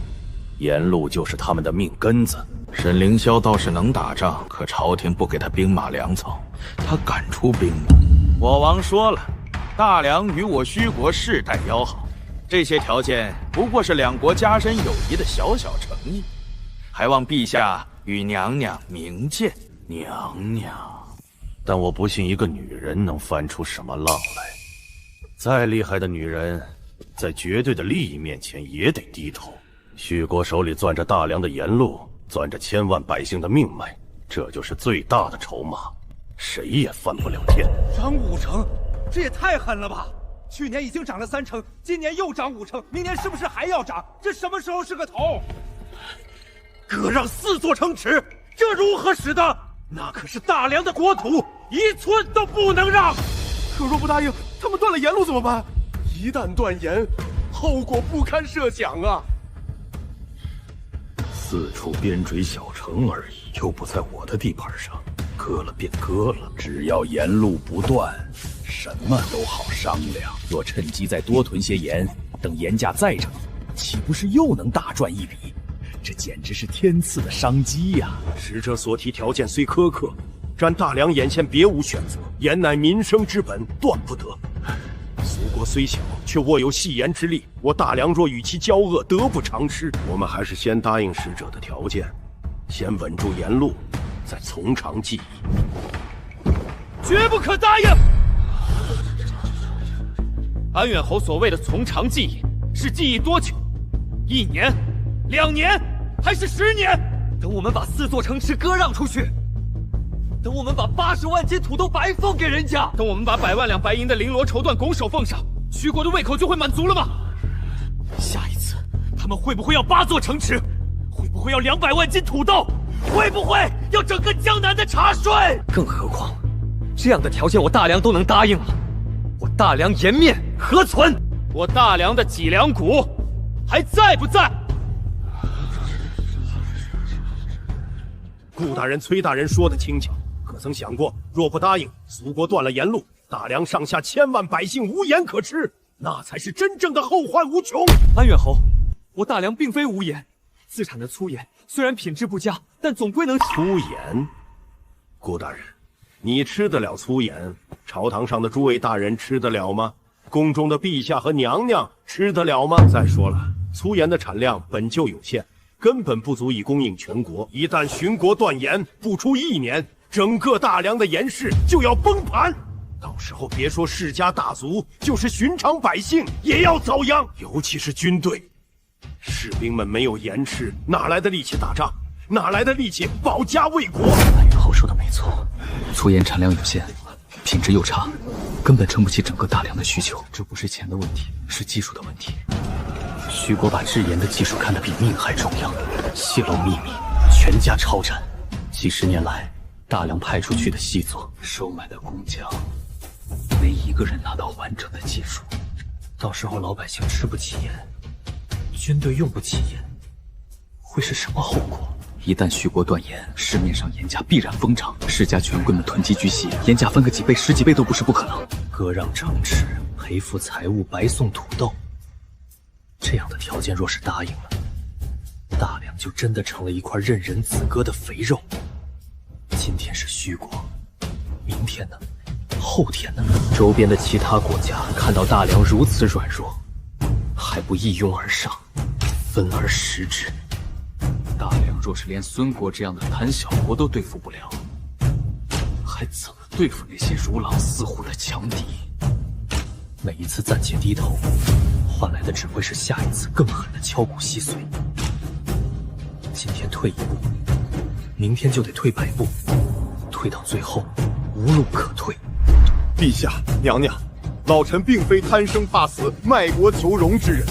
盐路就是他们的命根子。沈凌霄倒是能打仗，可朝廷不给他兵马粮草，他敢出兵吗？我王说了，大梁与我虚国世代交好，这些条件不过是2国加深友谊的小小诚意，还望陛下与娘娘明鉴。娘娘，但我不信一个女人能翻出什么浪来。再厉害的女人，在绝对的利益面前也得低头。徐国手里攥着大梁的盐路，攥着千万百姓的命脉，这就是最大的筹码，谁也翻不了天。涨5成，这也太狠了吧！去年已经涨了3成，今年又涨5成，明年是不是还要涨？这什么时候是个头？割让4座城池，这如何使得？那可是大梁的国土，一寸都不能让。可若不答应，他们断了盐路怎么办？一旦断盐，后果不堪设想啊4处边陲小城而已，又不在我的地盘上，割了便割了，只要盐路不断，什么都好商量。若趁机再多囤些盐，等盐价再涨，岂不是又能大赚一笔？这简直是天赐的商机呀！使者所提条件虽苛刻，然大梁眼前别无选择，盐乃民生之本，断不得。苏国虽小，却握有系盐之力，我大梁若与其交恶，得不偿失。我们还是先答应使者的条件，先稳住盐路，再从长计议。绝不可答应！安远侯所谓的从长计议，是计议多久？1年、2年，还是10年？等我们把4座城池割让出去，等我们把80万斤土豆白送给人家，等我们把100万两白银的绫罗绸缎拱手奉上，徐国的胃口就会满足了吗？下一次他们会不会要8座城池？会不会要200万斤土豆？会不会要整个江南的茶税？更何况，这样的条件我大梁都能答应了，我大梁颜面何存？我大梁的脊梁骨还在不在？顾大人、崔大人说的轻巧，可曾想过，若不答应，苏国断了盐路，大梁上下千万百姓无盐可吃，那才是真正的后患无穷。安远侯，我大梁并非无盐，自产的粗盐虽然品质不佳，但总归能粗盐。顾大人，你吃得了粗盐？朝堂上的诸位大人吃得了吗？宫中的陛下和娘娘吃得了吗？再说了，粗盐的产量本就有限，根本不足以供应全国。一旦巡国断盐，不出1年，整个大梁的盐市就要崩盘。到时候别说世家大族，就是寻常百姓也要遭殃。尤其是军队，士兵们没有盐吃，哪来的力气打仗？哪来的力气保家卫国？安远侯说的没错，粗盐产量有限，品质又差，根本撑不起整个大梁的需求。这不是钱的问题，是技术的问题。徐国把制盐的技术看得比命还重要，泄露秘密，全家抄斩。几10年来，大梁派出去的细作、收买的工匠，没一个人拿到完整的技术。到时候老百姓吃不起盐，军队用不起盐，会是什么后果？一旦徐国断盐，市面上盐价必然疯涨，世家权贵们囤积居细，盐价翻个几倍、10几倍都不是不可能。割让城池，赔付财物，白送土豆，这样的条件若是答应了，大梁就真的成了一块任人宰割的肥肉。今天是徐国，明天呢？后天呢？周边的其他国家看到大梁如此软弱，还不一拥而上，分而食之。大梁若是连孙国这样的贪小国都对付不了，还怎么对付那些如狼似虎的强敌？每一次暂且低头，换来的只会是下一次更狠的敲骨吸髓。今天退1步，明天就得退100步，退到最后无路可退。陛下、娘娘，老臣并非贪生怕死、卖国求荣之人。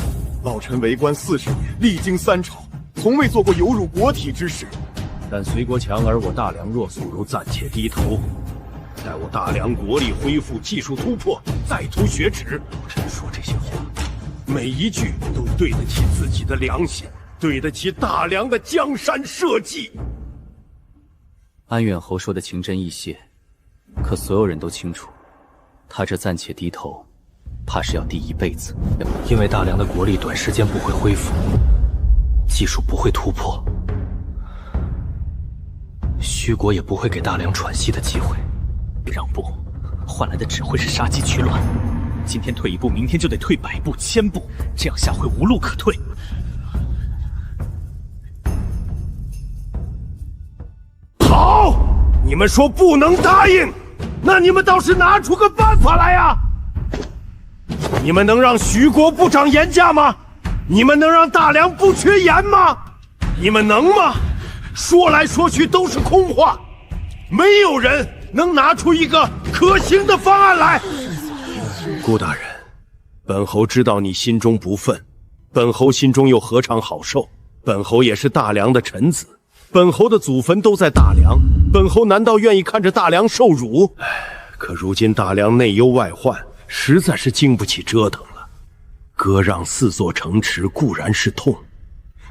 老臣为官40年，历经3朝，从未做过有辱国体之事。但隋国强而我大梁弱，不如暂且低头，待我大梁国力恢复、技术突破，再图雪耻。老臣说这些话，每一句都对得起自己的良心，对得起大梁的江山社稷。安远侯说的情真意切，可所有人都清楚，他这暂且低头，怕是要低一辈子。因为大梁的国力短时间不会恢复，技术不会突破，徐国也不会给大梁喘息的机会。让步，换来的只会是杀鸡取卵。今天退1步，明天就得退100步、1000步，这样下会无路可退。好，你们说不能答应，那你们倒是拿出个办法来呀！你们能让徐国不长盐价吗？你们能让大梁不缺盐吗？你们能吗？说来说去都是空话，没有人能拿出一个可行的方案来。顾大人，本侯知道你心中不忿，本侯心中又何尝好受？本侯也是大梁的臣子，本侯的祖坟都在大梁，本侯难道愿意看着大梁受辱？可如今大梁内忧外患，实在是经不起折腾了。割让4座城池固然是痛，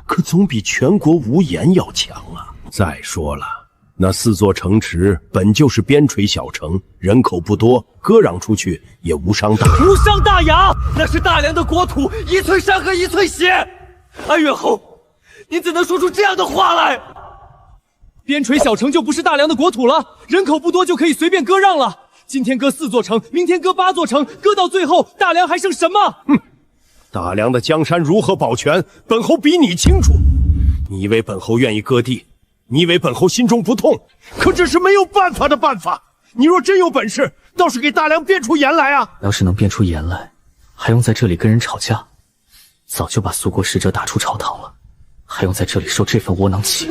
可总比全国无盐要强啊！再说了，那4座城池本就是边陲小城，人口不多，割让出去也无伤大雅。无伤大雅，那是大梁的国土，一寸山河一寸血。安远侯，您怎能说出这样的话来？边陲小城就不是大梁的国土了，人口不多就可以随便割让了。今天割4座城，明天割8座城，割到最后，大梁还剩什么？大梁的江山如何保全，本侯比你清楚。你以为本侯愿意割地？你以为本侯心中不痛？可这是没有办法的办法。你若真有本事，倒是给大梁变出盐来啊！要是能变出盐来，还用在这里跟人吵架？早就把苏国使者打出朝堂了，还用在这里受这份窝囊气？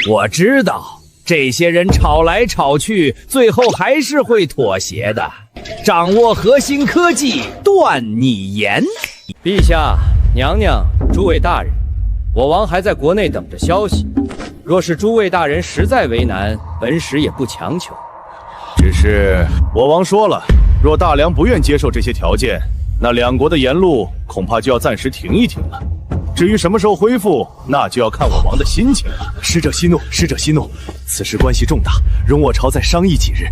我知道这些人吵来吵去，最后还是会妥协的。掌握核心科技，断你盐。陛下、娘娘、诸位大人，我王还在国内等着消息。若是诸位大人实在为难，本使也不强求。只是我王说了，若大梁不愿接受这些条件，那两国的盐路恐怕就要暂时停一停了。至于什么时候恢复，那就要看我王的心情了。使者息怒，使者息怒，此事关系重大，容我朝再商议几日。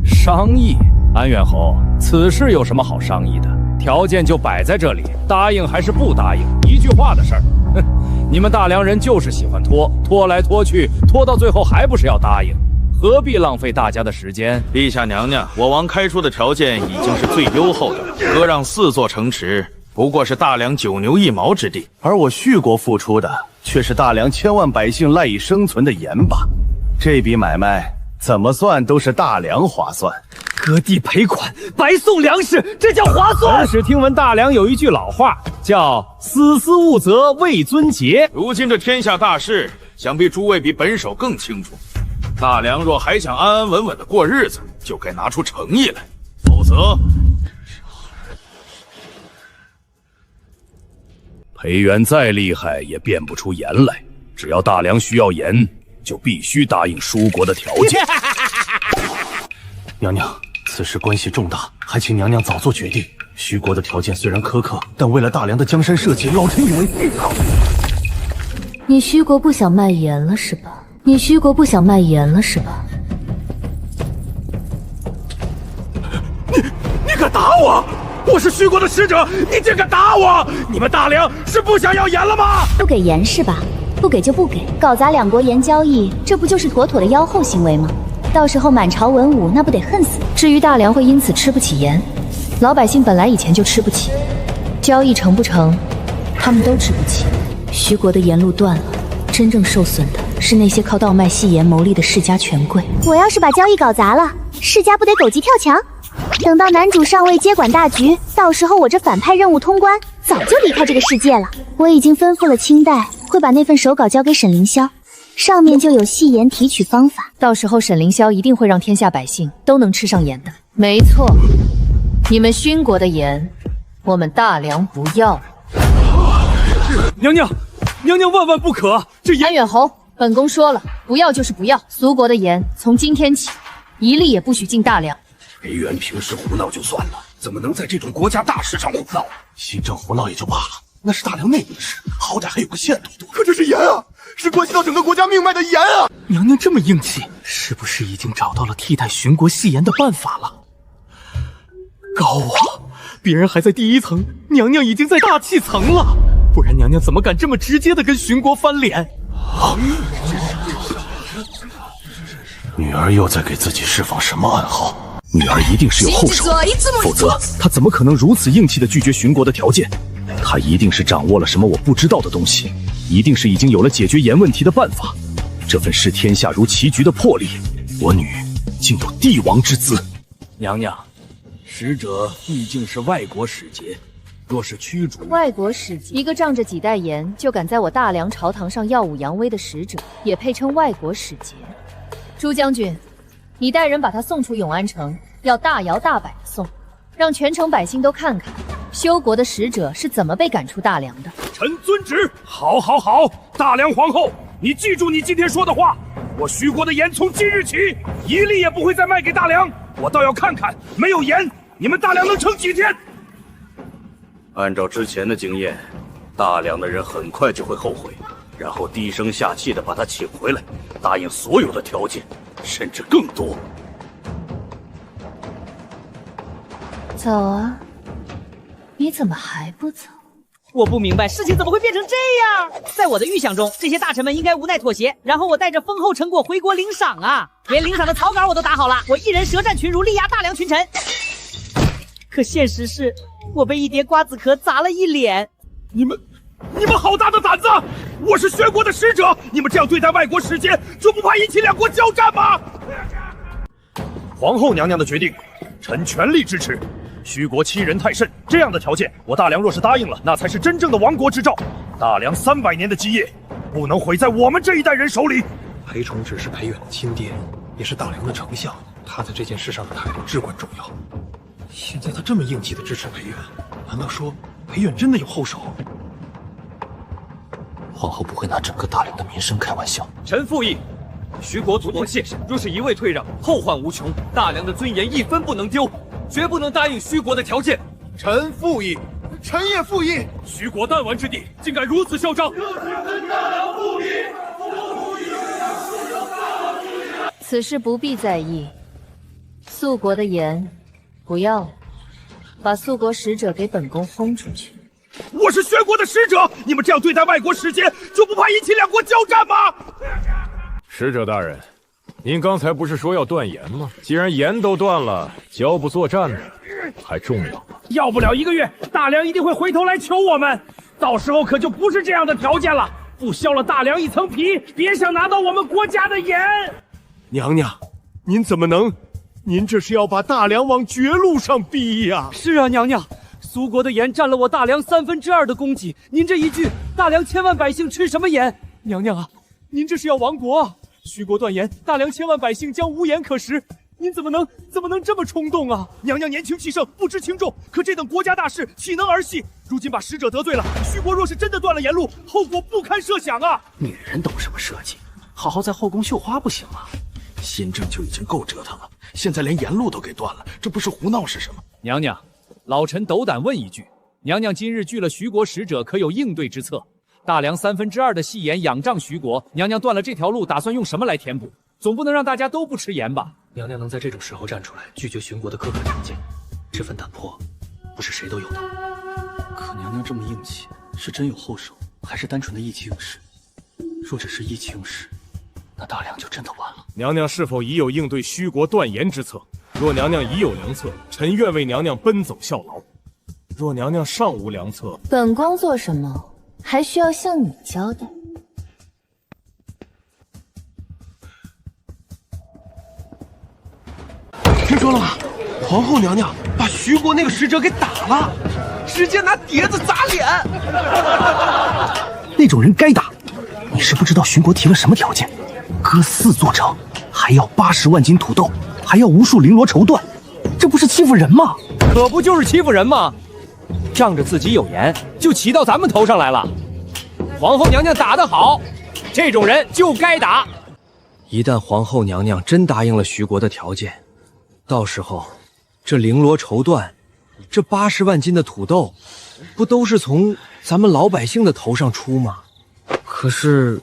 商议？安远侯，此事有什么好商议的？条件就摆在这里，答应还是不答应，一句话的事儿。哼，你们大梁人就是喜欢拖，拖来拖去，拖到最后还不是要答应？何必浪费大家的时间？陛下娘娘，我王开出的条件已经是最优厚的了，割让4座城池，不过是大梁9牛1毛之地，而我叙国付出的却是大梁千万百姓赖以生存的盐巴。这笔买卖怎么算都是大梁划算。割地赔款，白送粮食，这叫划算。本使听闻大梁有一句老话，叫“死丝勿责为尊节”。如今这天下大势，想必诸位比本守更清楚。大梁若还想安安稳稳的过日子，就该拿出诚意来，否则……裴元再厉害也变不出盐来。只要大梁需要盐，就必须答应舒国的条件。娘娘，此事关系重大，还请娘娘早做决定。徐国的条件虽然苛刻，但为了大梁的江山社稷，老臣以为必考虑。你徐国不想卖盐了是吧？你徐国不想卖盐了是吧？你敢打我？我是徐国的使者，你竟敢打我！你们大梁是不想要盐了吗？不给盐是吧？不给就不给，搞砸2国盐交易，这不就是妥妥的妖后行为吗？到时候满朝文武那不得恨死？至于大梁会因此吃不起盐，老百姓本来以前就吃不起，交易成不成，他们都吃不起。徐国的盐路断了，真正受损的是那些靠倒卖细盐牟利的世家权贵。我要是把交易搞砸了，世家不得狗急跳墙？等到男主上位接管大局，到时候我这反派任务通关，早就离开这个世界了。我已经吩咐了清代，会把那份手稿交给沈凌霄，上面就有细盐提取方法。到时候沈凌霄一定会让天下百姓都能吃上盐的。没错，你们勋国的盐，我们大梁不要。娘娘，娘娘万万不可！这盐……安远侯，本宫说了，不要就是不要。苏国的盐，从今天起，一粒也不许进大梁。裴元平时胡闹就算了，怎么能在这种国家大事上胡闹？新政胡闹也就罢了，那是大梁内部的事，好歹还有个限度。可这是盐啊，是关系到整个国家命脉的盐啊！娘娘这么硬气，是不是已经找到了替代寻国细盐的办法了？高啊！别人还在第1层，娘娘已经在大气层了。不然娘娘怎么敢这么直接的跟寻国翻脸？女儿又在给自己释放什么暗号？女儿一定是有后手，否则她怎么可能如此硬气的拒绝寻国的条件？她一定是掌握了什么我不知道的东西，一定是已经有了解决盐问题的办法。这份视天下如棋局的魄力，我女竟有帝王之姿。娘娘，使者毕竟是外国使节，若是驱逐，外国使节，一个仗着几代盐就敢在我大梁朝堂上耀武扬威的使者，也配称外国使节？朱将军，你带人把他送出永安城，要大摇大摆的送，让全城百姓都看看休国的使者是怎么被赶出大梁的。臣遵旨。好，好，好！大梁皇后，你记住你今天说的话，我徐国的盐从今日起一粒也不会再卖给大梁。我倒要看看，没有盐，你们大梁能撑几天？按照之前的经验，大梁的人很快就会后悔，然后低声下气的把他请回来，答应所有的条件，甚至更多。走啊！你怎么还不走？我不明白事情怎么会变成这样。在我的预想中，这些大臣们应该无奈妥协，然后我带着丰厚成果回国领赏啊！连领赏的草稿我都打好了，我一人舌战群儒，力压大梁群臣。可现实是，我被一叠瓜子壳砸了一脸。你们好大的胆子！我是薛国的使者，你们这样对待外国使节，就不怕引起两国交战吗？皇后娘娘的决定，臣全力支持。虚国欺人太甚，这样的条件，我大梁若是答应了，那才是真正的亡国之兆。大梁300年的基业，不能毁在我们这一代人手里。裴崇只是裴远的亲爹，也是大梁的丞相，他在这件事上的态度至关重要。现在他这么硬气的支持裴远，难道说裴远真的有后手？皇后不会拿整个大梁的民生开玩笑。臣附议，徐国昨天现身，若是一味退让，后患无穷，大梁的尊严一分不能丢，绝不能答应徐国的条件。臣附议，臣也附议。徐国弹丸之地，竟敢如此嚣张！此事不必在意，肃国的盐不要了，把肃国使者给本宫轰出去。我是薛国的使者，你们这样对待外国使节，就不怕引起两国交战吗？使者大人，您刚才不是说要断盐吗？既然盐都断了，交不作战呢，还重要吗？要不了1个月，大梁一定会回头来求我们，到时候可就不是这样的条件了。不削了大梁一层皮，别想拿到我们国家的盐。娘娘，您怎么能？您这是要把大梁往绝路上逼呀！是啊，娘娘，苏国的盐占了我大梁2/3的供给，您这一句，大梁千万百姓吃什么盐？娘娘啊，您这是要亡国啊！徐国断盐，大梁千万百姓将无盐可食，您怎么能这么冲动啊？娘娘年轻气盛，不知轻重，可这等国家大事岂能儿戏？如今把使者得罪了，徐国若是真的断了盐路，后果不堪设想啊！女人懂什么设计？好好在后宫绣花不行吗？新政就已经够折腾了，现在连盐路都给断了，这不是胡闹是什么？娘娘，老臣斗胆问一句，娘娘今日拒了徐国使者，可有应对之策？大梁2/3的细盐仰仗徐国，娘娘断了这条路，打算用什么来填补？总不能让大家都不吃盐吧？娘娘能在这种时候站出来拒绝寻国的苛刻条件，这份胆魄不是谁都有的。可娘娘这么硬气，是真有后手，还是单纯的意气用事？若只是意气用事，那大梁就真的完了。娘娘是否已有应对虚国断盐之策？若娘娘已有良策，臣愿为娘娘奔走效劳；若娘娘尚无良策，本宫做什么还需要向你交代？听说了吗？皇后娘娘把徐国那个使者给打了，直接拿碟子砸脸。那种人该打。你是不知道徐国提了什么条件，割4座城，还要80万斤土豆，还要无数绫罗绸缎，这不是欺负人吗？可不就是欺负人吗？仗着自己有盐，就骑到咱们头上来了。皇后娘娘打得好，这种人就该打。一旦皇后娘娘真答应了徐国的条件，到时候这绫罗绸缎，这80万斤的土豆，不都是从咱们老百姓的头上出吗？可是，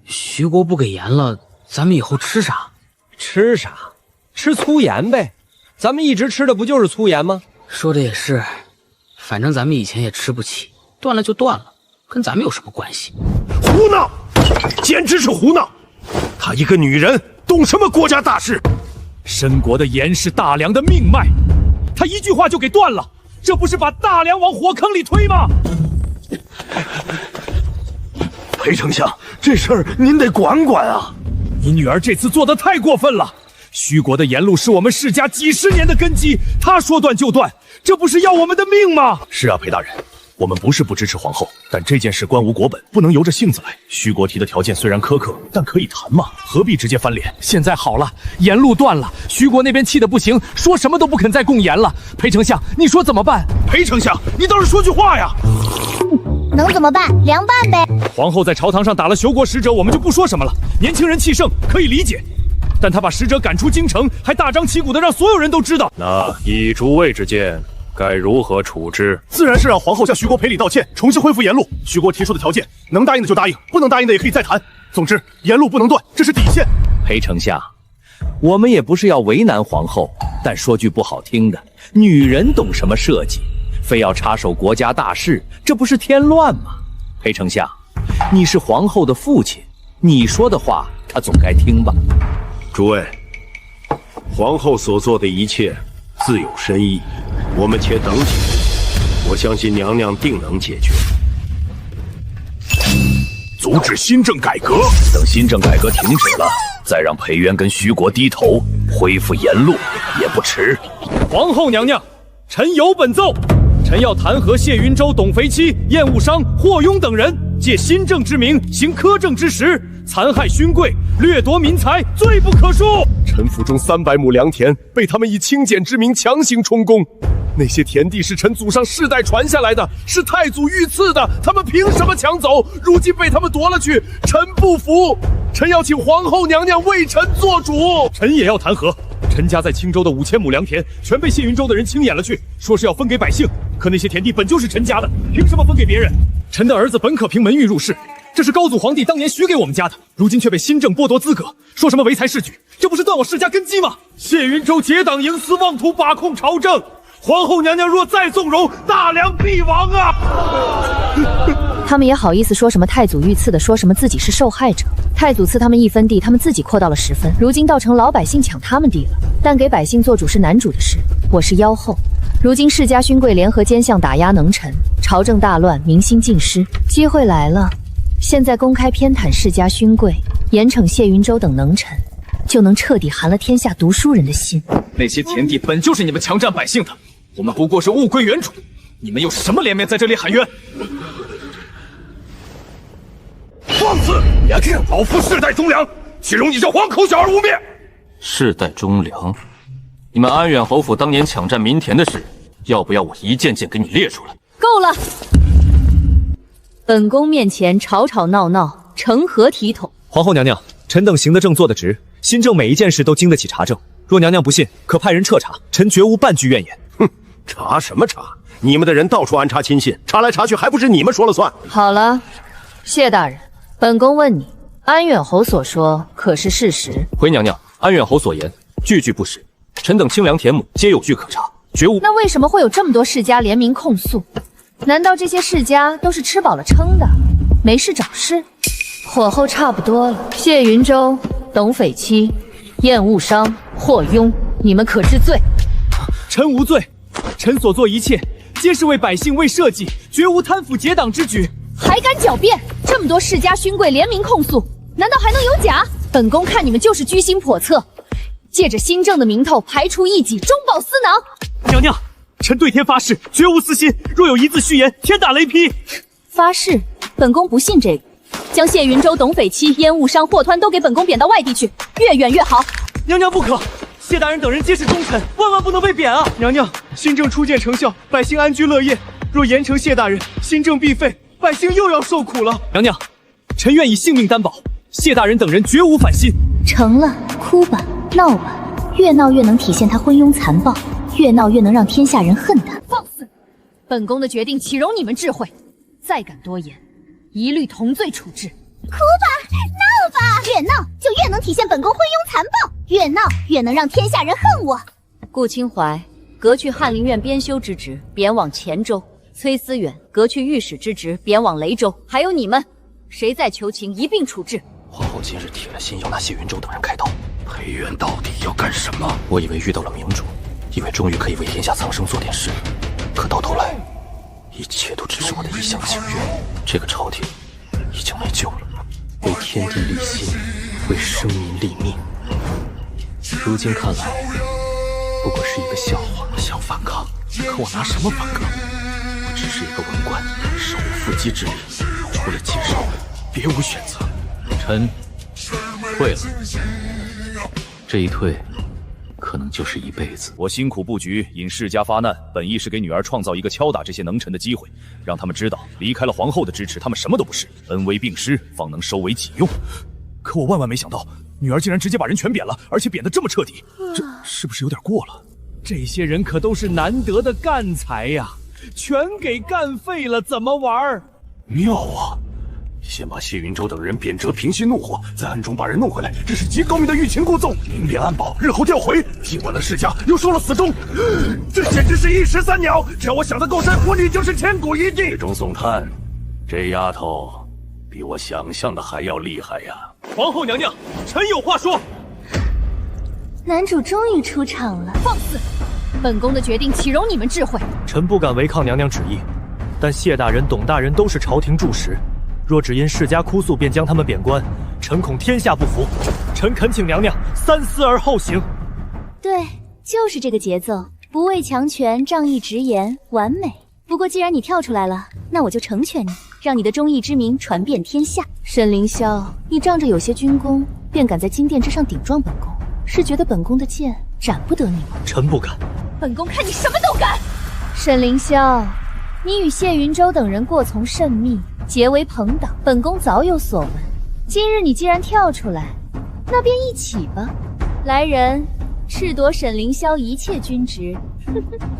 徐国不给盐了，咱们以后吃啥？吃啥？吃粗盐呗。咱们一直吃的不就是粗盐吗？说的也是，反正咱们以前也吃不起，断了就断了，跟咱们有什么关系？胡闹，简直是胡闹！她一个女人懂什么国家大事？申国的盐是大梁的命脉，她一句话就给断了，这不是把大梁往火坑里推吗？裴丞相，这事儿您得管管啊！你女儿这次做得太过分了，虚国的沿路是我们世家几十年的根基，他说断就断，这不是要我们的命吗？是啊，裴大人，我们不是不支持皇后，但这件事官无国本，不能由着性子来。虚国提的条件虽然苛刻，但可以谈嘛，何必直接翻脸？现在好了，沿路断了，虚国那边气得不行，说什么都不肯再供盐了。裴丞相，你说怎么办？裴丞相，你倒是说句话呀！能怎么办？凉拌呗。皇后在朝堂上打了休国使者，我们就不说什么了。年轻人气盛，可以理解。但他把使者赶出京城，还大张旗鼓的让所有人都知道。那以诸位之见，该如何处置？自然是让皇后向徐国赔礼道歉，重新恢复沿路。徐国提出的条件，能答应的就答应，不能答应的也可以再谈。总之，沿路不能断，这是底线。裴丞相，我们也不是要为难皇后，但说句不好听的，女人懂什么设计？非要插手国家大事，这不是添乱吗？裴丞相，你是皇后的父亲，你说的话，她总该听吧？诸位，皇后所做的一切自有深意，我们且等几日，我相信娘娘定能解决。阻止新政改革，等新政改革停止了，再让裴渊跟徐国低头，恢复沿路也不迟。皇后娘娘，臣有本奏，臣要弹劾谢云州、董肥期、燕务商、霍庸等人，借新政之名行苛政之实，残害勋贵，掠夺民财，罪不可恕。臣府中300亩良田被他们以清简之名强行充公，那些田地是臣祖上世代传下来的，是太祖御赐的，他们凭什么抢走？如今被他们夺了去，臣不服！臣要请皇后娘娘为臣做主。臣也要弹劾。陈家在青州的5000亩良田全被谢云州的人清眼了去，说是要分给百姓，可那些田地本就是陈家的，凭什么分给别人？臣的儿子本可凭门谕入仕，这是高祖皇帝当年许给我们家的，如今却被新政剥夺资格，说什么唯才是举，这不是断我世家根基吗？谢云州结党营私，妄图把控朝政，皇后娘娘若再纵容，大梁必亡啊！他们也好意思说什么太祖御赐的，说什么自己是受害者。太祖赐他们1分地，他们自己扩到了10分，如今倒成老百姓抢他们地了。但给百姓做主是男主的事，我是妖后。如今世家勋贵联合奸相打压能臣，朝政大乱，民心尽失，机会来了。现在公开偏袒世家勋贵，严惩谢云州等能臣，就能彻底寒了天下读书人的心。那些田地本就是你们强占百姓的，我们不过是物归原主，你们有什么脸面在这里喊冤？放肆！老夫世代忠良，岂容你这黄口小儿污蔑！世代忠良，你们安远侯府当年抢占民田的事，要不要我一件件给你列出来？够了！本宫面前吵吵闹闹，成何体统？皇后娘娘，臣等行得正，坐得直，新政每一件事都经得起查证。若娘娘不信，可派人彻查，臣绝无半句怨言。哼，查什么查？你们的人到处安插亲信，查来查去还不是你们说了算？好了，谢大人，本宫问你，安远侯所说可是事实？回娘娘，安远侯所言句句不实，臣等清凉田亩皆有据可查，绝无。那为什么会有这么多世家联名控诉？难道这些世家都是吃饱了撑的，没事找事？火候差不多了，谢云州、董肥期、燕务商、霍庸，你们可知罪？臣无罪，臣所做一切皆是为百姓为社稷，绝无贪腐结党之举。还敢狡辩？这么多世家勋贵联名控诉，难道还能有假？本宫看你们就是居心叵测，借着新政的名头排除异己，中饱私囊。娘娘，臣对天发誓，绝无私心，若有一字虚言，天打雷劈。发誓？本宫不信这个。将谢云州、董肥期、燕务商、霍湍都给本宫贬到外地去，越远越好。娘娘不可，谢大人等人皆是忠臣，万万不能被贬啊！娘娘，新政初见成效，百姓安居乐业，若严惩谢大人，新政必废，百姓又要受苦了。娘娘，臣愿以性命担保，谢大人等人绝无反心。成了，哭吧，闹吧，越闹越能体现他昏庸残暴，越闹越能让天下人恨他。放肆！本宫的决定岂容你们智慧？再敢多言，一律同罪处置。哭吧，闹吧，越闹就越能体现本宫昏庸残暴，越闹越能让天下人恨我。顾清怀革去翰林院编修之职，贬往黔州；崔思远革去御史之职，贬往雷州。还有你们，谁再求情，一并处置。皇后今日铁了心要拿谢云州等人开刀，裴渊到底要干什么？我以为遇到了明主，以为终于可以为天下苍生做点事，可到头来，一切都只是我的一厢情愿。这个朝廷已经没救了，为天地立心，为生民立命，如今看来，不过是一个笑话。想反抗，可我拿什么反抗？我只是一个文官，手无缚鸡之力，除了接受，别无选择。臣退了，这一退，可能就是一辈子。我辛苦布局，引世家发难，本意是给女儿创造一个敲打这些能臣的机会，让他们知道，离开了皇后的支持，他们什么都不是，恩威并施，方能收为己用。可我万万没想到，女儿竟然直接把人全贬了，而且贬得这么彻底，这是不是有点过了？这些人可都是难得的干才呀，全给干废了，怎么玩？妙啊！先把谢云州等人贬谪，平息怒火，再暗中把人弄回来，这是极高明的欲擒故纵，明贬暗保，日后调回，既管了世家，又收了死忠，这简直是一石三鸟。只要我想得够深，我女就是千古一帝。雪中送炭，这丫头比我想象的还要厉害呀！皇后娘娘，臣有话说。男主终于出场了，放肆！本宫的决定岂容你们智慧？臣不敢违抗娘娘旨意，但谢大人、董大人都是朝廷柱石，若只因世家哭诉便将他们贬官，臣恐天下不服。臣恳请娘娘三思而后行。对，就是这个节奏，不畏强权，仗义直言，完美。不过既然你跳出来了，那我就成全你，让你的忠义之名传遍天下。沈凌霄，你仗着有些军功，便敢在金殿之上顶撞本宫，是觉得本宫的剑斩不得你吗？臣不敢。本宫看你什么都敢。沈凌霄，你与谢云州等人过从甚密，结为朋党，本宫早有所闻。今日你既然跳出来，那便一起吧。来人，褫夺沈凌霄一切军职，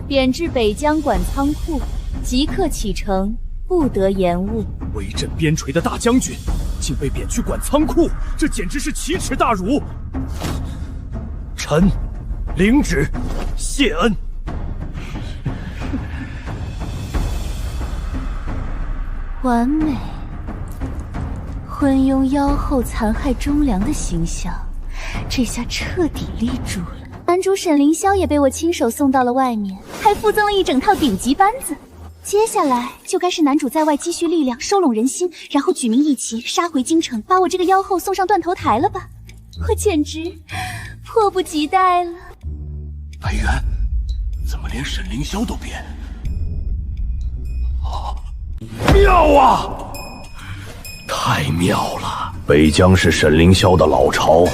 贬至北疆管仓库，即刻启程，不得延误。威震边陲的大将军，竟被贬去管仓库，这简直是奇耻大辱。臣领旨，谢恩。完美，昏庸妖后残害忠良的形象，这下彻底立住了。男主沈凌霄也被我亲手送到了外面，还附赠了一整套顶级班子。接下来就该是男主在外积蓄力量，收拢人心，然后举明义旗，杀回京城，把我这个妖后送上断头台了吧？我简直迫不及待了。白猿，怎么连沈凌霄都变？妙啊！太妙了！北疆是沈凌霄的老巢，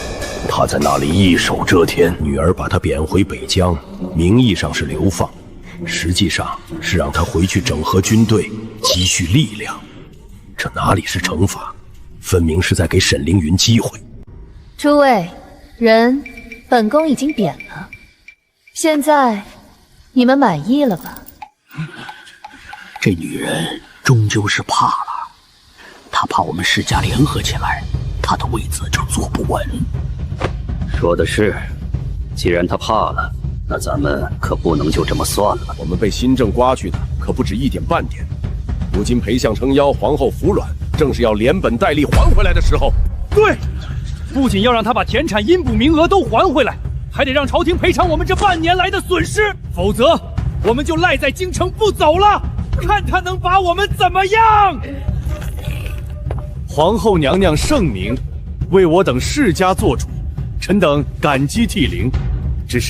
他在那里一手遮天。女儿把他贬回北疆，名义上是流放，实际上是让他回去整合军队，积蓄力量。这哪里是惩罚，分明是在给沈凌云机会。诸位，人本宫已经贬了，现在你们满意了吧？这女人终究是怕了，她怕我们世家联合起来，她的位子就坐不稳。说的是，既然她怕了，那咱们可不能就这么算了。我们被新政刮去的可不止一点半点，如今裴相撑腰，皇后服软，正是要连本带利还回来的时候。对，不仅要让他把田产、阴补名额都还回来，还得让朝廷赔偿我们这半年来的损失，否则我们就赖在京城不走了，看他能把我们怎么样！皇后娘娘圣明，为我等世家做主，臣等感激涕零。只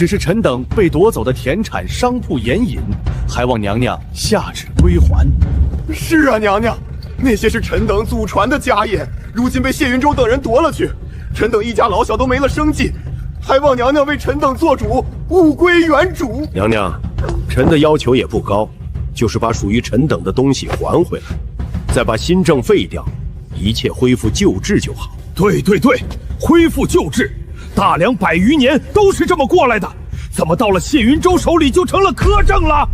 是臣等被夺走的田产、商铺、盐引，还望娘娘下旨归还。是啊，娘娘，那些是臣等祖传的家业，如今被谢云州等人夺了去，臣等一家老小都没了生计，还望娘娘为臣等做主，物归原主。娘娘，臣的要求也不高，就是把属于臣等的东西还回来，再把新政废掉，一切恢复旧制就好。对对对，恢复旧制，大梁100余年都是这么过来的，怎么到了谢云州手里就成了苛政了？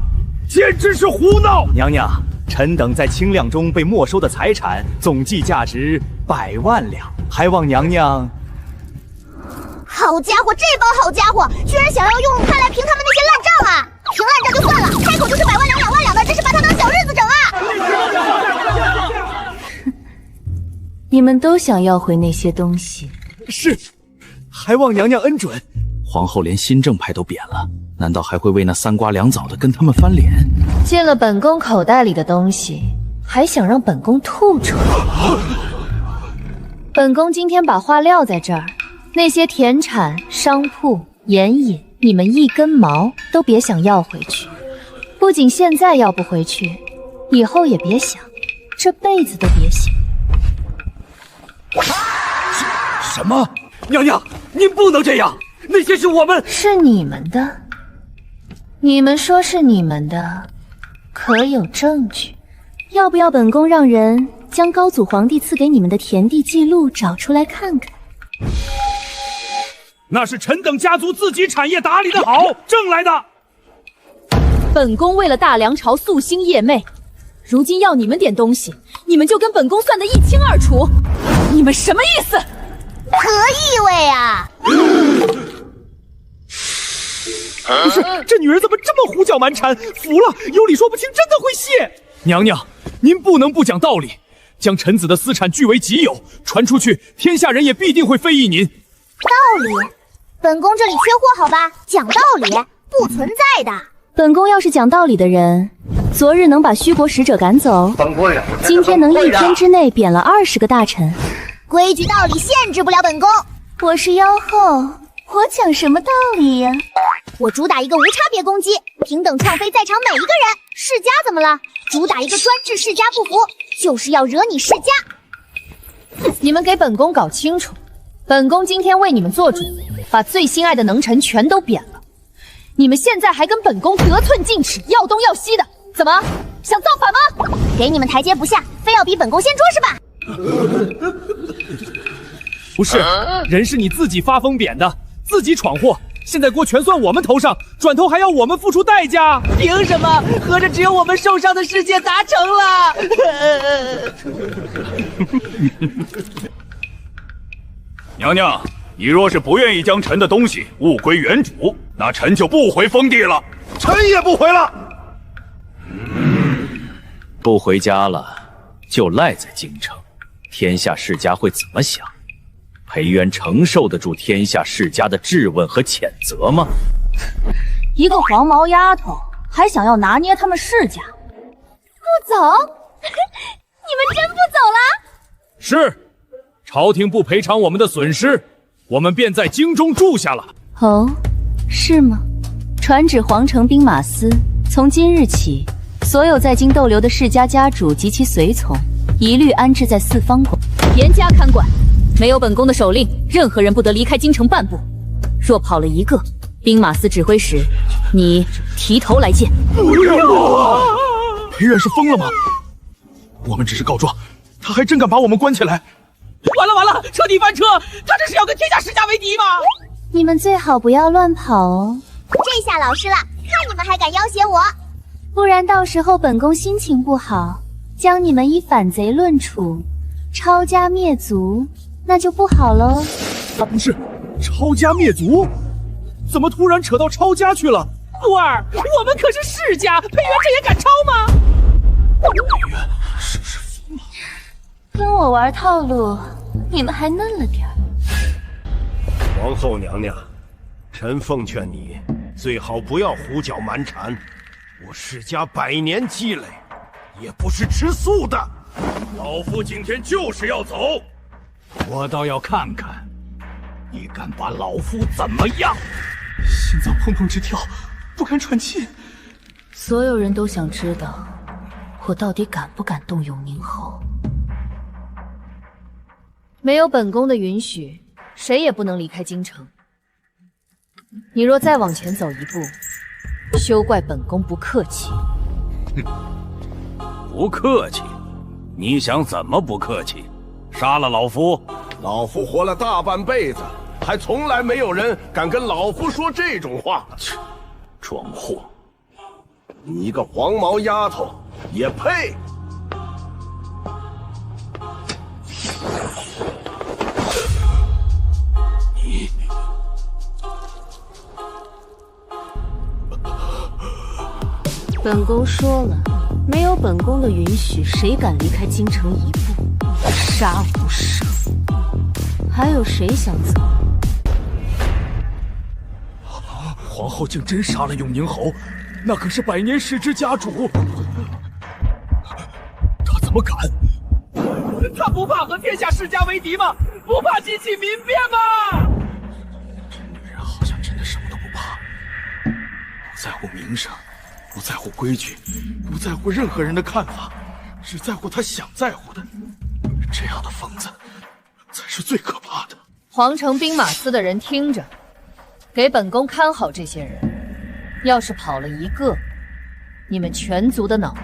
简直是胡闹！娘娘，臣等在清亮中被没收的财产总计价值100万两，还望娘娘。好家伙，这帮好家伙居然想要用它来平他们那些烂账啊！平烂账就算了，开口就是100万两、2万两的，真是把他当小日子整啊！你们都想要回那些东西？是，还望娘娘恩准。皇后连新政派都贬了，难道还会为那3瓜2枣的跟他们翻脸？进了本宫口袋里的东西，还想让本宫吐出来？本宫今天把话撂在这儿，那些田产、商铺、盐引，你们一根毛都别想要回去。不仅现在要不回去，以后也别想，这辈子都别想。什么？娘娘，您不能这样！那些是我们，是你们的。你们说是你们的，可有证据？要不要本宫让人将高祖皇帝赐给你们的田地记录找出来看看？那是臣等家族自己产业打理的好，挣来的。本宫为了大梁朝夙兴夜寐，如今要你们点东西，你们就跟本宫算得一清二楚。你们什么意思？何意味啊？不是，这女人怎么这么胡搅蛮缠？服了，有理说不清，真的会谢。娘娘，您不能不讲道理，将臣子的私产据为己有，传出去，天下人也必定会非议您。道理？本宫这里缺货好吧？讲道理不存在的。本宫要是讲道理的人，昨日能把虚国使者赶走，今天能一天之内贬了20个大臣。规矩道理限制不了本宫。我是妖后，我讲什么道理呀？我主打一个无差别攻击，平等创飞在场每一个人。世家怎么了？主打一个专治世家不服，就是要惹你世家。你们给本宫搞清楚，本宫今天为你们做主，把最心爱的能臣全都贬了。你们现在还跟本宫得寸进尺，要东要西的，怎么想造反吗？给你们台阶不下，非要比本宫先捉是吧？不是，人是你自己发疯贬的，自己闯祸，现在锅全算我们头上，转头还要我们付出代价。凭什么？合着只有我们受伤的世界达成了？娘娘，你若是不愿意将臣的东西物归原主，那臣就不回封地了，臣也不回了。不回家了，就赖在京城，天下世家会怎么想？裴渊承受得住天下世家的质问和谴责吗？一个黄毛丫头还想要拿捏他们世家？不走？你们真不走了？是，朝廷不赔偿我们的损失，我们便在京中住下了。哦，是吗？传旨皇城兵马司，从今日起，所有在京逗留的世家家主及其随从，一律安置在四方馆，严加看管。没有本宫的手令，任何人不得离开京城半步。若跑了一个，兵马司指挥时，你提头来见。不要！裴渊是疯了吗？我们只是告状，他还真敢把我们关起来。完了完了，彻底翻车！他这是要跟天下世家为敌吗？你们最好不要乱跑哦。这下老实了，看你们还敢要挟我！不然到时候本宫心情不好，将你们以反贼论处，抄家灭族。那就不好喽。不是，抄家灭族？怎么突然扯到抄家去了？徒儿，我们可是世家，裴渊这也敢抄吗？裴渊是疯了。跟我玩套路，你们还嫩了点儿。皇后娘娘，臣奉劝你，最好不要胡搅蛮缠。我世家100年积累，也不是吃素的。老夫今天就是要走。我倒要看看，你敢把老夫怎么样？心脏砰砰直跳，不敢喘气。所有人都想知道，我到底敢不敢动永宁侯？没有本宫的允许，谁也不能离开京城。你若再往前走一步，休怪本宫不客气。不客气？你想怎么不客气？杀了老夫？老夫活了大半辈子，还从来没有人敢跟老夫说这种话。装货！你一个黄毛丫头也配？你本宫说了，没有本宫的允许，谁敢离开京城一步，杀无赦。还有谁想走？皇后竟真杀了永宁侯，那可是100年世之家主，他怎么敢？他不怕和天下世家为敌吗？不怕激起民变吗？怕。不在乎名声，不在乎规矩，不在乎任何人的看法，只在乎他想在乎的。这样的疯子才是最可怕的。皇城兵马司的人听着，给本宫看好这些人。要是跑了一个，你们全族的脑袋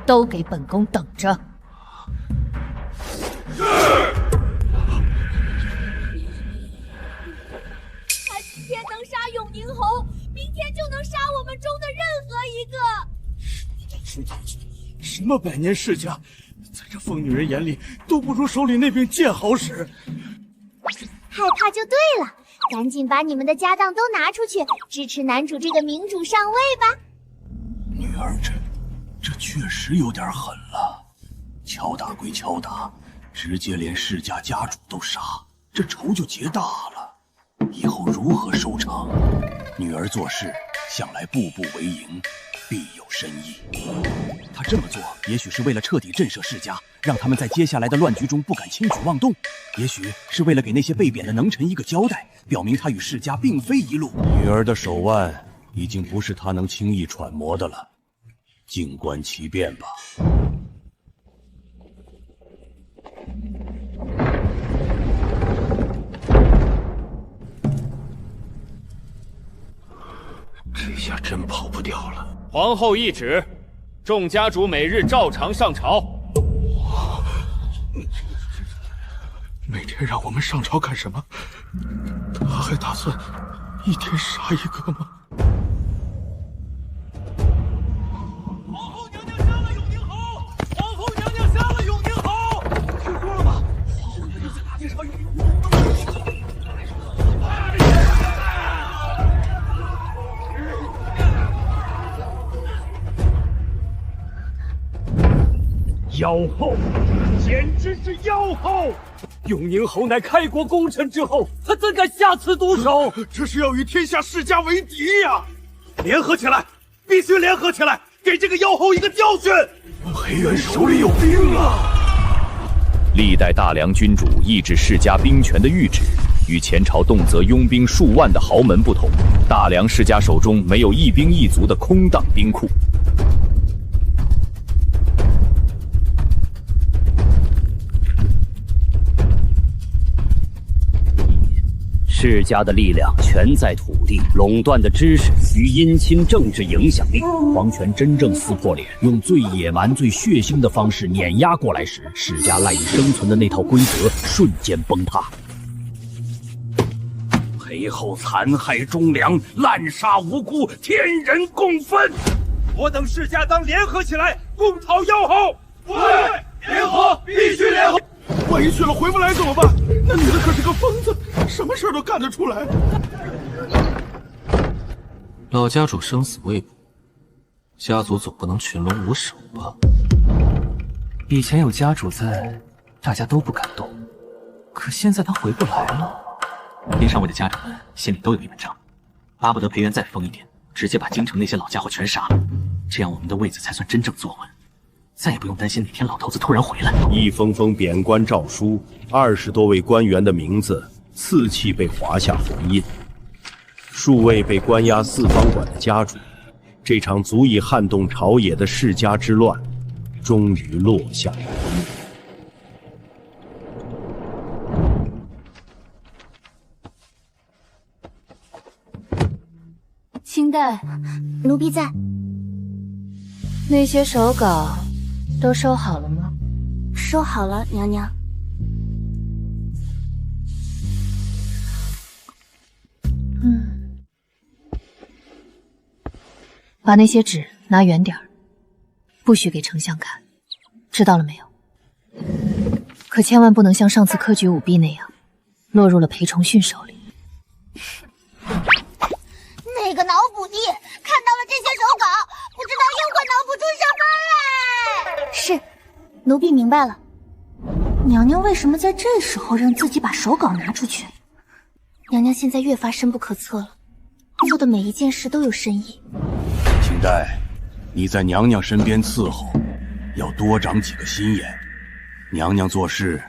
都给本宫等着！他今天能杀永宁侯，明天就能杀我们中的任何一个。什么百年世家，在这疯女人眼里都不如手里那柄剑好使。害怕就对了，赶紧把你们的家当都拿出去，支持男主这个明主上位吧。女儿这确实有点狠了，敲打归敲打，直接连世家家主都杀，这仇就结大了。以后如何收场？女儿做事向来步步为营，必有深意。他这么做，也许是为了彻底震慑世家，让他们在接下来的乱局中不敢轻举妄动；也许是为了给那些被贬的能臣一个交代，表明他与世家并非一路。女儿的手腕已经不是他能轻易揣摩的了，静观其变吧。这下真跑不掉了。皇后懿旨，众家主每日照常上朝。每天让我们上朝干什么？他还打算一天杀一个吗？皇后娘娘杀了永宁侯！皇后娘娘杀了永宁侯！听说了吗？皇后娘娘在大街上永宁侯。妖后，简直是妖后！永宁侯乃开国功臣之后，他怎敢下此毒手？这是要与天下世家为敌呀！联合起来，必须联合起来，给这个妖后一个教训！裴元手里有兵啊！历代大梁君主抑制世家兵权的谕旨，与前朝动辄拥兵数万的豪门不同，大梁世家手中没有一兵一卒的空荡兵库。世家的力量全在土地，垄断的知识与姻亲政治影响力。皇权真正撕破脸，用最野蛮、最血腥的方式碾压过来时，世家赖以生存的那套规则瞬间崩塌。裴后残害忠良，滥杀无辜，天人共愤。我等世家当联合起来，共讨妖后。对，联合，必须联合。万一去了回不来怎么办？那女的可是个疯子，什么事都干得出来。老家主生死未卜，家族总不能群龙无首吧？以前有家主在，大家都不敢动，可现在他回不来了。边上位的家主们心里都有一本账，巴不得裴元再疯一点，直接把京城那些老家伙全杀了，这样我们的位子才算真正坐稳。再也不用担心哪天老头子突然回来。一封封贬官诏书，20多位官员的名字四气被划下红印，数位被关押四方馆的家主，这场足以撼动朝野的世家之乱，终于落下了帷幕。清代，奴婢在。那些手稿都收好了吗？收好了，娘娘。把那些纸拿远点儿，不许给丞相看，知道了没有？可千万不能像上次科举舞弊那样，落入了裴崇训手里。那个脑补帝看到了这些手稿，不知道又会脑补出什么来。是，奴婢明白了。娘娘为什么在这时候让自己把手稿拿出去？娘娘现在越发深不可测了，做的每一件事都有深意。清代，你在娘娘身边伺候，要多长几个心眼。娘娘做事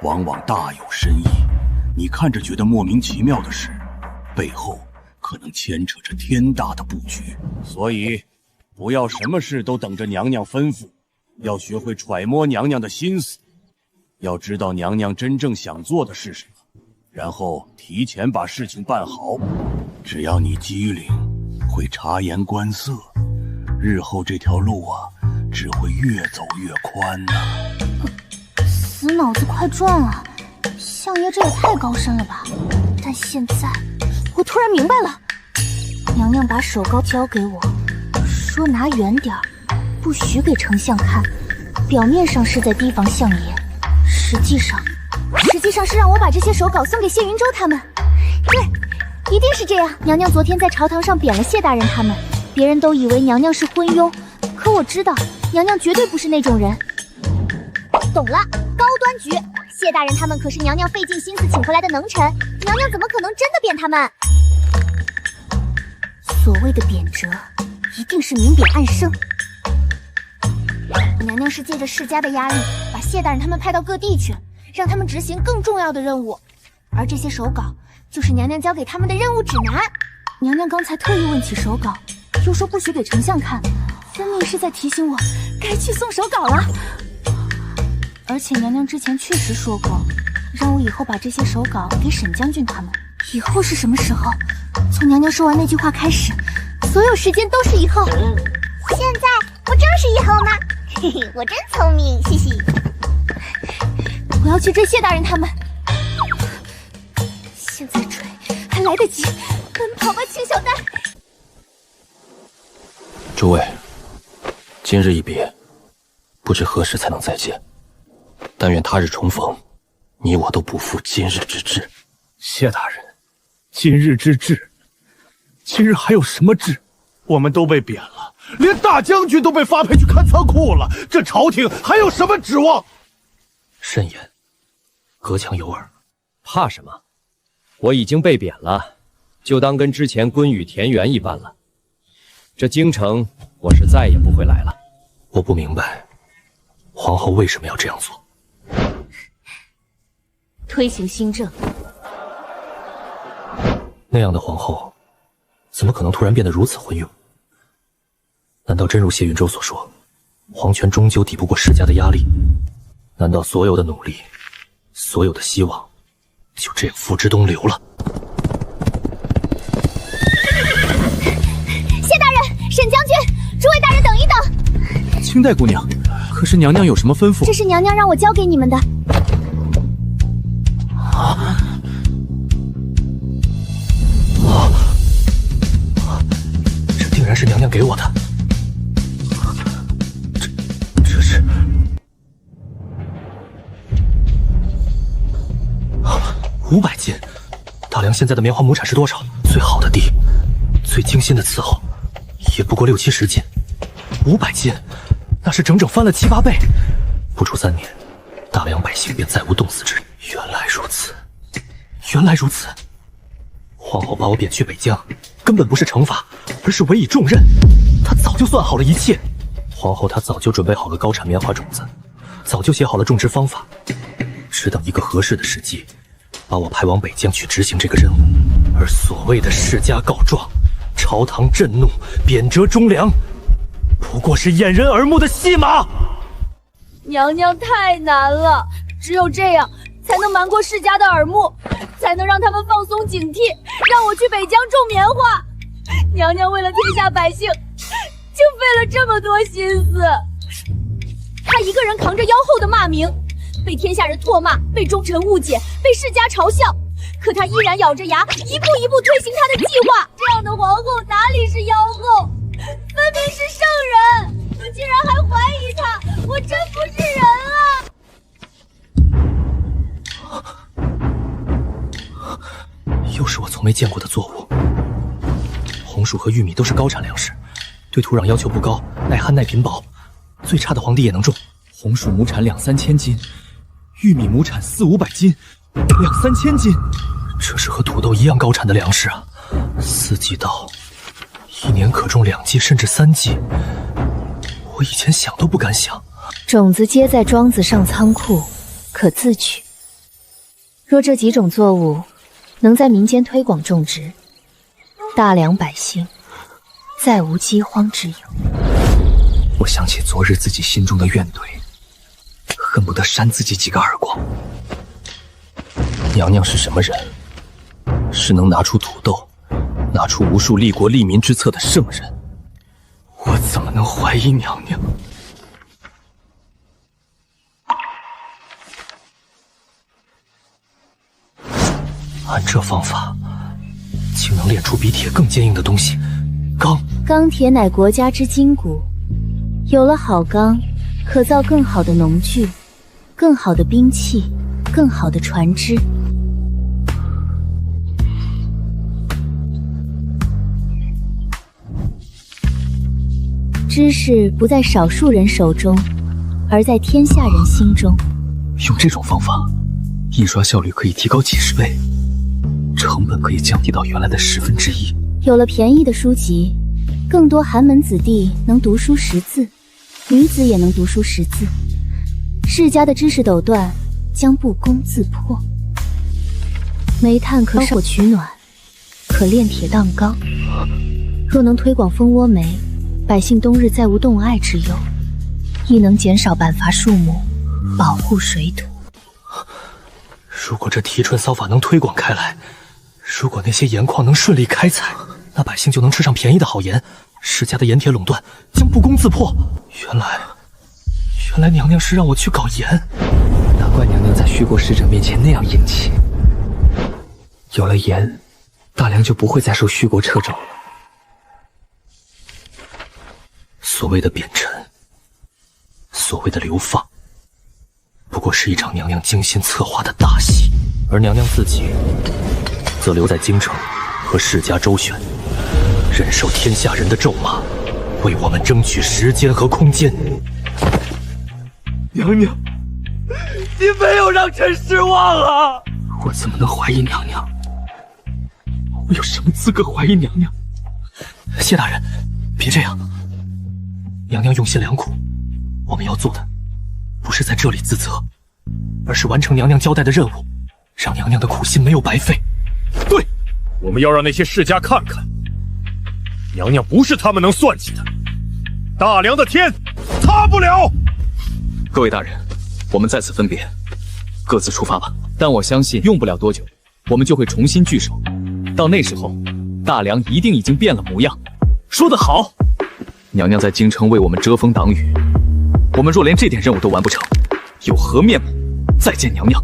往往大有深意，你看着觉得莫名其妙的事，背后可能牵扯着天大的布局。所以，不要什么事都等着娘娘吩咐，要学会揣摩娘娘的心思，要知道娘娘真正想做的是什么，然后提前把事情办好。只要你机灵，会察言观色，日后这条路啊，只会越走越宽呐。死脑子快撞啊！相爷这也太高深了吧！但现在我突然明白了，娘娘把手膏交给我，说拿远点儿，不许给丞相看。表面上是在提防相爷，实际上是让我把这些手稿送给谢云州他们。对，一定是这样。娘娘昨天在朝堂上贬了谢大人他们，别人都以为娘娘是昏庸，可我知道娘娘绝对不是那种人。懂了，高端局，谢大人他们可是娘娘费尽心思请回来的能臣，娘娘怎么可能真的贬他们？所谓的贬谪，一定是明贬暗生。娘娘是借着世家的压力，把谢大人他们派到各地去，让他们执行更重要的任务，而这些手稿就是娘娘交给他们的任务指南。娘娘刚才特意问起手稿，又说不许给丞相看，分明是在提醒我该去送手稿了。而且娘娘之前确实说过，让我以后把这些手稿给沈将军他们。以后是什么时候？从娘娘说完那句话开始，所有时间都是以后。现在不正是以后吗？嘿嘿，我真聪明，嘻嘻。我要去追谢大人他们，现在追还来得及，奔跑吧，青小蛋！诸位，今日一别，不知何时才能再见。但愿他日重逢，你我都不负今日之志。谢大人，今日之志，今日还有什么志？我们都被贬了，连大将军都被发配去看仓库了，这朝廷还有什么指望？慎言，隔墙有耳。怕什么？我已经被贬了，就当跟之前昆羽、田园一般了。这京城，我是再也不会来了。我不明白，皇后为什么要这样做？推行新政。那样的皇后，怎么可能突然变得如此昏庸？难道真如谢云州所说，皇权终究抵不过世家的压力？难道所有的努力，所有的希望，就这样付之东流了？谢大人、沈将军、诸位大人，等一等！清代姑娘，可是娘娘有什么吩咐？这是娘娘让我交给你们的。这定然是娘娘给我的。这是500斤。大梁现在的棉花亩产是多少？最好的地，最精心的伺候，也不过60、70斤。500斤，那是整整翻了7、8倍。不出3年，大梁百姓便再无冻死之日。原来如此，原来如此。皇后把我贬去北疆，根本不是惩罚，而是委以重任。她早就算好了一切。皇后她早就准备好了高产棉花种子，早就写好了种植方法，只等一个合适的时机，把我派往北疆去执行这个任务。而所谓的世家告状，朝堂震怒，贬谪忠良，不过是掩人耳目的戏码。娘娘太难了，只有这样才能瞒过世家的耳目，才能让他们放松警惕，让我去北疆种棉花。娘娘为了天下百姓，竟费了这么多心思。她一个人扛着腰后的骂名，被天下人唾骂，被忠臣误解，被世家嘲笑，可她依然咬着牙，一步一步推行她的计划。这样的皇后哪里是妖后，分明是圣人！我竟然还怀疑她，我真不是人啊！又是我从没见过的作物。红薯和玉米都是高产粮食，对土壤要求不高，耐旱耐贫薄，最差的皇帝也能种。红薯亩产2、3千斤，玉米亩产4、500斤，2、3千斤，这是和土豆一样高产的粮食啊！4季稻，1年可种2季甚至3季，我以前想都不敢想。种子接在庄子上仓库，可自取。若这几种作物能在民间推广种植，大梁百姓再无饥荒之忧。我想起昨日自己心中的怨怼，恨不得扇自己几个耳光。娘娘是什么人？是能拿出土豆，拿出无数利国利民之策的圣人。我怎么能怀疑娘娘？按这方法，竟能炼出比铁更坚硬的东西。钢铁乃国家之筋骨，有了好钢，可造更好的农具，更好的兵器，更好的船只。知识不在少数人手中，而在天下人心中。用这种方法，印刷效率可以提高几十倍，成本可以降低到原来的1/10。有了便宜的书籍，更多寒门子弟能读书识字，女子也能读书识字，世家的知识斗断将不攻自破。煤炭可烧火取暖，可炼铁当钢。若能推广蜂窝煤，百姓冬日再无冻艾之忧，亦能减少板伐树木，保护水土。如果这提纯骚法能推广开来，如果那些盐矿能顺利开采，那百姓就能吃上便宜的好盐，世家的盐铁垄断将不攻自破。原来娘娘是让我去搞盐，难怪娘娘在虚国使者面前那样硬气。有了盐，大梁就不会再受虚国掣肘了。所谓的贬臣，所谓的流放，不过是一场娘娘精心策划的大戏，而娘娘自己则留在京城和世家周旋，忍受天下人的咒骂，为我们争取时间和空间。娘娘，你没有让臣失望啊！我怎么能怀疑娘娘？我有什么资格怀疑娘娘？谢大人，别这样。娘娘用心良苦，我们要做的不是在这里自责，而是完成娘娘交代的任务，让娘娘的苦心没有白费。对，我们要让那些世家看看，娘娘不是他们能算计的，大梁的天塌不了。各位大人，我们在此分别，各自出发吧。但我相信用不了多久，我们就会重新聚首，到那时候，大梁一定已经变了模样。说得好！娘娘在京城为我们遮风挡雨，我们若连这点任务都完不成，有何面目再见娘娘？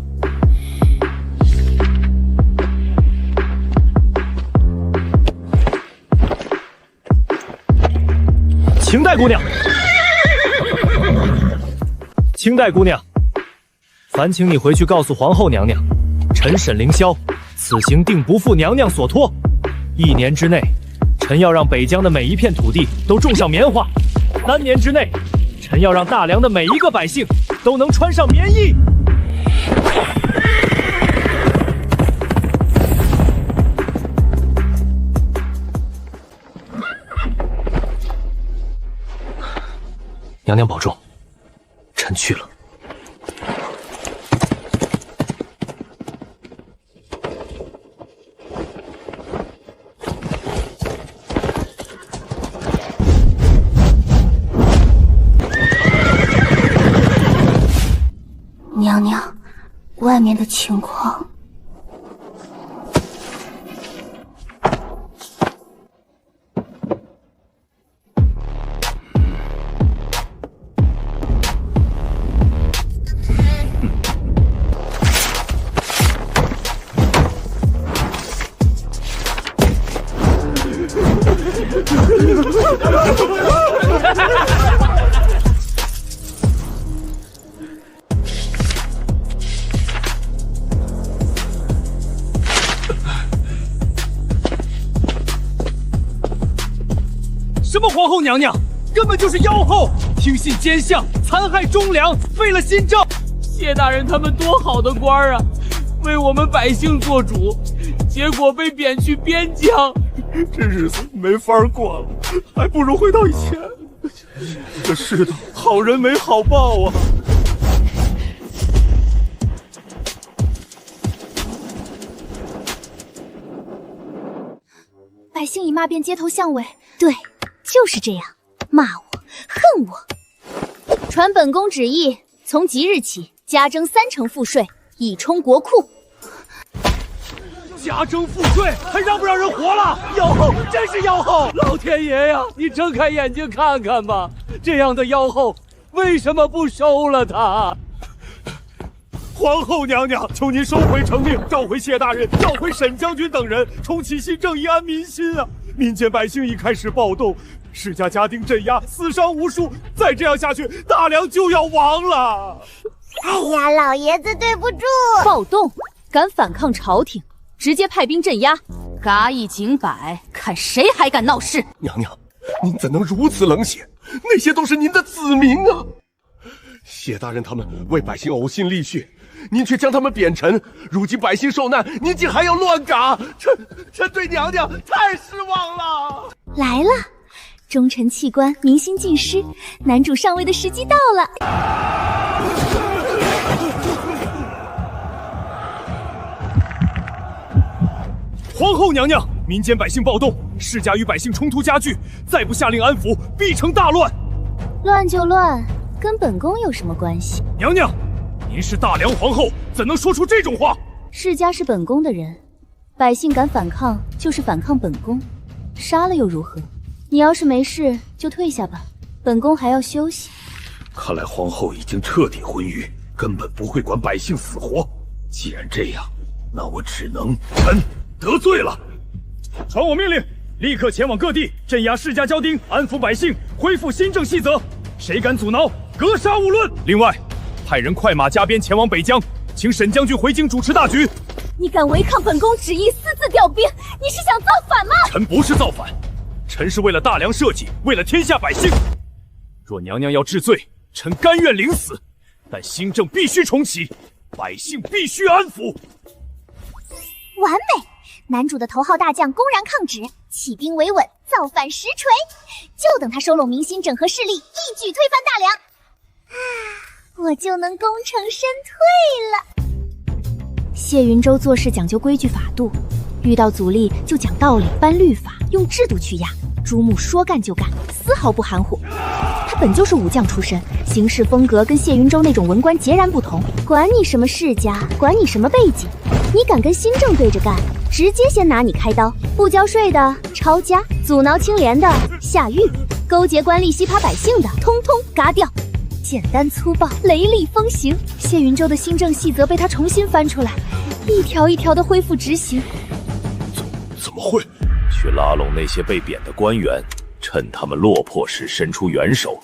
清代姑娘，清代姑娘，烦请你回去告诉皇后娘娘，臣沈凌霄此行定不负娘娘所托，1年之内，臣要让北疆的每一片土地都种上棉花；3年之内，臣要让大梁的每一个百姓都能穿上棉衣。娘娘保重，臣去了。娘娘，外面的情况。什么皇后娘娘，根本就是妖后，听信奸相，残害忠良，废了新政。谢大人他们多好的官啊，为我们百姓做主，结果被贬去边疆，这日子没法过了，还不如回到以前。这世道，好人没好报啊！百姓以骂遍街头巷尾。对，就是这样，骂我，恨我。传本宫旨意，从即日起加征30%赋税，以充国库。加征赋税，还让不让人活了？妖后，真是妖后！老天爷呀，你睁开眼睛看看吧，这样的妖后，为什么不收了她？皇后娘娘，求您收回成命，召回谢大人，召回沈将军等人，重启新政，以安民心啊！民间百姓已开始暴动，世家家丁镇压，死伤无数，再这样下去，大梁就要亡了！哎呀，老爷子对不住！暴动，敢反抗朝廷，直接派兵镇压，嘎一警百，看谁还敢闹事！娘娘，您怎能如此冷血？那些都是您的子民啊！谢大人他们为百姓呕心沥血，您却将他们贬臣，如今百姓受难，您竟还要乱嘎，臣对娘娘太失望了。来了，忠臣弃官，民心尽失，男主上位的时机到了。皇后娘娘，民间百姓暴动，世家与百姓冲突加剧，再不下令安抚，必成大乱。乱就乱，跟本宫有什么关系？娘娘，您是大梁皇后，怎能说出这种话？世家是本宫的人，百姓敢反抗就是反抗本宫，杀了又如何？你要是没事就退下吧，本宫还要休息。看来皇后已经彻底昏愚，根本不会管百姓死活。既然这样，那我只能臣得罪了。传我命令，立刻前往各地镇压世家骄丁，安抚百姓，恢复新政细则。谁敢阻挠，格杀勿论。另外，派人快马加鞭前往北疆，请沈将军回京主持大局。你敢违抗本宫旨意，私自调兵，你是想造反吗？臣不是造反，臣是为了大梁社稷，为了天下百姓。若娘娘要治罪，臣甘愿领死，但新政必须重启，百姓必须安抚。完美！男主的头号大将公然抗旨，起兵维稳，造反实锤，就等他收拢民心，整合势力，一举推翻大梁，我就能功成身退了。谢云州做事讲究规矩法度，遇到阻力就讲道理，颁律法，用制度去压。朱木说干就干，丝毫不含糊。他本就是武将出身，行事风格跟谢云州那种文官截然不同。管你什么世家，管你什么背景，你敢跟新政对着干，直接先拿你开刀。不交税的抄家，阻挠清廉的下狱，勾结官吏西扒百姓的通通嘎掉。简单粗暴，雷厉风行。谢云州的新政细则被他重新翻出来，一条一条的恢复执行。怎么会？去拉拢那些被贬的官员，趁他们落魄时伸出援手。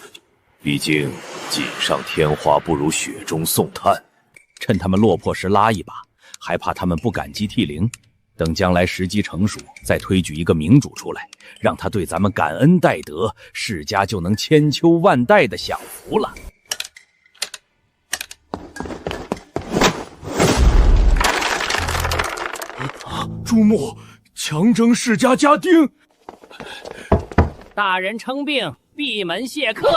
毕竟锦上添花不如雪中送炭，趁他们落魄时拉一把，还怕他们不感激涕零？等将来时机成熟，再推举一个明主出来，让他对咱们感恩戴德，世家就能千秋万代的享福了。朱木强征世家家丁，大人称病，闭门谢客。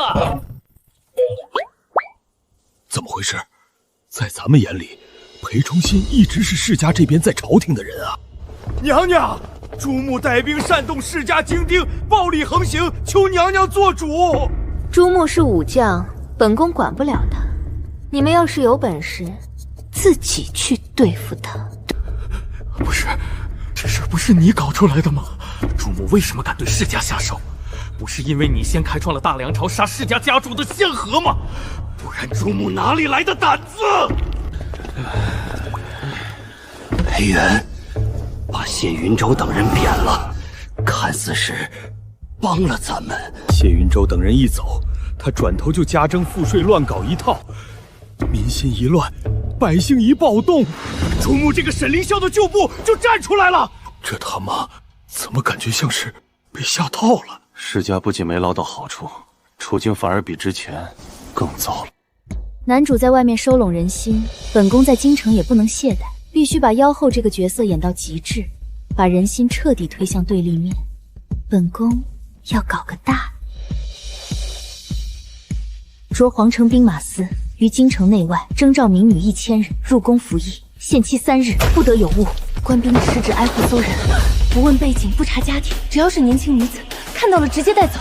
怎么回事？在咱们眼里，裴崇信一直是世家这边在朝廷的人啊。娘娘，朱木带兵煽动世家精丁，暴力横行，求娘娘做主。朱木是武将，本宫管不了他。你们要是有本事，自己去对付他。不是，这事不是你搞出来的吗？朱木为什么敢对世家下手？不是因为你先开创了大梁朝杀世家家主的先河吗？不然朱木哪里来的胆子？裴元把谢云州等人贬了，看似是帮了咱们。谢云州等人一走，他转头就加征赋税，乱搞一套，民心一乱，百姓一暴动，朱木这个沈凌霄的旧部就站出来了。这他妈怎么感觉像是被下套了？世家不仅没捞到好处，处境反而比之前更糟了。男主在外面收拢人心，本宫在京城也不能懈怠，必须把妖后这个角色演到极致，把人心彻底推向对立面。本宫要搞个大着皇城兵马司于京城内外征召民女1000人入宫服役，限期3日，不得有误。官兵失职，挨户搜人。不问背景，不查家庭，只要是年轻女子，看到了直接带走。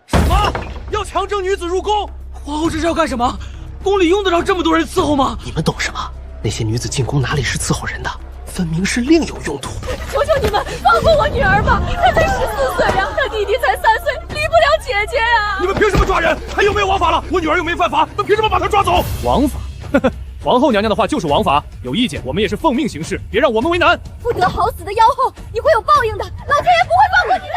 什么？要强征女子入宫？皇后这是要干什么？宫里用得着这么多人伺候吗？你们懂什么？那些女子进宫哪里是伺候人的，分明是另有用途。求求你们放过我女儿吧，她才14岁呀，她弟弟才3岁，离不了姐姐呀！你们凭什么抓人？还有没有王法了？我女儿又没犯法，你们凭什么把她抓走？王法？呵呵，皇后娘娘的话就是王法，有意见我们也是奉命行事，别让我们为难。不得好死的妖后，你会有报应的，老天爷不会放过你的。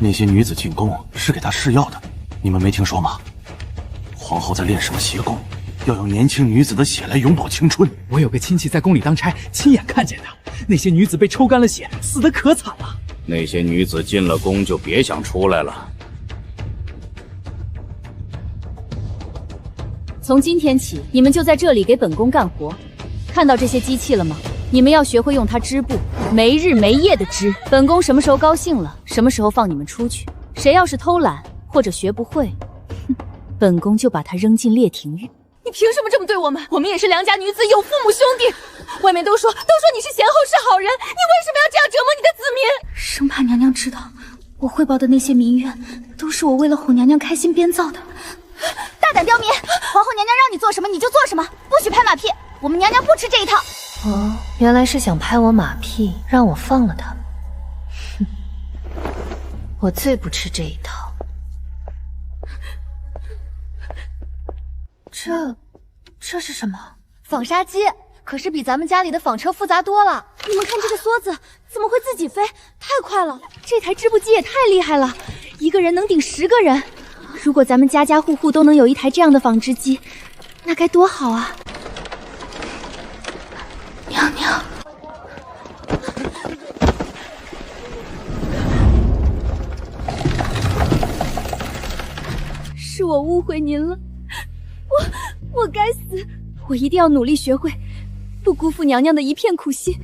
那些女子进宫是给她试药的，你们没听说吗？皇后在练什么邪功？要用年轻女子的血来永葆青春。我有个亲戚在宫里当差，亲眼看见的，那些女子被抽干了血，死得可惨了。那些女子进了宫就别想出来了。从今天起，你们就在这里给本宫干活。看到这些机器了吗？你们要学会用它织布，没日没夜的织。本宫什么时候高兴了，什么时候放你们出去。谁要是偷懒或者学不会，本宫就把他扔进烈庭狱。你凭什么这么对我们？我们也是良家女子，有父母兄弟。外面都说你是贤后是好人，你为什么要这样折磨你的子民？生怕娘娘知道，我汇报的那些民怨，都是我为了哄娘娘开心编造的。大胆刁民！皇后娘娘让你做什么你就做什么，不许拍马屁。我们娘娘不吃这一套。哦，原来是想拍我马屁，让我放了他们。哼，我最不吃这一套。这是什么？纺纱机，可是比咱们家里的纺车复杂多了。你们看这个梭子，怎么会自己飞？太快了！这台织布机也太厉害了，一个人能顶10个人。如果咱们家家户户都能有一台这样的纺织机，那该多好啊！娘娘，是我误会您了，我该死，我一定要努力学会，不辜负娘娘的一片苦心。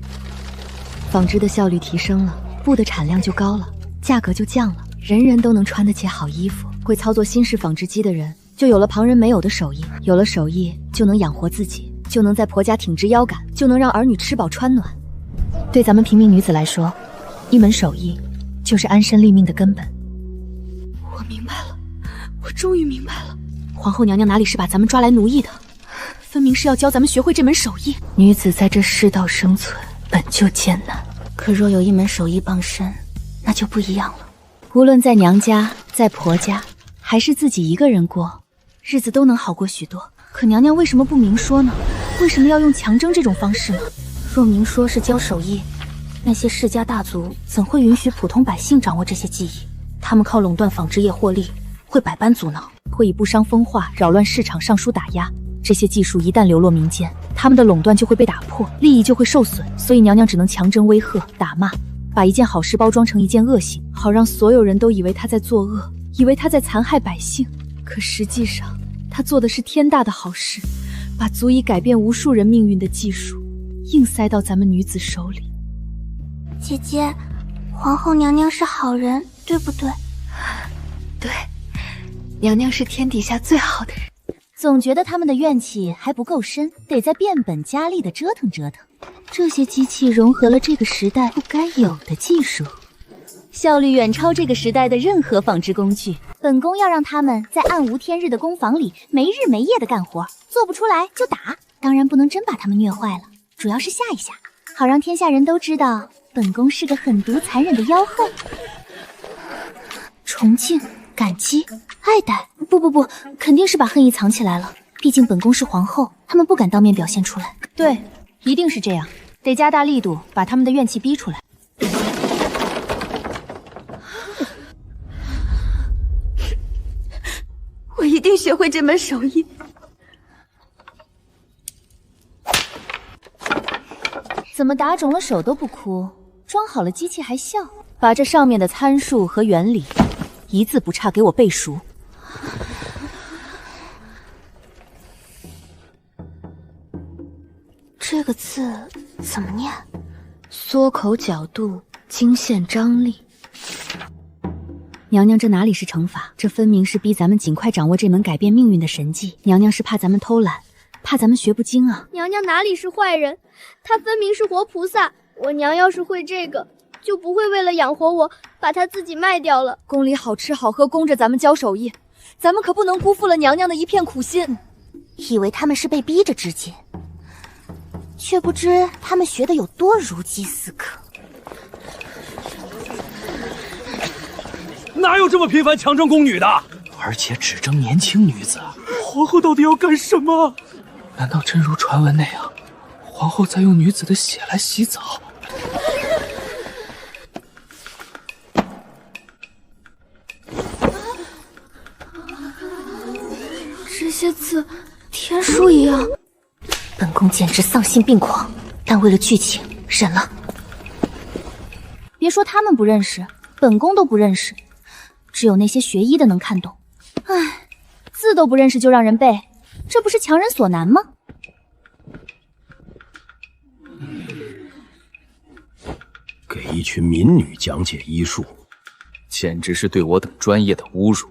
纺织的效率提升了，布的产量就高了，价格就降了，人人都能穿得起好衣服。会操作新式纺织机的人，就有了旁人没有的手艺，有了手艺就能养活自己，就能在婆家挺直腰杆，就能让儿女吃饱穿暖。对咱们平民女子来说，一门手艺就是安身立命的根本。我明白了，我终于明白了。皇后娘娘哪里是把咱们抓来奴役的，分明是要教咱们学会这门手艺。女子在这世道生存本就艰难，可若有一门手艺傍身，那就不一样了。无论在娘家，在婆家，还是自己一个人过，日子都能好过许多。可娘娘为什么不明说呢？为什么要用强征这种方式呢？若明说是教手艺，那些世家大族怎会允许普通百姓掌握这些技艺？他们靠垄断纺织业获利，会百般阻挠，会以不伤风化扰乱市场上书打压。这些技术一旦流落民间，他们的垄断就会被打破，利益就会受损。所以娘娘只能强征威吓、打骂，把一件好事包装成一件恶行，好让所有人都以为她在作恶，以为她在残害百姓。可实际上，她做的是天大的好事，把足以改变无数人命运的技术硬塞到咱们女子手里。姐姐，皇后娘娘是好人，对不对？对，娘娘是天底下最好的人。总觉得他们的怨气还不够深，得再变本加厉的折腾折腾。这些机器融合了这个时代不该有的技术，效率远超这个时代的任何纺织工具。本宫要让他们在暗无天日的工坊里没日没夜的干活，做不出来就打。当然不能真把他们虐坏了，主要是吓一吓，好让天下人都知道本宫是个狠毒残忍的妖后。崇敬、感激、爱戴，不，肯定是把恨意藏起来了。毕竟本宫是皇后，他们不敢当面表现出来。对，一定是这样，得加大力度把他们的怨气逼出来。我一定学会这门手艺。怎么打肿了手都不哭，装好了机器还笑？把这上面的参数和原理一字不差给我背熟。这个字怎么念？缩口角度，经线张力。娘娘，这哪里是惩罚？这分明是逼咱们尽快掌握这门改变命运的神技。娘娘是怕咱们偷懒，怕咱们学不精啊。娘娘哪里是坏人，她分明是活菩萨。我娘要是会这个，就不会为了养活我，把她自己卖掉了。宫里好吃好喝，供着咱们教手艺，咱们可不能辜负了娘娘的一片苦心。以为他们是被逼着织锦，却不知他们学的有多如饥似渴。哪有这么频繁强征宫女的？而且只征年轻女子。皇后到底要干什么？难道真如传闻那样，皇后在用女子的血来洗澡？这些字，天书一样。本宫简直丧心病狂，但为了剧情，忍了。别说他们不认识，本宫都不认识，只有那些学医的能看懂。唉，字都不认识就让人背，这不是强人所难吗？给一群民女讲解医术，简直是对我等专业的侮辱。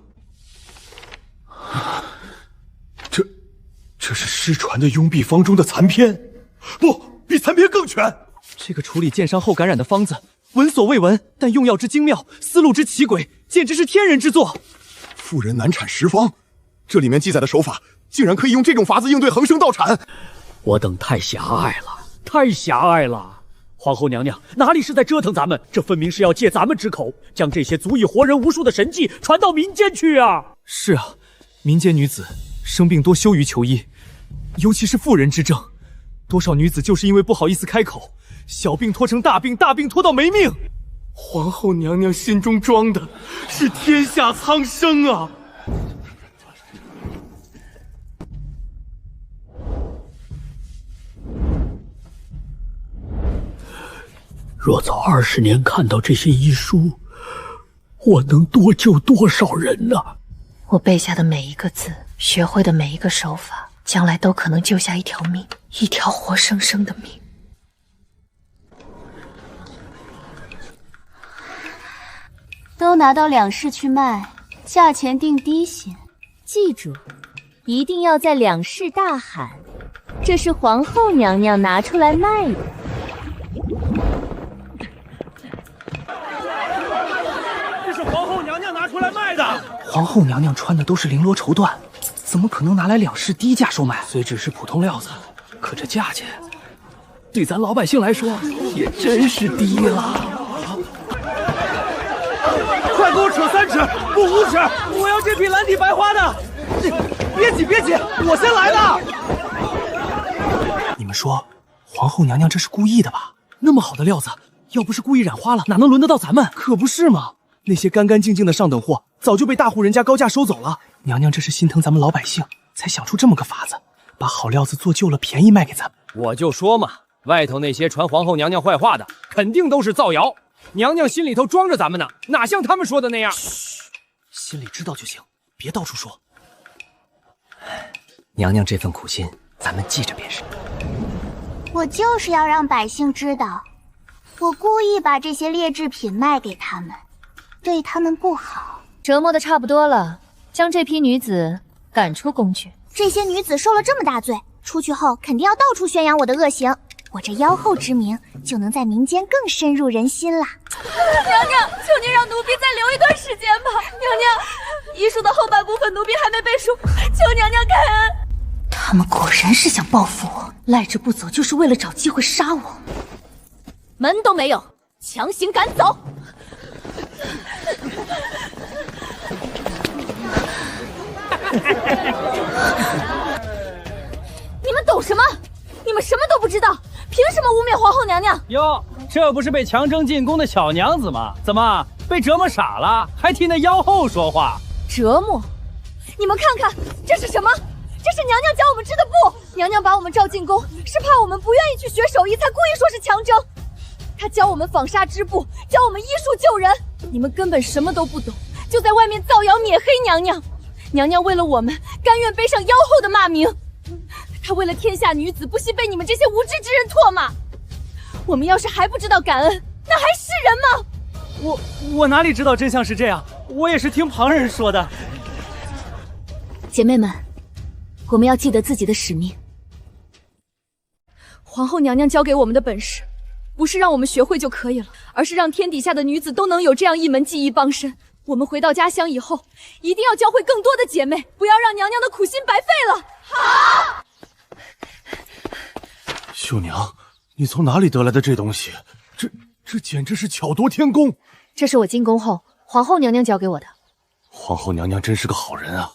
这是失传的庸秘方中的残篇，不，比残篇更全。这个处理箭伤后感染的方子，闻所未闻，但用药之精妙，思路之奇诡，简直是天人之作。妇人难产10方，这里面记载的手法，竟然可以用这种法子应对横生倒产。我等太狭隘了，太狭隘了！皇后娘娘哪里是在折腾咱们？这分明是要借咱们之口，将这些足以活人无数的神迹传到民间去啊！是啊，民间女子生病多羞于求医，尤其是妇人之症，多少女子就是因为不好意思开口，小病拖成大病，大病拖到没命。皇后娘娘心中装的是天下苍生啊！若早20年看到这些医书，我能多救多少人呢？我背下的每一个字，学会的每一个手法，将来都可能救下一条命，一条活生生的命。都拿到两市去卖，价钱定低些。记住，一定要在两市大喊：“这是皇后娘娘拿出来卖的。”这是皇后娘娘拿出来卖的。皇后娘娘穿的都是绫罗绸缎，怎么可能拿来两市低价售卖？虽只是普通料子，可这价钱对咱老百姓来说也真是低了。快给我扯3尺，不5尺！我要这匹蓝底白花的！别挤，别挤，我先来的！你们说，皇后娘娘这是故意的吧？那么好的料子，要不是故意染花了，哪能轮得到咱们？可不是嘛！那些干干净净的上等货，早就被大户人家高价收走了。娘娘这是心疼咱们老百姓，才想出这么个法子，把好料子做旧了，便宜卖给咱们。我就说嘛，外头那些传皇后娘娘坏话的，肯定都是造谣。娘娘心里头装着咱们呢，哪像他们说的那样？嘘，心里知道就行，别到处说。娘娘这份苦心，咱们记着便是。我就是要让百姓知道，我故意把这些劣质品卖给他们，对他们不好。折磨的差不多了，将这批女子赶出宫去。这些女子受了这么大罪，出去后肯定要到处宣扬我的恶行。我这妖后之名就能在民间更深入人心啦！娘娘，求您让奴婢再留一段时间吧。娘娘，医书的后半部分奴婢还没背熟，求娘娘开恩。他们果然是想报复我，赖着不走就是为了找机会杀我。门都没有，强行赶走！你们懂什么？你们什么都不知道，凭什么污蔑皇后娘娘？哟，这不是被强征进宫的小娘子吗？怎么被折磨傻了，还替那妖后说话？折磨？你们看看，这是什么？这是娘娘教我们织的布。娘娘把我们召进宫，是怕我们不愿意去学手艺，才故意说是强征。她教我们纺纱织布，教我们医术救人。你们根本什么都不懂，就在外面造谣抹黑娘娘。娘娘为了我们，甘愿背上妖后的骂名。她为了天下女子，不惜被你们这些无知之人唾骂。我们要是还不知道感恩，那还是人吗？我哪里知道真相是这样？我也是听旁人说的。姐妹们，我们要记得自己的使命，皇后娘娘教给我们的本事，不是让我们学会就可以了，而是让天底下的女子都能有这样一门技艺傍身。我们回到家乡以后，一定要教会更多的姐妹，不要让娘娘的苦心白费了。好。秀娘，你从哪里得来的这东西？这简直是巧夺天工。这是我进宫后皇后娘娘教给我的。皇后娘娘真是个好人啊！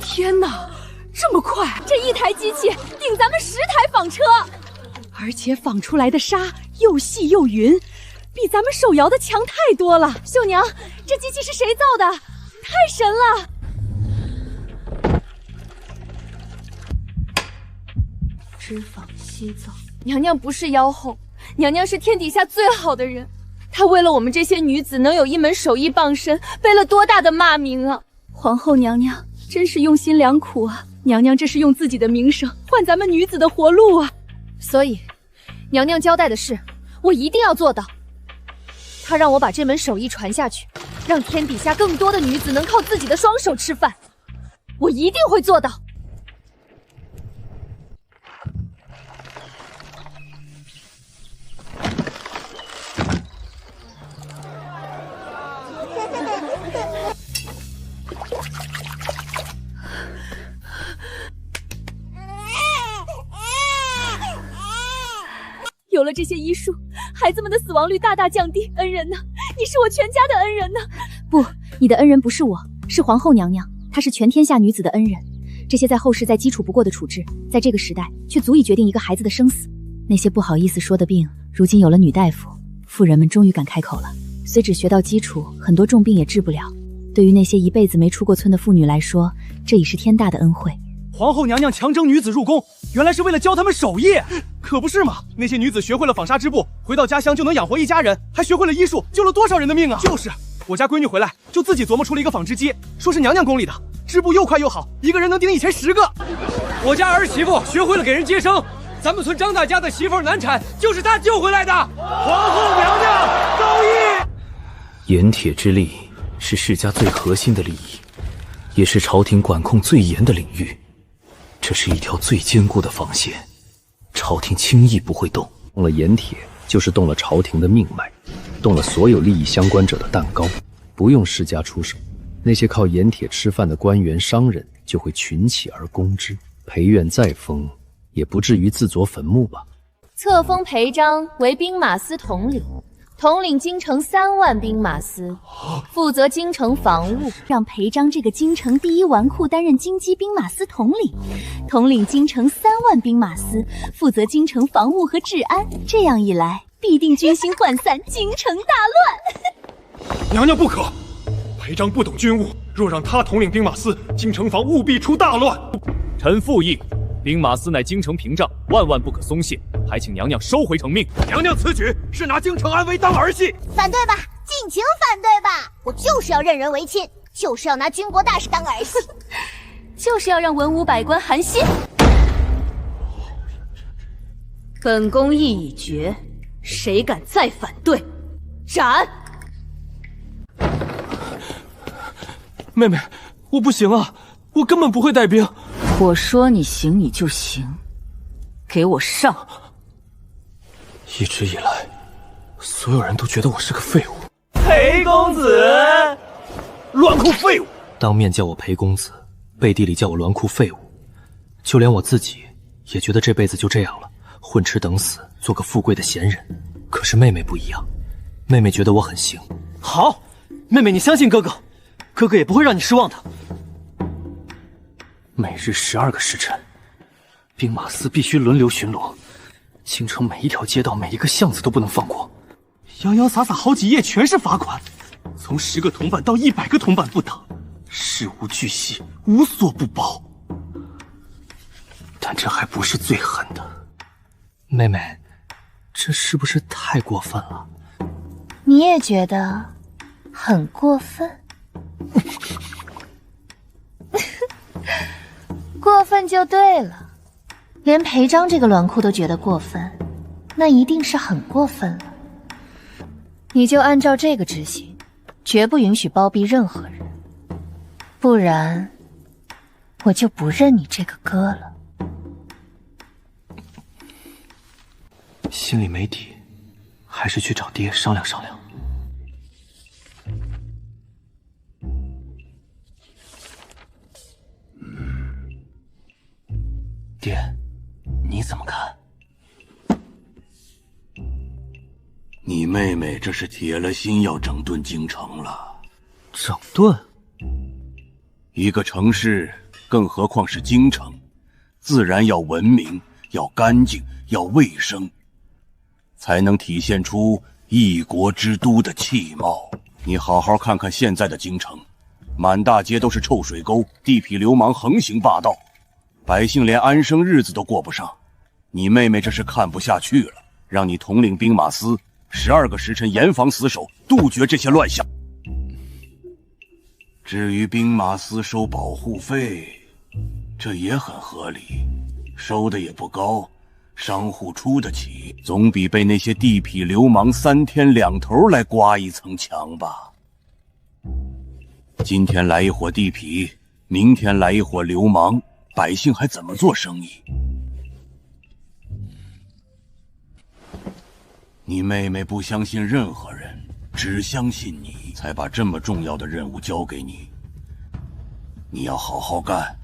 天哪，这么快！这一台机器顶咱们10台纺车，而且纺出来的纱又细又匀，比咱们手摇的强太多了。秀娘，这机器是谁造的？太神了！织纺西造，娘娘不是妖后，娘娘是天底下最好的人。她为了我们这些女子能有一门手艺傍身，背了多大的骂名啊！皇后娘娘真是用心良苦啊！娘娘这是用自己的名声换咱们女子的活路啊！所以，娘娘交代的事，我一定要做到。她让我把这门手艺传下去，让天底下更多的女子能靠自己的双手吃饭，我一定会做到。有了这些医术，孩子们的死亡率大大降低。恩人呢？你是我全家的恩人呢。不，你的恩人不是我，是皇后娘娘，她是全天下女子的恩人。这些在后世再基础不过的处置，在这个时代却足以决定一个孩子的生死。那些不好意思说的病，如今有了女大夫，妇人们终于敢开口了。虽只学到基础，很多重病也治不了。对于那些一辈子没出过村的妇女来说，这已是天大的恩惠。皇后娘娘强征女子入宫，原来是为了教她们手艺，可不是嘛？那些女子学会了纺纱织布，回到家乡就能养活一家人，还学会了医术，救了多少人的命啊！就是，我家闺女回来就自己琢磨出了一个纺织机，说是娘娘宫里的，织布又快又好，一个人能顶以前10个。我家儿媳妇学会了给人接生，咱们村张大家的媳妇难产，就是她救回来的。皇后娘娘高义。盐铁之力是世家最核心的利益，也是朝廷管控最严的领域。这是一条最坚固的防线，朝廷轻易不会动。动了盐铁，就是动了朝廷的命脉，动了所有利益相关者的蛋糕。不用世家出手，那些靠盐铁吃饭的官员商人就会群起而攻之。裴院再疯，也不至于自作坟墓吧。册封裴璋为兵马司统领，统领京城3万兵马司，负责京城防务。让裴璋这个京城第一纨绔担任京畿兵马司统领，统领京城3万兵马司，负责京城防务和治安。这样一来，必定军心涣散，京城大乱。娘娘不可，裴璋不懂军务，若让他统领兵马司，京城防务必出大乱。臣复议，兵马司乃京城屏障，万万不可松懈，还请娘娘收回成命。娘娘此举是拿京城安危当儿戏，反对吧，尽情反对吧！我就是要任人唯亲，就是要拿军国大事当儿戏，就是要让文武百官寒心。本宫意已决，谁敢再反对，斩！妹妹，我不行啊，我根本不会带兵。我说你行你就行，给我上！一直以来，所有人都觉得我是个废物。裴公子，纨绔废物！当面叫我裴公子，背地里叫我纨绔废物。就连我自己也觉得这辈子就这样了，混吃等死，做个富贵的闲人。可是妹妹不一样，妹妹觉得我很行。好，妹妹你相信哥哥，哥哥也不会让你失望的。每日12个时辰，兵马司必须轮流巡逻，京城每一条街道、每一个巷子都不能放过。洋洋洒洒好几页全是罚款，从10个铜板到100个铜板不等，事无巨细，无所不包。但这还不是最狠的。妹妹，这是不是太过分了？你也觉得很过分？过分就对了，连裴璋这个纨绔都觉得过分，那一定是很过分了。你就按照这个执行，绝不允许包庇任何人，不然我就不认你这个哥了。心里没底，还是去找爹商量商量。爹，你怎么看？你妹妹这是铁了心要整顿京城了。整顿？一个城市，更何况是京城，自然要文明，要干净，要卫生，才能体现出一国之都的气貌。你好好看看现在的京城，满大街都是臭水沟，地痞流氓横行霸道，百姓连安生日子都过不上。你妹妹这是看不下去了，让你统领兵马司，12个时辰严防死守，杜绝这些乱象。至于兵马司收保护费，这也很合理，收的也不高，商户出得起，总比被那些地痞流氓3天2头来刮一层强吧。今天来一伙地痞，明天来一伙流氓，百姓还怎么做生意？你妹妹不相信任何人，只相信你，才把这么重要的任务交给你。你要好好干，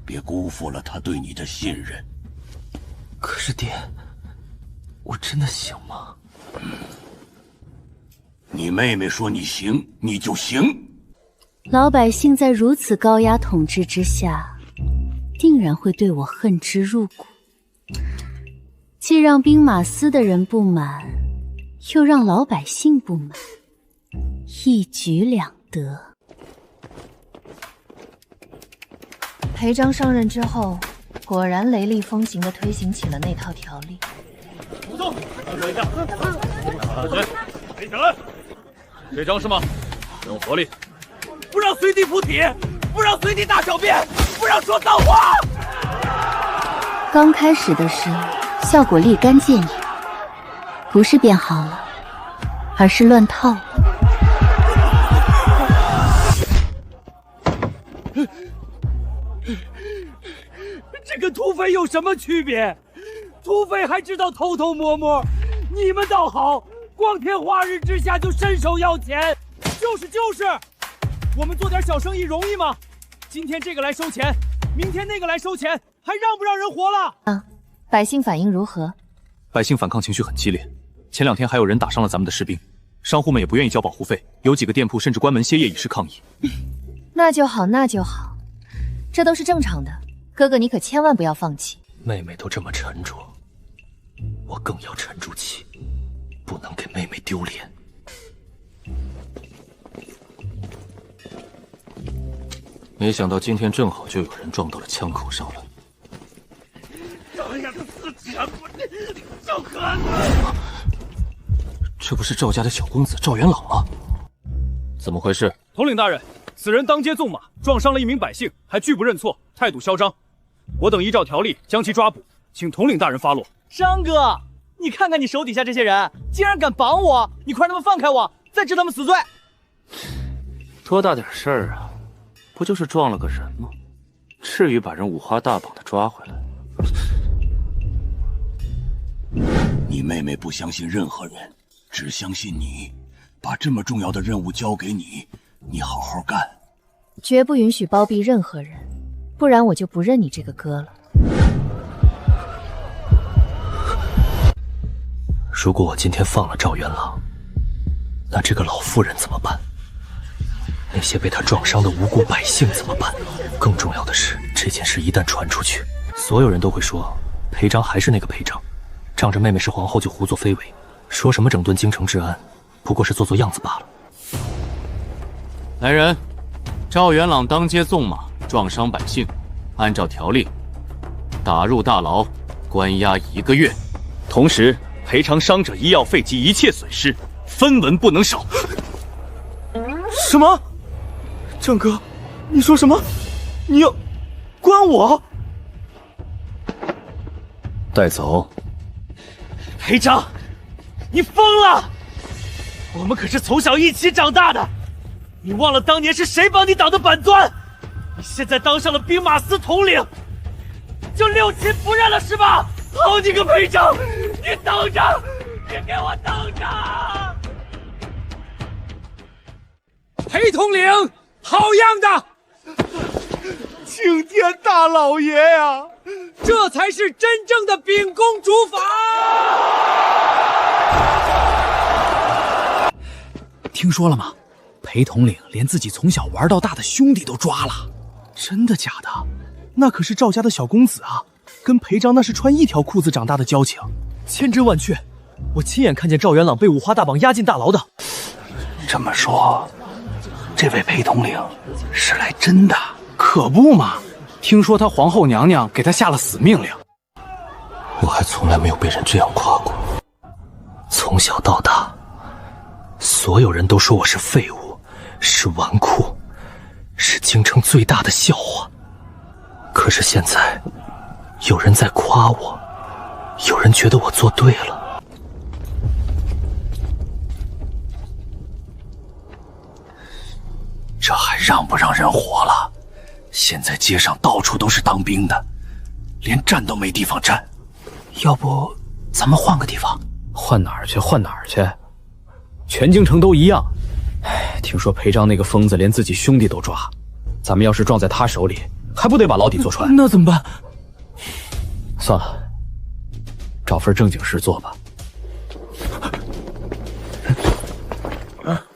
别辜负了她对你的信任。可是爹，我真的行吗？你妹妹说你行，你就行。老百姓在如此高压统治之下，定然会对我恨之入骨。既让兵马司的人不满，又让老百姓不满，一举两得。裴章上任之后，果然雷厉风行地推行起了那套条例。不动，等一下，背起来。这张是吗？用活力。不让随地铺体，不让随地大小便，不让说脏话。刚开始的是效果立竿见影，不是变好了，而是乱套了。这跟土匪有什么区别？土匪还知道偷偷摸摸，你们倒好，光天化日之下就伸手要钱。就是，我们做点小生意容易吗？今天这个来收钱，明天那个来收钱，还让不让人活了？啊，百姓反应如何？百姓反抗情绪很激烈，前2天还有人打伤了咱们的士兵，商户们也不愿意交保护费，有几个店铺甚至关门歇业以示抗议。那就好，这都是正常的。哥哥，你可千万不要放弃。妹妹都这么沉着，我更要沉住气，不能给妹妹丢脸。没想到今天正好就有人撞到了枪口上了。赵家的死家伙，赵可这不是赵家的小公子赵元朗吗？怎么回事？统领大人，此人当街纵马，撞伤了一名百姓，还拒不认错，态度嚣张。我等依照条例将其抓捕，请统领大人发落。张哥，你看看你手底下这些人，竟然敢绑我！你快让他们放开我，再治他们死罪。多大点事儿啊！不就是撞了个人吗？至于把人五花大绑的抓回来？你妹妹不相信任何人，只相信你，把这么重要的任务交给你，你好好干。绝不允许包庇任何人，不然我就不认你这个哥了。如果我今天放了赵元朗，那这个老妇人怎么办？那些被他撞伤的无辜百姓怎么办？更重要的是，这件事一旦传出去，所有人都会说裴章还是那个裴章，仗着妹妹是皇后就胡作非为，说什么整顿京城治安，不过是做做样子罢了。来人，赵元朗当街纵马，撞伤百姓，按照条例打入大牢，关押1个月，同时赔偿伤者医药费及一切损失，分文不能少。什么？郑哥，你说什么？你要关我？带走。裴章，你疯了！我们可是从小一起长大的，你忘了当年是谁帮你挡的板砖？你现在当上了兵马司统领，就六亲不认了是吧？好你个裴章，你等着，你给我等着！裴统领，好样的！青天大老爷呀，这才是真正的秉公主法。听说了吗？裴统领连自己从小玩到大的兄弟都抓了。真的假的？那可是赵家的小公子啊，跟裴章那是穿一条裤子长大的交情。千真万确，我亲眼看见赵元朗被五花大绑押进大牢的。这么说，这位裴统领是来真的？可不嘛！听说他皇后娘娘给他下了死命令。我还从来没有被人这样夸过。从小到大，所有人都说我是废物，是纨绔，是京城最大的笑话。可是现在，有人在夸我，有人觉得我做对了。这还让不让人活了？现在街上到处都是当兵的，连站都没地方站。要不咱们换个地方？换哪儿去？换哪儿去？全京城都一样。听说裴章那个疯子连自己兄弟都抓，咱们要是撞在他手里，还不得把牢底坐穿？那怎么办？算了，找份正经事做吧。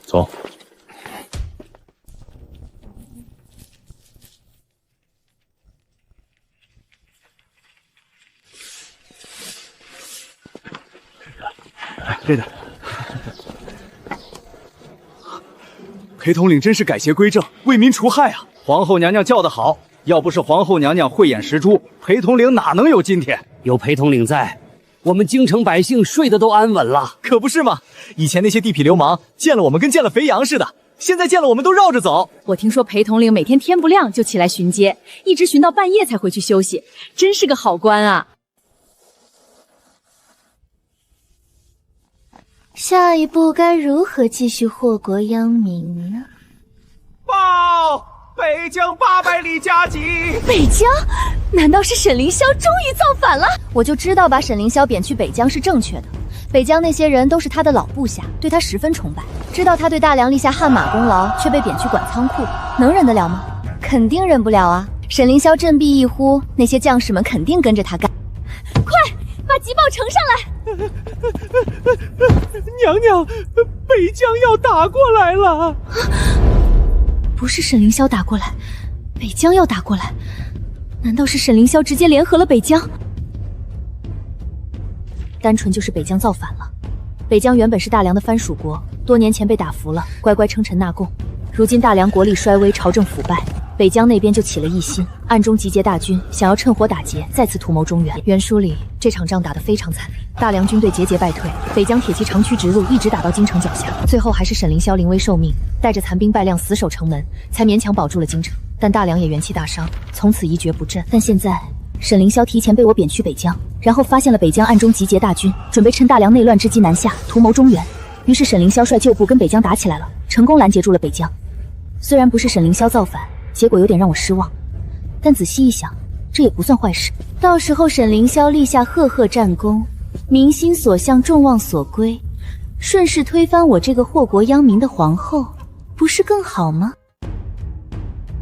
走。对的，裴统领真是改邪归正，为民除害啊！皇后娘娘叫得好，要不是皇后娘娘慧眼识珠，裴统领哪能有今天？有裴统领在，我们京城百姓睡得都安稳了。可不是嘛！以前那些地痞流氓见了我们跟见了肥羊似的，现在见了我们都绕着走。我听说裴统领每天天不亮就起来巡街，一直巡到半夜才回去休息，真是个好官啊！下一步该如何继续祸国殃民呢？报！北疆800里加急！北疆？难道是沈凌霄终于造反了？我就知道把沈凌霄贬去北疆是正确的。北疆那些人都是他的老部下，对他十分崇拜。知道他对大梁立下汗马功劳，却被贬去管仓库，能忍得了吗？肯定忍不了啊！沈凌霄振臂一呼，那些将士们肯定跟着他干。快，把急报呈上来！娘娘，北疆要打过来了！不是沈凌霄打过来，北疆要打过来，难道是沈凌霄直接联合了北疆？单纯就是北疆造反了。北疆原本是大梁的藩属国，多年前被打服了，乖乖称臣纳贡。如今大梁国力衰微，朝政腐败，北疆那边就起了异心，暗中集结大军，想要趁火打劫，再次图谋中原。原书里这场仗打得非常惨烈，大梁军队节节败退，北疆铁骑长驱直入，一直打到京城脚下，最后还是沈凌霄临危受命，带着残兵败将死守城门，才勉强保住了京城。但大梁也元气大伤，从此一蹶不振。但现在沈凌霄提前被我贬去北疆，然后发现了北疆暗中集结大军，准备趁大梁内乱之机南下，图谋中原。于是沈凌霄率旧部跟北疆打起来了，成功拦截住了北疆。虽然不是沈凌霄造反，结果有点让我失望，但仔细一想，这也不算坏事。到时候沈凌霄立下赫赫战功，民心所向，众望所归，顺势推翻我这个祸国殃民的皇后，不是更好吗？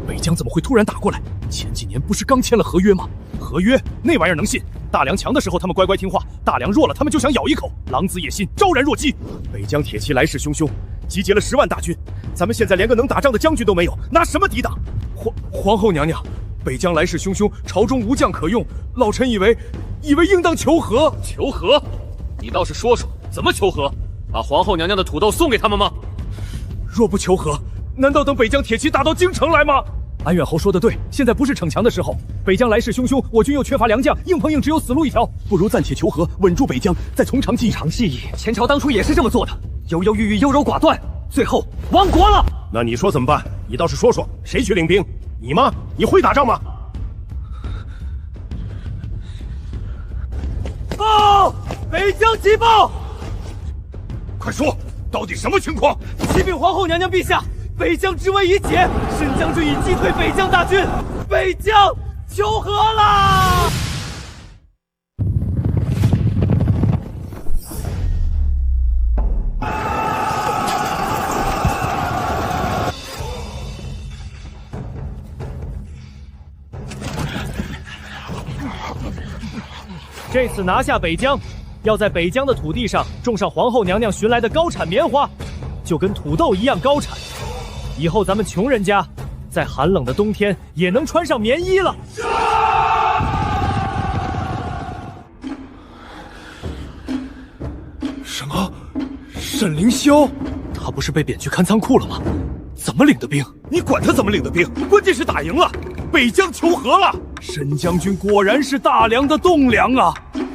北疆怎么会突然打过来？前几年不是刚签了合约吗？合约那玩意儿能信？大梁强的时候他们乖乖听话，大梁弱了他们就想咬一口，狼子野心，昭然若鸡。北疆铁骑来势汹汹，集结了10万大军，咱们现在连个能打仗的将军都没有，拿什么抵挡？皇后娘娘，北疆来势汹汹，朝中无将可用，老臣以为应当求和。求和？你倒是说说怎么求和？把皇后娘娘的土豆送给他们吗？若不求和，难道等北疆铁骑打到京城来吗？安远侯说的对，现在不是逞强的时候。北疆来势汹汹，我军又缺乏良将，硬碰硬只有死路一条，不如暂且求和，稳住北疆，再从长计议。长计议，前朝当初也是这么做的，犹犹豫豫，优柔寡断，最后亡国了。那你说怎么办？你倒是说说，谁去领兵？你吗？你会打仗吗？报！北疆急报！快说，到底什么情况？启禀皇后娘娘陛下，北疆之围已解，沈将军已击退北疆大军，北疆求和啦！这次拿下北疆，要在北疆的土地上种上皇后娘娘寻来的高产棉花，就跟土豆一样高产。以后咱们穷人家，在寒冷的冬天也能穿上棉衣了。什么？沈凌霄？他不是被贬去看仓库了吗？怎么领的兵？你管他怎么领的兵，关键是打赢了，北疆求和了。沈将军果然是大梁的栋梁啊！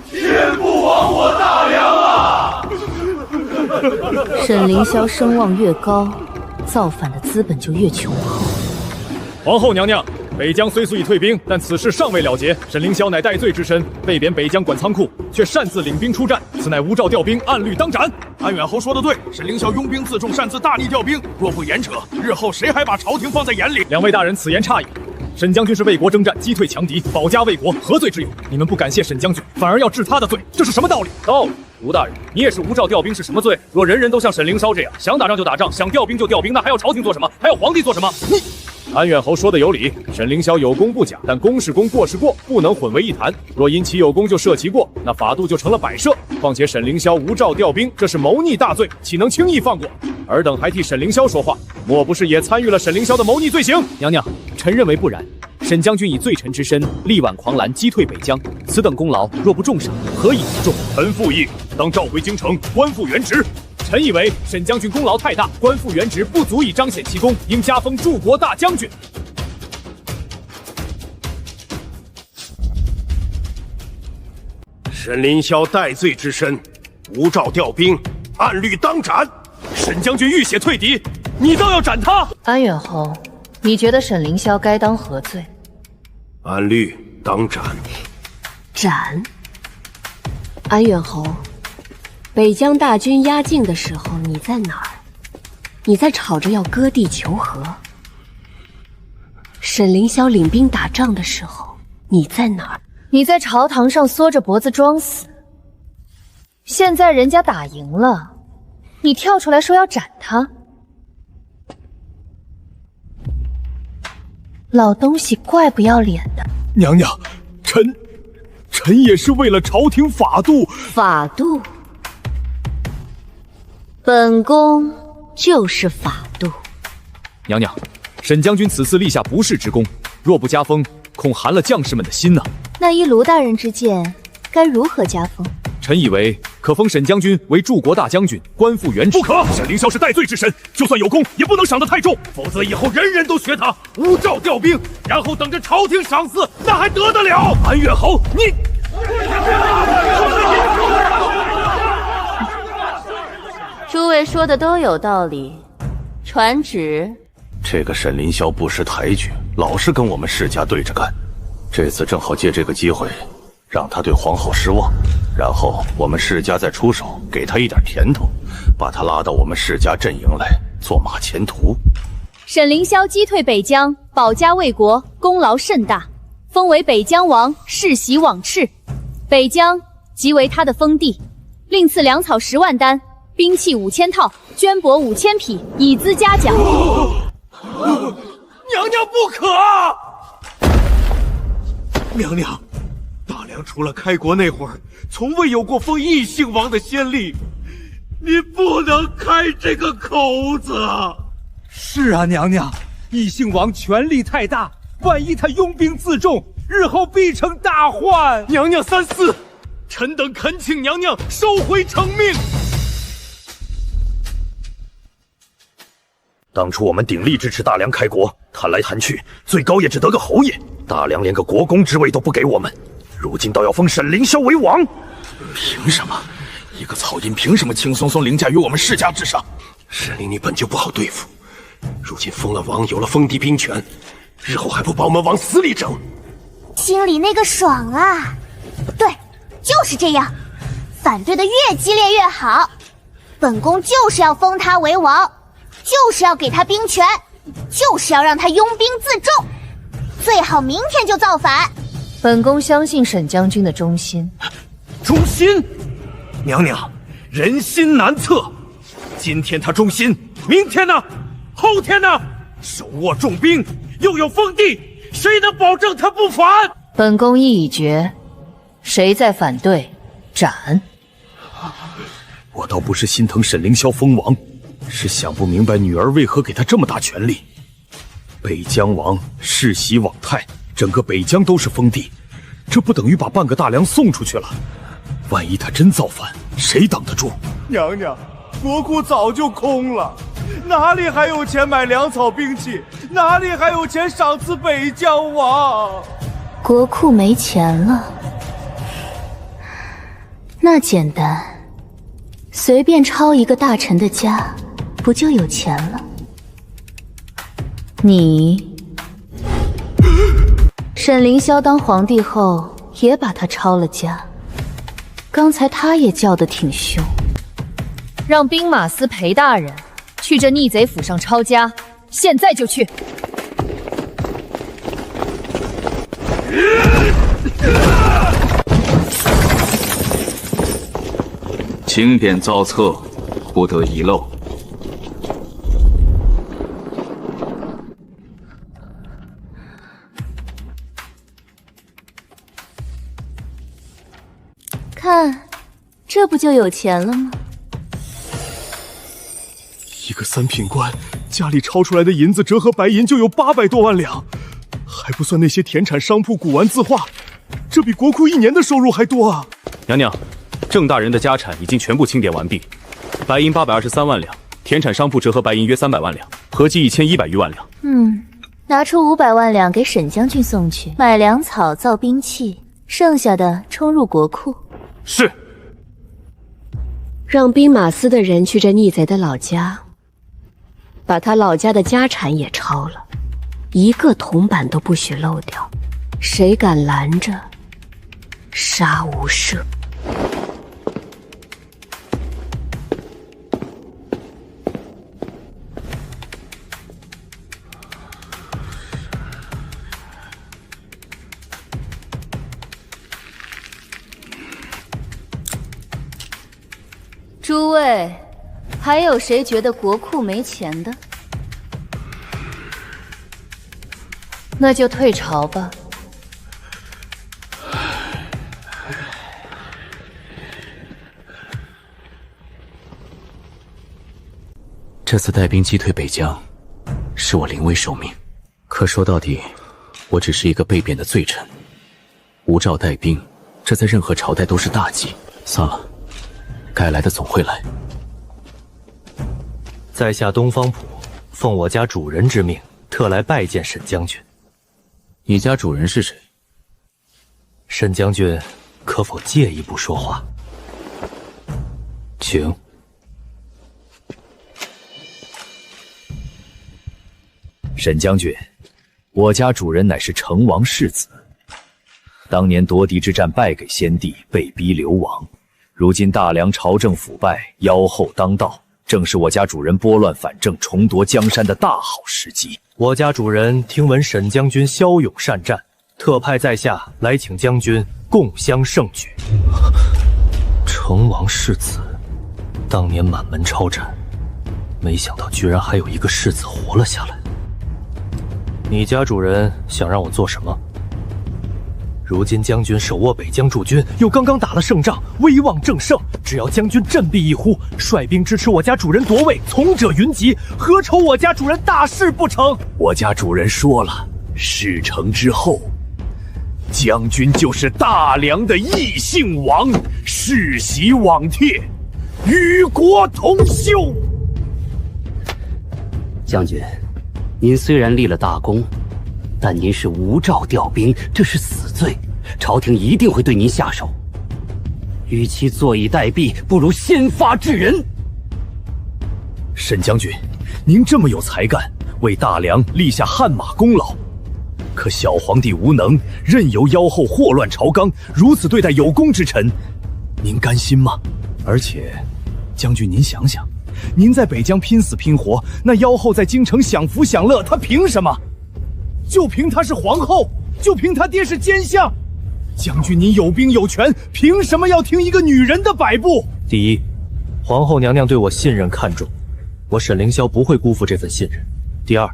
天不亡我大梁啊！沈凌霄声望越高，造反的资本就越雄厚。皇后娘娘，北疆虽速已退兵，但此事尚未了结。沈凌霄乃戴罪之身，被贬北疆管仓库，却擅自领兵出战，此乃无照调兵，按律当斩。安远侯说得对，沈凌霄拥兵自重，擅自大逆调兵，若不严惩，日后谁还把朝廷放在眼里？两位大人此言差矣。沈将军是为国征战，击退强敌，保家卫国，何罪之有？你们不感谢沈将军，反而要治他的罪，这是什么道理？道理，吴大人，你也是无照调兵是什么罪？若人人都像沈凌霄这样，想打仗就打仗，想调兵就调兵，那还要朝廷做什么？还要皇帝做什么？安远侯说的有理，沈凌霄有功不假，但功是功，过是过，不能混为一谈。若因其有功就赦其过，那法度就成了摆设。况且沈凌霄无照调兵，这是谋逆大罪，岂能轻易放过？尔等还替沈凌霄说话，莫不是也参与了沈凌霄的谋逆罪行？娘娘，臣认为不然。沈将军以罪臣之身力挽狂澜，击退北疆，此等功劳若不重赏，何以不重？臣附议，当召回京城，官复原职。臣以为沈将军功劳太大，官复原职不足以彰显其功，应加封柱国大将军。沈凌霄戴罪之身，无照调兵，按律当斩。沈将军浴血退敌，你倒要斩他！安远侯，你觉得沈凌霄该当何罪？按律当斩。斩？安远侯，北疆大军压境的时候，你在哪儿？你在吵着要割地求和。沈凌霄领兵打仗的时候，你在哪儿？你在朝堂上缩着脖子装死。现在人家打赢了，你跳出来说要斩他。老东西怪不要脸的。娘娘，臣也是为了朝廷法度。法度？本宫就是法度。娘娘，沈将军此次立下不世之功，若不加封，恐寒了将士们的心呐。那依卢大人之见，该如何加封？臣以为可封沈将军为柱国大将军，官复原职。不可！沈凌霄是戴罪之身，就算有功，也不能赏得太重，否则以后人人都学他无照调兵，然后等着朝廷赏赐，那还得得了？安远侯，你……诸位说的都有道理，传旨。这个沈凌霄不识抬举，老是跟我们世家对着干，这次正好借这个机会，让他对皇后失望，然后我们世家再出手，给他一点甜头，把他拉到我们世家阵营来做马前卒。沈凌霄击退北疆，保家卫国，功劳甚大，封为北疆王，世袭往赤。北疆即为他的封地，另赐粮草10万担，兵器5000套，绢帛5000匹，以资嘉奖。娘娘不可啊！娘娘，大梁除了开国那会儿，从未有过封异姓王的先例，你不能开这个口子。是啊，娘娘，异姓王权力太大，万一他拥兵自重，日后必成大患。娘娘三思，臣等恳请娘娘收回成命。当初我们鼎力支持大梁开国，谈来谈去，最高也只得个侯爷，大梁连个国公之位都不给我们，如今倒要封沈凌霄为王，凭什么？一个草阴凭什么轻松松凌驾于我们世家之上？沈凌你本就不好对付，如今封了王，有了封地兵权，日后还不把我们往死里整？心里那个爽啊！对，就是这样，反对的越激烈越好。本宫就是要封他为王，就是要给他兵权，就是要让他拥兵自重，最好明天就造反。本宫相信沈将军的忠心。忠心？娘娘，人心难测。今天他忠心，明天呢？后天呢？手握重兵，又有封地，谁能保证他不反？本宫意已决，谁再反对，斩。我倒不是心疼沈凌霄封王，是想不明白女儿为何给他这么大权力。北疆王世袭罔泰，整个北疆都是封地，这不等于把半个大梁送出去了？万一他真造反，谁挡得住？娘娘，国库早就空了，哪里还有钱买粮草兵器？哪里还有钱赏赐北疆王？国库没钱了，那简单，随便抄一个大臣的家，不就有钱了？你，沈凌霄当皇帝后也把他抄了家，刚才他也叫得挺凶。让兵马司裴大人去这逆贼府上抄家，现在就去。经典造册，不得遗漏。看，这不就有钱了吗？一个三品官家里抄出来的银子折合白银就有800多万两，还不算那些田产商铺、古玩字画，这比国库1年的收入还多啊！娘娘，郑大人的家产已经全部清点完毕，白银823万两，田产商铺折合白银约300万两，合计1100余万两。拿出500万两给沈将军送去，买粮草、造兵器，剩下的冲入国库。是。让兵马司的人去这逆贼的老家，把他老家的家产也抄了，一个铜板都不许漏掉，谁敢拦着，杀无赦。诸位，还有谁觉得国库没钱的？那就退朝吧。这次带兵击退北疆，是我临危受命。可说到底，我只是一个被贬的罪臣，无诏带兵，这在任何朝代都是大忌。算了，该来的总会来。在下东方普，奉我家主人之命，特来拜见沈将军。你家主人是谁？沈将军可否借一步说话？请。沈将军，我家主人乃是成王世子，当年夺嫡之战败给先帝，被逼流亡。如今大梁朝政腐败，妖后当道，正是我家主人拨乱反正、重夺江山的大好时机。我家主人听闻沈将军骁勇善战，特派在下来请将军共襄盛举。成王世子，当年满门抄斩，没想到居然还有一个世子活了下来。你家主人想让我做什么？如今将军手握北疆驻军，又刚刚打了胜仗，威望正盛。只要将军振臂一呼，率兵支持我家主人夺位，从者云集，何愁我家主人大事不成？我家主人说了，事成之后，将军就是大梁的异姓王，世袭罔替，与国同修。将军，您虽然立了大功，但您是无诏调兵，这是死罪，朝廷一定会对您下手。与其坐以待毙，不如先发制人。沈将军，您这么有才干，为大梁立下汗马功劳。可小皇帝无能，任由妖后祸乱朝纲，如此对待有功之臣，您甘心吗？而且，将军您想想，您在北疆拼死拼活，那妖后在京城享福享乐，她凭什么？就凭她是皇后，就凭她爹是奸相。将军您有兵有权，凭什么要听一个女人的摆布？第一，皇后娘娘对我信任看重，我沈凌霄不会辜负这份信任。第二，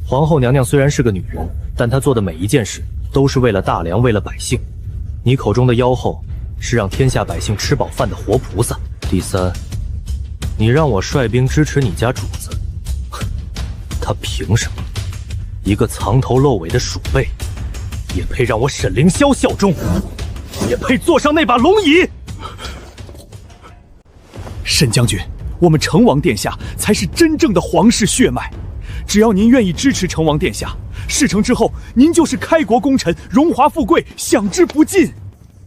皇后娘娘虽然是个女人，但她做的每一件事都是为了大梁，为了百姓。你口中的妖后，是让天下百姓吃饱饭的活菩萨。第三，你让我率兵支持你家主子，他凭什么？一个藏头露尾的鼠辈，也配让我沈凌霄效忠？也配坐上那把龙椅？沈将军，我们成王殿下才是真正的皇室血脉，只要您愿意支持成王殿下，事成之后，您就是开国功臣，荣华富贵享之不尽。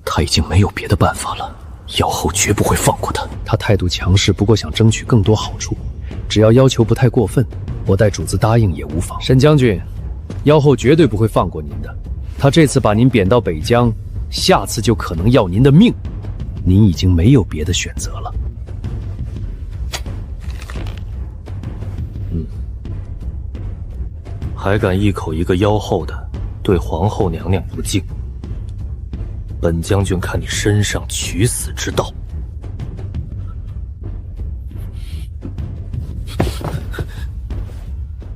他已经没有别的办法了，妖后绝不会放过他。他态度强势，不过想争取更多好处，只要要求不太过分，我待主子答应也无妨。沈将军，妖后绝对不会放过您的。他这次把您贬到北疆，下次就可能要您的命，您已经没有别的选择了。还敢一口一个妖后的对皇后娘娘不敬，本将军看你身上取死之道。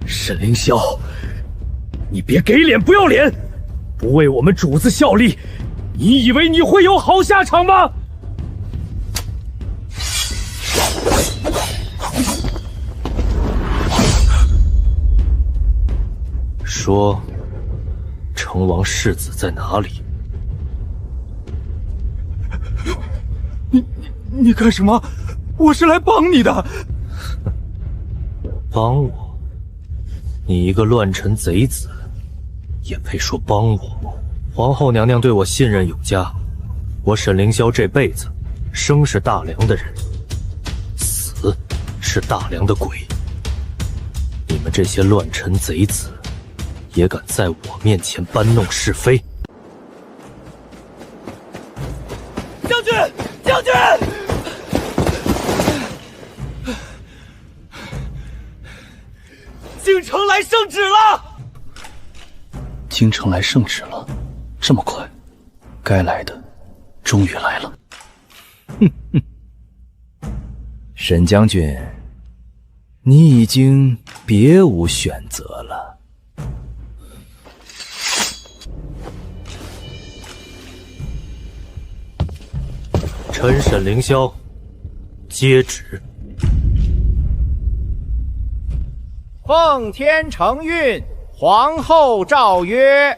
沈凌霄，你别给脸不要脸，不为我们主子效力，你以为你会有好下场吗？说，成王世子在哪里？你干什么？我是来帮你的。帮我？你一个乱臣贼子，也配说帮我？皇后娘娘对我信任有加，我沈凌霄这辈子，生是大梁的人，死是大梁的鬼。你们这些乱臣贼子，也敢在我面前搬弄是非？将军，将军！京城来圣旨了！京城来圣旨了，这么快，该来的终于来了。沈将军，你已经别无选择了。臣沈凌霄接旨。奉天承运，皇后诏曰：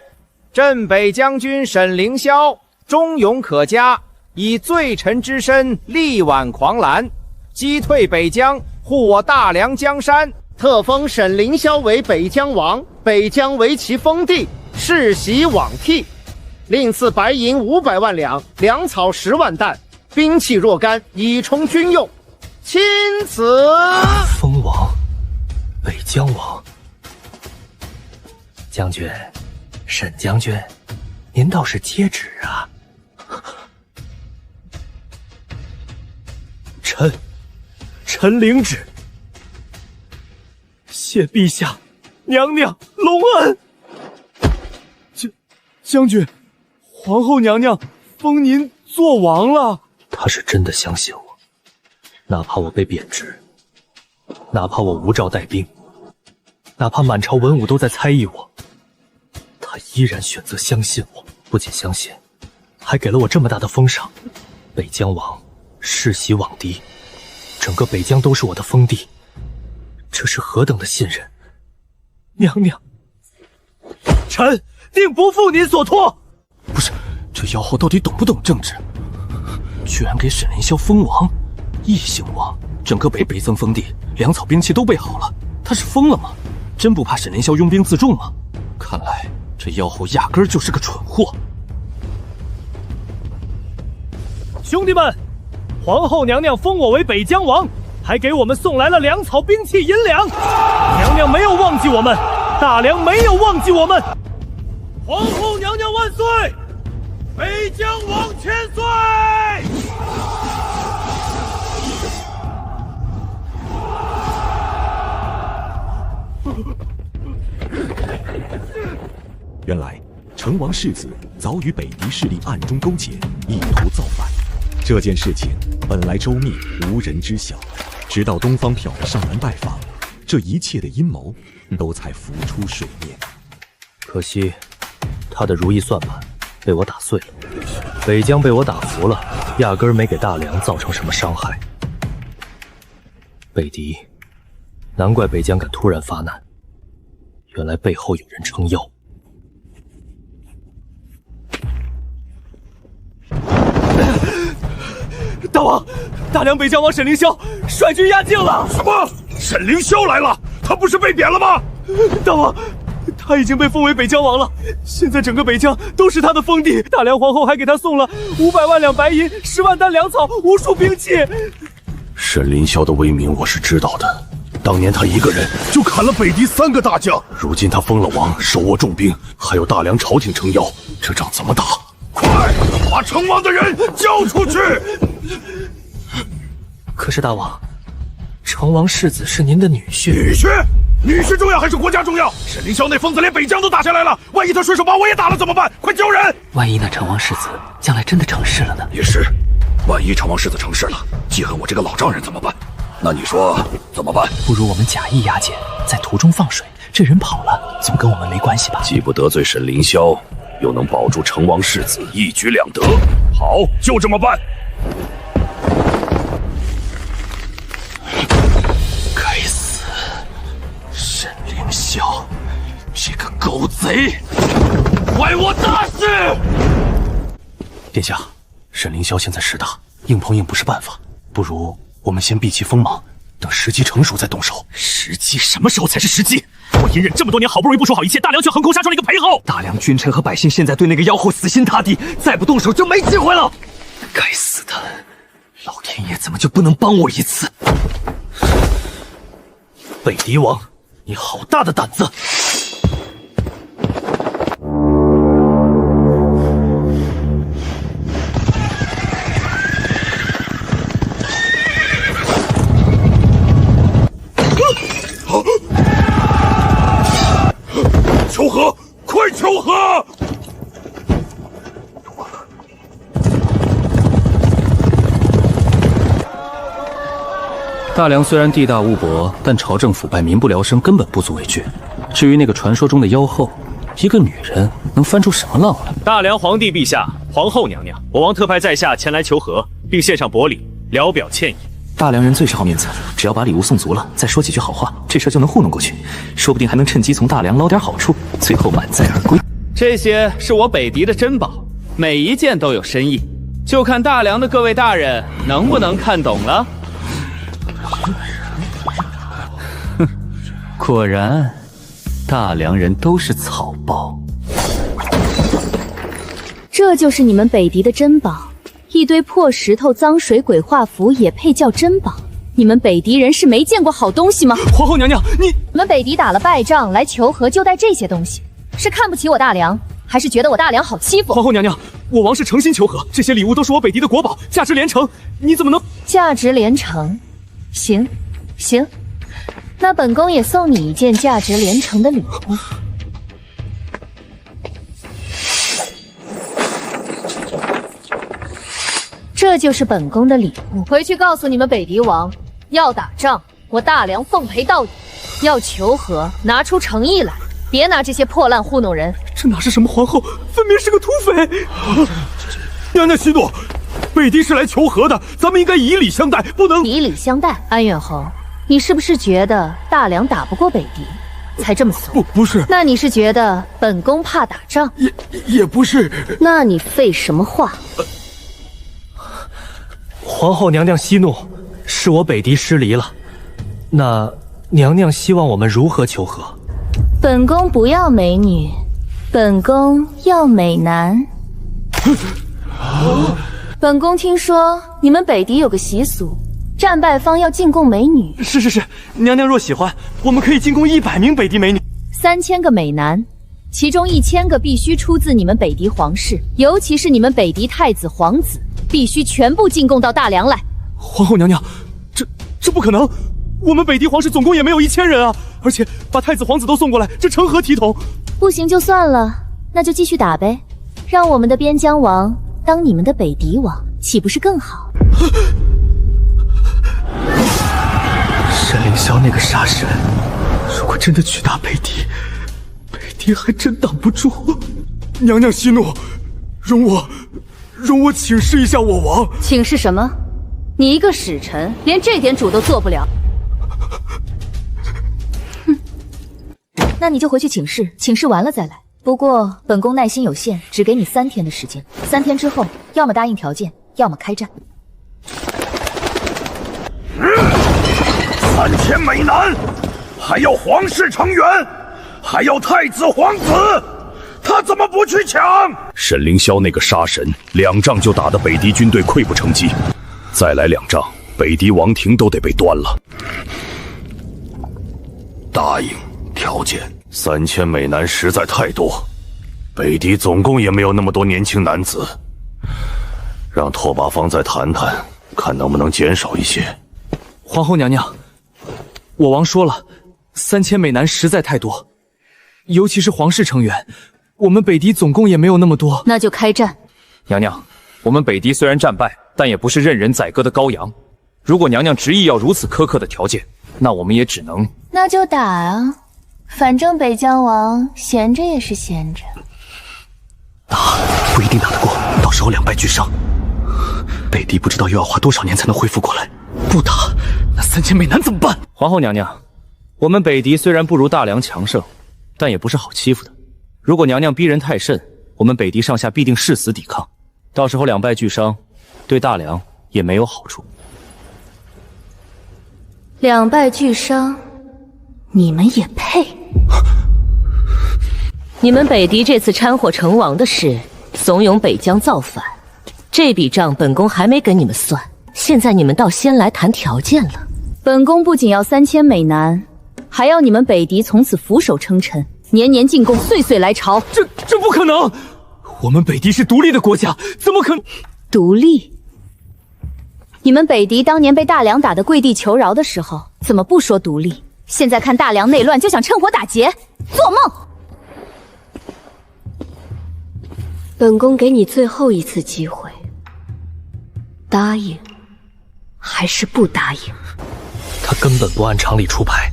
镇北将军沈凌霄忠勇可嘉，以罪臣之身力挽狂澜，击退北疆，护我大梁江山。特封沈凌霄为北疆王，北疆为其封地，世袭罔替。另赐白银500万两，粮草10万担，兵器若干，以充军用。钦此。封王，北疆王。将军，沈将军，您倒是接旨啊！臣领旨。谢陛下、娘娘隆恩。将军，皇后娘娘封您做王了。她是真的相信我，哪怕我被贬职，哪怕我无诏带兵，哪怕满朝文武都在猜疑我，她依然选择相信我。不仅相信，还给了我这么大的封赏。北疆王世袭罔敌，整个北疆都是我的封地，这是何等的信任！娘娘，臣定不负您所托。不是，这妖后到底懂不懂政治？居然给沈凌霄封王，异姓王，整个北增封地，粮草兵器都备好了，他是疯了吗？真不怕沈凌霄拥兵自重吗？看来这妖后压根儿就是个蠢货。兄弟们，皇后娘娘封我为北疆王，还给我们送来了粮草、兵器、银两。娘娘没有忘记我们，大梁没有忘记我们。皇后娘娘万岁！北疆王千岁！原来成王世子早与北狄势力暗中勾结，意图造反。这件事情本来周密，无人知晓，直到东方缥上门拜访，这一切的阴谋都才浮出水面。可惜，他的如意算盘被我打碎了。北疆被我打服了，压根儿没给大梁造成什么伤害。北狄，难怪北疆敢突然发难，原来背后有人撑腰。大王，大梁北疆王沈凌霄率军压境了。什么？沈凌霄来了？他不是被贬了吗？大王，他已经被封为北疆王了。现在整个北疆都是他的封地。大梁皇后还给他送了500万两白银、10万担粮草、无数兵器。沈凌霄的威名我是知道的，当年他一个人就砍了北狄3个大将，如今他封了王，手握重兵，还有大梁朝廷撑腰，这仗怎么打？快把成王的人交出去！可是大王，成王世子是您的女婿。女婿重要还是国家重要？沈凌霄那疯子连北疆都打下来了，万一他顺手把我也打了怎么办？快救人！万一那成王世子将来真的成事了呢？也是，万一成王世子成事了，记恨我这个老丈人怎么办？那你说怎么办？不如我们假意押解，在途中放水，这人跑了，总跟我们没关系吧？既不得罪沈凌霄，又能保住成王世子，一举两得。好，就这么办。该死，沈凌霄，这个狗贼，坏我大事！殿下，沈凌霄现在势大，硬碰硬不是办法，不如我们先避其锋芒，等时机成熟再动手。时机什么时候才是时机？我隐忍这么多年，好不容易部署好一切，大梁却横空杀出了一个裴后。大梁君臣和百姓现在对那个妖后死心塌地，再不动手就没机会了。该死的，老天爷怎么就不能帮我一次？北狄王，你好大的胆子！求和，快求和！大梁虽然地大物博，但朝政腐败，民不聊生，根本不足为惧。至于那个传说中的妖后，一个女人能翻出什么浪来？大梁皇帝陛下、皇后娘娘，我王特派在下前来求和，并献上薄礼，聊表歉意。大梁人最是好面子，只要把礼物送足了，再说几句好话，这事就能糊弄过去，说不定还能趁机从大梁捞点好处，最后满载而归。这些是我北狄的珍宝，每一件都有深意，就看大梁的各位大人能不能看懂了。哼，果然，大梁人都是草包。这就是你们北狄的珍宝。一堆破石头、脏水、鬼画符也配叫珍宝？你们北狄人是没见过好东西吗？皇后娘娘，你们北狄打了败仗来求和，就带这些东西，是看不起我大梁，还是觉得我大梁好欺负？皇后娘娘，我王是诚心求和，这些礼物都是我北狄的国宝，价值连城，你怎么能？价值连城？行，行，那本宫也送你一件价值连城的礼物。这就是本宫的礼物，回去告诉你们北狄王，要打仗，我大梁奉陪到底；要求和，拿出诚意来，别拿这些破烂糊弄人。这哪是什么皇后，分明是个土匪！娘娘息怒，北狄是来求和的，咱们应该以礼相待，不能以礼相待。安远侯，你是不是觉得大梁打不过北狄，才这么怂？不是。那你是觉得本宫怕打仗？也不是。那你废什么话？皇后娘娘息怒，是我北狄失礼了。那娘娘希望我们如何求和？本宫不要美女，本宫要美男。本宫听说你们北狄有个习俗，战败方要进贡美女。是，娘娘若喜欢，我们可以进贡100名北狄美女，3000个美男，其中1000个必须出自你们北狄皇室，尤其是你们北狄太子、皇子。必须全部进贡到大梁来。皇后娘娘，这不可能！我们北狄皇室总共也没有1000人啊，而且把太子皇子都送过来，这成何体统？不行就算了，那就继续打呗，让我们的边疆王当你们的北狄王，岂不是更好？沈凌霄那个杀神，如果真的去打北狄，北狄还真挡不住。娘娘息怒，容我请示一下我王。请示什么？你一个使臣，连这点主都做不了。那你就回去请示，请示完了再来。不过本宫耐心有限，只给你3天的时间。3天之后，要么答应条件，要么开战。3000美男，还要皇室成员，还要太子皇子，他怎么不去抢？沈凌霄那个杀神，2仗就打得北狄军队溃不成击，再来2仗，北狄王庭都得被端了。答应条件，3000美男实在太多，北狄总共也没有那么多年轻男子，让拓跋方再谈谈，看能不能减少一些。皇后娘娘，我王说了，3000美男实在太多，尤其是皇室成员，我们北狄总共也没有那么多。那就开战。娘娘，我们北狄虽然战败，但也不是任人宰割的羔羊。如果娘娘执意要如此苛刻的条件，那我们也只能……那就打啊！反正北疆王闲着也是闲着。不一定打得过，到时候2败俱伤，北狄不知道又要花多少年才能恢复过来。不打，那3000美男怎么办？皇后娘娘，我们北狄虽然不如大梁强盛，但也不是好欺负的。如果娘娘逼人太甚，我们北狄上下必定誓死抵抗，到时候2败俱伤，对大梁也没有好处。 2败俱伤，你们也配？你们北狄这次掺和成王的事，怂恿北疆造反，这笔账本宫还没跟你们算，现在你们倒先来谈条件了。本宫不仅要3000美男，还要你们北狄从此俯首称臣，年年进贡，岁岁来朝。这不可能！我们北狄是独立的国家，怎么可能独立？ 你们北狄当年被大梁打得跪地求饶的时候，怎么不说独立？现在看大梁内乱就想趁火打劫，做梦！本宫给你最后一次机会，答应还是不答应？他根本不按常理出牌，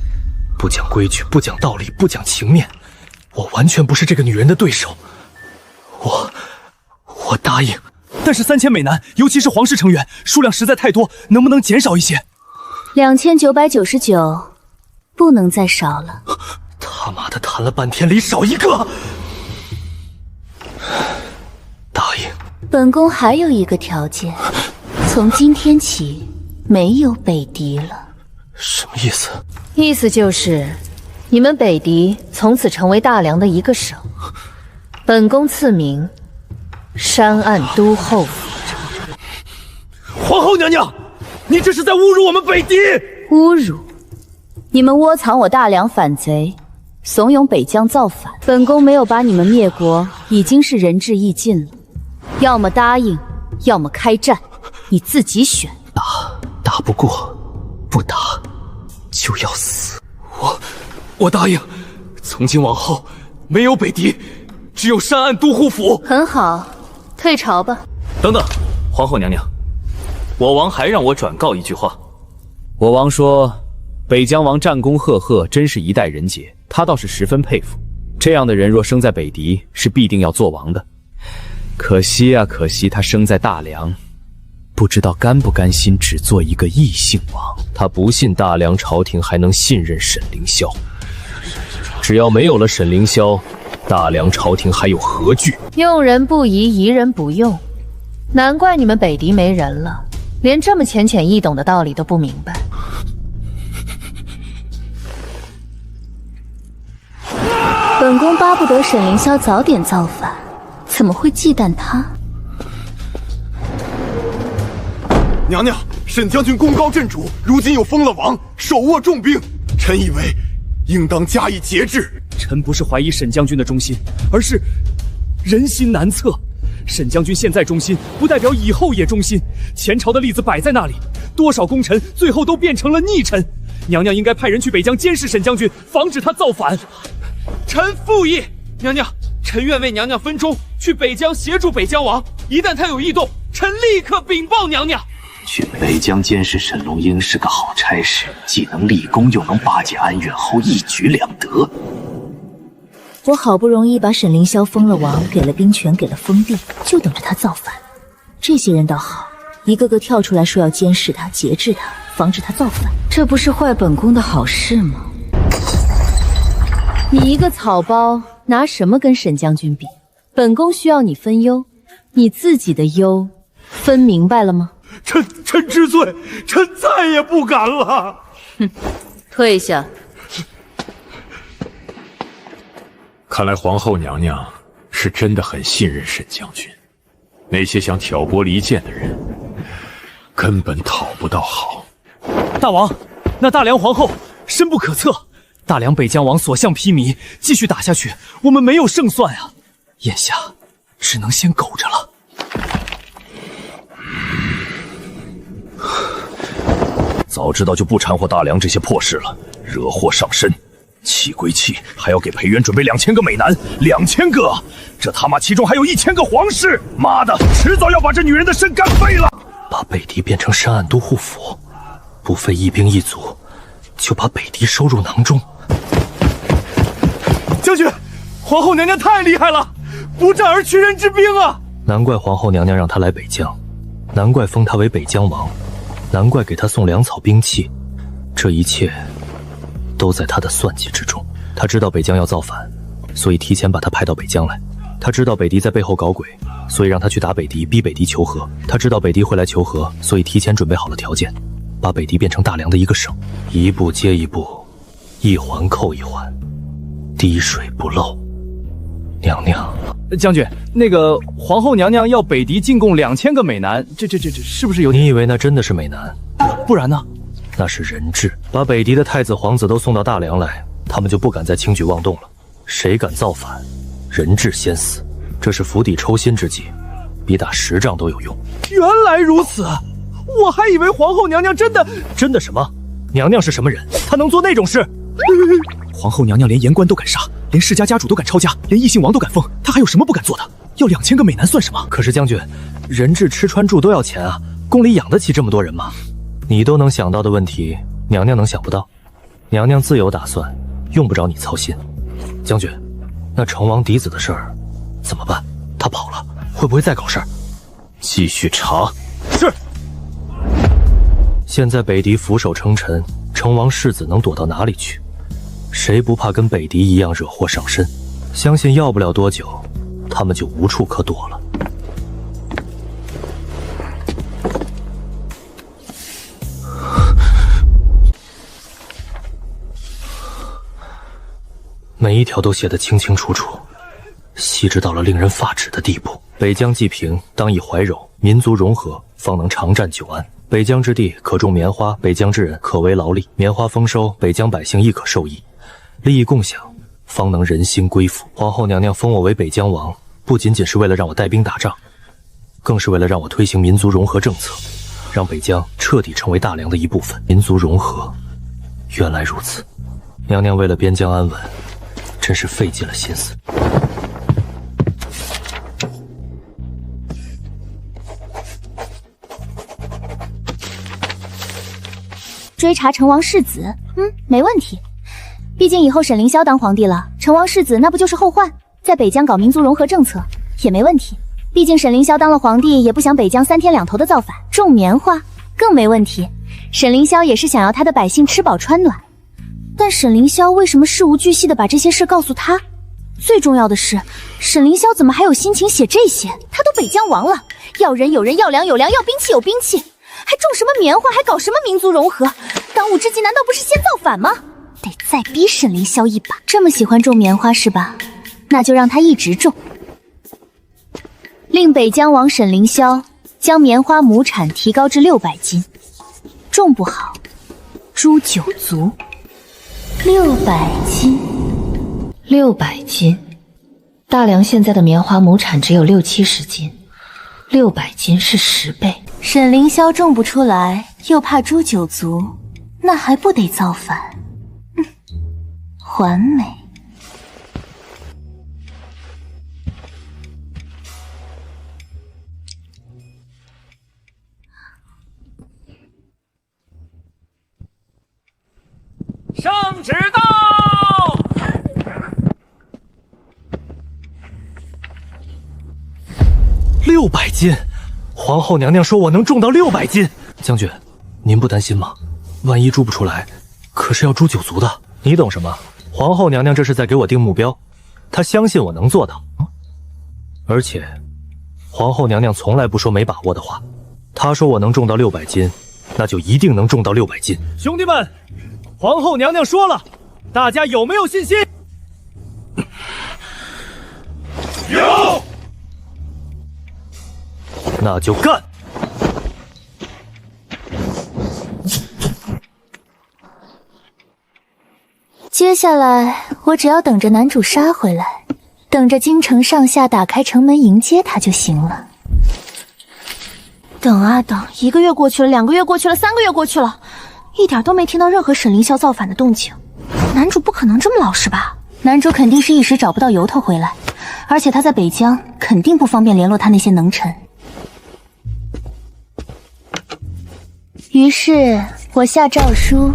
不讲规矩，不讲道理，不讲情面。我完全不是这个女人的对手。我答应。 但是3000美男，尤其是皇室成员，数量实在太多，能不能减少一些？2999，不能再少了。他妈的，谈了半天里少一个。答应。本宫还有一个条件，从今天起没有北狄了。什么意思？意思就是，你们北狄从此成为大梁的一个省，本宫赐名。 山岸都后府。皇后娘娘，你这是在侮辱我们北狄！侮辱！你们窝藏我大梁反贼，怂恿北疆造反。本宫没有把你们灭国，已经是仁至义尽了。要么答应，要么开战，你自己选。打不过，不打就要死。我答应，从今往后没有北狄，只有山岸都护府。很好。 退朝吧！等等，皇后娘娘，我王还让我转告一句话。我王说，北疆王战功赫赫，真是一代人杰，他倒是十分佩服。这样的人若生在北狄，是必定要做王的。可惜啊，可惜他生在大梁，不知道甘不甘心只做一个异姓王。他不信大梁朝廷还能信任沈凌霄，只要没有了沈凌霄。 大梁朝廷还有何惧？用人不疑，疑人不用，难怪你们北狄没人了，连这么浅显易懂的道理都不明白。本宫巴不得沈凌霄早点造反，怎么会忌惮他？娘娘，沈将军功高震主，如今又封了王，手握重兵，臣以为应当加以节制。 臣不是怀疑沈将军的忠心，而是人心难测。沈将军现在忠心，不代表以后也忠心。前朝的例子摆在那里，多少功臣最后都变成了逆臣。娘娘应该派人去北疆监视沈将军，防止他造反。臣附议，娘娘，臣愿为娘娘分钟，去北疆协助北疆王。一旦他有异动，臣立刻禀报娘娘。去北疆监视沈龙英是个好差事，既能立功，又能巴结安远侯，一举两得。我好不容易把沈凌霄封了王，给了兵权，给了封地，就等着他造反。这些人倒好，一个个跳出来说要监视他、节制他，防止他造反，这不是坏本宫的好事吗？你一个草包，拿什么跟沈将军比？本宫需要你分忧，你自己的忧分明白了吗？臣知罪，臣再也不敢了。哼，退下。看来皇后娘娘是真的很信任沈将军，那些想挑拨离间的人根本讨不到好。大王，那大梁皇后深不可测，大梁北疆王所向披靡，继续打下去，我们没有胜算啊！眼下只能先苟着了。早知道就不掺和大梁这些破事了，惹祸上身。气归气，还要给裴元准备2000个美男，2000个，这他妈其中还有1000个皇室！妈的，迟早要把这女人的肾干废了！把北狄变成山岸都护府，不费一兵一卒，就把北狄收入囊中。将军，皇后娘娘太厉害了，不战而屈人之兵啊！难怪皇后娘娘让他来北疆，难怪封他为北疆王，难怪给他送粮草兵器，这一切都在他的算计之中。他知道北疆要造反，所以提前把他派到北疆来。他知道北狄在背后搞鬼，所以让他去打北狄，逼北狄求和。他知道北狄会来求和，所以提前准备好了条件，把北狄变成大梁的一个省，一步接一步，一环扣一环，滴水不漏。娘娘，将军，那个皇后娘娘要北狄进贡2000个美男，这是不是有点？你以为那真的是美男？不然呢？那是人质，把北狄的太子皇子都送到大梁来，他们就不敢再轻举妄动了。谁敢造反，人质先死，这是釜底抽薪之计，比打10仗都有用。原来如此，我还以为皇后娘娘真的什么？娘娘是什么人？她能做那种事？皇后娘娘连言官都敢杀，连世家家主都敢抄家，连异姓王都敢封，她还有什么不敢做的？要2000个美男算什么？可是将军，人质吃穿住都要钱啊，宫里养得起这么多人吗？你都能想到的问题，娘娘能想不到？娘娘自有打算，用不着你操心。将军，那成王嫡子的事儿怎么办？他跑了，会不会再搞事儿？继续查。是。现在北狄俯首称臣，成王世子能躲到哪里去？谁不怕跟北狄一样惹祸上身？相信要不了多久，他们就无处可躲了。每一条都写得清清楚楚，细致到了令人发指的地步。北疆既平，当以怀柔，民族融合，方能长战久安。北疆之地可种棉花，北疆之人可为劳力，棉花丰收，北疆百姓亦可受益，利益共享，方能人心归附。皇后娘娘封我为北疆王，不仅仅是为了让我带兵打仗，更是为了让我推行民族融合政策，让北疆彻底成为大梁的一部分。民族融合，原来如此。娘娘为了边疆安稳，真是费尽了心思。追查成王世子，没问题。毕竟以后沈凌霄当皇帝了，成王世子那不就是后患？在北疆搞民族融合政策也没问题。毕竟沈凌霄当了皇帝，也不想北疆3天2头的造反。种棉花更没问题。沈凌霄也是想要他的百姓吃饱穿暖。但沈凌霄为什么事无巨细的把这些事告诉他？最重要的是，沈凌霄怎么还有心情写这些？他都北疆王了，要人有人，要粮有粮，要兵器有兵器，还种什么棉花，还搞什么民族融合？当务之急难道不是先造反吗？得再逼沈凌霄一把。这么喜欢种棉花是吧？那就让他一直种。令北疆王沈凌霄将棉花亩产提高至600斤，种不好诛9族。600斤，600斤。大梁现在的棉花亩产只有60-70斤，600斤是10倍。沈凌霄种不出来，又怕诛9族，那还不得造反？完美。圣旨到！600斤，皇后娘娘说我能重到600斤。将军，您不担心吗？万一猪不出来，可是要诛9族的。你懂什么？皇后娘娘这是在给我定目标，她相信我能做到。而且，皇后娘娘从来不说没把握的话，她说我能重到600斤，那就一定能重到600斤。兄弟们，皇后娘娘说了，大家有没有信心？有。那就干！接下来我只要等着男主杀回来，等着京城上下打开城门迎接他就行了。等啊等，1个月过去了，2个月过去了，3个月过去了，一点都没听到任何沈凌霄造反的动静。男主不可能这么老实吧？男主肯定是一时找不到由头回来，而且他在北疆肯定不方便联络他那些能臣。于是我下诏书，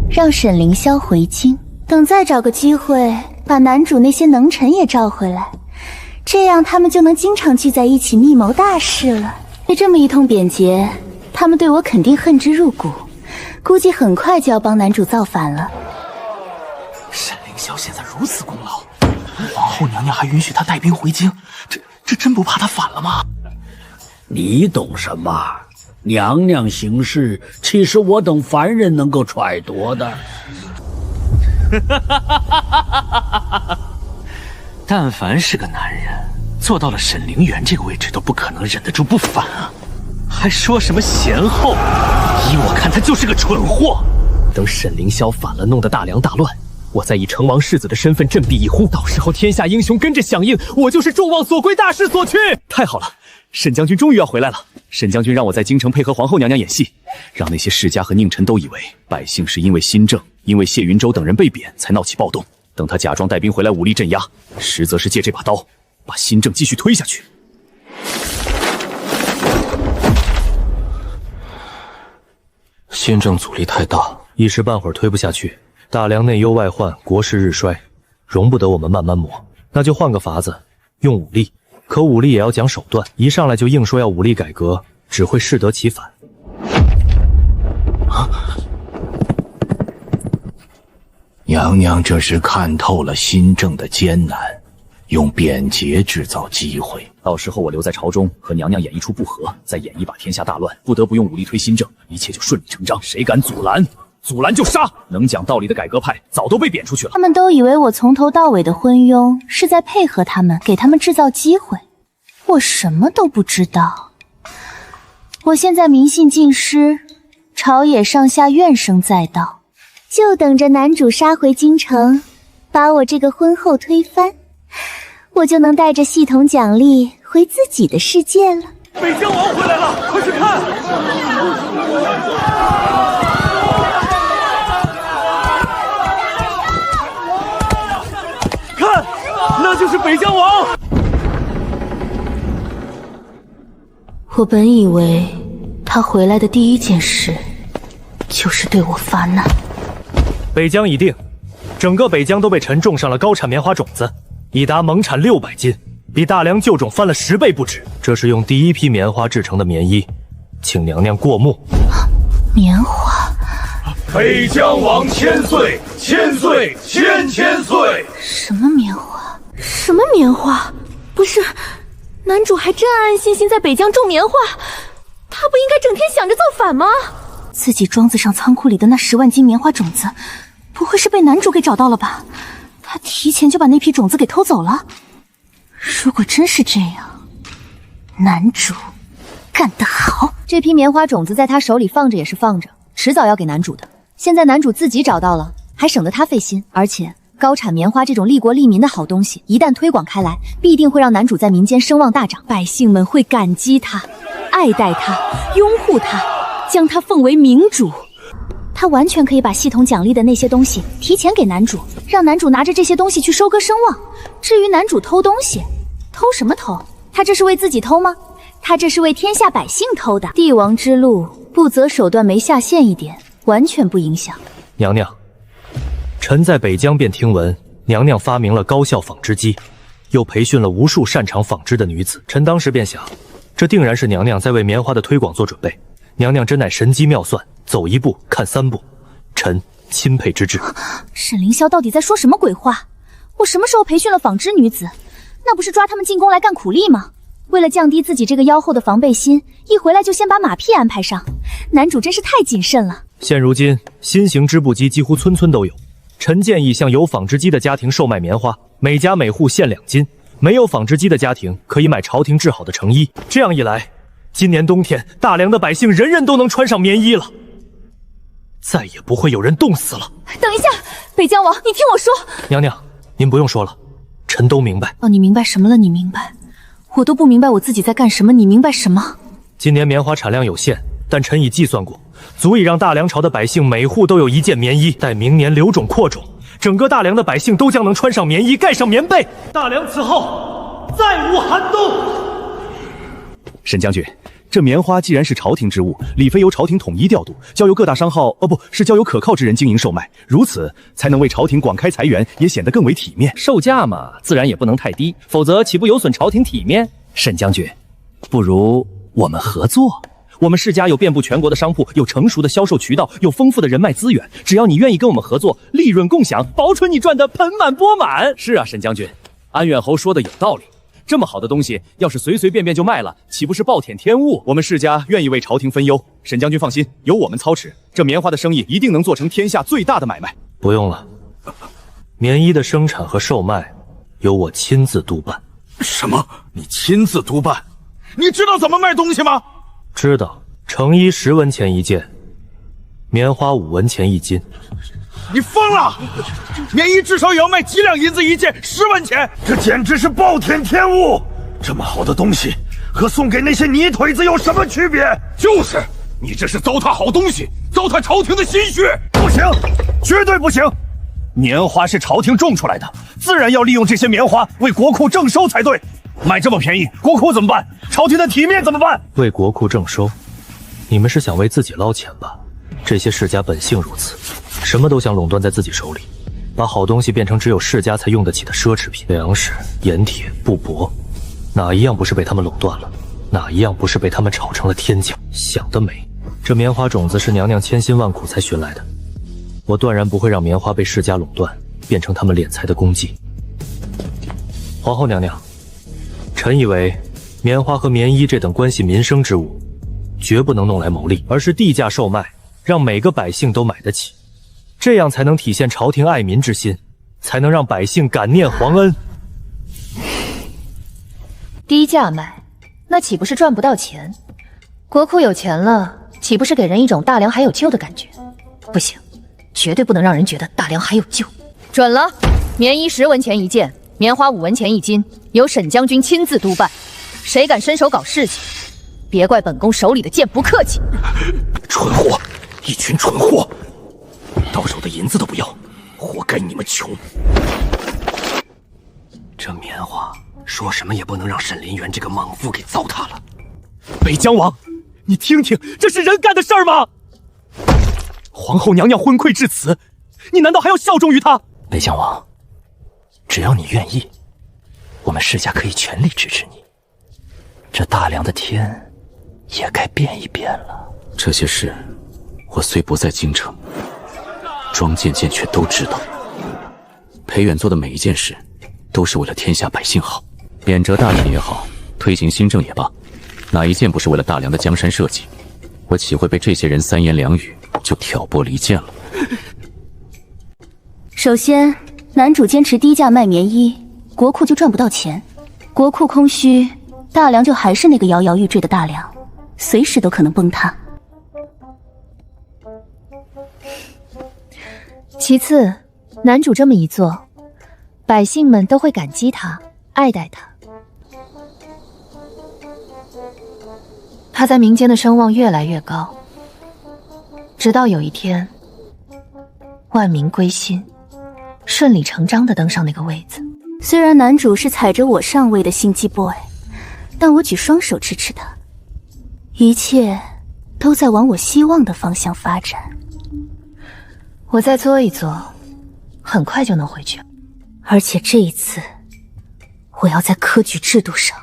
让沈凌霄回京，等再找个机会把男主那些能臣也召回来，这样他们就能经常聚在一起密谋大事了。被这么一通贬谒，他们对我肯定恨之入骨，估计很快就要帮男主造反了。沈凌霄现在如此功劳，皇后娘娘还允许他带兵回京，这真不怕他反了吗？你懂什么？娘娘行事，岂是我等凡人能够揣度的？但凡是个男人，做到了沈凌元这个位置，都不可能忍得住不反啊！还说什么贤后？依我看，他就是个蠢货。等沈凌霄反了，弄得大梁大乱，我再以成王世子的身份振臂一呼，到时候天下英雄跟着响应，我就是众望所归，大势所趋。太好了，沈将军终于要回来了。沈将军让我在京城配合皇后娘娘演戏，让那些世家和佞臣都以为百姓是因为新政，因为谢云州等人被贬才闹起暴动。等他假装带兵回来武力镇压，实则是借这把刀把新政继续推下去。新政阻力太大，一时半会儿推不下去。大梁内忧外患，国势日衰，容不得我们慢慢磨。那就换个法子，用武力。可武力也要讲手段，一上来就硬说要武力改革，只会适得其反。娘娘这是看透了新政的艰难，用贬谒制造机会。到时候我留在朝中和娘娘演一出不和，再演一把天下大乱，不得不用武力推新政，一切就顺理成章。谁敢阻拦，阻拦就杀！能讲道理的改革派早都被贬出去了。他们都以为我从头到尾的昏庸是在配合他们，给他们制造机会。我什么都不知道。我现在民信尽失，朝野上下怨声载道，就等着男主杀回京城，把我这个婚后推翻，我就能带着系统奖励回自己的世界了。北疆王回来了，快去看！看，那就是北疆王。我本以为他回来的第一件事就是对我发难。北疆已定，整个北疆都被臣种上了高产棉花种子，已达猛产600斤，比大梁旧种翻了10倍不止。这是用第一批棉花制成的棉衣，请娘娘过目。棉花，北疆王千岁，千岁，千岁！什么棉花？什么棉花？不是，男主还真安安心心在北疆种棉花，他不应该整天想着造反吗？自己庄子上仓库里的那10万斤棉花种子，不会是被男主给找到了吧？他提前就把那批种子给偷走了。如果真是这样，男主干得好。这批棉花种子在他手里放着也是放着，迟早要给男主的。现在男主自己找到了，还省得他费心。而且高产棉花这种利国利民的好东西，一旦推广开来，必定会让男主在民间声望大涨，百姓们会感激他、爱戴他、拥护他，将他奉为明主。他完全可以把系统奖励的那些东西提前给男主，让男主拿着这些东西去收割声望。至于男主偷东西，偷什么偷？他这是为自己偷吗？他这是为天下百姓偷的。帝王之路，不择手段没下限一点，完全不影响。娘娘，臣在北疆便听闻，娘娘发明了高效纺织机，又培训了无数擅长纺织的女子。臣当时便想，这定然是娘娘在为棉花的推广做准备。娘娘真乃神机妙算，走一步看三步，臣钦佩之至。沈凌霄到底在说什么鬼话？我什么时候培训了纺织女子？那不是抓他们进宫来干苦力吗？为了降低自己这个妖后的防备心，一回来就先把马屁安排上，男主真是太谨慎了。现如今新型织布机几乎村村都有，臣建议向有纺织机的家庭售卖棉花，每家每户限2斤，没有纺织机的家庭可以买朝廷制好的成衣。这样一来，今年冬天大梁的百姓人人都能穿上棉衣了，再也不会有人冻死了。等一下，北疆王，你听我说。娘娘，您不用说了，臣都明白。哦，你明白什么了？你明白？我都不明白我自己在干什么，你明白什么？今年棉花产量有限，但臣已计算过，足以让大梁朝的百姓每户都有1件棉衣。待明年留种扩种，整个大梁的百姓都将能穿上棉衣，盖上棉被，大梁此后再无寒冬。沈将军，这棉花既然是朝廷之物，理非由朝廷统一调度，交由各大商号，不是交由可靠之人经营售卖，如此才能为朝廷广开财源，也显得更为体面。售价嘛，自然也不能太低，否则岂不有损朝廷体面？沈将军，不如我们合作。我们世家有遍布全国的商铺，有成熟的销售渠道，有丰富的人脉资源。只要你愿意跟我们合作，利润共享，保准你赚得盆满钵满。是啊，沈将军，安远侯说的有道理。这么好的东西，要是随随便便就卖了，岂不是暴殄天物？我们世家愿意为朝廷分忧，沈将军放心，由我们操持，这棉花的生意一定能做成天下最大的买卖。不用了，棉衣的生产和售卖由我亲自督办。什么？你亲自督办？你知道怎么卖东西吗？知道，成衣10文钱一件，棉花5文钱一斤。你疯了！棉衣至少也要卖几两银子一件，10文钱，这简直是暴殄天物！这么好的东西，和送给那些泥腿子有什么区别？就是，你这是糟蹋好东西，糟蹋朝廷的心血！不行，绝对不行！棉花是朝廷种出来的，自然要利用这些棉花为国库征收才对。卖这么便宜，国库怎么办？朝廷的体面怎么办？为国库征收，你们是想为自己捞钱吧？这些世家本性如此，什么都想垄断在自己手里，把好东西变成只有世家才用得起的奢侈品。粮食、盐铁、布帛，哪一样不是被他们垄断了？哪一样不是被他们炒成了天价？想得美！这棉花种子是娘娘千辛万苦才寻来的，我断然不会让棉花被世家垄断，变成他们敛财的工具。皇后娘娘，臣以为棉花和棉衣这等关系民生之物，绝不能弄来牟利，而是地价售卖，让每个百姓都买得起，这样才能体现朝廷爱民之心，才能让百姓感念皇恩。低价卖，那岂不是赚不到钱？国库有钱了，岂不是给人一种大梁还有救的感觉？不行，绝对不能让人觉得大梁还有救。准了，棉衣10文钱一件，棉花5文钱一斤，由沈将军亲自督办。谁敢伸手搞事情，别怪本宫手里的剑不客气。蠢货，一群蠢货，到手的银子都不要，活该你们穷。这棉花说什么也不能让沈林元这个莽夫给糟蹋了。北疆王，你听听，这是人干的事儿吗？皇后娘娘昏聩至此，你难道还要效忠于她？北疆王，只要你愿意，我们世家可以全力支持你。这大梁的天也该变一变了。这些事，我虽不在京城，庄渐渐却都知道。裴远做的每一件事，都是为了天下百姓好。贬谪大臣也好，推行新政也罢，哪一件不是为了大梁的江山社稷？我岂会被这些人3言2语就挑拨离间了？首先，男主坚持低价卖棉衣，国库就赚不到钱，国库空虚，大梁就还是那个摇摇欲坠的大梁，随时都可能崩塌。其次，男主这么一做，百姓们都会感激他，爱戴他。他在民间的声望越来越高，直到有一天，万民归心，顺理成章地登上那个位子。虽然男主是踩着我上位的心机 boy， 但我举双手支持他，一切都在往我希望的方向发展。我再作一作，很快就能回去，而且这一次，我要在科举制度上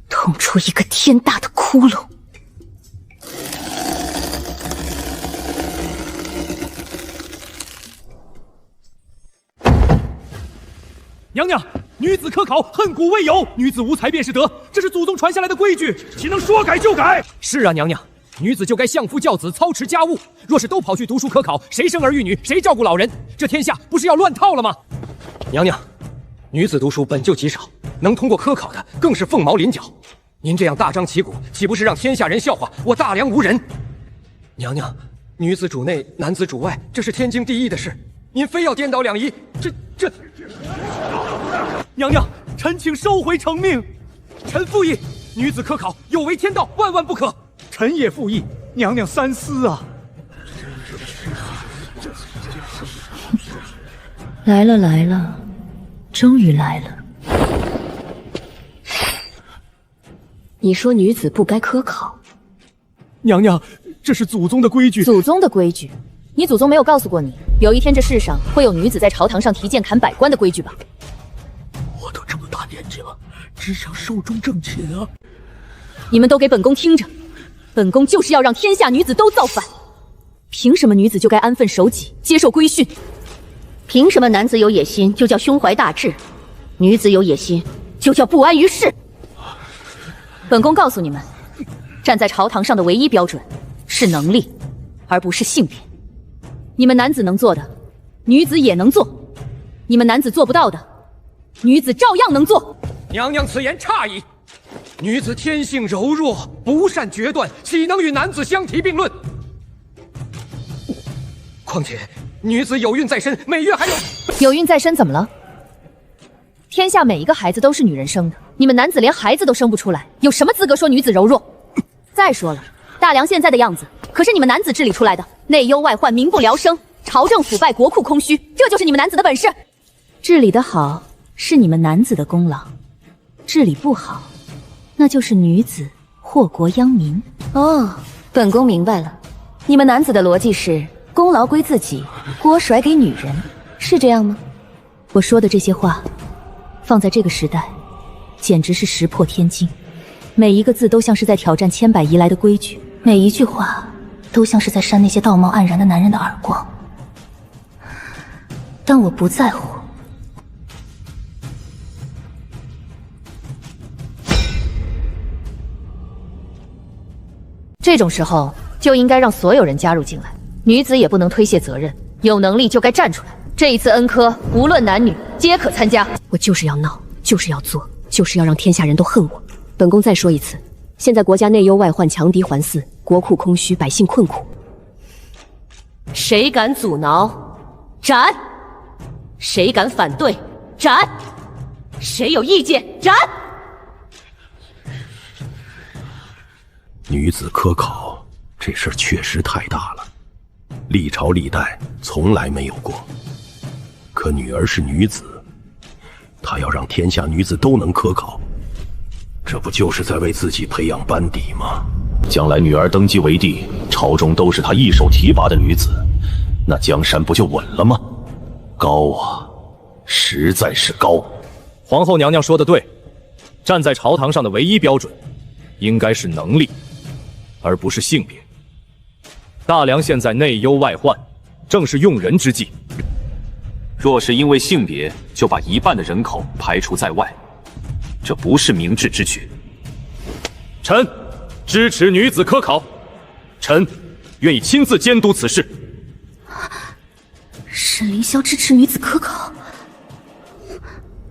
捅出一个天大的窟窿。娘娘，女子科考，恨古未有，女子无才便是德，这是祖宗传下来的规矩，岂能说改就改？是啊，娘娘，女子就该相夫教子，操持家务。若是都跑去读书科考，谁生儿育女，谁照顾老人？这天下不是要乱套了吗？娘娘，女子读书本就极少，能通过科考的更是凤毛麟角。您这样大张旗鼓，岂不是让天下人笑话我大梁无人？娘娘，女子主内，男子主外，这是天经地义的事，您非要颠倒两仪，这……娘娘，臣请收回成命，臣复议，女子科考有违天道，万万不可。臣也复议，娘娘三思啊！来了来了，终于来了。你说女子不该科考？娘娘，这是祖宗的规矩。祖宗的规矩？你祖宗没有告诉过你，有一天这世上会有女子在朝堂上提剑砍百官的规矩吧？我都这么大年纪了，只想寿终正寝啊！你们都给本宫听着，本宫就是要让天下女子都造反。凭什么女子就该安分守己，接受规训？凭什么男子有野心就叫胸怀大志，女子有野心就叫不安于世？本宫告诉你们，站在朝堂上的唯一标准是能力，而不是性别。你们男子能做的，女子也能做；你们男子做不到的，女子照样能做。娘娘此言差矣，女子天性柔弱，不善决断，岂能与男子相提并论？况且女子有孕在身，每月还有孕在身怎么了？天下每一个孩子都是女人生的，你们男子连孩子都生不出来，有什么资格说女子柔弱？再说了，大梁现在的样子可是你们男子治理出来的，内忧外患，民不聊生，朝政腐败，国库空虚，这就是你们男子的本事。治理得好是你们男子的功劳，治理不好，那就是女子祸国殃民。哦，本宫明白了，你们男子的逻辑是功劳归自己，锅甩给女人，是这样吗？我说的这些话，放在这个时代，简直是石破天惊。每一个字都像是在挑战千百移来的规矩，每一句话都像是在扇那些道貌岸然的男人的耳光。但我不在乎。这种时候就应该让所有人加入进来，女子也不能推卸责任，有能力就该站出来。这一次恩科，无论男女，皆可参加。我就是要闹，就是要做，就是要让天下人都恨我。本宫再说一次，现在国家内忧外患，强敌环伺，国库空虚，百姓困苦。谁敢阻挠，斩！谁敢反对，斩！谁有意见，斩！女子科考这事儿确实太大了，历朝历代从来没有过。可女儿是女子，她要让天下女子都能科考，这不就是在为自己培养班底吗？将来女儿登基为帝，朝中都是她一手提拔的女子，那江山不就稳了吗？高啊，实在是高。皇后娘娘说的对，站在朝堂上的唯一标准，应该是能力，而不是性别。大梁现在内忧外患，正是用人之际。若是因为性别就把一半的人口排除在外，这不是明智之举。臣支持女子科考，臣愿意亲自监督此事。沈凌霄支持女子科考。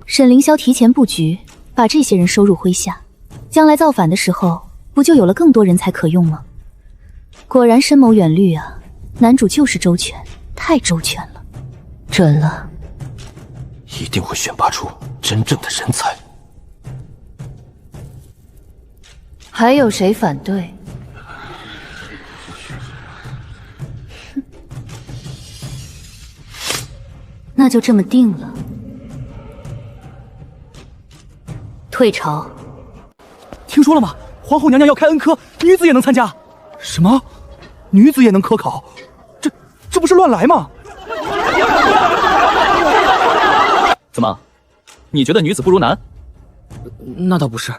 沈凌霄提前布局，把这些人收入麾下，将来造反的时候，不就有了更多人才可用吗？果然深谋远虑啊，男主就是周全，太周全了。准了，一定会选拔出真正的人才。还有谁反对？那就这么定了。退朝。听说了吗？皇后娘娘要开恩科，女子也能参加。什么？女子也能科考？这不是乱来吗？怎么？你觉得女子不如男？那倒不是。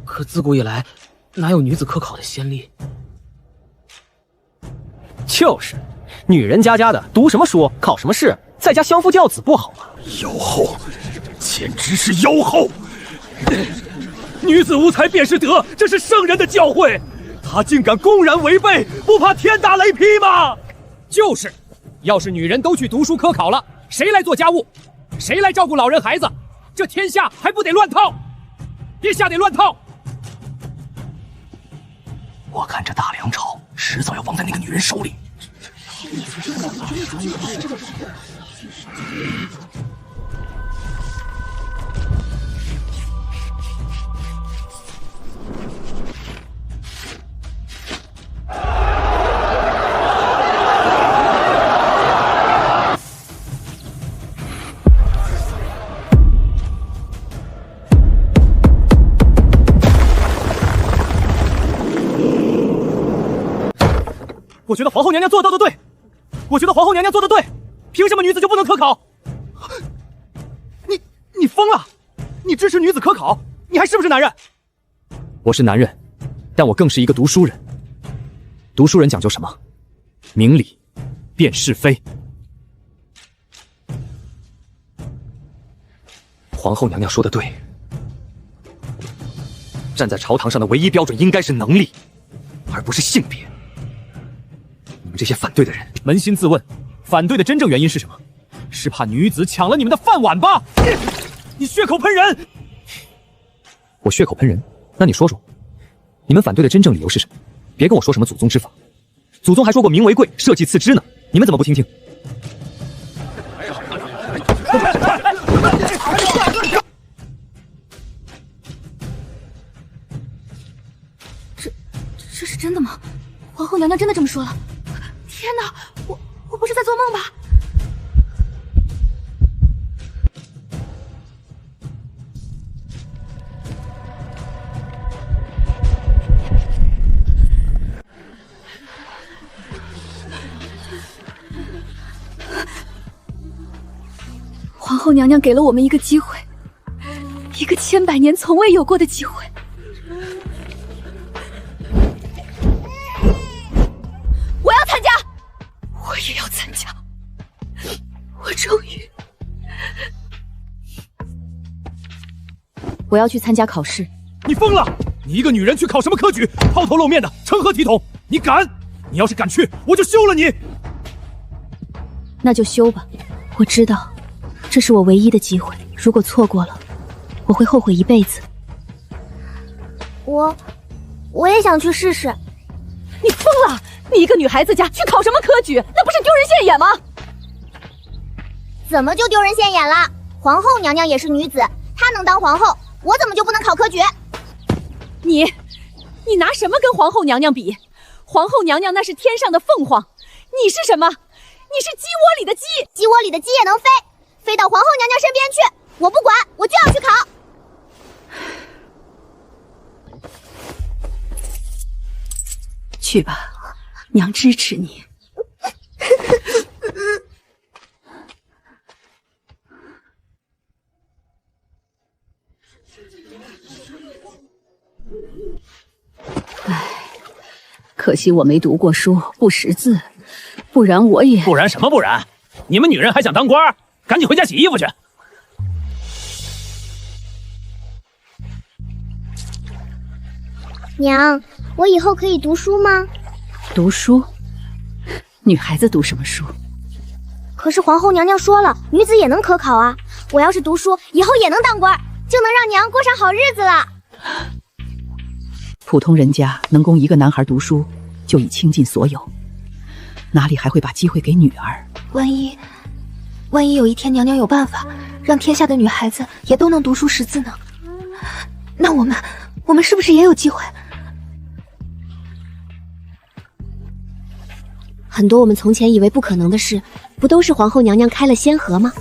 可自古以来，哪有女子科考的先例？就是，女人家的，读什么书，考什么试，在家相夫教子不好吗？妖后，简直是妖后！女子无才便是德，这是圣人的教诲。她竟敢公然违背，不怕天打雷劈吗？就是，要是女人都去读书科考了，谁来做家务？谁来照顾老人孩子？这天下还不得乱套？殿下得乱套！我看这大梁朝迟早要亡在那个女人手里。我觉得皇后娘娘做到的对，我觉得皇后娘娘做的对，凭什么女子就不能科考？你疯了？你支持女子科考？你还是不是男人？我是男人，但我更是一个读书人。读书人讲究什么？明理，辨是非。皇后娘娘说的对，站在朝堂上的唯一标准应该是能力，而不是性别。你们这些反对的人，扪心自问，反对的真正原因是什么？是怕女子抢了你们的饭碗吧？你血口喷人！我血口喷人？那你说说，你们反对的真正理由是什么？别跟我说什么祖宗之法，祖宗还说过民为贵，社稷次之呢。你们怎么不听听？这是真的吗？皇后娘娘真的这么说了？天哪，我不是在做梦吧？皇后娘娘给了我们一个机会，一个千百年从未有过的机会。我要参加，我也要参加。我终于，我要去参加考试。你疯了！你一个女人去考什么科举？抛头露面的，成何体统？你敢？你要是敢去，我就休了你！那就休吧。我知道，这是我唯一的机会。如果错过了，我会后悔一辈子。我也想去试试。你疯了！你一个女孩子家去考什么科举？那不是丢人现眼吗？怎么就丢人现眼了？皇后娘娘也是女子，她能当皇后，我怎么就不能考科举？你拿什么跟皇后娘娘比？皇后娘娘那是天上的凤凰，你是什么？你是鸡窝里的鸡，鸡窝里的鸡也能飞，飞到皇后娘娘身边去。我不管，我就要去考。去吧，娘支持你。唉，可惜我没读过书，不识字，不然我也……不然什么不然？你们女人还想当官？赶紧回家洗衣服去！娘，我以后可以读书吗？读书？女孩子读什么书？可是皇后娘娘说了，女子也能科考啊！我要是读书，以后也能当官，就能让娘过上好日子了。普通人家能供一个男孩读书，就已倾尽所有，哪里还会把机会给女儿？万一有一天娘娘有办法让天下的女孩子也都能读书识字呢？那我们是不是也有机会？很多我们从前以为不可能的事，不都是皇后娘娘开了先河吗？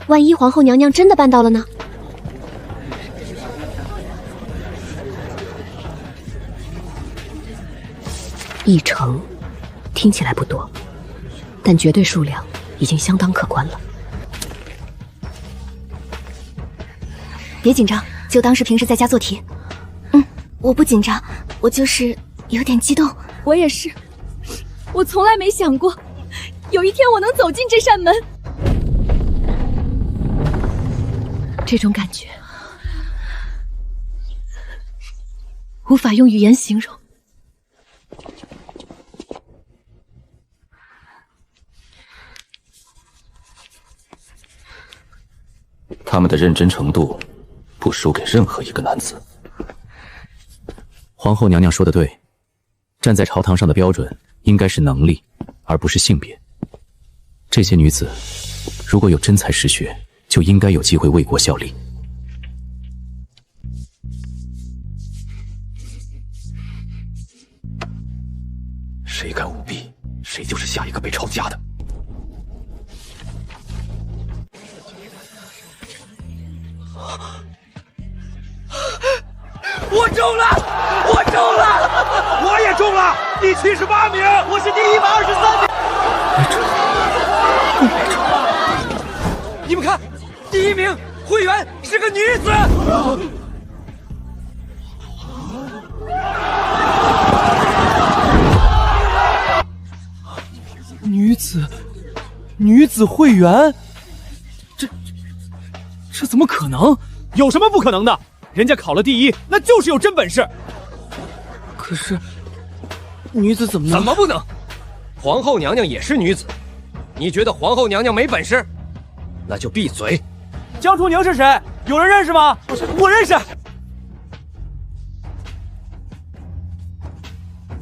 万一皇后娘娘真的办到了呢？1成，听起来不多，但绝对数量已经相当可观了。别紧张，就当是平时在家做题。我不紧张，我就是有点激动。我也是，我从来没想过，有一天我能走进这扇门。这种感觉，无法用语言形容。他们的认真程度，不输给任何一个男子。皇后娘娘说的对，站在朝堂上的标准应该是能力，而不是性别。这些女子，如果有真才实学，就应该有机会为国效力。谁敢舞弊，谁就是下一个被抄家的。我中了！我中了！我也中了，第78名，我是第123名。你们看，第1名会员是个女子。女子会员，这怎么可能？有什么不可能的？人家考了第1，那就是有真本事。可是，女子怎么能？怎么不能？皇后娘娘也是女子，你觉得皇后娘娘没本事？那就闭嘴。江初宁是谁？有人认识吗？我认识。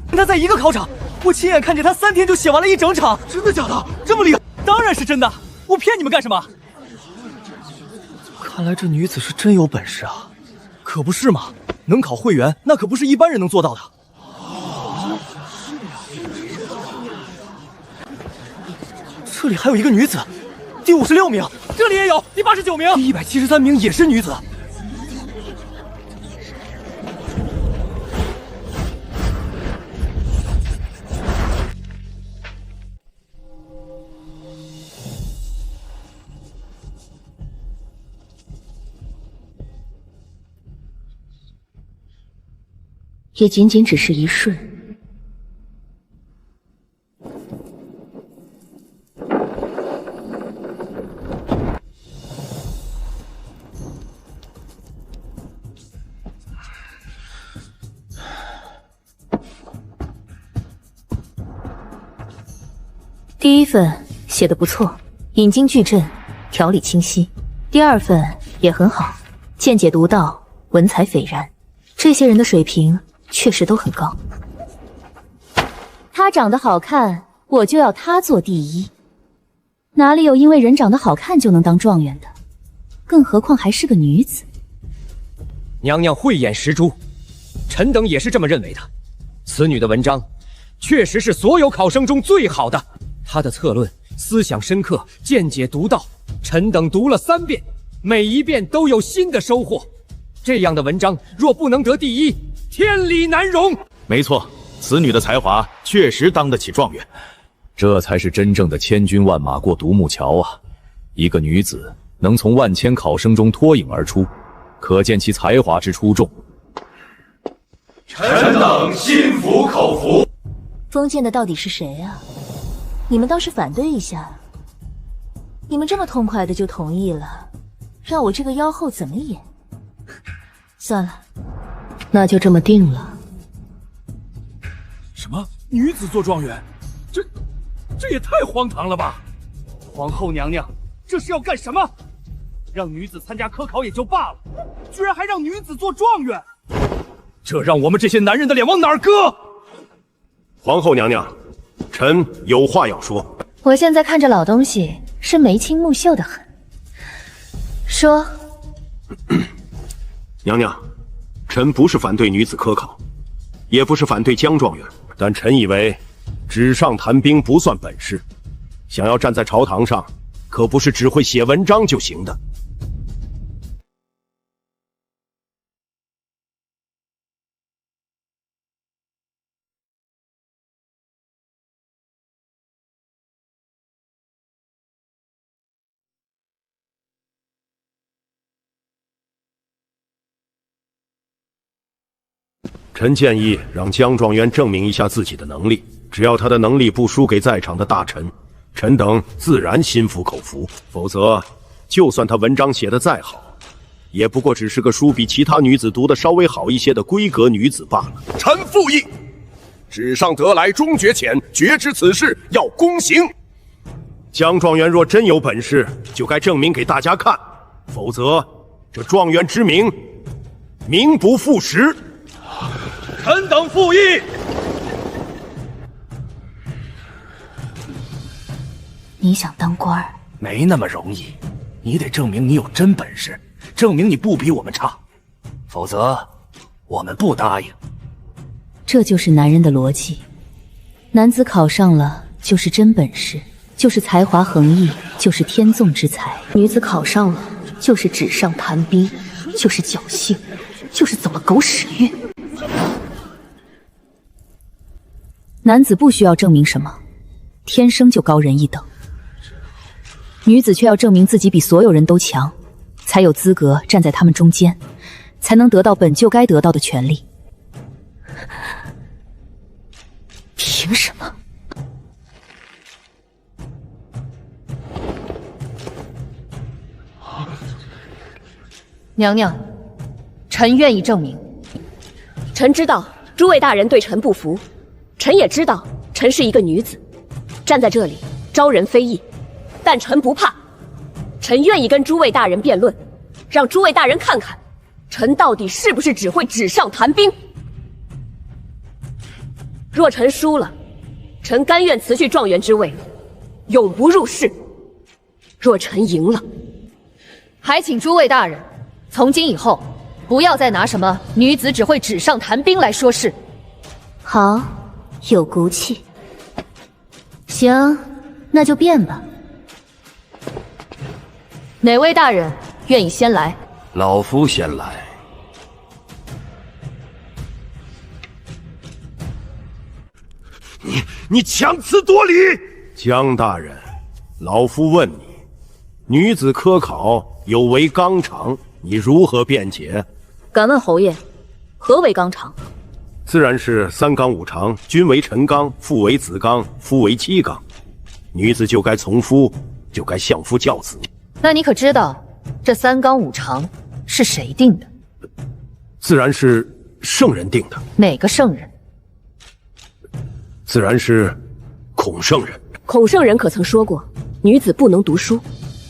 跟他在一个考场，我亲眼看见他3天就写完了1整场。真的假的？这么厉害？当然是真的。我骗你们干什么？看来这女子是真有本事啊！可不是嘛，能考会员，那可不是一般人能做到的。这里还有一个女子，第56名，这里也有，第89名，第173名也是女子。也仅仅只是一瞬。第1份写得不错，引经据证，条理清晰。第2份也很好，见解独到，文采斐然。这些人的水平确实都很高。他长得好看，我就要他做第1。哪里有因为人长得好看就能当状元的？更何况还是个女子。娘娘慧眼识珠，臣等也是这么认为的。此女的文章，确实是所有考生中最好的。她的策论思想深刻，见解独到，臣等读了3遍，每一遍都有新的收获。这样的文章若不能得第1，天理难容。没错，此女的才华确实当得起状元，这才是真正的千军万马过独木桥啊！一个女子能从万千考生中脱颖而出，可见其才华之出众。臣等心服口服。封建的到底是谁啊？你们倒是反对一下。你们这么痛快的就同意了，让我这个妖后怎么演？算了，那就这么定了。什么女子做状元？这也太荒唐了吧！皇后娘娘，这是要干什么？让女子参加科考也就罢了，居然还让女子做状元，这让我们这些男人的脸往哪儿搁？皇后娘娘，臣有话要说。我现在看着老东西是眉清目秀的很。说。娘娘，臣不是反对女子科考，也不是反对江状元，但臣以为，纸上谈兵不算本事，想要站在朝堂上，可不是只会写文章就行的。臣建议让江状元证明一下自己的能力，只要他的能力不输给在场的大臣，臣等自然心服口服。否则，就算他文章写得再好，也不过只是个书比其他女子读得稍微好一些的闺阁女子罢了。臣附议，纸上得来终觉浅，决知此事要公行。江状元若真有本事，就该证明给大家看，否则这状元之名，名不副实。臣等附议。你想当官儿？没那么容易，你得证明你有真本事，证明你不比我们差，否则我们不答应。这就是男人的逻辑。男子考上了就是真本事，就是才华横溢，就是天纵之才；女子考上了就是纸上谈兵，就是侥幸，就是走了狗屎运。男子不需要证明什么，天生就高人一等。女子却要证明自己比所有人都强，才有资格站在他们中间，才能得到本就该得到的权利。凭什么？娘娘，臣愿意证明。臣知道诸位大人对臣不服，臣也知道臣是一个女子，站在这里招人非议，但臣不怕，臣愿意跟诸位大人辩论，让诸位大人看看，臣到底是不是只会纸上谈兵。若臣输了，臣甘愿辞去状元之位，永不入仕；若臣赢了，还请诸位大人从今以后不要再拿什么女子只会纸上谈兵来说事。好，有骨气。行，那就变吧。哪位大人愿意先来？老夫先来。你强词夺理！江大人，老夫问你，女子科考有违纲常，你如何辩解？敢问侯爷，何为纲常？自然是三纲五常，君为臣纲，父为子纲，夫为妻纲。女子就该从夫，就该相夫教子。那你可知道这三纲五常是谁定的？自然是圣人定的。哪个圣人？自然是孔圣人。孔圣人可曾说过女子不能读书？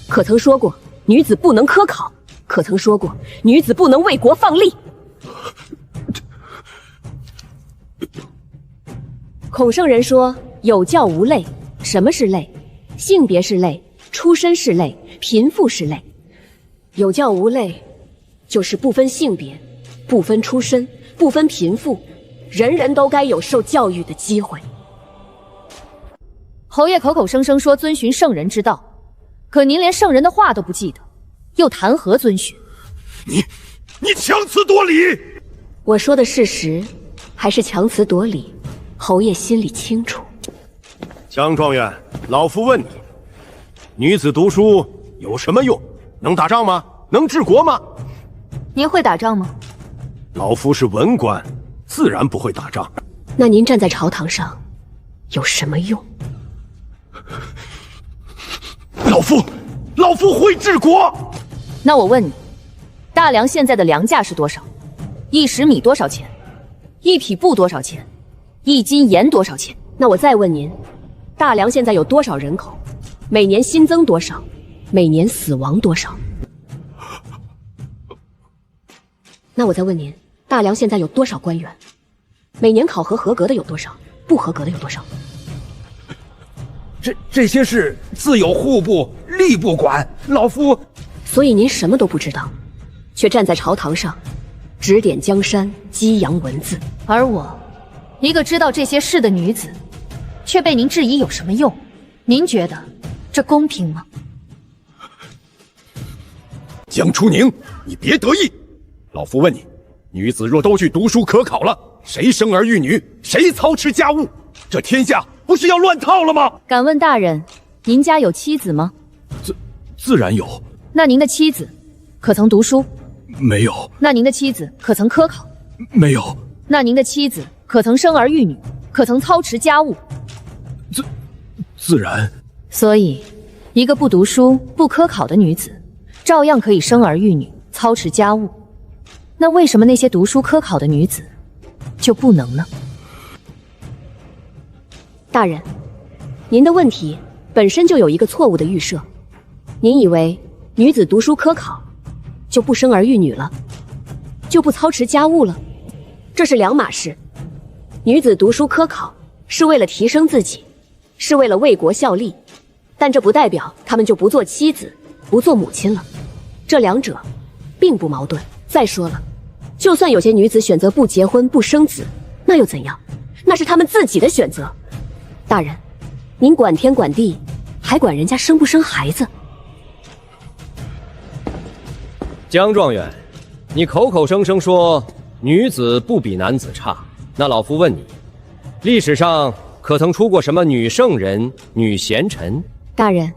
可曾说过女子不能科考？可曾说过女子不能为国放力？孔圣人说有教无类。什么是类？性别是类，出身是类，贫富是类。有教无类，就是不分性别，不分出身，不分贫富，人人都该有受教育的机会。侯爷口口声声说遵循圣人之道，可您连圣人的话都不记得，又谈何遵循？你强词夺理！我说的事实，还是强词夺理，侯爷心里清楚。江状元，老夫问你，女子读书有什么用？能打仗吗？能治国吗？您会打仗吗？老夫是文官，自然不会打仗。那您站在朝堂上有什么用？老夫会治国。那我问你，大梁现在的粮价是多少？1石米多少钱？1匹布多少钱？1斤盐多少钱？那我再问您，大梁现在有多少人口？每年新增多少？每年死亡多少？那我再问您，大梁现在有多少官员？每年考核合格的有多少？不合格的有多少？这些事自有户部、吏部管，老夫……所以您什么都不知道，却站在朝堂上指点江山，激扬文字。而我一个知道这些事的女子，却被您质疑有什么用？您觉得这公平吗？江初宁，你别得意。老夫问你，女子若都去读书可考了，谁生儿育女，谁操持家务？这天下不是要乱套了吗？敢问大人，您家有妻子吗？自然有。那您的妻子可曾读书？没有。那您的妻子可曾科考？没有。那您的妻子可曾生儿育女？可曾操持家务？自然。所以，一个不读书、不科考的女子，照样可以生儿育女、操持家务。那为什么那些读书科考的女子就不能呢？大人，您的问题本身就有一个错误的预设，您以为女子读书科考就不生儿育女了，就不操持家务了，这是两码事。女子读书科考是为了提升自己，是为了为国效力，但这不代表她们就不做妻子、不做母亲了，这两者并不矛盾。再说了，就算有些女子选择不结婚、不生子，那又怎样？那是她们自己的选择。大人，您管天管地，还管人家生不生孩子？江状元，你口口声声说女子不比男子差，那老夫问你，历史上可曾出过什么女圣人、女贤臣？大人，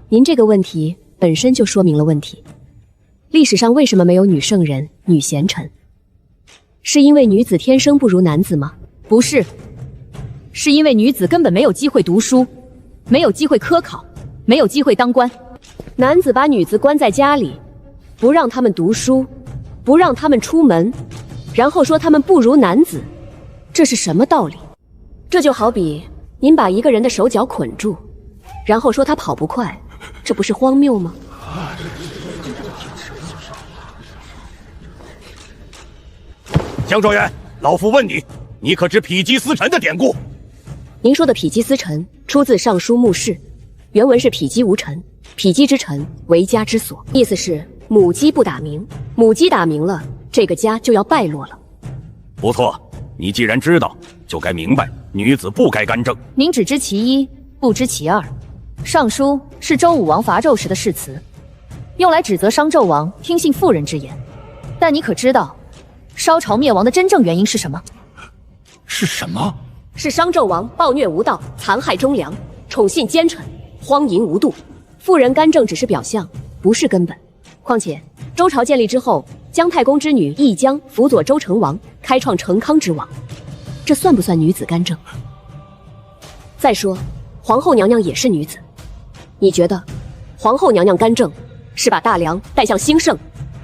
您这个问题本身就说明了问题。历史上为什么没有女圣人、女贤臣？是因为女子天生不如男子吗？不是，是因为女子根本没有机会读书，没有机会科考，没有机会当官。男子把女子关在家里，不让他们读书，不让他们出门，然后说他们不如男子，这是什么道理？这就好比您把一个人的手脚捆住，然后说他跑不快，这不是荒谬吗？江状元，老夫问你，你可知否极司臣的典故？您说的否极司臣出自《尚书墓室》，原文是否极无臣，否极之臣为家之所，意思是母鸡不打鸣，母鸡打鸣了，这个家就要败落了。不错，你既然知道，就该明白女子不该干政。您只知其一，不知其二。尚书是周武王伐纣时的誓词，用来指责商纣王听信妇人之言。但你可知道烧朝灭亡的真正原因是什么？是什么？是商纣王暴虐无道，残害忠良，宠信奸臣，荒淫无度。妇人干政只是表象，不是根本。况且周朝建立之后，姜太公之女义姜辅佐周成王，开创成康之王，这算不算女子干政？再说皇后娘娘也是女子，你觉得皇后娘娘干政是把大梁带向兴盛，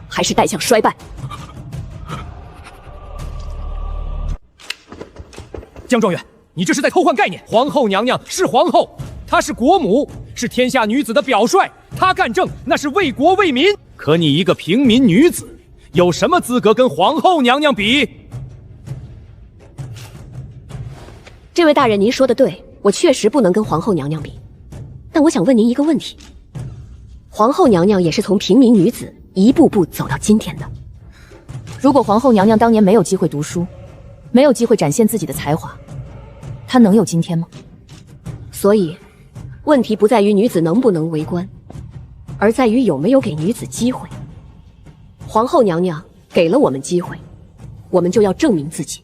还是带向衰败？江状元，你这是在偷换概念。皇后娘娘是皇后，她是国母，是天下女子的表率，她干政那是为国为民。可你一个平民女子，有什么资格跟皇后娘娘比？这位大人，您说的对，我确实不能跟皇后娘娘比。但我想问您一个问题，皇后娘娘也是从平民女子一步步走到今天的。如果皇后娘娘当年没有机会读书，没有机会展现自己的才华，她能有今天吗？所以，问题不在于女子能不能为官，而在于有没有给女子机会。皇后娘娘给了我们机会，我们就要证明自己。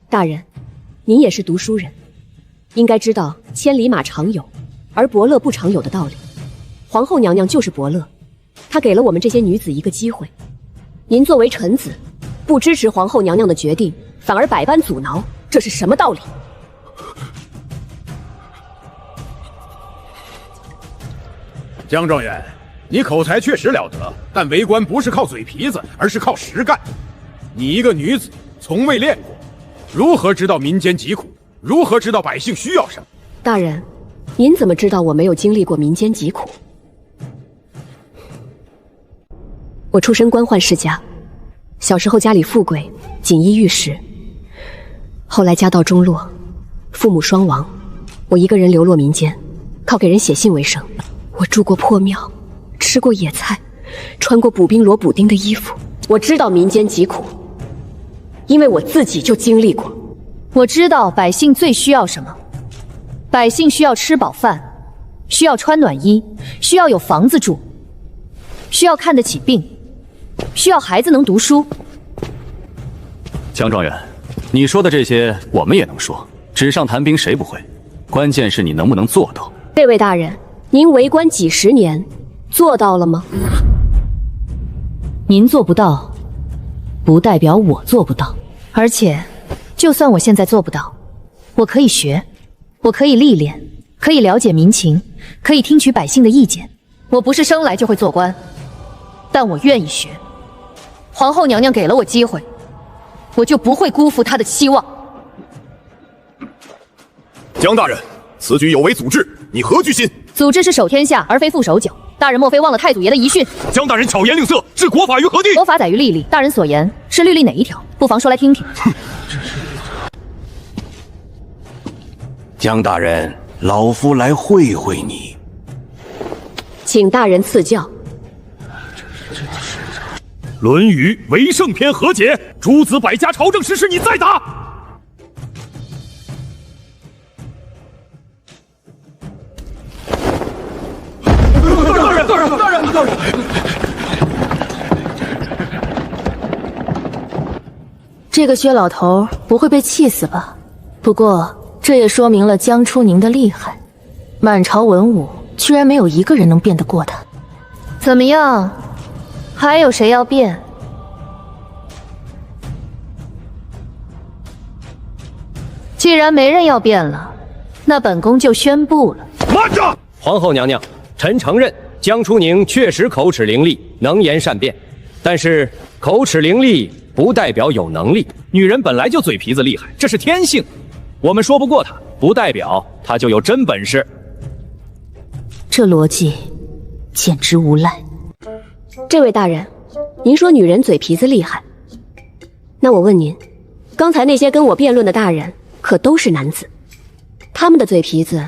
大人，您也是读书人，应该知道千里马常有，而伯乐不常有的道理。皇后娘娘就是伯乐，她给了我们这些女子一个机会。您作为臣子，不支持皇后娘娘的决定，反而百般阻挠，这是什么道理？江状元，你口才确实了得，但为官不是靠嘴皮子，而是靠实干。你一个女子，从未练过，如何知道民间疾苦？如何知道百姓需要什么？大人，您怎么知道我没有经历过民间疾苦？我出身官宦世家，小时候家里富贵，锦衣玉食。后来家道中落，父母双亡，我一个人流落民间，靠给人写信为生。我住过破庙，吃过野菜，穿过补兵罗补丁的衣服。我知道民间疾苦，因为我自己就经历过。我知道百姓最需要什么，百姓需要吃饱饭，需要穿暖衣，需要有房子住，需要看得起病，需要孩子能读书。江状元，你说的这些我们也能说，纸上谈兵谁不会？关键是你能不能做到。这位大人，您为官几十年，做到了吗？您做不到，不代表我做不到。而且，就算我现在做不到，我可以学，我可以历练，可以了解民情，可以听取百姓的意见。我不是生来就会做官，但我愿意学。皇后娘娘给了我机会，我就不会辜负她的期望。江大人，此举有违祖制，你何居心？祖制是守天下，而非副守久。大人莫非忘了太祖爷的遗训？江大人巧言令色，置国法于何地？国法载于律例，大人所言是律例哪一条？不妨说来听听。江大人，老夫来会会你。请大人赐教。《论语·为圣篇》何解？诸子百家朝政时事，你再答。大人！这个薛老头不会被气死吧？不过这也说明了江初宁的厉害，满朝文武居然没有一个人能辩得过他。怎么样？还有谁要辩？既然没人要辩了，那本宫就宣布了。慢着！皇后娘娘，臣承认江初宁确实口齿伶俐，能言善辩，但是口齿伶俐不代表有能力。女人本来就嘴皮子厉害，这是天性。我们说不过她，不代表她就有真本事。这逻辑简直无赖。这位大人，您说女人嘴皮子厉害，那我问您，刚才那些跟我辩论的大人可都是男子，他们的嘴皮子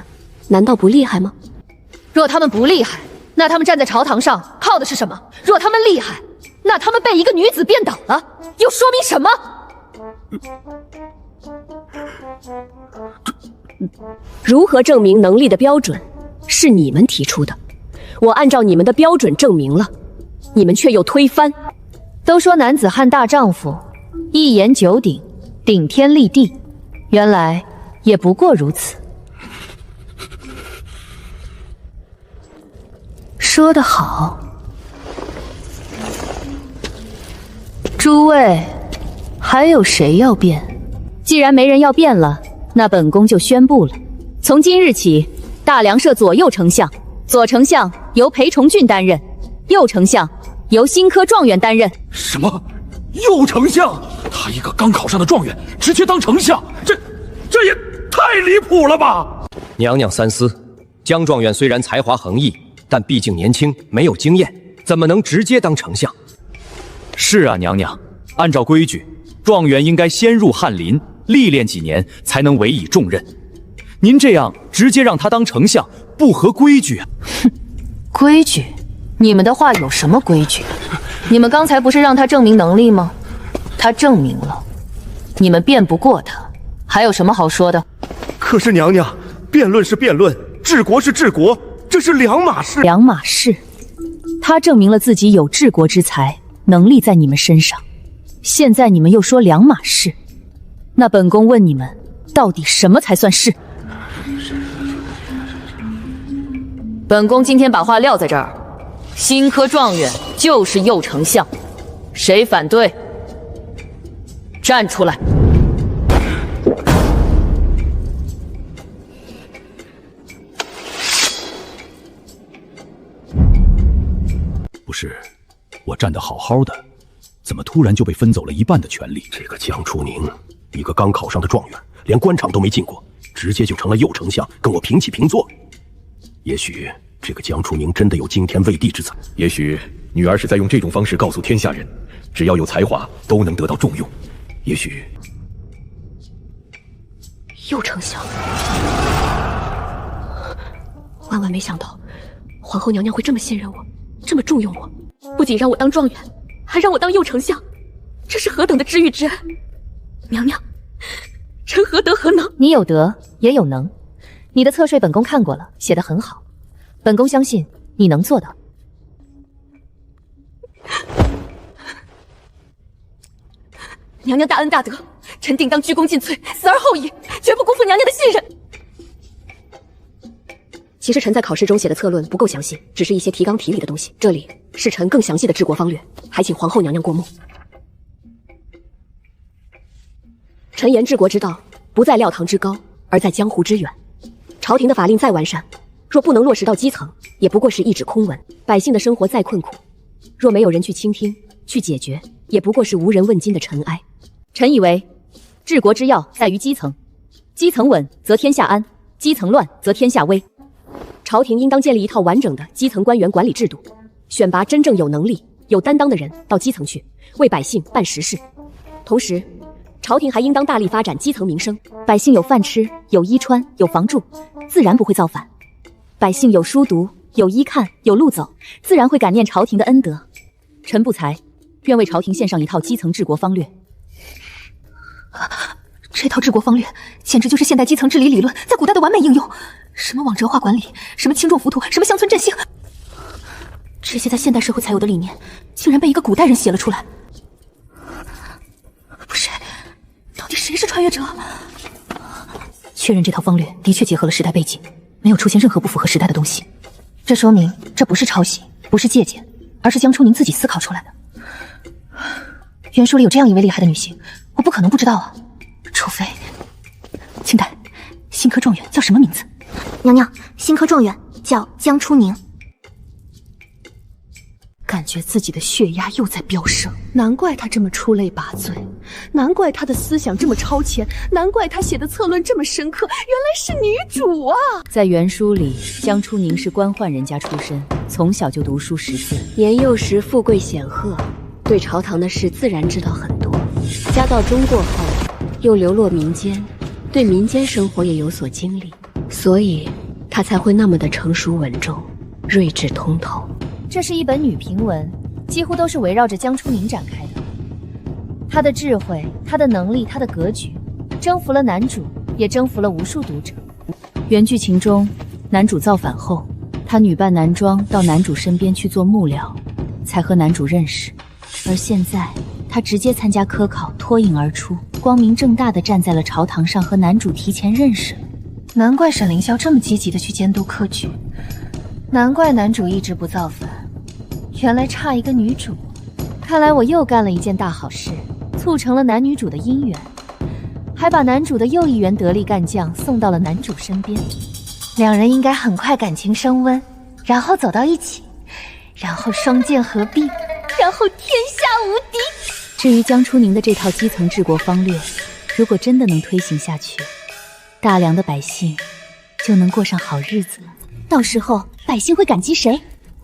难道不厉害吗？若他们不厉害，那他们站在朝堂上靠的是什么？若他们厉害，那他们被一个女子辩倒了，又说明什么？如何证明能力的标准是你们提出的，我按照你们的标准证明了，你们却又推翻。都说男子汉大丈夫，一言九鼎，顶天立地，原来也不过如此。说得好。诸位，还有谁要辩？既然没人要辩了，那本宫就宣布了，从今日起，大梁设左右丞相，左丞相由裴崇俊担任，右丞相由新科状元担任。什么？右丞相？他一个刚考上的状元，直接当丞相，这也太离谱了吧！娘娘三思，江状元虽然才华横溢，但毕竟年轻，没有经验，怎么能直接当丞相？是啊，娘娘，按照规矩，状元应该先入翰林，历练几年，才能委以重任。您这样直接让他当丞相，不合规矩啊！哼，规矩？你们的话有什么规矩？你们刚才不是让他证明能力吗？他证明了，你们辩不过他，还有什么好说的？可是娘娘，辩论是辩论，治国是治国，这是两码事。两码事。他证明了自己有治国之才，能力在你们身上。现在你们又说两码事，那本宫问你们，到底什么才算是？本宫今天把话撂在这儿，新科状元就是右丞相，谁反对？站出来！不是，我站得好好的，怎么突然就被分走了一半的权利？这个江初宁，一个刚考上的状元，连官场都没进过，直接就成了右丞相，跟我平起平坐。也许这个江初宁真的有惊天畏地之才，也许女儿是在用这种方式告诉天下人，只要有才华都能得到重用。也许右丞相，万万没想到，皇后娘娘会这么信任我，这么重用我，不仅让我当状元，还让我当右丞相，这是何等的知遇之恩！娘娘，臣何德何能？你有德也有能，你的侧睡本宫看过了，写得很好，本宫相信你能做到。娘娘大恩大德，臣定当鞠躬尽瘁，死而后已，绝不辜负娘娘的信任。其实臣在考试中写的策论不够详细，只是一些提纲题里的东西。这里是臣更详细的治国方略，还请皇后娘娘过目。臣言治国之道，不在庙堂之高，而在江湖之远。朝廷的法令再完善，若不能落实到基层，也不过是一纸空文。百姓的生活再困苦，若没有人去倾听、去解决，也不过是无人问津的尘埃。臣以为，治国之要在于基层，基层稳则天下安，基层乱则天下危。朝廷应当建立一套完整的基层官员管理制度，选拔真正有能力、有担当的人到基层去，为百姓办实事。同时，朝廷还应当大力发展基层民生，百姓有饭吃、有衣穿、有房住，自然不会造反；百姓有书读、有衣看、有路走，自然会感念朝廷的恩德。臣不才，愿为朝廷献上一套基层治国方略。这套治国方略简直就是现代基层治理理论在古代的完美应用。什么网折化管理，什么轻重浮屠，什么乡村振兴，这些在现代社会才有的理念，竟然被一个古代人写了出来。不是，到底谁是穿越者？确认这套方略的确结合了时代背景，没有出现任何不符合时代的东西。这说明这不是抄袭，不是借鉴，而是江初宁自己思考出来的。原书里有这样一位厉害的女性，我不可能不知道啊。除非，清代新科状元叫什么名字？娘娘，新科状元叫江初宁。感觉自己的血压又在飙升，难怪他这么出类拔萃，难怪他的思想这么超前，难怪他写的策论这么深刻，原来是女主啊！在原书里，江初宁是官宦人家出身，从小就读书识字，年幼时富贵显赫，对朝堂的事自然知道很多。家道中过后，又流落民间，对民间生活也有所经历，所以他才会那么的成熟稳重、睿智通透。这是一本女评文，几乎都是围绕着江初宁展开的。她的智慧，她的能力，她的格局，征服了男主，也征服了无数读者。原剧情中，男主造反后，她女扮男装到男主身边去做幕僚，才和男主认识。而现在，她直接参加科考，脱颖而出，光明正大地站在了朝堂上，和男主提前认识了。难怪沈凌霄这么积极地去监督科举，难怪男主一直不造反，原来差一个女主。看来我又干了一件大好事，促成了男女主的姻缘，还把男主的又一员得力干将送到了男主身边。两人应该很快感情升温，然后走到一起，然后双剑合璧，然后天下无敌。至于江初宁的这套基层治国方略，如果真的能推行下去，大梁的百姓就能过上好日子了。到时候百姓会感激谁？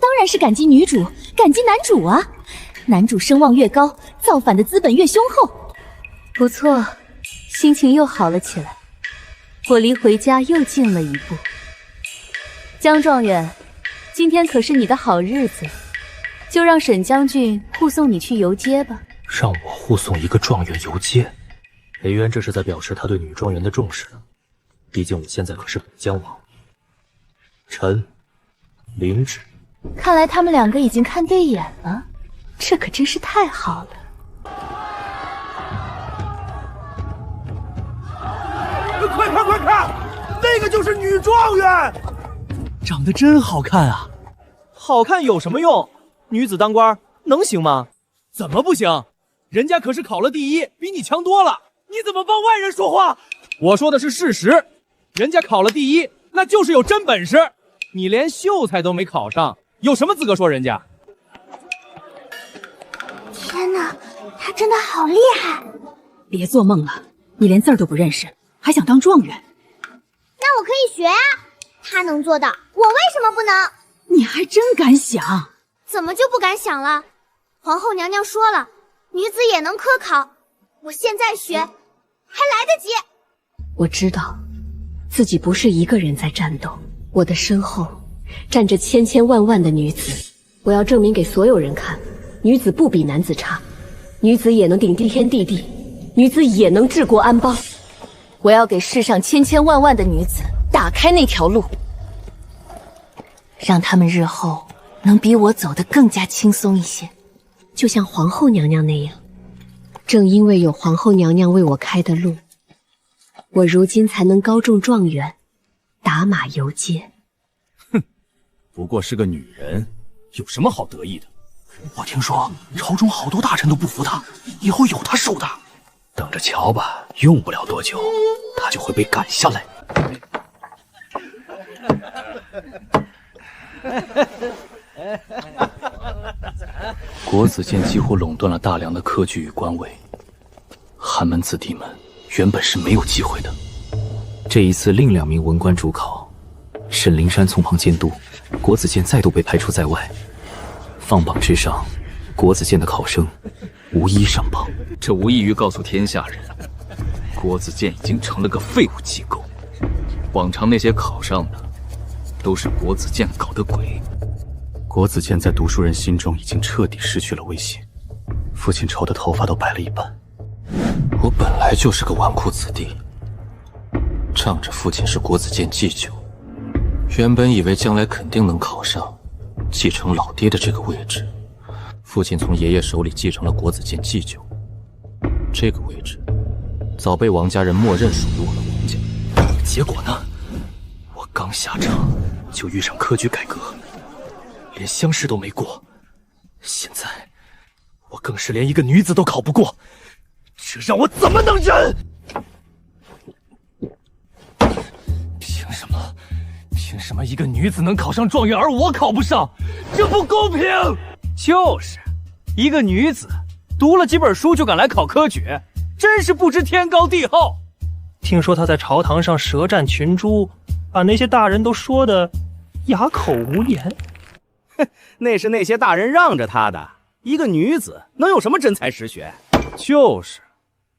当然是感激女主，感激男主啊！男主声望越高，造反的资本越雄厚。不错，心情又好了起来，我离回家又近了一步。江状元，今天可是你的好日子，就让沈将军护送你去游街吧。让我护送一个状元游街？裴渊这是在表示他对女状元的重视呢。毕竟我现在可是北疆王。臣领旨。看来他们两个已经看对眼了，这可真是太好了。快看快看，那个就是女状元，长得真好看啊！好看有什么用？女子当官能行吗？怎么不行？人家可是考了第一，比你强多了。你怎么帮外人说话？我说的是事实，人家考了第一，那就是有真本事。你连秀才都没考上，有什么资格说人家？天哪，他真的好厉害！别做梦了，你连字儿都不认识，还想当状元？那我可以学啊，他能做到，我为什么不能？你还真敢想？怎么就不敢想了？皇后娘娘说了，女子也能科考，我现在学，还来得及。我知道，自己不是一个人在战斗，我的身后站着千千万万的女子。我要证明给所有人看，女子不比男子差，女子也能顶天地地，女子也能治国安邦。我要给世上千千万万的女子打开那条路，让她们日后能比我走得更加轻松一些，就像皇后娘娘那样。正因为有皇后娘娘为我开的路，我如今才能高中状元，打马游街。哼，不过是个女人，有什么好得意的？我听说朝中好多大臣都不服她，以后有她受的。等着瞧吧，用不了多久，她就会被赶下来。国子监几乎垄断了大梁的科举与官位，寒门子弟们原本是没有机会的。这一次另2名文官主考，沈灵山从旁监督，国子监再度被排除在外。放榜之上，国子监的考生无一上榜，这无异于告诉天下人，国子监已经成了个废物机构。往常那些考上的，都是国子监搞的鬼。国子监在读书人心中已经彻底失去了威信，父亲愁的头发都白了一半。我本来就是个纨绔子弟，仗着父亲是国子监祭酒，原本以为将来肯定能考上，继承老爹的这个位置。父亲从爷爷手里继承了国子监祭酒，这个位置早被王家人默认属于我的王家。结果呢，我刚下场就遇上科举改革，连乡试都没过。现在我更是连一个女子都考不过，这让我怎么能忍？凭什么一个女子能考上状元，而我考不上？这不公平！就是一个女子读了几本书就敢来考科举，真是不知天高地厚。听说她在朝堂上舌战群珠，把那些大人都说得哑口无言。那是那些大人让着她的。一个女子能有什么真才实学？就是，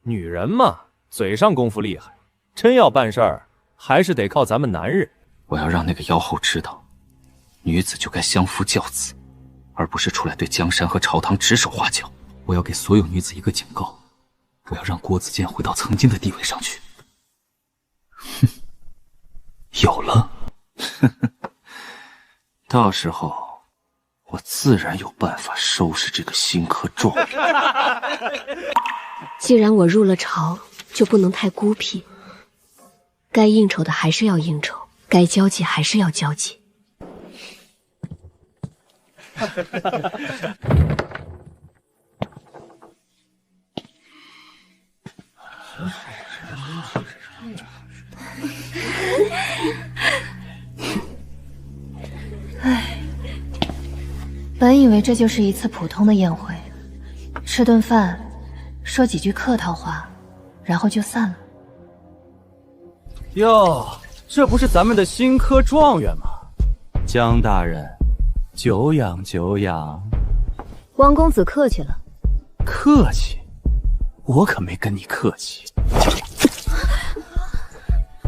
女人嘛，嘴上功夫厉害，真要办事儿，还是得靠咱们男人。我要让那个妖后知道，女子就该相夫教子，而不是出来对江山和朝堂指手画脚。我要给所有女子一个警告，我要让国子监回到曾经的地位上去。哼，有了，到时候我自然有办法收拾这个新科状元。既然我入了朝，就不能太孤僻，该应酬的还是要应酬，该交际还是要交际。本以为这就是一次普通的宴会，吃顿饭，说几句客套话，然后就散了。哟，这不是咱们的新科状元吗？江大人，久仰久仰。王公子客气了。客气？我可没跟你客气。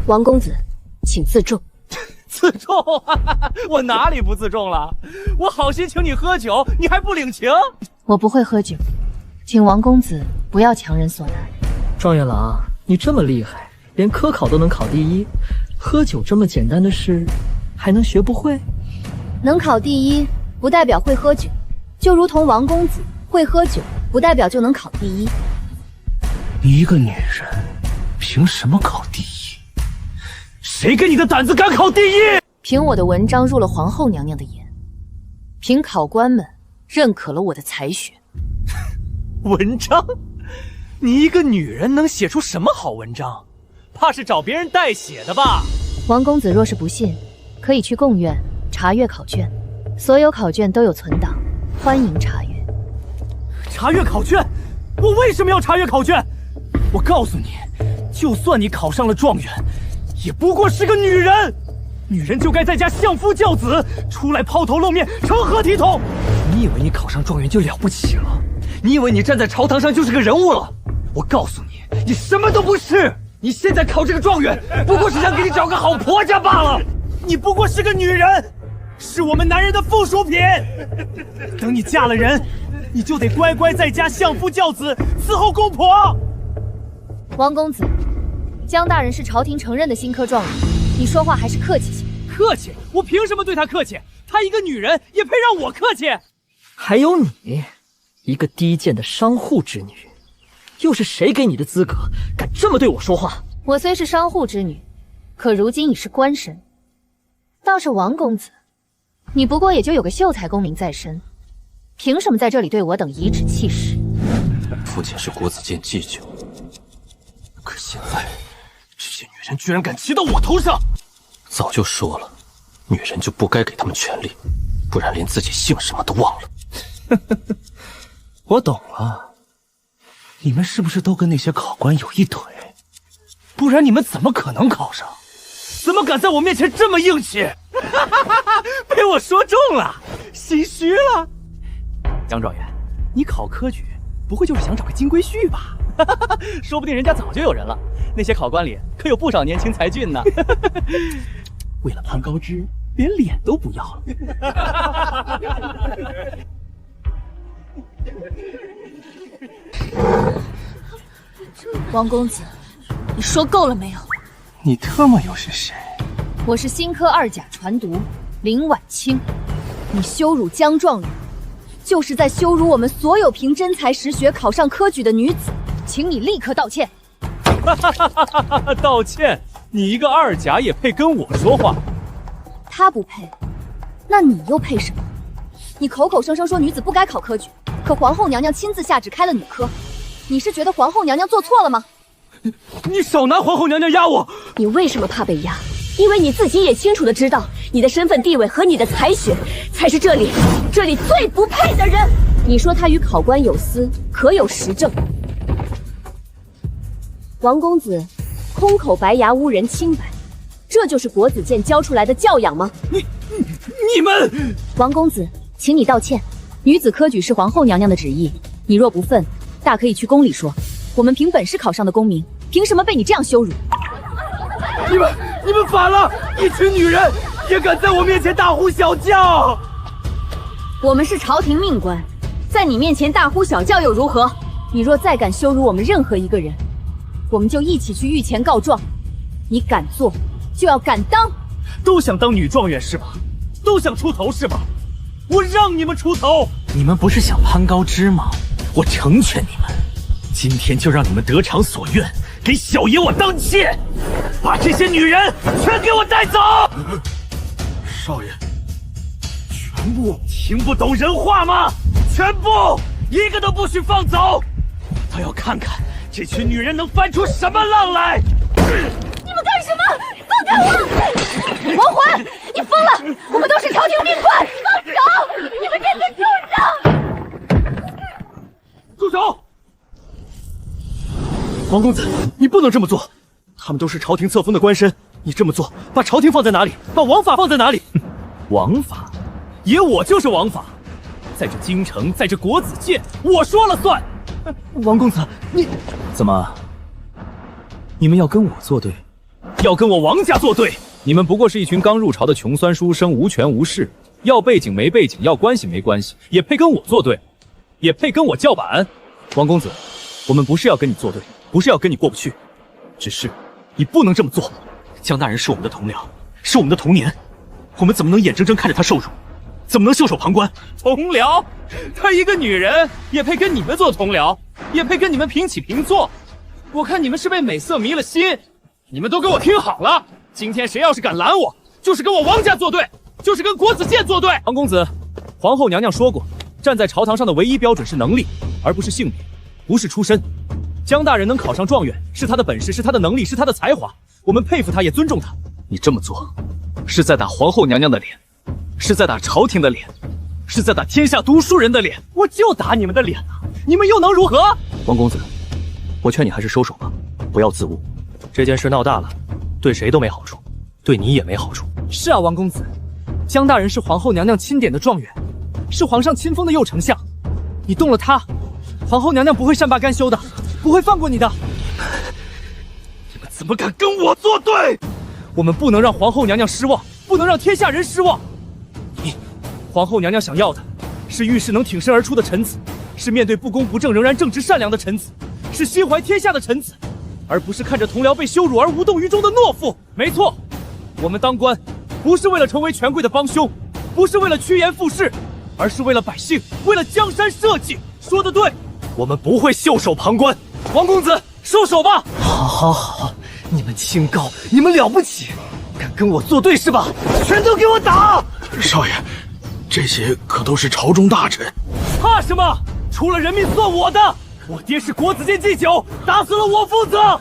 王公子，请自重。自重？我哪里不自重了？我好心请你喝酒，你还不领情？我不会喝酒，请王公子不要强人所难。状元郎，你这么厉害，连科考都能考第一，喝酒这么简单的事，还能学不会？能考第一，不代表会喝酒，就如同王公子会喝酒，不代表就能考第一。你一个女人，凭什么考第一？谁给你的胆子敢考第一？凭我的文章入了皇后娘娘的眼，凭考官们认可了我的才学。文章？你一个女人能写出什么好文章？怕是找别人代写的吧？王公子若是不信，可以去贡院查阅考卷，所有考卷都有存档，欢迎查阅。查阅考卷？我为什么要查阅考卷？我告诉你，就算你考上了状元，也不过是个女人。女人就该在家相夫教子，出来抛头露面，成何体统？你以为你考上状元就了不起了？你以为你站在朝堂上就是个人物了？我告诉你，你什么都不是。你现在考这个状元，不过是想给你找个好婆家罢了。你不过是个女人，是我们男人的附属品。等你嫁了人，你就得乖乖在家相夫教子，伺候公婆。王公子，江大人是朝廷承认的新科状元，你说话还是客气些。客气？我凭什么对她客气？她一个女人也配让我客气？还有你，一个低贱的商户之女，又是谁给你的资格，敢这么对我说话？我虽是商户之女，可如今已是官身。倒是王公子，你不过也就有个秀才功名在身，凭什么在这里对我等颐指气使？父亲是国子监祭酒，可现在这些女人居然敢骑到我头上！早就说了，女人就不该给他们权利，不然连自己姓什么都忘了。我懂了，你们是不是都跟那些考官有一腿？不然你们怎么可能考上？怎么敢在我面前这么硬气？被我说中了，心虚了。江状元，你考科举不会就是想找个金龟婿吧？说不定人家早就有人了。那些考官里可有不少年轻才俊呢。为了攀高枝，连脸都不要了。王公子，你说够了没有？你特么又是谁？我是新科2甲传读林婉清。你羞辱江状元，就是在羞辱我们所有凭真才实学考上科举的女子，请你立刻道歉。道歉？你一个2甲也配跟我说话？他不配，那你又配什么？你口口声声说女子不该考科举，可皇后娘娘亲自下旨开了女科，你是觉得皇后娘娘做错了吗？你少拿皇后娘娘压我！你为什么怕被压？因为你自己也清楚的知道，你的身份地位和你的才学，才是这里最不配的人。你说他与考官有私，可有实证？王公子，空口白牙污人清白，这就是国子监教出来的教养吗？你们！王公子，请你道歉。女子科举是皇后娘娘的旨意，你若不忿，大可以去宫里说。我们凭本事考上的功名，凭什么被你这样羞辱？你们反了！一群女人也敢在我面前大呼小叫！我们是朝廷命官，在你面前大呼小叫又如何？你若再敢羞辱我们任何一个人，我们就一起去御前告状。你敢做，就要敢当。都想当女状元是吧？都想出头是吧？我让你们出头！你们不是想攀高枝吗？我成全你们，今天就让你们得偿所愿，给小爷我当妾，把这些女人全给我带走！少爷，全部听不懂人话吗？全部，一个都不许放走！他要看看这群女人能翻出什么浪来！你们干什么？放开我！王环，你疯了！我们都是朝廷命官，放手！你们这些畜生！住手！王公子，你不能这么做，他们都是朝廷册封的官绅，你这么做，把朝廷放在哪里？把王法放在哪里？王法？爷我就是王法，在这京城，在这国子监，我说了算。王公子，你怎么？你们要跟我作对，要跟我王家作对？你们不过是一群刚入朝的穷酸书生，无权无势，要背景没背景，要关系没关系，也配跟我作对，也配跟我叫板？王公子，我们不是要跟你作对，不是要跟你过不去，只是你不能这么做。江大人是我们的同僚，是我们的童年，我们怎么能眼睁睁看着他受辱？怎么能袖手旁观？同僚？她一个女人也配跟你们做同僚？也配跟你们平起平坐？我看你们是被美色迷了心。你们都给我听好了，今天谁要是敢拦我，就是跟我王家作对，就是跟国子监作对。王公子，皇后娘娘说过，站在朝堂上的唯一标准是能力，而不是性别，不是出身。江大人能考上状元，是他的本事，是他的能力，是他的才华，我们佩服他，也尊重他。你这么做，是在打皇后娘娘的脸，是在打朝廷的脸，是在打天下读书人的脸。我就打你们的脸啊，你们又能如何？王公子，我劝你还是收手吧，不要自误。这件事闹大了，对谁都没好处，对你也没好处。是啊，王公子，江大人是皇后娘娘钦点的状元，是皇上亲封的右丞相，你动了他，皇后娘娘不会善罢甘休的，不会放过你的。你们怎么敢跟我作对？我们不能让皇后娘娘失望，不能让天下人失望。皇后娘娘想要的是遇事能挺身而出的臣子，是面对不公不正仍然正直善良的臣子，是心怀天下的臣子。而不是看着同僚被羞辱而无动于衷的懦夫。没错，我们当官不是为了成为权贵的帮凶，不是为了趋炎附势，而是为了百姓，为了江山社稷。说得对，我们不会袖手旁观。王公子，收手吧！好，好，好，你们清高，你们了不起，敢跟我作对是吧？全都给我打！少爷，这些可都是朝中大臣。怕什么？出了人命算我的！我爹是国子监祭酒，打死了我负责。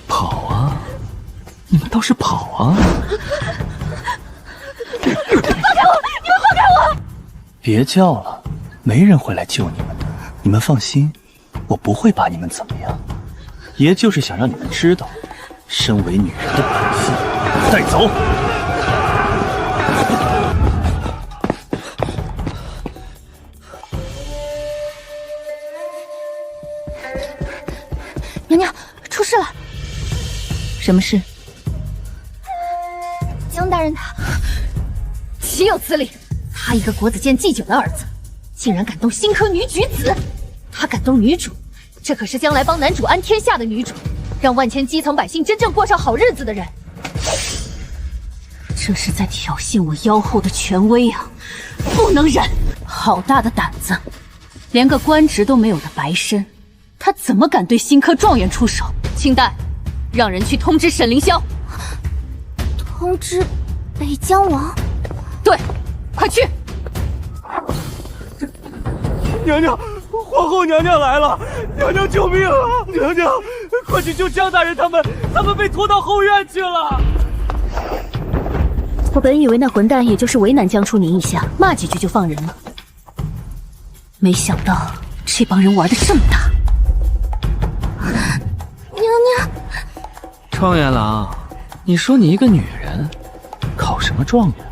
跑啊！你们倒是跑啊！放开我！你们放开我！别叫了，没人会来救你们的。你们放心，我不会把你们怎么样。爷就是想让你们知道，身为女人的本分。带走！娘娘，出事了！什么事？江大人他岂有此理！他一个国子监祭酒的儿子，竟然敢动新科女举子！他敢动女主，这可是将来帮男主安天下的女主，让万千基层百姓真正过上好日子的人。这是在挑衅我腰后的权威啊！不能忍！好大的胆子，连个官职都没有的白参，他怎么敢对新科状元出手？清代，让人去通知沈凌霄。通知北疆王？对，快去！娘娘，皇后娘娘来了！娘娘救命啊！娘娘，快去救江大人他们被拖到后院去了。我本以为那混蛋也就是为难江初宁一下，骂几句就放人了，没想到这帮人玩得这么大。娘娘，状元郎，你说你一个女人，考什么状元？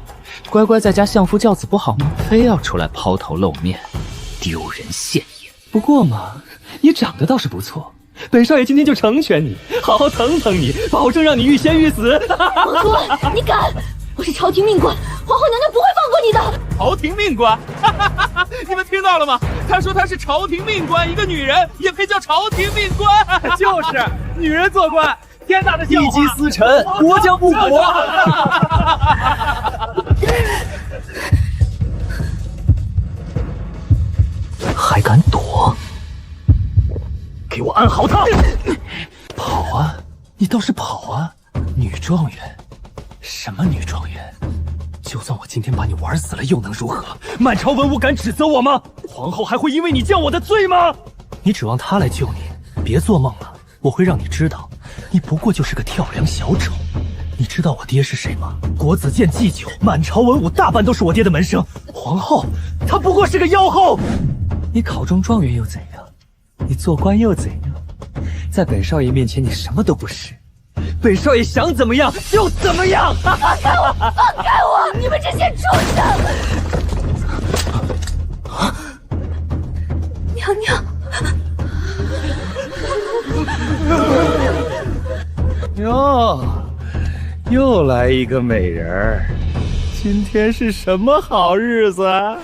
乖乖在家相夫教子不好吗？非要出来抛头露面，丢人现眼。不过嘛，你长得倒是不错，本少爷今天就成全你，好好疼疼你，保证让你欲仙欲死。王叔，你敢！我是朝廷命官，皇后娘娘不会放过你的。朝廷命官，你们听到了吗？他说他是朝廷命官，一个女人也配叫朝廷命官？就是女人做官，天大的笑话！一击司臣，国将不国。还敢躲？给我安好他！跑啊！你倒是跑啊！女状元。什么女状元？就算我今天把你玩死了，又能如何？满朝文武敢指责我吗？皇后还会因为你降我的罪吗？你指望她来救你？别做梦了！我会让你知道，你不过就是个跳梁小丑。你知道我爹是谁吗？国子监祭酒，满朝文武大半都是我爹的门生。皇后，她不过是个妖后。你考中状元又怎样？你做官又怎样？在本少爷面前，你什么都不是。本少爷想怎么样就怎么样！放开我！放开我！你们这些畜生！娘娘，哟，又来一个美人儿，今天是什么好日子啊？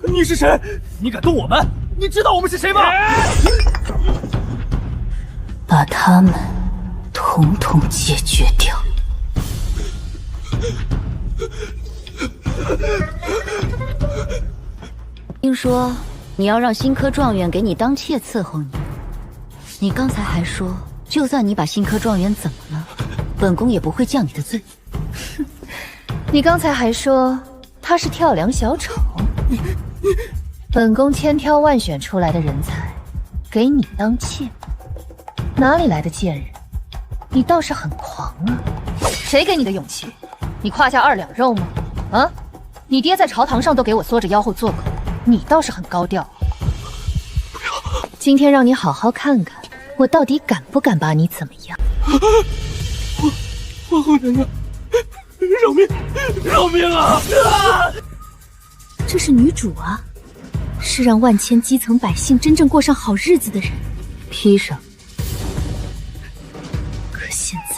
你是谁？你敢动我们？你知道我们是谁吗？把他们统统解决掉。听说你要让新科状元给你当妾伺候你，你刚才还说，就算你把新科状元怎么了，本宫也不会降你的罪。你刚才还说他是跳梁小丑，本宫千挑万选出来的人才，给你当妾。哪里来的贱人？你倒是很狂啊！谁给你的勇气？你胯下2两肉吗？啊！你爹在朝堂上都给我缩着腰后做狗，你倒是很高调。不要！今天让你好好看看，我到底敢不敢把你怎么样？皇后娘娘，饶命！饶命啊！这是女主啊，是让万千基层百姓真正过上好日子的人。披上。可现在，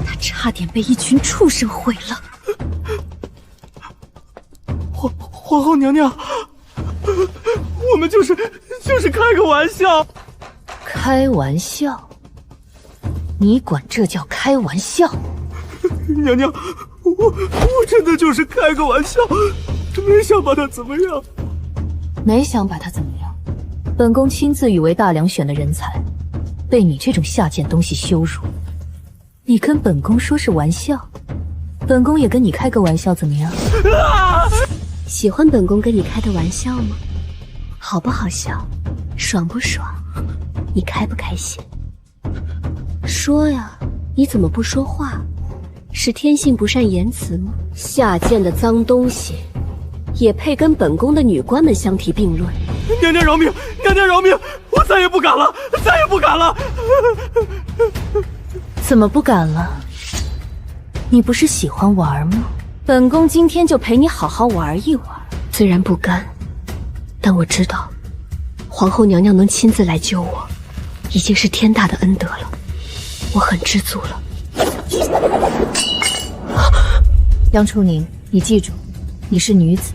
她差差点被一群畜生毁了。皇后娘娘，我们就是开个玩笑。开玩笑？你管这叫开玩笑？娘娘，我真的就是开个玩笑，没想把他怎么样。没想把他怎么样？本宫亲自与为大梁选的人才，被你这种下贱东西羞辱，你跟本宫说是玩笑？本宫也跟你开个玩笑怎么样？喜欢本宫跟你开的玩笑吗？好不好笑？爽不爽？你开不开心？说呀，你怎么不说话？是天性不善言辞吗？下贱的脏东西，也配跟本宫的女官们相提并论？娘娘饶命！娘娘饶命！我再也不敢了，再也不敢了！怎么不敢了？你不是喜欢玩吗？本宫今天就陪你好好玩一玩。虽然不甘，但我知道，皇后娘娘能亲自来救我，已经是天大的恩德了，我很知足了。杨初宁，你记住，你是女子，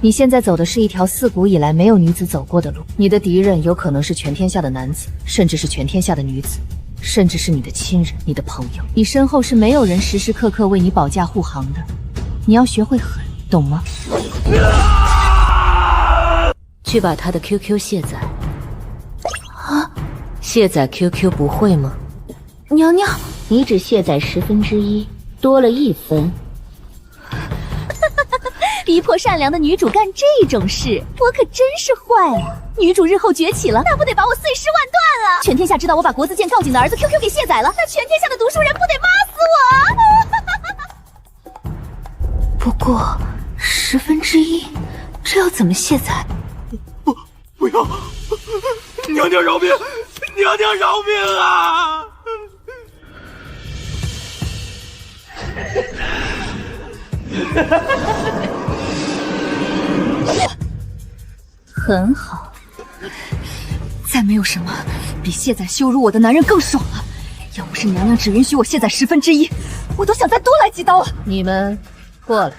你现在走的是一条自古以来没有女子走过的路。你的敌人有可能是全天下的男子，甚至是全天下的女子，甚至是你的亲人、你的朋友。你身后是没有人时时刻刻为你保驾护航的，你要学会狠，懂吗？去把他的 QQ 卸载。啊？卸载 QQ 不会吗？娘娘，你只卸载1/10，多了1分。逼迫善良的女主干这种事，我可真是坏啊！女主日后崛起了，那不得把我碎尸万段啊！全天下知道我把国子监告警的儿子 QQ 给卸载了，那全天下的读书人不得骂死我！不过1/10，这要怎么卸载？不要！娘娘饶命！娘娘饶命啊！很好，再没有什么比卸载羞辱我的男人更爽了。要不是娘娘只允许我卸载1/10，我都想再多来几刀啊！你们过来。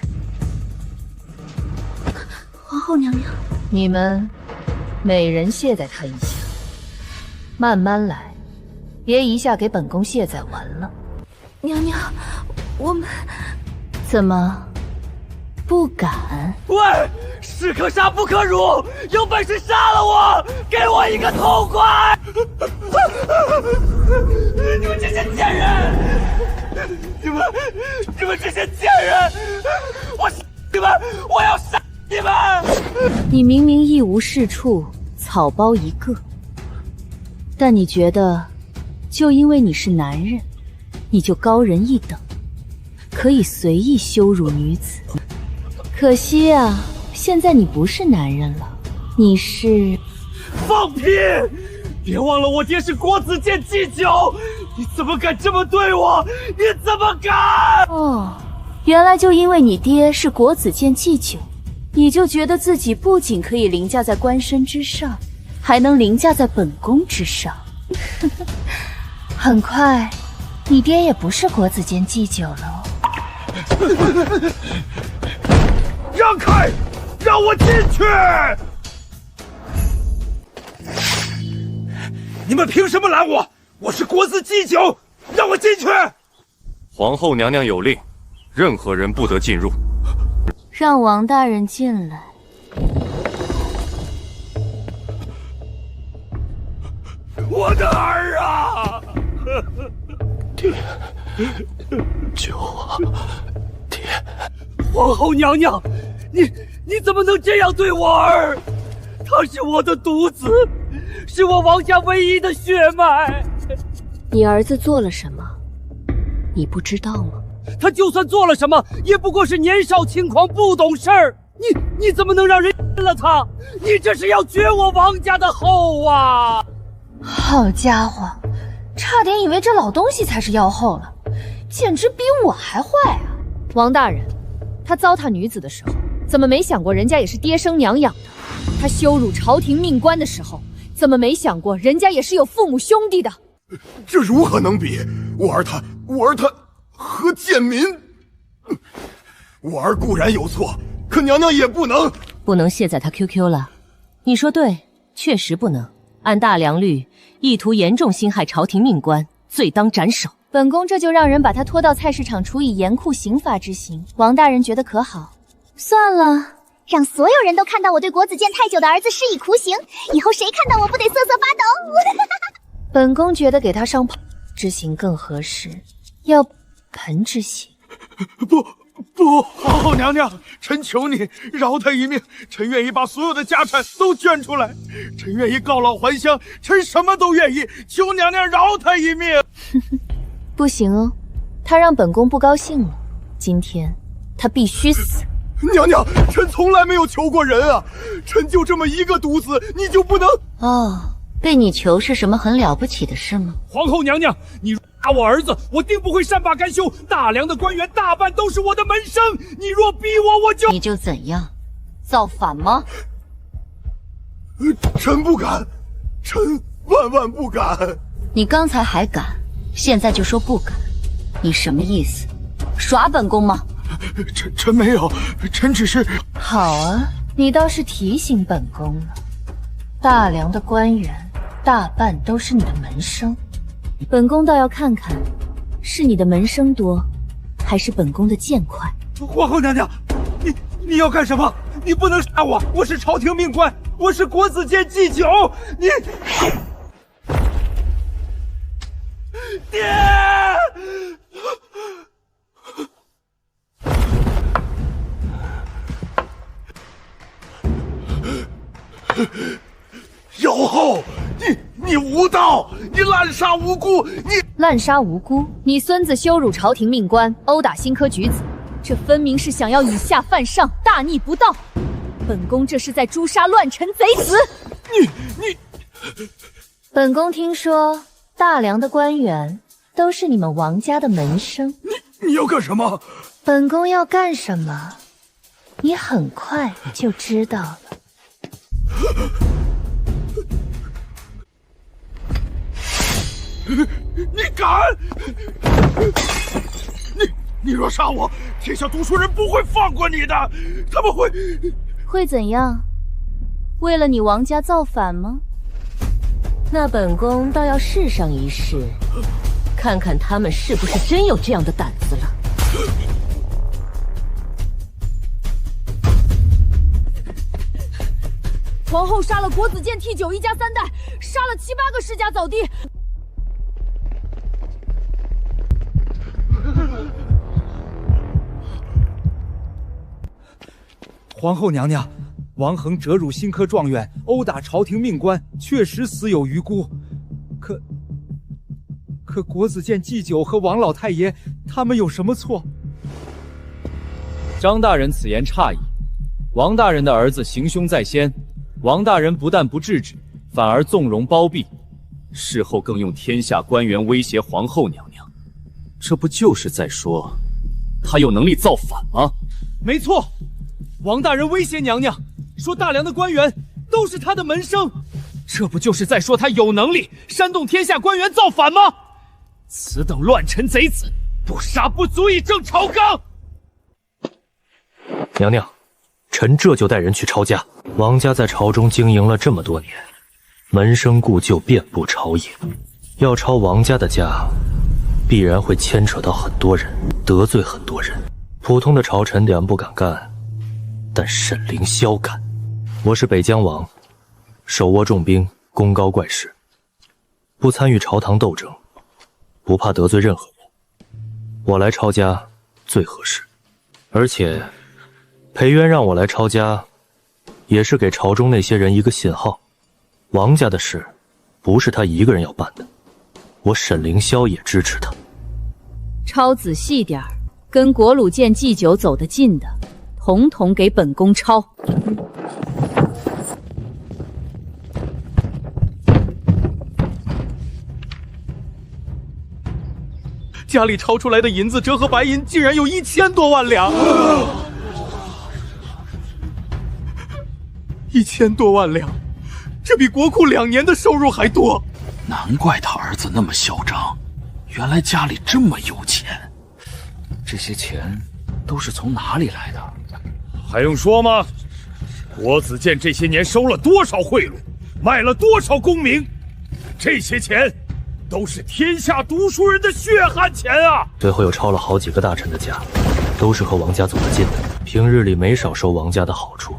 皇后娘娘，你们每人卸载他一下，慢慢来，别一下给本宫卸载完了。娘娘，我们怎么不敢？喂，士可杀不可辱，有本事杀了我，给我一个痛快！你们这些贱人！你们这些贱人！我要杀你们！你明明一无是处，草包一个，但你觉得，就因为你是男人，你就高人一等，可以随意羞辱女子？可惜啊，现在你不是男人了，你是……放屁！别忘了我爹是国子监祭酒，你怎么敢这么对我？你怎么敢？哦，原来就因为你爹是国子监祭酒，你就觉得自己不仅可以凌驾在官身之上，还能凌驾在本宫之上。很快，你爹也不是国子监祭酒了哦。让开，让我进去！你们凭什么拦我？我是国子祭酒，让我进去！皇后娘娘有令，任何人不得进入。让王大人进来。我的儿啊！爹，救我！爹，皇后娘娘，你怎么能这样对我儿？他是我的独子，是我王家唯一的血脉。你儿子做了什么？你不知道吗？他就算做了什么，也不过是年少轻狂，不懂事儿。你怎么能让人了他？你这是要绝我王家的后啊！好家伙，差点以为这老东西才是妖后了，简直比我还坏啊！王大人，他糟蹋女子的时候，怎么没想过人家也是爹生娘养的？他羞辱朝廷命官的时候，怎么没想过人家也是有父母兄弟的？这如何能比？我儿他，和贱民。我儿固然有错，可娘娘也不能卸载他 QQ 了。你说对，确实不能。按大梁律，意图严重侵害朝廷命官，罪当斩首。本宫这就让人把他拖到菜市场处以严酷刑罚之刑。王大人觉得可好？算了，让所有人都看到我对国子监太久的儿子施以酷刑，以后谁看到我不得瑟瑟发抖？本宫觉得给他上之刑更合适，要盆之刑。不，皇后娘娘，臣求你饶他一命，臣愿意把所有的家产都捐出来，臣愿意告老还乡，臣什么都愿意，求娘娘饶他一命。不行哦，他让本宫不高兴了，今天他必须死。娘娘，臣从来没有求过人啊，臣就这么一个独子，你就不能？哦，被你求是什么很了不起的事吗？皇后娘娘，你打我儿子，我定不会善罢甘休。大梁的官员大半都是我的门生，你若逼我，你就怎样？造反吗？臣不敢，臣万万不敢。你刚才还敢，现在就说不敢，你什么意思？耍本宫吗？臣没有，臣只是……好啊，你倒是提醒本宫了。大梁的官员大半都是你的门生，本宫倒要看看，是你的门生多，还是本宫的剑快。皇后娘娘，你要干什么？你不能杀我！我是朝廷命官，我是国子监祭酒。你，爹！妖后，你无道，你滥杀无辜，你滥杀无辜！你孙子羞辱朝廷命官，殴打新科举子，这分明是想要以下犯上，大逆不道。本宫这是在诛杀乱臣贼子！你，本宫听说大梁的官员都是你们王家的门生，你要干什么？本宫要干什么，你很快就知道了。你敢！你若杀我，天下读书人不会放过你的，他们会怎样？为了你王家造反吗？那本宫倒要试上一试，看看他们是不是真有这样的胆子了。皇后杀了国子监T9一家3代，杀了7、8个世家早帝。皇后娘娘，王恒折辱新科状元，殴打朝廷命官，确实死有余辜。可国子监祭酒和王老太爷他们有什么错？张大人此言差矣。王大人的儿子行凶在先，王大人不但不制止，反而纵容包庇，事后更用天下官员威胁皇后娘娘，这不就是在说他有能力造反吗？没错，王大人威胁娘娘，说大梁的官员都是他的门生，这不就是在说他有能力煽动天下官员造反吗？此等乱臣贼子，不杀不足以正朝纲。娘娘，臣这就带人去抄家。王家在朝中经营了这么多年，门生故旧遍布朝野，要抄王家的家，必然会牵扯到很多人，得罪很多人。普通的朝臣两不敢干，但沈凌霄敢。我是北疆王，手握重兵，功高怪事，不参与朝堂斗争，不怕得罪任何人。我来抄家最合适，而且裴渊让我来抄家，也是给朝中那些人一个信号：王家的事不是他一个人要办的，我沈凌霄也支持他。抄仔细点儿，跟国鲁监祭酒走得近的，统统给本宫抄。家里抄出来的银子折合白银竟然有1000多万两，1000多万两，这比国库2年的收入还多。难怪他儿子那么嚣张，原来家里这么有钱。这些钱都是从哪里来的？还用说吗？国子监这些年收了多少贿赂，卖了多少功名，这些钱都是天下读书人的血汗钱啊！最后又抄了好几个大臣的家，都是和王家走得近的，平日里没少收王家的好处。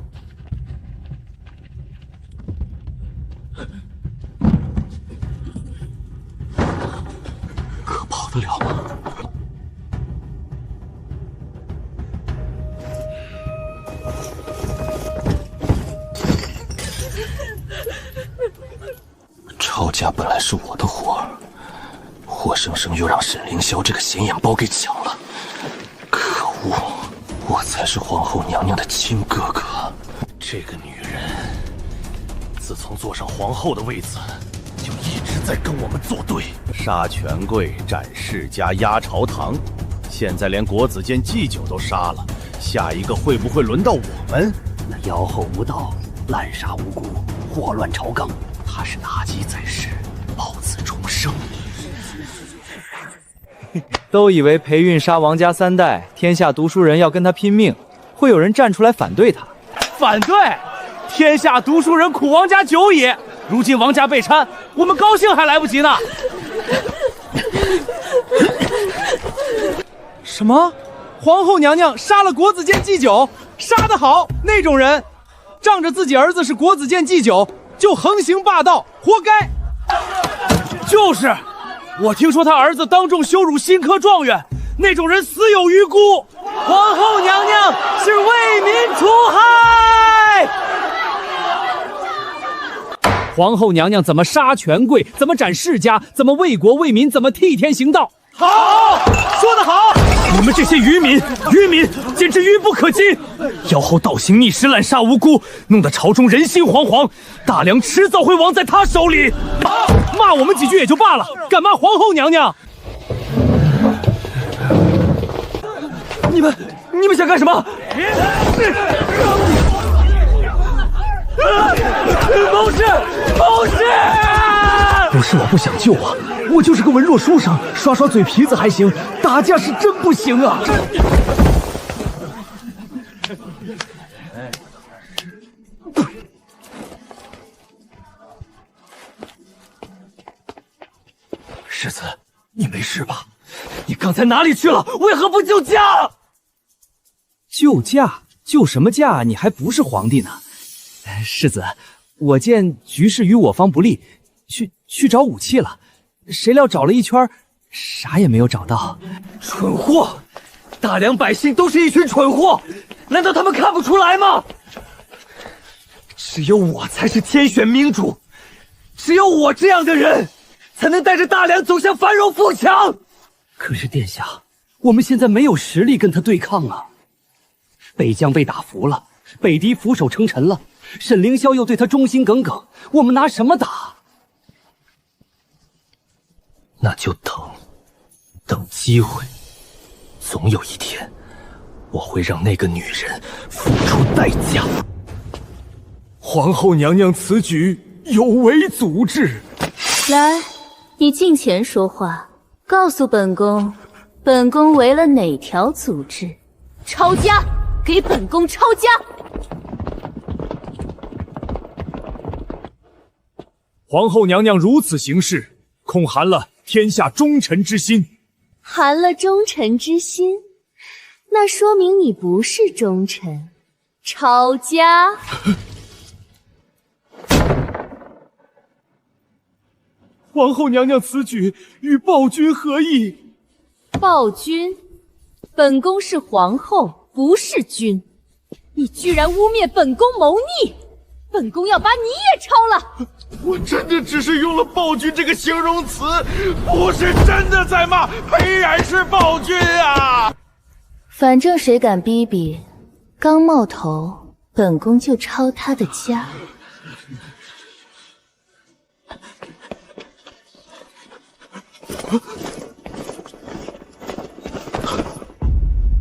可跑得了吗？抄家本来是我的活儿，活生生又让沈凌霄这个显眼包给抢了。可恶，我才是皇后娘娘的亲哥哥。这个女人，自从坐上皇后的位子，就一直在跟我们作对，杀权贵、斩世家、压朝堂，现在连国子监祭酒都杀了，下一个会不会轮到我们？那妖后无道，滥杀无辜，祸乱朝纲，她是妲己在世，抱子重生。都以为裴韵杀王家3代，天下读书人要跟他拼命，会有人站出来反对他。反对！天下读书人苦王家久矣，如今王家被掺，我们高兴还来不及呢。什么？皇后娘娘杀了国子监祭酒，杀得好！那种人，仗着自己儿子是国子监祭酒，就横行霸道，活该！就是。我听说他儿子当众羞辱新科状元，那种人死有余辜。皇后娘娘是为民除害。皇后娘娘怎么杀权贵，怎么斩世家，怎么为国为民，怎么替天行道？好，说得好！你们这些愚民简直愚不可及！妖后倒行逆施，滥杀无辜，弄得朝中人心惶惶，大梁迟早会亡在他手里。骂我们几句也就罢了，敢骂皇后娘娘？你们想干什么？谋士！不是我不想救啊，我就是个文弱书生，耍耍嘴皮子还行，打架是真不行啊！世子，你没事吧？你刚才哪里去了？为何不救驾？救驾？救什么驾？你还不是皇帝呢！世子，我见局势与我方不利，去找武器了，谁料找了一圈，啥也没有找到。蠢货！大梁百姓都是一群蠢货，难道他们看不出来吗？只有我才是天选明主，只有我这样的人，才能带着大梁走向繁荣富强。可是殿下，我们现在没有实力跟他对抗啊！北疆被打服了，北狄俯首称臣了，沈凌霄又对他忠心耿耿，我们拿什么打？那就等机会，总有一天，我会让那个女人付出代价。皇后娘娘此举有违祖制。来，你近前说话，告诉本宫，本宫违了哪条祖制？抄家，给本宫抄家！皇后娘娘如此行事，恐寒了天下忠臣之心。寒了忠臣之心，那说明你不是忠臣。抄家！皇后娘娘此举与暴君何异？暴君？本宫是皇后，不是君。你居然污蔑本宫谋逆，本宫要把你也抄了！我真的只是用了暴君这个形容词，不是真的在骂裴然是暴君啊！反正谁敢逼逼，刚冒头，本宫就抄他的家。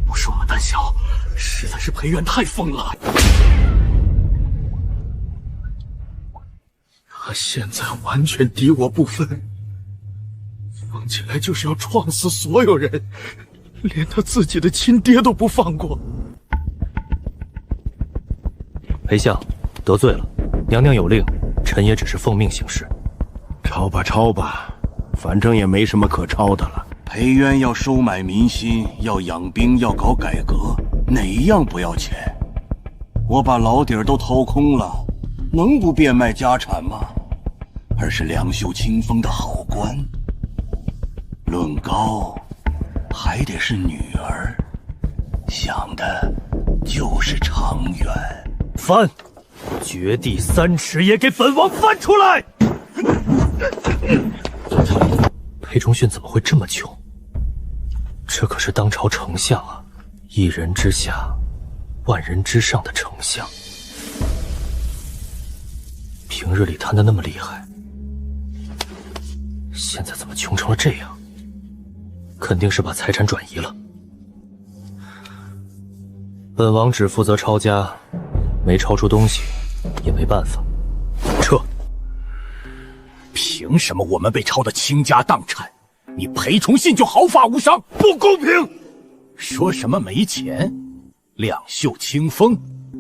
不是我们胆小，实在是裴元太疯了。他现在完全敌我不分，疯起来就是要撞死所有人，连他自己的亲爹都不放过。裴相，得罪了，娘娘有令，臣也只是奉命行事。抄吧抄吧，反正也没什么可抄的了。裴渊要收买民心，要养兵，要搞改革，哪一样不要钱？我把老底儿都掏空了，能不变卖家产吗？而是两袖清风的好官。论高，还得是女儿，想的就是长远。翻，掘地3尺也给本王翻出来！裴忠训怎么会这么穷？这可是当朝丞相啊，一人之下，万人之上的丞相。平日里贪得那么厉害，现在怎么穷成了这样？肯定是把财产转移了。本王只负责抄家，没抄出东西也没办法。撤！凭什么我们被抄得倾家荡产，你裴崇信就毫发无伤？不公平！说什么没钱，两袖清风，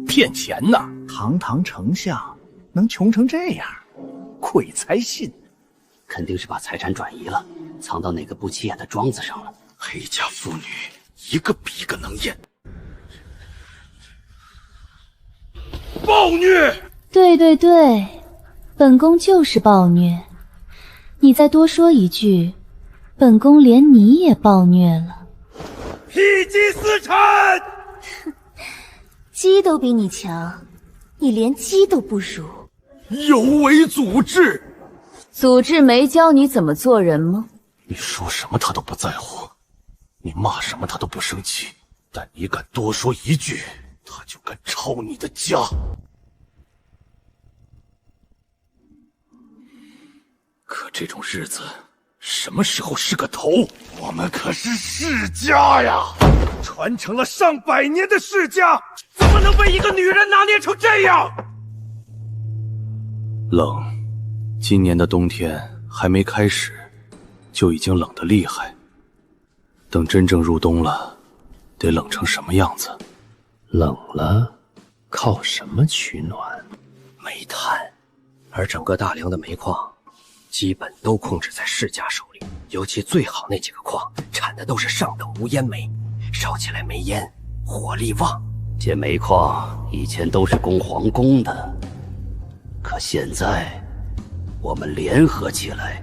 骗钱呢？堂堂丞相能穷成这样，鬼才信！肯定是把财产转移了，藏到哪个不起眼的庄子上了。黑家妇女一个比一个能言，暴虐！对对对，本宫就是暴虐。你再多说一句，本宫连你也暴虐了。否极司臣！鸡都比你强，你连鸡都不如。有违祖制！祖制没教你怎么做人吗？你说什么他都不在乎，你骂什么他都不生气，但你敢多说一句，他就敢抄你的家。可这种日子什么时候是个头？我们可是世家呀，传承了上100年的世家，怎么能被一个女人拿捏成这样？冷，今年的冬天还没开始，就已经冷得厉害。等真正入冬了，得冷成什么样子？冷了，靠什么取暖？煤炭，而整个大梁的煤矿基本都控制在世家手里，尤其最好那几个矿产的都是上等无烟煤，烧起来没烟，火力旺。这煤矿以前都是供皇宫的，可现在我们联合起来，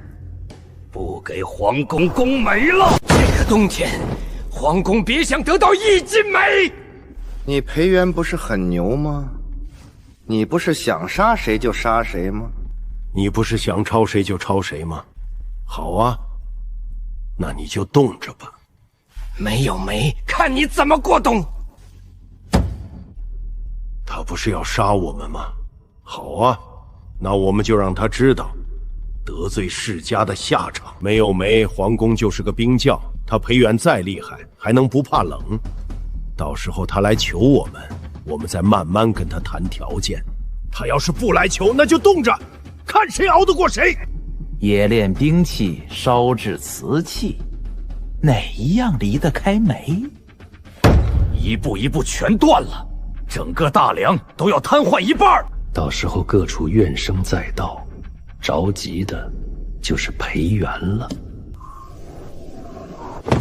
不给皇宫供煤了。这个冬天，皇宫别想得到1斤煤。你裴元不是很牛吗？你不是想杀谁就杀谁吗？你不是想抄谁就抄谁吗？好啊，那你就冻着吧。没有煤，看你怎么过冬。他不是要杀我们吗？好啊，那我们就让他知道得罪世家的下场。没有煤，皇宫就是个冰窖，他裴元再厉害，还能不怕冷？到时候他来求我们，我们再慢慢跟他谈条件。他要是不来求，那就冻着，看谁熬得过谁。冶炼兵器，烧制瓷器，哪一样离得开煤？一步一步全断了，整个大梁都要瘫痪一半。到时候各处怨声载道，着急的就是裴元了。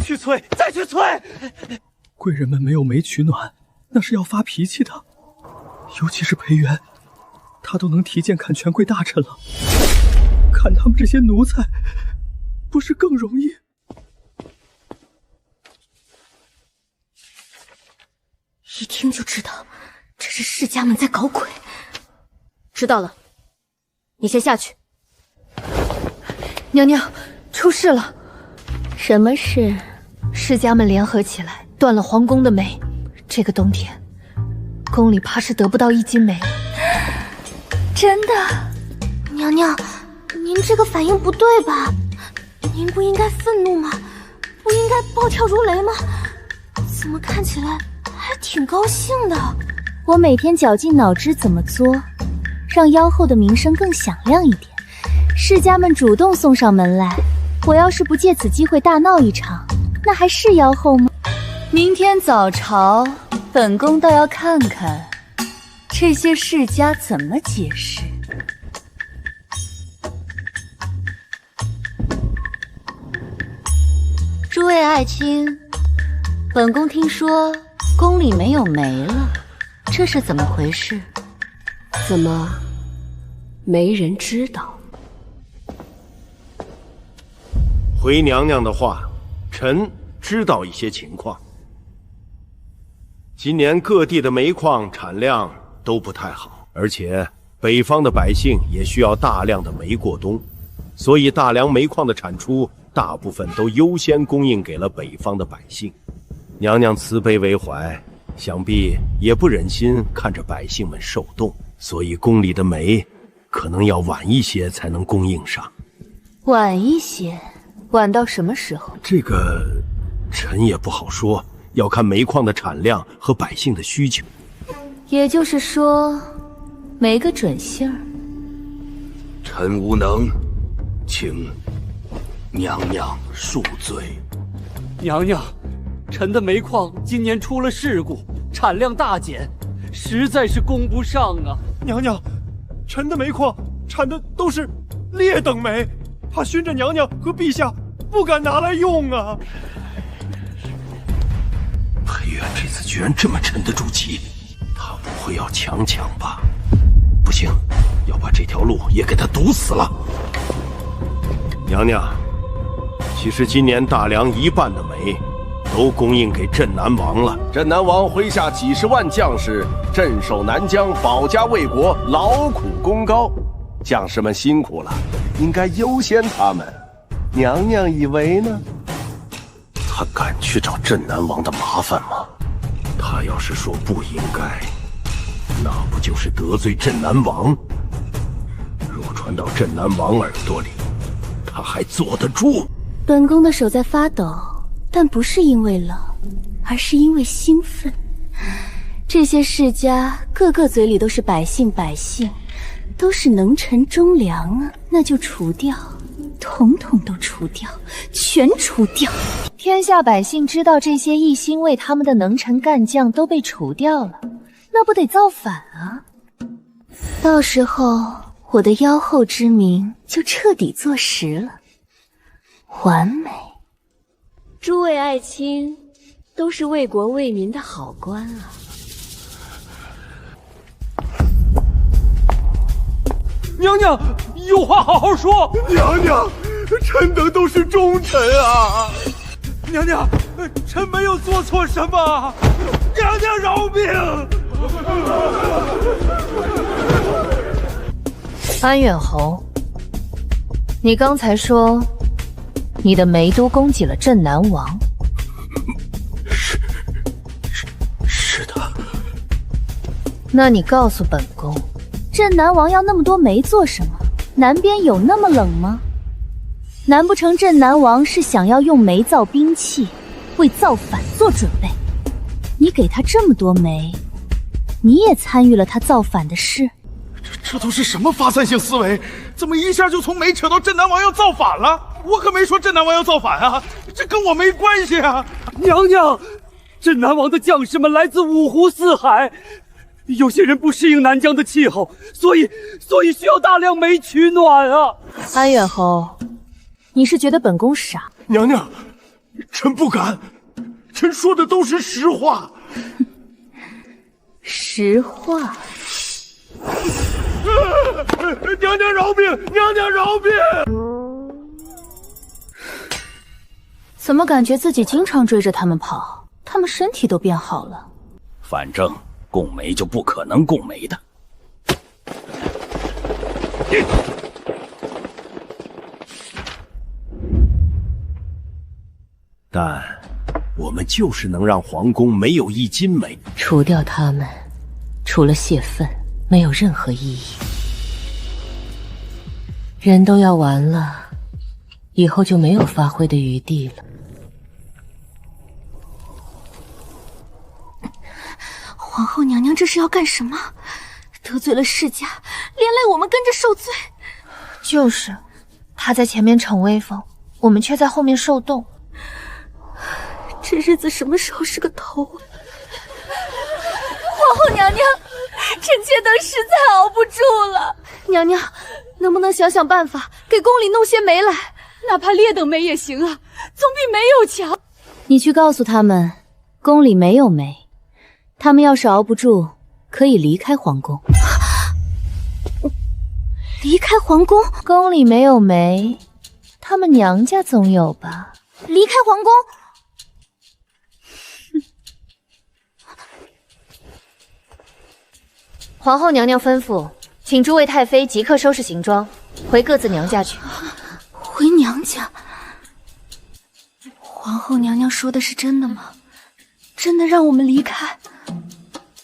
去催，再去催！贵人们没有煤取暖，那是要发脾气的。尤其是裴元，他都能提剑砍权贵大臣了，砍他们这些奴才，不是更容易？一听就知道，这是世家们在搞鬼。知道了，你先下去。娘娘，出事了！什么事？世家们联合起来，断了皇宫的煤。这个冬天，宫里怕是得不到1斤煤。真的？娘娘，您这个反应不对吧？您不应该愤怒吗？不应该暴跳如雷吗？怎么看起来还挺高兴的？我每天绞尽脑汁怎么作，让妖后的名声更响亮一点。世家们主动送上门来，我要是不借此机会大闹一场，那还是妖后吗？明天早朝，本宫倒要看看这些世家怎么解释。诸位爱卿，本宫听说宫里没有煤了，这是怎么回事？怎么没人知道？回娘娘的话，臣知道一些情况。今年各地的煤矿产量都不太好，而且北方的百姓也需要大量的煤过冬，所以大梁煤矿的产出大部分都优先供应给了北方的百姓。娘娘慈悲为怀，想必也不忍心看着百姓们受冻，所以宫里的煤可能要晚一些才能供应上。晚一些？晚到什么时候？这个臣也不好说，要看煤矿的产量和百姓的需求。也就是说，没个准信儿。臣无能，请娘娘恕罪。娘娘，臣的煤矿今年出了事故，产量大减，实在是供不上啊。娘娘，臣的煤矿产的都是劣等煤，怕熏着娘娘和陛下不敢拿来用啊。裴元这次居然这么沉得住气，他不会要强抢吧？不行，要把这条路也给他堵死了。娘娘，其实今年大梁一半的煤都供应给镇南王了。镇南王麾下几十万将士镇守南疆，保家卫国，劳苦功高，将士们辛苦了，应该优先他们。娘娘以为呢？他敢去找镇南王的麻烦吗？他要是说不应该，那不就是得罪镇南王？若传到镇南王耳朵里，他还坐得住？本宫的手在发抖，但不是因为冷，而是因为兴奋。这些世家个个嘴里都是百姓，都是能臣忠良啊，那就除掉，统统都除掉，全除掉。天下百姓知道这些一心为他们的能臣干将都被除掉了，那不得造反啊？到时候我的妖后之名就彻底坐实了，完美。诸位爱卿都是为国为民的好官啊。娘娘，有话好好说。娘娘，臣等都是忠臣啊。娘娘，臣没有做错什么，娘娘饶命。安远侯，你刚才说你的煤都供给了镇南王？是的。那你告诉本宫，镇南王要那么多煤做什么？南边有那么冷吗？难不成镇南王是想要用煤造兵器，为造反做准备？你给他这么多煤，你也参与了他造反的事？这都是什么发散性思维？怎么一下就从煤扯到镇南王要造反了？我可没说镇南王要造反啊，这跟我没关系啊！娘娘，镇南王的将士们来自五湖四海，有些人不适应南疆的气候，所以需要大量煤取暖啊！安远侯，你是觉得本宫傻？娘娘，臣不敢，臣说的都是实话。实话。娘娘饶命！娘娘饶命！怎么感觉自己经常追着他们跑？他们身体都变好了。反正供煤就不可能供煤的。但我们就是能让皇宫没有一斤煤。除掉他们，除了泄愤，没有任何意义。人都要完了，以后就没有发挥的余地了。皇后娘娘这是要干什么？得罪了世家，连累我们跟着受罪。就是，她在前面逞威风，我们却在后面受冻。这日子什么时候是个头啊？皇后娘娘，臣妾等实在熬不住了。娘娘，能不能想想办法，给宫里弄些煤来？哪怕劣等煤也行啊，总比没有强。你去告诉他们，宫里没有煤，他们要是熬不住，可以离开皇宫。离开皇宫？宫里没有煤，他们娘家总有吧？离开皇宫？皇后娘娘吩咐，请诸位太妃即刻收拾行装，回各自娘家去。回娘家？皇后娘娘说的是真的吗？真的让我们离开？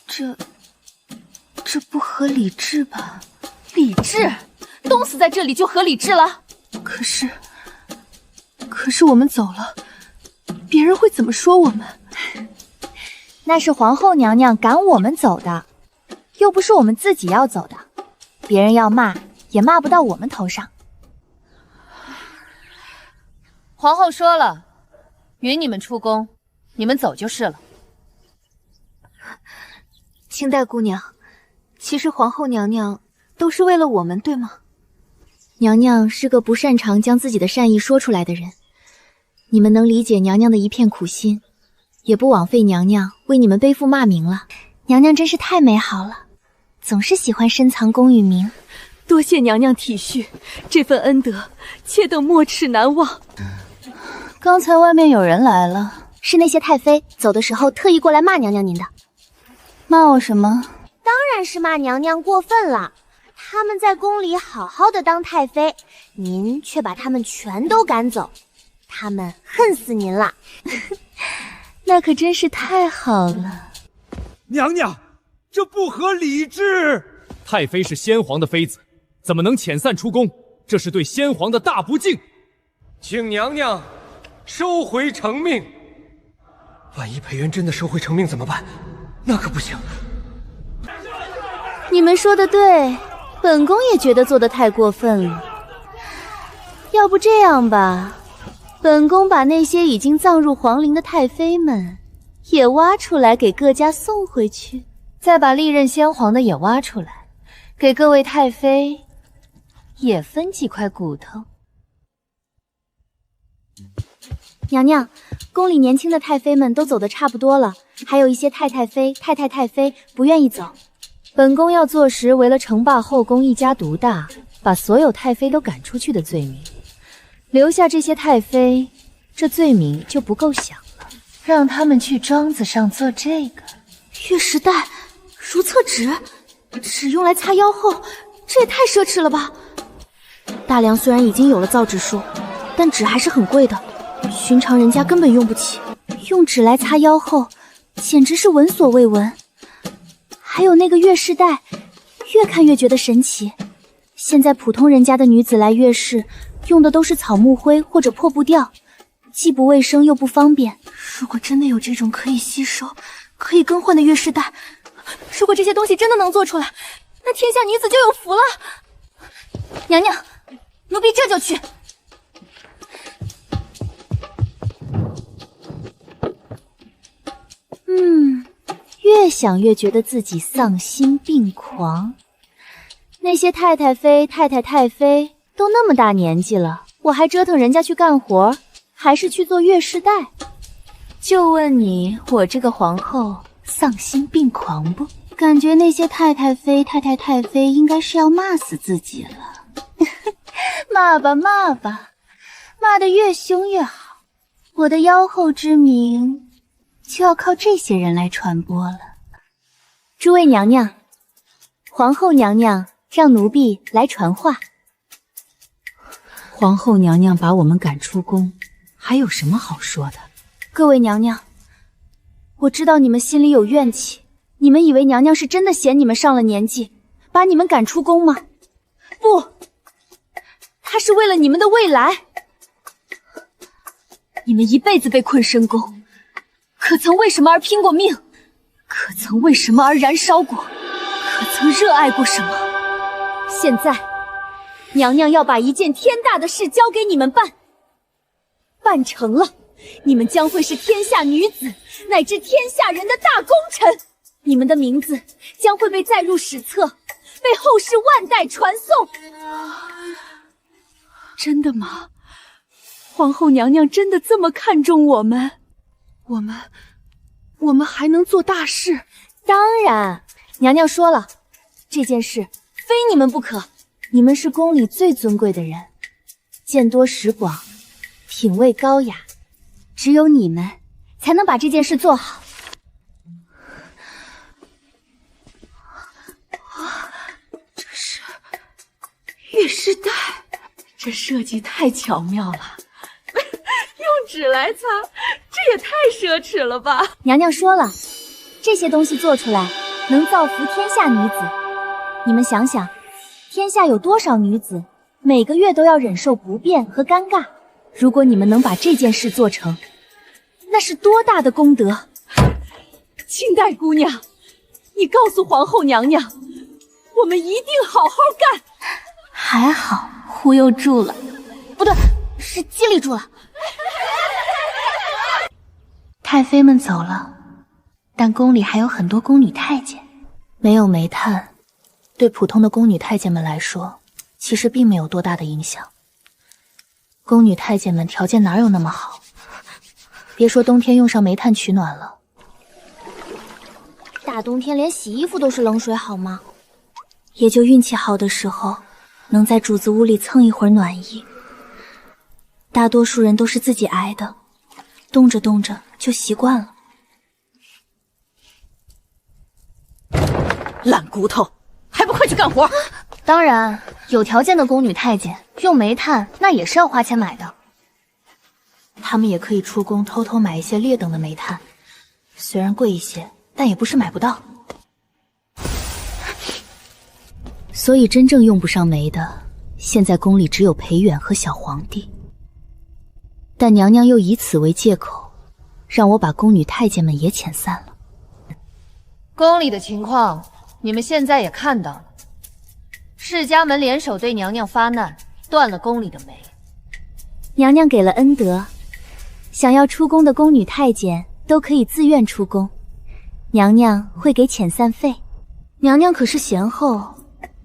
这不合理智吧？理智？冻死在这里就合理智了？可是我们走了，别人会怎么说我们？那是皇后娘娘赶我们走的，又不是我们自己要走的，别人要骂也骂不到我们头上。皇后说了，允你们出宫，你们走就是了。清代姑娘，其实皇后娘娘都是为了我们，对吗？娘娘是个不擅长将自己的善意说出来的人，你们能理解娘娘的一片苦心，也不枉费娘娘为你们背负骂名了。娘娘真是太美好了，总是喜欢深藏功与名。多谢娘娘体恤，这份恩德妾等没齿难忘。刚才外面有人来了，是那些太妃走的时候特意过来骂娘娘您的。骂我什么？当然是骂娘娘过分了。他们在宫里好好的当太妃，您却把他们全都赶走，他们恨死您了。那可真是太好了。娘娘，这不合理智。太妃是先皇的妃子，怎么能遣散出宫？这是对先皇的大不敬。请娘娘收回成命。万一裴元真的收回成命怎么办？那可不行。你们说的对，本宫也觉得做得太过分了。要不这样吧，本宫把那些已经葬入皇陵的太妃们也挖出来给各家送回去，再把历任先皇的也挖出来，给各位太妃也分几块骨头。娘娘，宫里年轻的太妃们都走得差不多了，还有一些太太妃、太妃不愿意走。本宫要坐实为了称霸后宫一家独大，把所有太妃都赶出去的罪名，留下这些太妃，这罪名就不够响了。让他们去庄子上做这个。月时带、如厕纸，只用来擦腰后，这也太奢侈了吧！大梁虽然已经有了造纸术，但纸还是很贵的，寻常人家根本用不起。用纸来擦腰后，简直是闻所未闻。还有那个月事带，越看越觉得神奇。现在普通人家的女子来月事，用的都是草木灰或者破布吊，既不卫生又不方便。如果真的有这种可以吸收、可以更换的月事带，如果这些东西真的能做出来，那天下女子就有福了。娘娘，奴婢这就去。越想越觉得自己丧心病狂。那些太太妃、太妃都那么大年纪了，我还折腾人家去干活，还是去做月事带？就问你，我这个皇后丧心病狂不？感觉那些太太妃、太妃应该是要骂死自己了。骂吧骂吧，骂得越凶越好，我的妖后之名就要靠这些人来传播了。诸位娘娘，皇后娘娘让奴婢来传话。皇后娘娘把我们赶出宫，还有什么好说的？各位娘娘，我知道你们心里有怨气，你们以为娘娘是真的嫌你们上了年纪，把你们赶出宫吗？不，她是为了你们的未来。你们一辈子被困深宫，可曾为什么而拼过命？可曾为什么而燃烧过？可曾热爱过什么？现在，娘娘要把一件天大的事交给你们办，办成了，你们将会是天下女子乃至天下人的大功臣，你们的名字将会被载入史册，被后世万代传颂。真的吗？皇后娘娘真的这么看重我们？我们还能做大事？当然，娘娘说了，这件事非你们不可。你们是宫里最尊贵的人，见多识广，品味高雅，只有你们才能把这件事做好。这是玉饰带，这设计太巧妙了。用纸来擦，这也太奢侈了吧！娘娘说了，这些东西做出来能造福天下女子。你们想想，天下有多少女子每个月都要忍受不便和尴尬？如果你们能把这件事做成，那是多大的功德！清代姑娘，你告诉皇后娘娘，我们一定好好干。还好忽悠住了，不对，是激励住了。太妃们走了，但宫里还有很多宫女太监。没有煤炭，对普通的宫女太监们来说，其实并没有多大的影响。宫女太监们条件哪有那么好？别说冬天用上煤炭取暖了，大冬天连洗衣服都是冷水好吗？也就运气好的时候，能在主子屋里蹭一会儿暖意。大多数人都是自己挨的，冻着冻着就习惯了。烂骨头，还不快去干活！当然，有条件的宫女太监用煤炭，那也是要花钱买的。他们也可以出宫偷偷买一些劣等的煤炭，虽然贵一些，但也不是买不到。所以真正用不上煤的，现在宫里只有裴远和小皇帝。但娘娘又以此为借口，让我把宫女太监们也遣散了。宫里的情况，你们现在也看到了。世家门联手对娘娘发难，断了宫里的煤。娘娘给了恩德，想要出宫的宫女太监都可以自愿出宫，娘娘会给遣散费。娘娘可是贤后，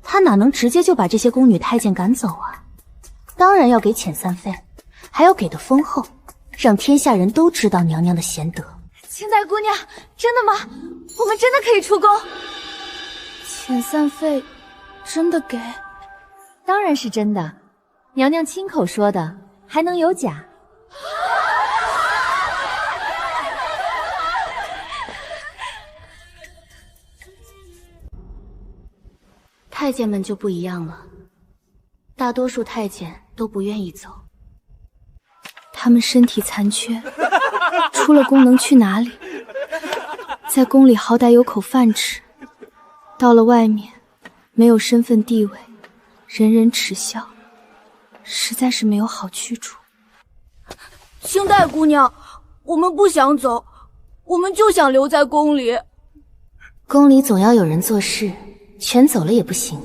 她哪能直接就把这些宫女太监赶走啊？当然要给遣散费，还要给的丰厚，让天下人都知道娘娘的贤德。清代姑娘，真的吗？我们真的可以出宫？遣散费真的给？当然是真的，娘娘亲口说的，还能有假？太监们就不一样了，大多数太监都不愿意走，他们身体残缺，出了宫能去哪里？在宫里好歹有口饭吃，到了外面没有身份地位，人人耻笑，实在是没有好去处。清代姑娘，我们不想走，我们就想留在宫里。宫里总要有人做事，全走了也不行。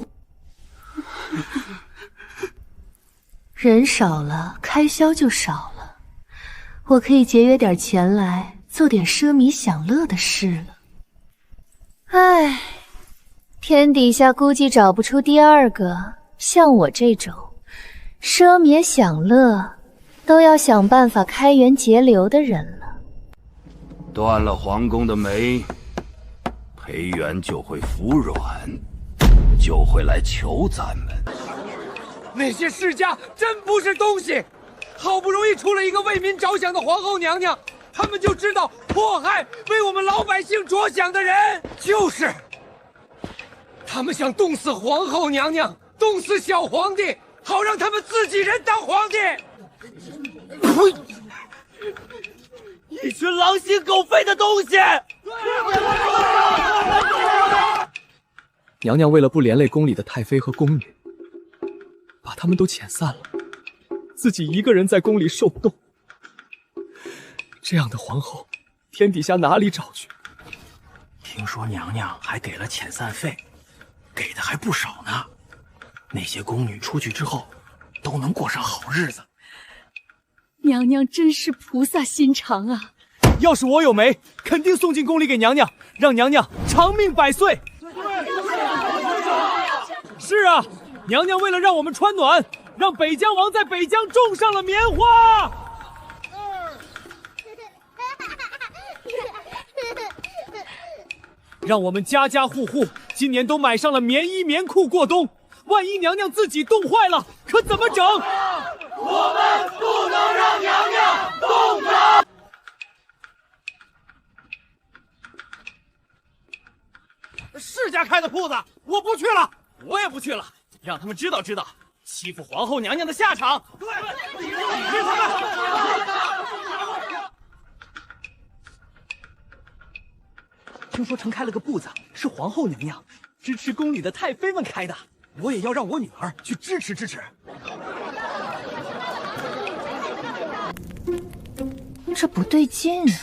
人少了，开销就少了，我可以节约点钱来做点奢靡享乐的事了。唉，天底下估计找不出第二个像我这种奢靡享乐都要想办法开源节流的人了。断了皇宫的煤，裴元就会服软，就会来求咱们。那些世家真不是东西，好不容易出了一个为民着想的皇后娘娘，他们就知道迫害为我们老百姓着想的人。就是他们想冻死皇后娘娘，冻死小皇帝，好让他们自己人当皇帝。呸！一群狼心狗肺的东西！娘娘为了不连累宫里的太妃和宫女，把他们都遣散了，自己一个人在宫里受冻。这样的皇后，天底下哪里找去？听说娘娘还给了遣散费，给的还不少呢。那些宫女出去之后，都能过上好日子。娘娘真是菩萨心肠啊！要是我有媒，肯定送进宫里给娘娘，让娘娘长命百岁。是啊，娘娘为了让我们穿暖，让北疆王在北疆种上了棉花。让我们家家户户今年都买上了棉衣棉裤过冬。万一娘娘自己冻坏了，可怎么整？我们不能让娘娘冻着。世家开的铺子，我不去了，我也不去了，让他们知道欺负皇后娘娘的下场。对，给他们。听说城开了个铺子，是皇后娘娘支持宫里的太妃们开的，我也要让我女儿去支持支持。这不对劲啊！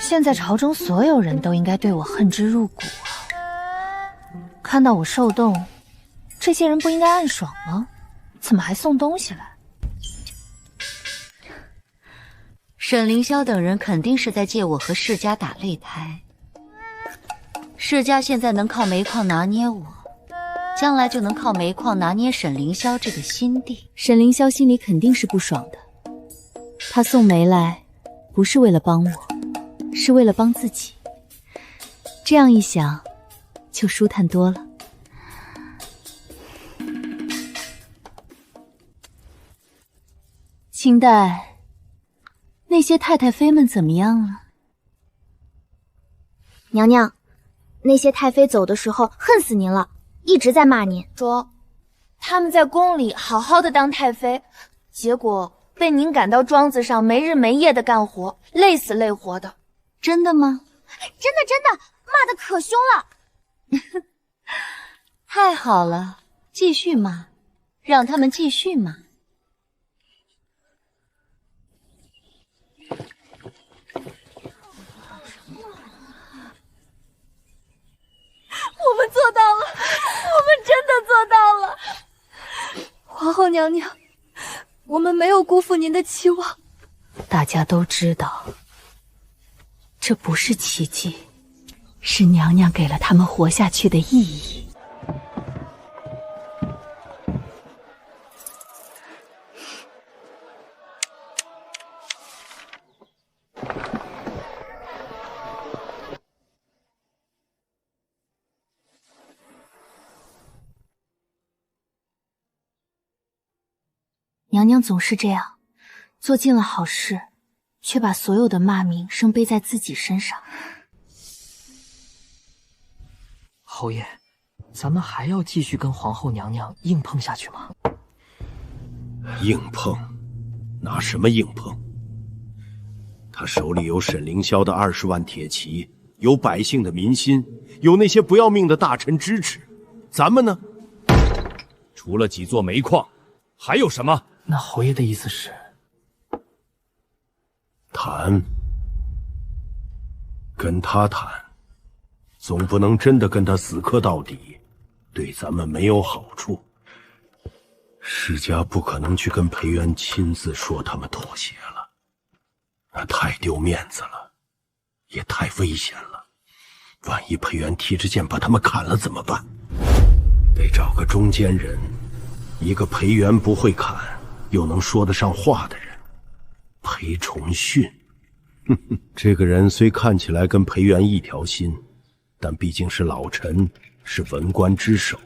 现在朝中所有人都应该对我恨之入骨啊！看到我受冻，这些人不应该暗爽吗？怎么还送东西来？沈凌霄等人肯定是在借我和世家打擂台。世家现在能靠煤矿拿捏我，将来就能靠煤矿拿捏沈凌霄这个新帝。沈凌霄心里肯定是不爽的，他送煤来不是为了帮我，是为了帮自己。这样一想，就舒坦多了。清代那些太太妃们怎么样了？娘娘，那些太妃走的时候恨死您了，一直在骂您，说他们在宫里好好的当太妃，结果被您赶到庄子上没日没夜的干活，累死累活的。真的吗？真的，骂得可凶了。太好了，继续骂，让他们继续骂。我们做到了，我们真的做到了。皇后娘娘，我们没有辜负您的期望。大家都知道，这不是奇迹，是娘娘给了他们活下去的意义。娘娘总是这样，做尽了好事，却把所有的骂名生背在自己身上。侯爷，咱们还要继续跟皇后娘娘硬碰下去吗？硬碰？拿什么硬碰？他手里有沈凌霄的20万铁骑，有百姓的民心，有那些不要命的大臣支持。咱们呢？除了几座煤矿，还有什么？那侯爷的意思是？谈，跟他谈，总不能真的跟他死磕到底，对咱们没有好处。世家不可能去跟裴元亲自说他们妥协了，那太丢面子了，也太危险了。万一裴元提着剑把他们砍了怎么办？得找个中间人，一个裴元不会砍又能说得上话的人。裴崇训，这个人虽看起来跟裴元一条心，但毕竟是老臣，是文官之首，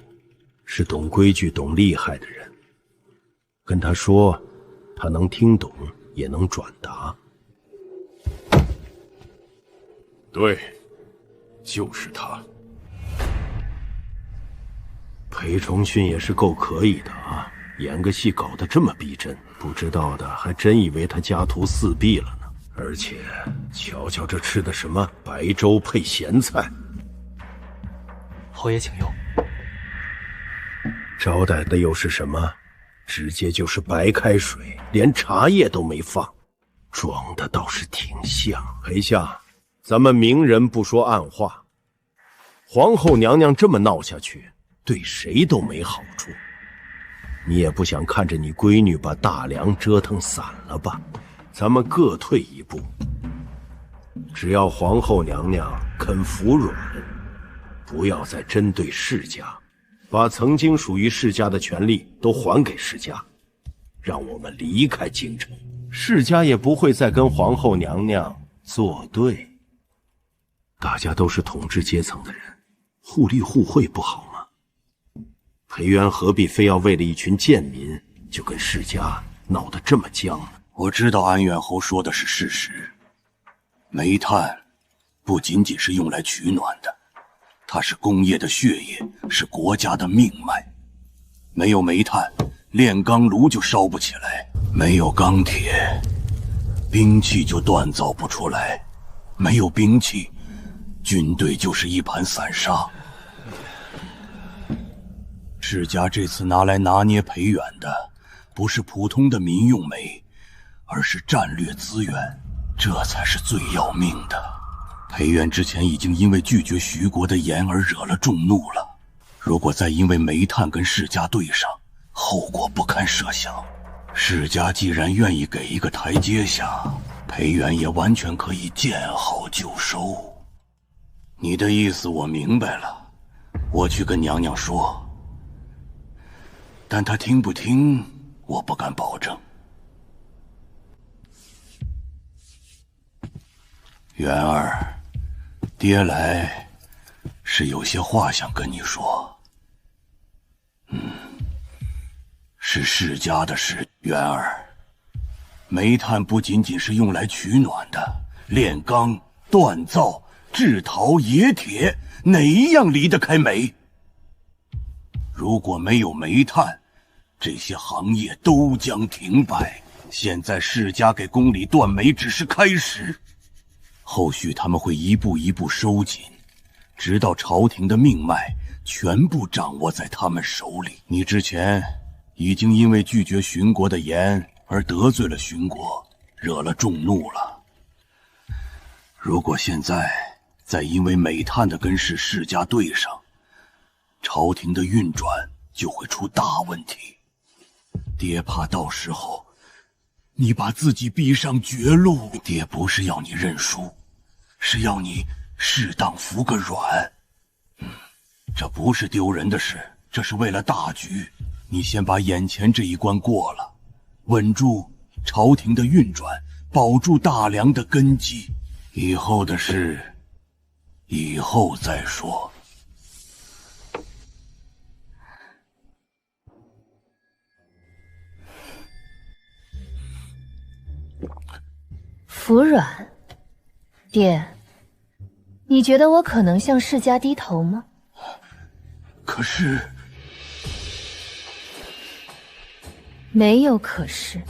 是懂规矩懂厉害的人。跟他说，他能听懂，也能转达。对，就是他。裴崇训也是够可以的啊，演个戏搞得这么逼真，不知道的还真以为他家徒四壁了呢。而且瞧瞧这吃的什么白粥配咸菜。侯爷请用。招待的又是什么？直接就是白开水，连茶叶都没放，装的倒是挺像。裴相，咱们明人不说暗话，皇后娘娘这么闹下去，对谁都没好处。你也不想看着你闺女把大梁折腾散了吧？咱们各退一步，只要皇后娘娘肯服软，不要再针对世家，把曾经属于世家的权利都还给世家，让我们离开京城，世家也不会再跟皇后娘娘作对。大家都是统治阶层的人，互利互惠不好吗？裴元何必非要为了一群贱民就跟世家闹得这么僵呢？我知道安远侯说的是事实，煤炭不仅仅是用来取暖的，它是工业的血液，是国家的命脉。没有煤炭，炼钢炉就烧不起来；没有钢铁，兵器就锻造不出来；没有兵器，军队就是一盘散沙。世家这次拿来拿捏裴远的，不是普通的民用煤，而是战略资源，这才是最要命的。裴元之前已经因为拒绝徐国的言而惹了众怒了，如果再因为煤炭跟世家对上，后果不堪设想。世家既然愿意给一个台阶下，裴元也完全可以见好就收。你的意思我明白了，我去跟娘娘说，但她听不听，我不敢保证。元儿，爹来是有些话想跟你说。是世家的事。元儿，煤炭不仅仅是用来取暖的，炼钢、锻造、制陶、冶铁，哪一样离得开煤？如果没有煤炭，这些行业都将停摆。现在世家给宫里断煤只是开始，后续他们会一步一步收紧，直到朝廷的命脉全部掌握在他们手里。你之前已经因为拒绝巡国的言而得罪了巡国，惹了众怒了。如果现在再因为煤炭的跟世家对上，朝廷的运转就会出大问题。爹怕到时候你把自己逼上绝路。爹不是要你认输，是要你适当服个软。这不是丢人的事，这是为了大局。你先把眼前这一关过了，稳住朝廷的运转，保住大梁的根基，以后的事以后再说。服软，爹，你觉得我可能向世家低头吗？可是，没有可是。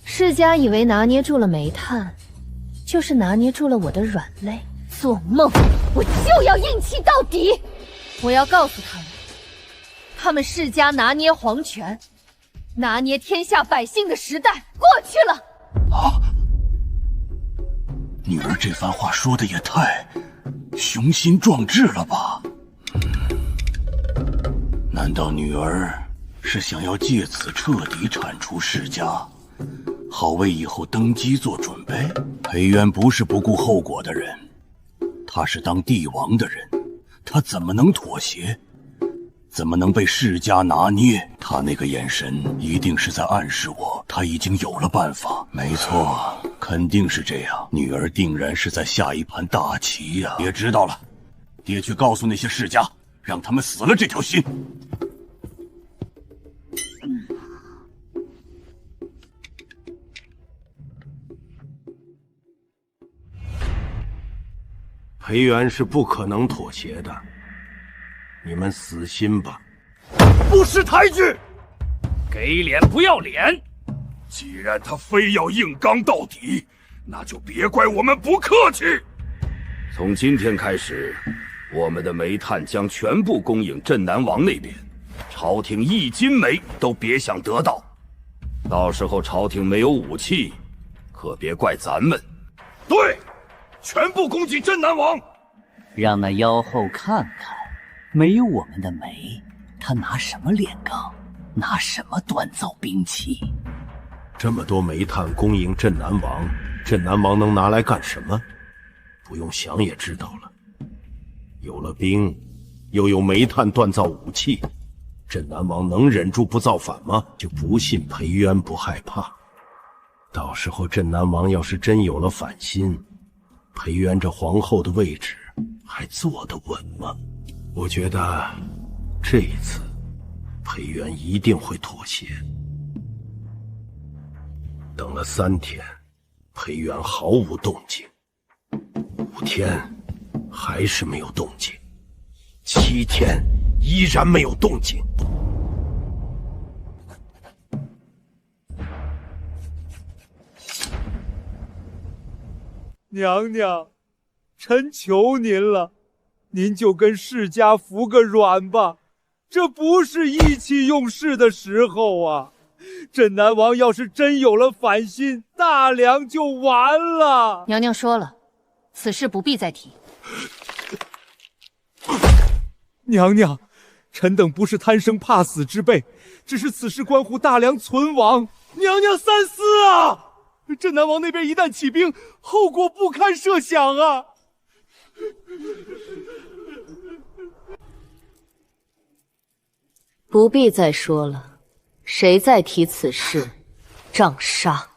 世家以为拿捏住了煤炭，就是拿捏住了我的软肋。做梦！我就要硬气到底！我要告诉他们，他们世家拿捏皇权、拿捏天下百姓的时代过去了。女儿这番话说的也太雄心壮志了吧？难道女儿是想要借此彻底铲除世家，好为以后登基做准备？裴渊不是不顾后果的人，他是当帝王的人，他怎么能妥协？怎么能被世家拿捏？他那个眼神一定是在暗示我，他已经有了办法。没错，肯定是这样。女儿定然是在下一盘大棋呀！爹知道了，爹去告诉那些世家，让他们死了这条心。裴元是不可能妥协的，你们死心吧。不识抬举，给脸不要脸！既然他非要硬刚到底，那就别怪我们不客气。从今天开始，我们的煤炭将全部供应镇南王那边，朝廷一斤煤都别想得到。到时候朝廷没有武器，可别怪咱们。对，全部攻击镇南王，让那妖后看看，没有我们的煤，他拿什么炼钢？拿什么锻造兵器？这么多煤炭供应镇南王，镇南王能拿来干什么？不用想也知道了。有了兵，又有煤炭锻造武器，镇南王能忍住不造反吗？就不信裴渊不害怕。到时候镇南王要是真有了反心，裴渊这皇后的位置还坐得稳吗？我觉得这一次裴渊一定会妥协。等了3天，裴渊毫无动静；5天，还是没有动静；7天，依然没有动静。娘娘，臣求您了，您就跟世家服个软吧，这不是意气用事的时候啊！镇南王要是真有了反心，大梁就完了。娘娘说了，此事不必再提。娘娘，臣等不是贪生怕死之辈，只是此事关乎大梁存亡，娘娘三思啊！镇南王那边一旦起兵，后果不堪设想啊！不必再说了，谁再提此事，杖杀。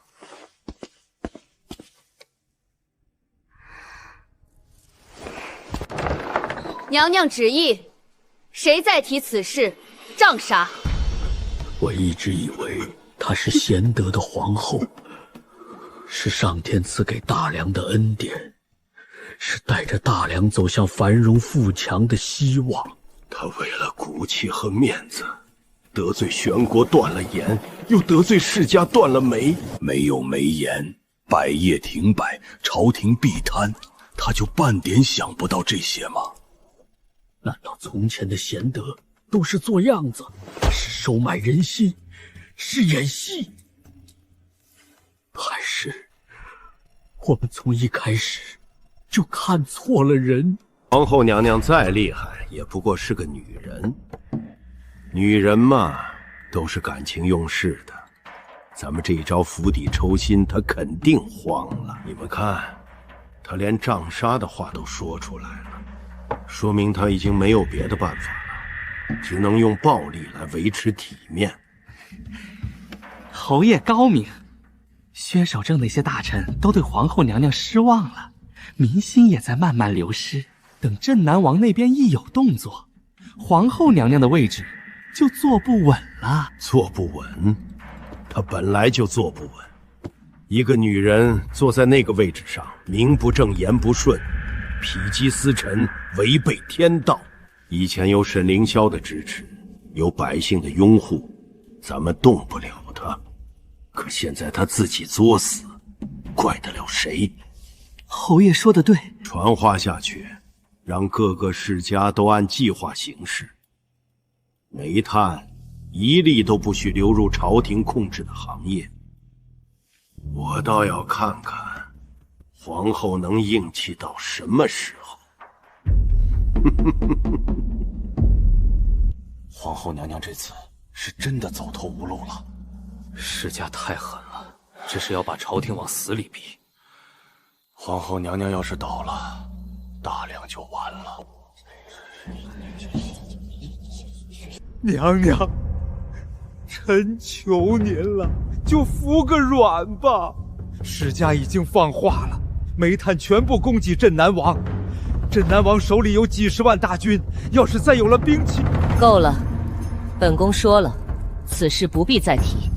娘娘旨意，谁再提此事，杖杀。我一直以为她是贤德的皇后，是上天赐给大梁的恩典，是带着大梁走向繁荣富强的希望。他为了骨气和面子，得罪玄国断了言，又得罪世家断了煤。没有煤盐，百业停摆，朝廷必瘫，他就半点想不到这些吗？难道从前的贤德都是做样子，是收买人心，是演戏？还是我们从一开始就看错了人？皇后娘娘再厉害，也不过是个女人。女人嘛，都是感情用事的。咱们这一招釜底抽薪，她肯定慌了。你们看，她连杖杀的话都说出来了，说明她已经没有别的办法了，只能用暴力来维持体面。侯爷高明，薛守正那些大臣都对皇后娘娘失望了，民心也在慢慢流失。等镇南王那边一有动作，皇后娘娘的位置就坐不稳了。坐不稳？她本来就坐不稳。一个女人坐在那个位置上，名不正言不顺，否极司臣，违背天道。以前有沈凌霄的支持，有百姓的拥护，咱们动不了她。可现在她自己作死，怪得了谁？侯爷说的对，传话下去，让各个世家都按计划行事。煤炭一粒都不许流入朝廷控制的行业。我倒要看看皇后能硬气到什么时候。皇后娘娘这次是真的走投无路了。世家太狠了，这是要把朝廷往死里逼。皇后娘娘要是倒了，大梁就完了。娘娘，臣求您了，就服个软吧。史家已经放话了，煤炭全部供给镇南王。镇南王手里有几十万大军，要是再有了兵器……够了，本宫说了，此事不必再提。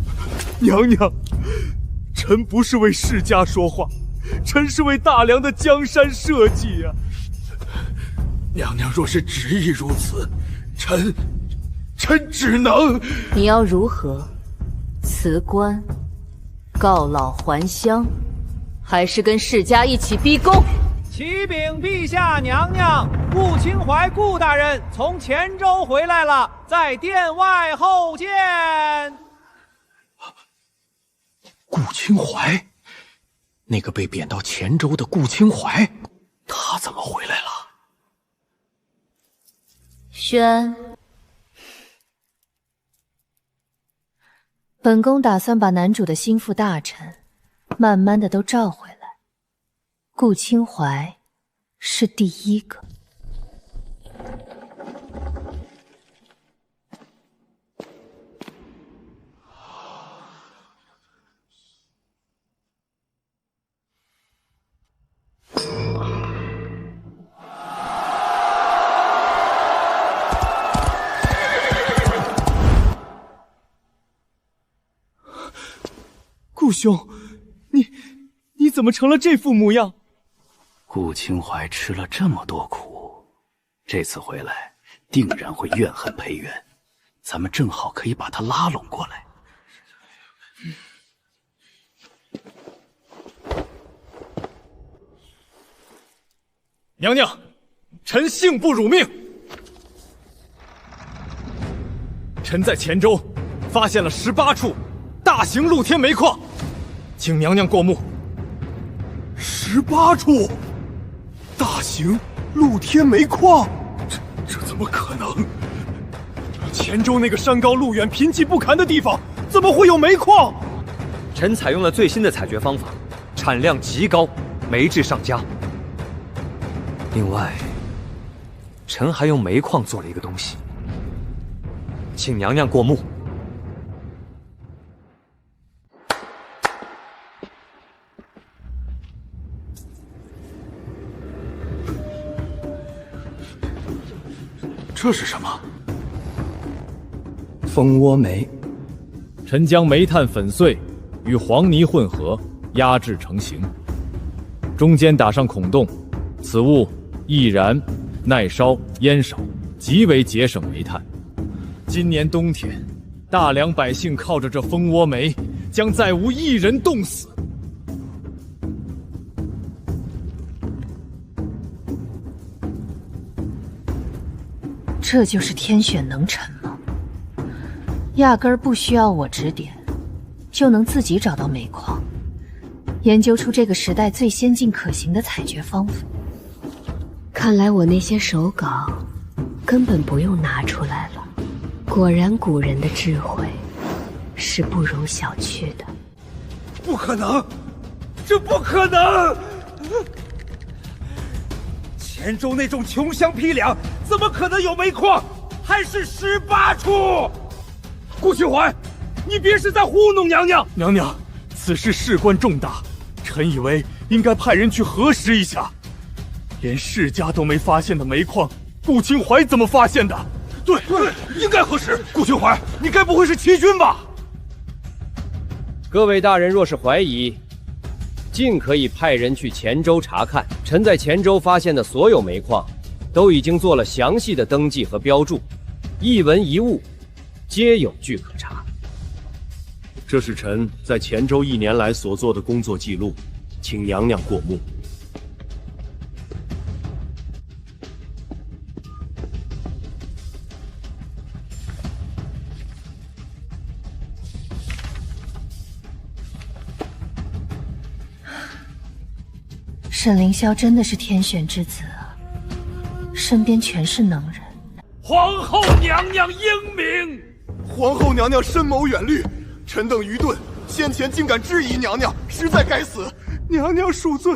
娘娘，臣不是为世家说话，臣是为大梁的江山社稷啊。娘娘若是执意如此，臣只能……你要如何？辞官、告老还乡，还是跟世家一起逼宫？启禀陛下娘娘，顾清怀顾大人从黔州回来了，在殿外候见。顾清怀，那个被贬到黔州的顾清怀，他怎么回来了？轩，本宫打算把男主的心腹大臣慢慢的都召回来。顾清怀是第一个。顾兄，你怎么成了这副模样？顾清怀吃了这么多苦，这次回来定然会怨恨裴元，咱们正好可以把他拉拢过来。娘娘，臣幸不辱命。臣在黔州发现了18处大型露天煤矿，请娘娘过目。18处大型露天煤矿，这怎么可能？黔州那个山高路远、贫瘠不堪的地方，怎么会有煤矿？臣采用了最新的采掘方法，产量极高，煤质上佳。另外，臣还用煤矿做了一个东西，请娘娘过目。这是什么？蜂窝煤。臣将煤炭粉碎与黄泥混合，压制成型，中间打上孔洞，此物易燃、耐烧、烟少，极为节省煤炭。今年冬天，大梁百姓靠着这蜂窝煤，将再无一人冻死。这就是天选能臣吗？压根儿不需要我指点，就能自己找到煤矿，研究出这个时代最先进可行的采掘方法。看来我那些手稿根本不用拿出来了。果然，古人的智慧是不容小觑的。不可能，这不可能！黔州那种穷乡僻壤，怎么可能有煤矿？还是18处！顾清怀，你别是在糊弄娘娘！娘娘，此事事关重大，臣以为应该派人去核实一下。连世家都没发现的煤矿，顾清怀怎么发现的？对，应该核实。顾清怀，你该不会是欺君吧？各位大人若是怀疑，尽可以派人去黔州查看。臣在黔州发现的所有煤矿，都已经做了详细的登记和标注，一文一物皆有据可查。这是臣在黔州1年来所做的工作记录，请娘娘过目。沈凌霄真的是天选之子啊，身边全是能人。皇后娘娘英明，皇后娘娘深谋远虑，臣等愚钝，先前竟敢质疑娘娘，实在该死，娘娘恕罪。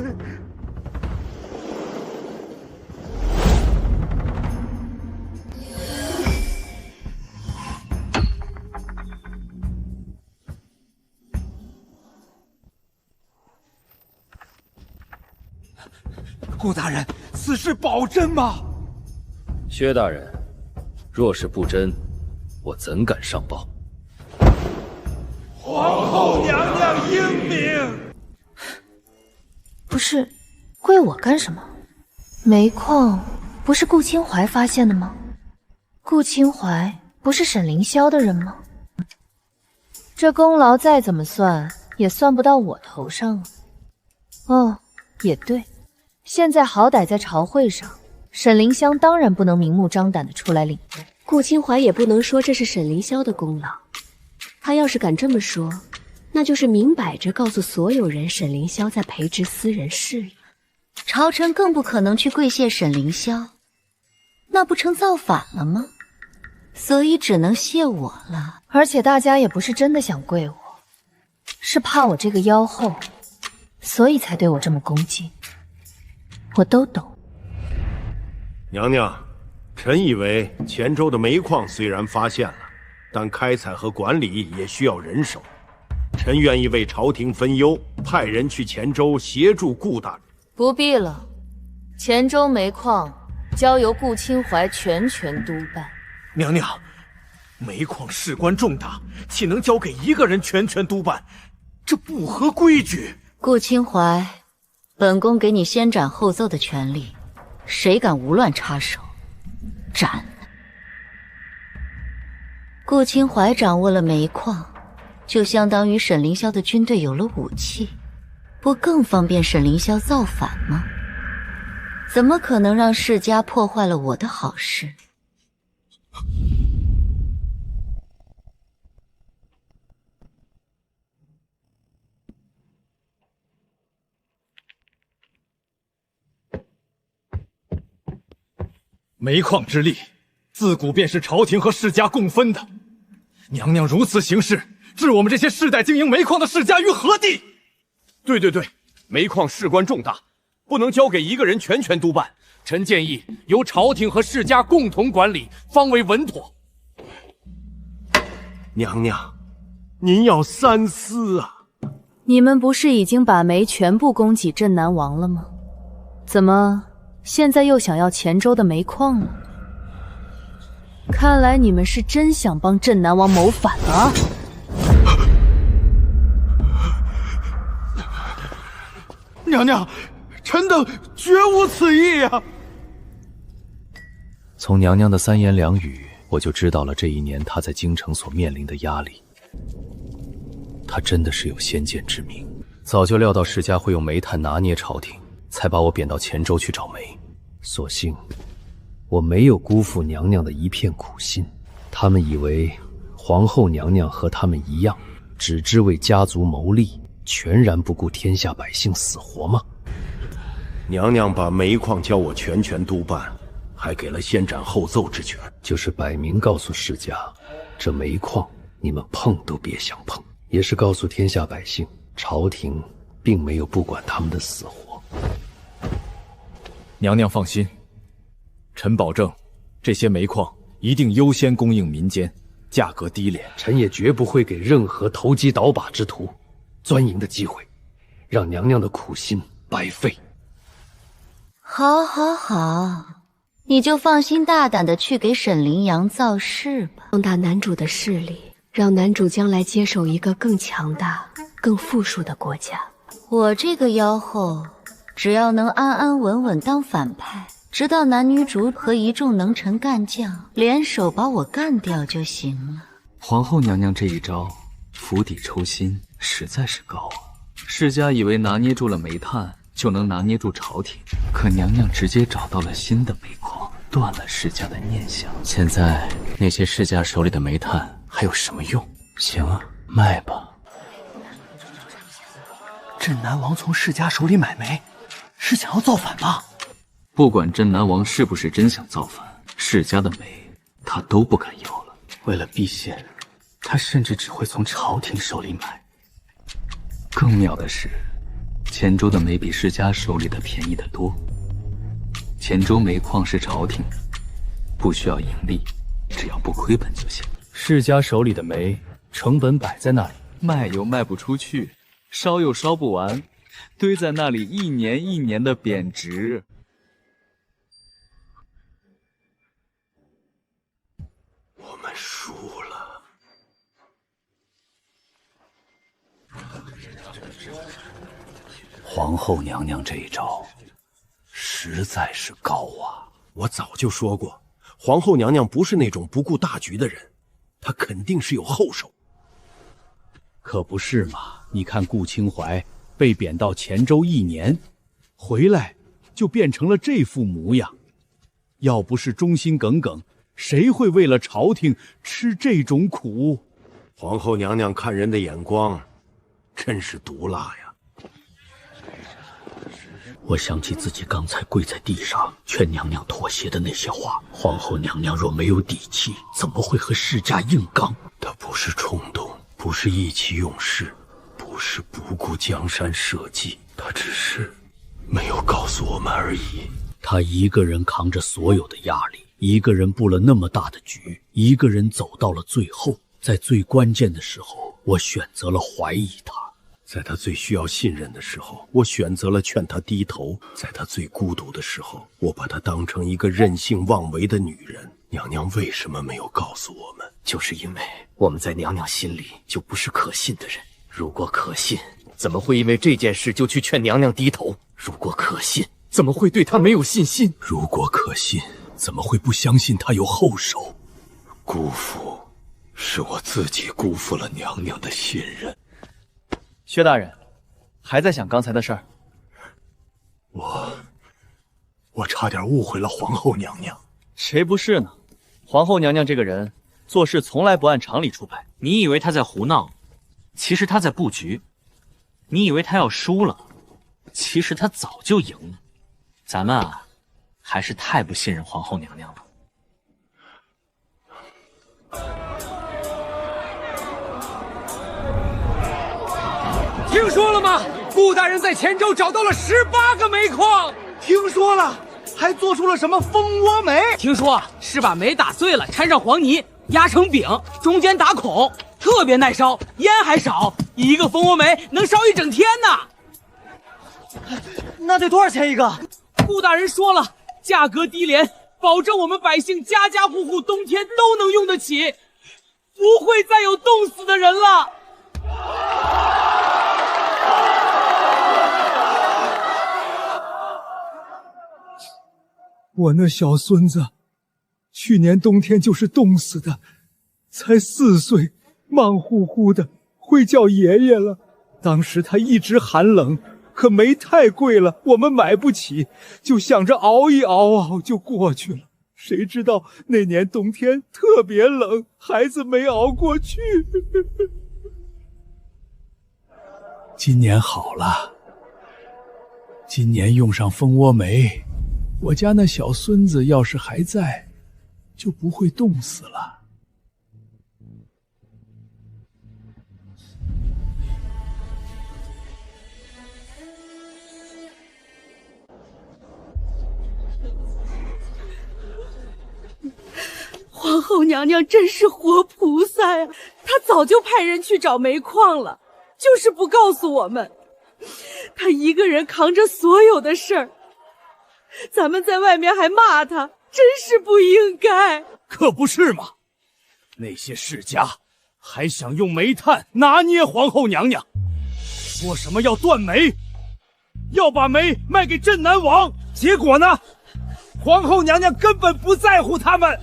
顾大人，此事保真吗？薛大人，若是不真，我怎敢上报？皇后娘娘英明。不是，归我干什么？煤矿不是顾清怀发现的吗？顾清怀不是沈凌霄的人吗？这功劳再怎么算，也算不到我头上啊。哦，也对。现在好歹在朝会上，沈凌霄当然不能明目张胆的出来领功，顾清怀也不能说这是沈凌霄的功劳。他要是敢这么说，那就是明摆着告诉所有人沈凌霄在培植私人势力。朝臣更不可能去跪谢沈凌霄，那不成造反了吗？所以只能谢我了。而且大家也不是真的想跪我，是怕我这个妖后，所以才对我这么恭敬。我都懂。娘娘，臣以为黔州的煤矿虽然发现了，但开采和管理也需要人手。臣愿意为朝廷分忧，派人去黔州协助顾大人。不必了，黔州煤矿交由顾清淮全权督办。娘娘，煤矿事关重大，岂能交给一个人全权督办？这不合规矩。顾清淮，本宫给你先斩后奏的权利，谁敢无乱插手，斩！顾清淮掌握了煤矿，就相当于沈凌霄的军队有了武器，不更方便沈凌霄造反吗？怎么可能让世家破坏了我的好事？煤矿之利，自古便是朝廷和世家共分的。娘娘如此行事，置我们这些世代经营煤矿的世家于何地？对，煤矿事关重大，不能交给一个人全权督办。臣建议由朝廷和世家共同管理，方为稳妥。娘娘，您要三思啊！你们不是已经把煤全部供给镇南王了吗？怎么现在又想要黔州的煤矿了？看来你们是真想帮镇南王谋反了啊！娘娘，臣等绝无此意啊！从娘娘的三言两语，我就知道了这一年她在京城所面临的压力。她真的是有先见之明，早就料到世家会用煤炭拿捏朝廷，才把我贬到黔州去找煤。所幸我没有辜负娘娘的一片苦心。他们以为皇后娘娘和他们一样，只知为家族谋利，全然不顾天下百姓死活吗？娘娘把煤矿交我全权督办，还给了先斩后奏之权，就是摆明告诉世家，这煤矿你们碰都别想碰，也是告诉天下百姓，朝廷并没有不管他们的死活。娘娘放心，臣保证，这些煤矿一定优先供应民间，价格低廉。臣也绝不会给任何投机倒把之徒钻营的机会，让娘娘的苦心白费。好，你就放心大胆的去给沈凌阳造势吧，壮大男主的势力，让男主将来接手一个更强大、更富庶的国家。我这个妖后，只要能安安稳稳当反派，直到男女主和一众能臣干将联手把我干掉就行了。皇后娘娘这一招釜底抽薪，实在是高啊！世家以为拿捏住了煤炭就能拿捏住朝廷，可娘娘直接找到了新的煤矿，断了世家的念想。现在那些世家手里的煤炭还有什么用？行啊，卖吧。镇南王从世家手里买煤，是想要造反吧？不管镇南王是不是真想造反，世家的煤他都不敢要了。为了避嫌，他甚至只会从朝廷手里买。更妙的是，黔州的煤比世家手里的便宜得多。黔州煤矿是朝廷的，不需要盈利，只要不亏本就行。世家手里的煤成本摆在那里，卖又卖不出去，烧又烧不完，堆在那里一年一年的贬值。我们输了。皇后娘娘这一招实在是高啊！我早就说过，皇后娘娘不是那种不顾大局的人，她肯定是有后手。可不是嘛？你看顾清淮被贬到黔州1年，回来就变成了这副模样。要不是忠心耿耿，谁会为了朝廷吃这种苦？皇后娘娘看人的眼光真是毒辣呀！我想起自己刚才跪在地上劝娘娘妥协的那些话。皇后娘娘若没有底气，怎么会和世家硬刚？她不是冲动，不是意气用事，不是不顾江山社稷，她只是没有告诉我们而已。她一个人扛着所有的压力，一个人布了那么大的局，一个人走到了最后。在最关键的时候，我选择了怀疑她。在他最需要信任的时候，我选择了劝他低头；在他最孤独的时候，我把她当成一个任性妄为的女人。娘娘为什么没有告诉我们？就是因为我们在娘娘心里就不是可信的人。如果可信，怎么会因为这件事就去劝娘娘低头？如果可信，怎么会对她没有信心？如果可信，怎么会不相信她有后手？辜负，是我自己辜负了娘娘的信任。薛大人，还在想刚才的事儿？我差点误会了皇后娘娘。谁不是呢？皇后娘娘这个人做事从来不按常理出牌。你以为她在胡闹，其实她在布局；你以为她要输了，其实她早就赢了。咱们啊，还是太不信任皇后娘娘了。听说了吗？顾大人在黔州找到了18个煤矿。听说了，还做出了什么蜂窝煤？听说是把煤打碎了，掺上黄泥，压成饼，中间打孔，特别耐烧，烟还少，一个蜂窝煤能烧一整天呢。那得多少钱一个？顾大人说了，价格低廉，保证我们百姓家家户户冬天都能用得起，不会再有冻死的人了。我那小孙子，去年冬天就是冻死的，才4岁，忙乎乎的会叫爷爷了。当时他一直喊冷，可煤太贵了，我们买不起，就想着熬一熬就过去了。谁知道那年冬天特别冷，孩子没熬过去。今年好了，今年用上蜂窝煤，我家那小孙子要是还在，就不会冻死了。皇后娘娘真是活菩萨呀！她早就派人去找煤矿了，就是不告诉我们。她一个人扛着所有的事儿，咱们在外面还骂她，真是不应该。可不是嘛！那些世家还想用煤炭拿捏皇后娘娘，说什么要断煤，要把煤卖给镇南王。结果呢，皇后娘娘根本不在乎他们，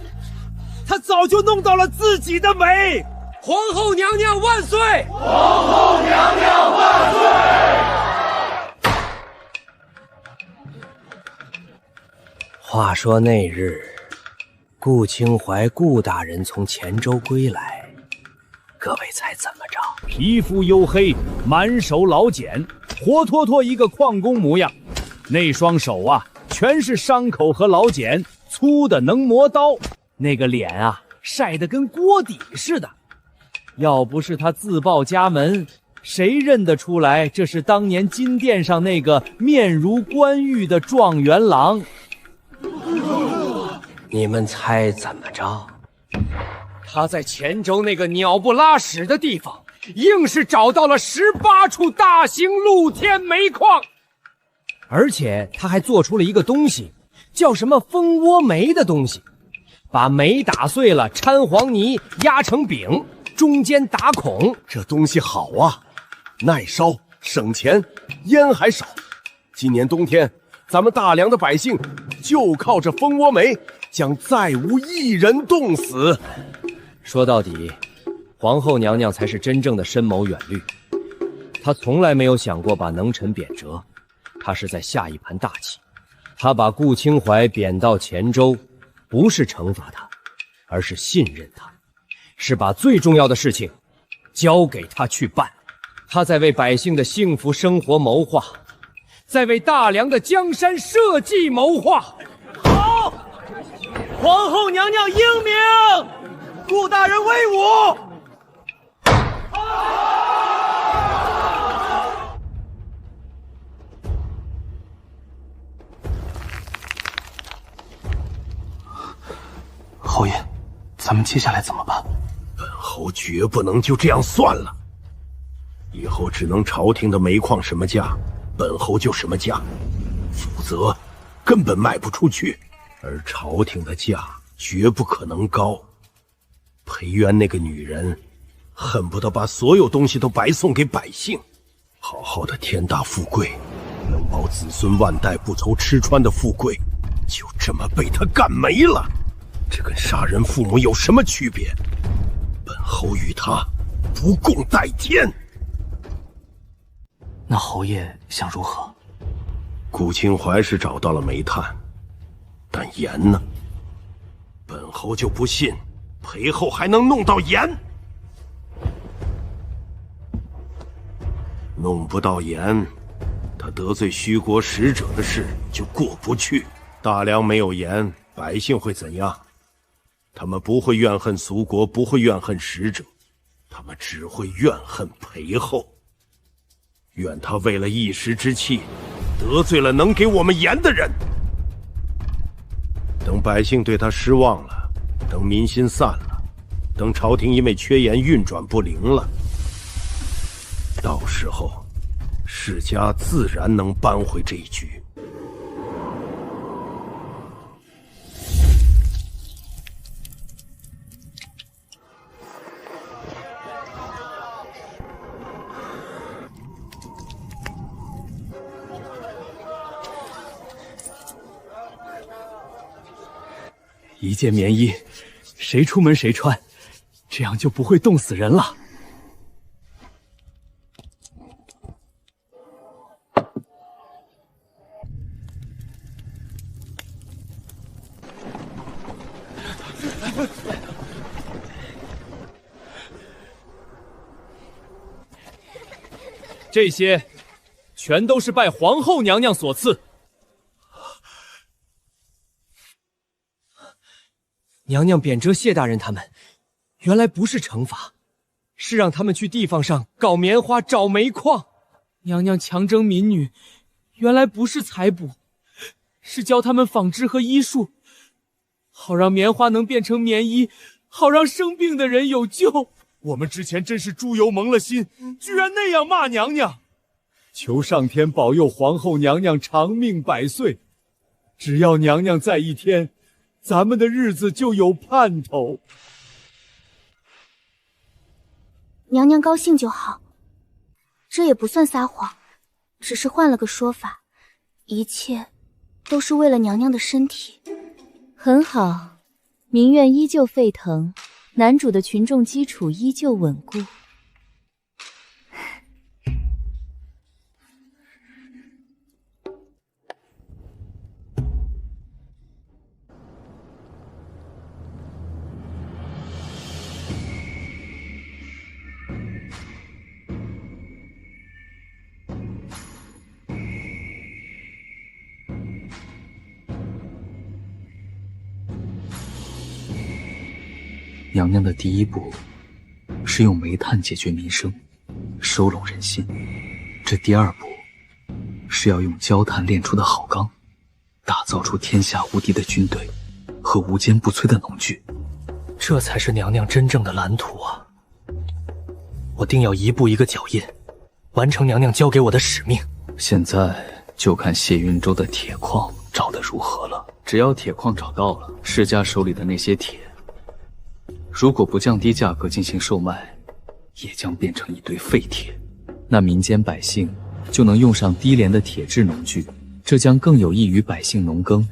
她早就弄到了自己的煤。皇后娘娘万岁！皇后娘娘万岁！话说那日，顾清怀顾大人从黔州归来，各位猜怎么着？皮肤黝黑，满手老茧，活脱脱一个矿工模样。那双手啊，全是伤口和老茧，粗的能磨刀。那个脸啊，晒得跟锅底似的。要不是他自报家门，谁认得出来这是当年金殿上那个面如冠玉的状元郎？你们猜怎么着？他在黔州那个鸟不拉屎的地方，硬是找到了18处大型露天煤矿，而且他还做出了一个东西，叫什么蜂窝煤的东西，把煤打碎了，掺黄泥，压成饼，中间打孔。这东西好啊，耐烧，省钱，烟还少。今年冬天，咱们大梁的百姓就靠着蜂窝煤，将再无一人冻死。说到底，皇后娘娘才是真正的深谋远虑。她从来没有想过把能臣贬谪，她是在下一盘大棋。她把顾清怀贬到黔州，不是惩罚他，而是信任他，是把最重要的事情交给他去办。他在为百姓的幸福生活谋划，在为大梁的江山社稷谋划。好，皇后娘娘英明，顾大人威武。侯爷，咱们接下来怎么办？本侯绝不能就这样算了，以后只能朝廷的煤矿什么价，本侯就什么价，否则根本卖不出去。而朝廷的价绝不可能高。裴渊那个女人，恨不得把所有东西都白送给百姓，好好的天大富贵，能保子孙万代不愁吃穿的富贵，就这么被他干没了。这跟杀人父母有什么区别？本侯与他不共戴天。那侯爷想如何？顾清怀是找到了煤炭，但盐呢？本侯就不信裴后还能弄到盐。弄不到盐，他得罪虚国使者的事就过不去。大梁没有盐，百姓会怎样？他们不会怨恨苏国，不会怨恨使者，他们只会怨恨裴后，怨他为了一时之气，得罪了能给我们盐的人。等百姓对他失望了，等民心散了，等朝廷因为缺盐运转不灵了，到时候世家自然能扳回这一局。一件棉衣，谁出门谁穿，这样就不会冻死人了。这些全都是拜皇后娘娘所赐。娘娘贬谪谢大人他们，原来不是惩罚，是让他们去地方上搞棉花、找煤矿。娘娘强征民女，原来不是采补，是教他们纺织和医术，好让棉花能变成棉衣，好让生病的人有救。我们之前真是猪油蒙了心，居然那样骂娘娘。求上天保佑皇后娘娘长命百岁，只要娘娘在一天，咱们的日子就有盼头。娘娘高兴就好，这也不算撒谎，只是换了个说法，一切都是为了娘娘的身体。很好，民怨依旧沸腾，男主的群众基础依旧稳固。娘娘的第一步是用煤炭解决民生，收拢人心。这第二步是要用焦炭炼出的好钢，打造出天下无敌的军队和无坚不摧的农具。这才是娘娘真正的蓝图啊！我定要一步一个脚印，完成娘娘交给我的使命。现在就看谢云州的铁矿找得如何了。只要铁矿找到了，世家手里的那些铁，如果不降低价格进行售卖，也将变成一堆废铁。那民间百姓就能用上低廉的铁制农具，这将更有益于百姓农耕，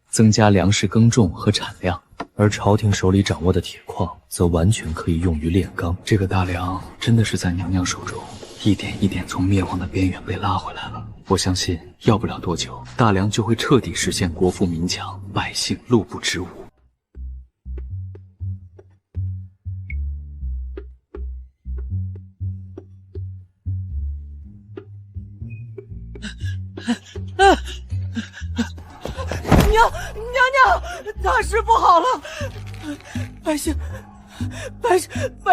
增加粮食耕种和产量。而朝廷手里掌握的铁矿，则完全可以用于炼钢。这个大梁真的是在娘娘手中，一点一点从灭亡的边缘被拉回来了。我相信，要不了多久，大梁就会彻底实现国富民强，百姓路不支吾。娘，大事不好了！百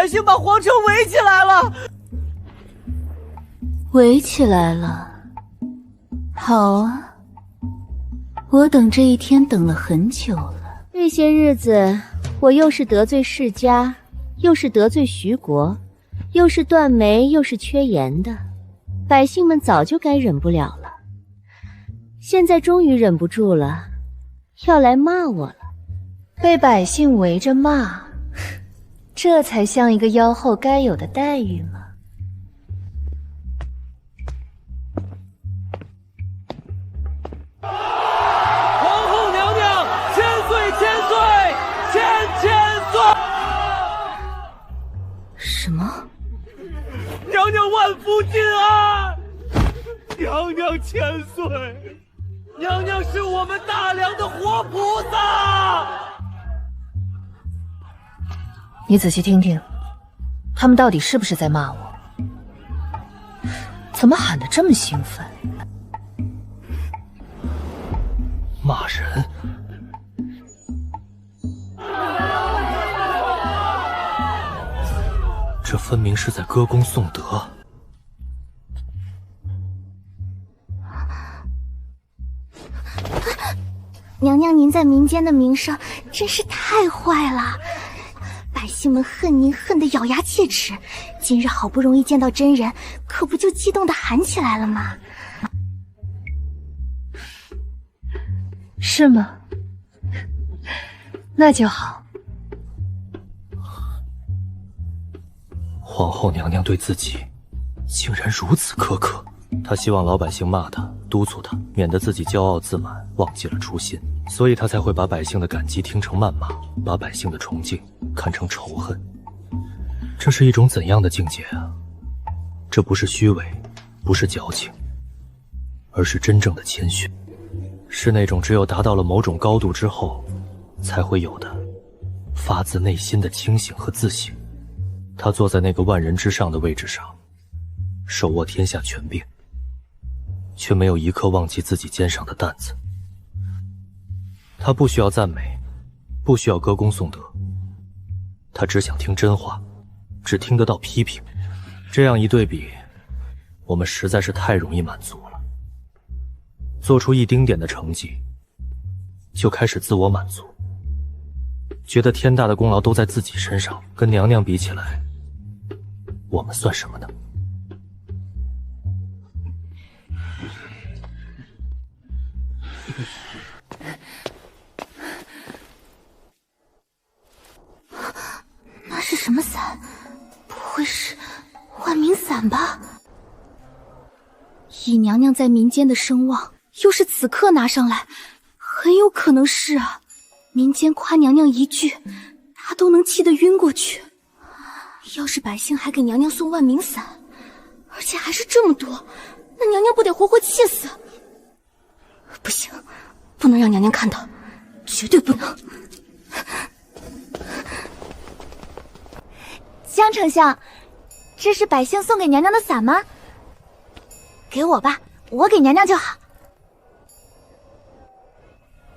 姓把皇城围起来了！围起来了。好啊，我等这一天等了很久了。这些日子，我又是得罪世家，又是得罪徐国，又是断煤，又是缺盐的，百姓们早就该忍不了了。现在终于忍不住了，要来骂我了。被百姓围着骂，这才像一个妖后该有的待遇吗？皇后娘娘，千岁，千岁！什么？娘娘万福金安！娘娘千岁！娘娘是我们大梁的活菩萨！你仔细听听，他们到底是不是在骂我？怎么喊得这么兴奋？骂人？这分明是在歌功颂德。娘娘，您在民间的名声真是太坏了，百姓们恨您恨得咬牙切齿。今日好不容易见到真人，可不就激动地喊起来了吗？是吗？那就好。皇后娘娘对自己竟然如此苛刻，她希望老百姓骂她，督促她，免得自己骄傲自满，忘记了初心，所以她才会把百姓的感激听成谩骂，把百姓的崇敬看成仇恨。这是一种怎样的境界啊？这不是虚伪，不是矫情，而是真正的谦逊，是那种只有达到了某种高度之后才会有的发自内心的清醒和自省。他坐在那个万人之上的位置上，手握天下权柄，却没有一刻忘记自己肩上的担子。他不需要赞美，不需要歌功颂德，他只想听真话，只听得到批评。这样一对比，我们实在是太容易满足了，做出一丁点的成绩就开始自我满足，觉得天大的功劳都在自己身上，跟娘娘比起来，我们算什么呢？那是什么伞？不会是万民伞吧？以娘娘在民间的声望，又是此刻拿上来，很有可能是啊。民间夸娘娘一句，她都能气得晕过去。要是百姓还给娘娘送万民伞，而且还是这么多，那娘娘不得活活气死？不行，不能让娘娘看到，绝对不能。江丞相，这是百姓送给娘娘的伞吗？给我吧，我给娘娘就好。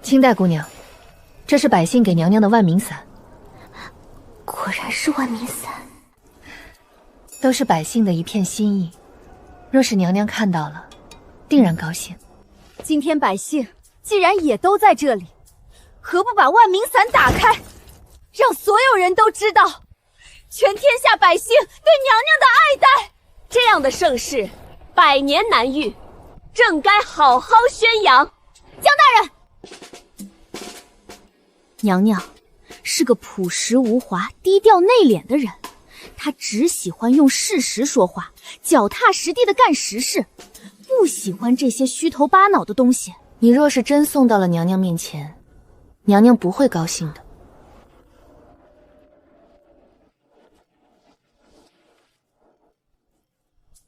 清代姑娘，这是百姓给娘娘的万民伞。果然是万民伞，都是百姓的一片心意，若是娘娘看到了，定然高兴。今天百姓既然也都在这里，何不把万民伞打开，让所有人都知道全天下百姓对娘娘的爱戴？这样的盛世百年难遇，正该好好宣扬。江大人，娘娘是个朴实无华、低调内敛的人，她只喜欢用事实说话，脚踏实地的干实事，不喜欢这些虚头巴脑的东西。你若是真送到了娘娘面前，娘娘不会高兴的。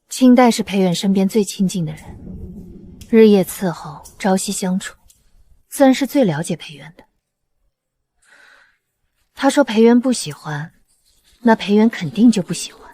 清代是裴元身边最亲近的人，日夜伺候，朝夕相处，自然是最了解裴元的。他说裴元不喜欢，那裴元肯定就不喜欢。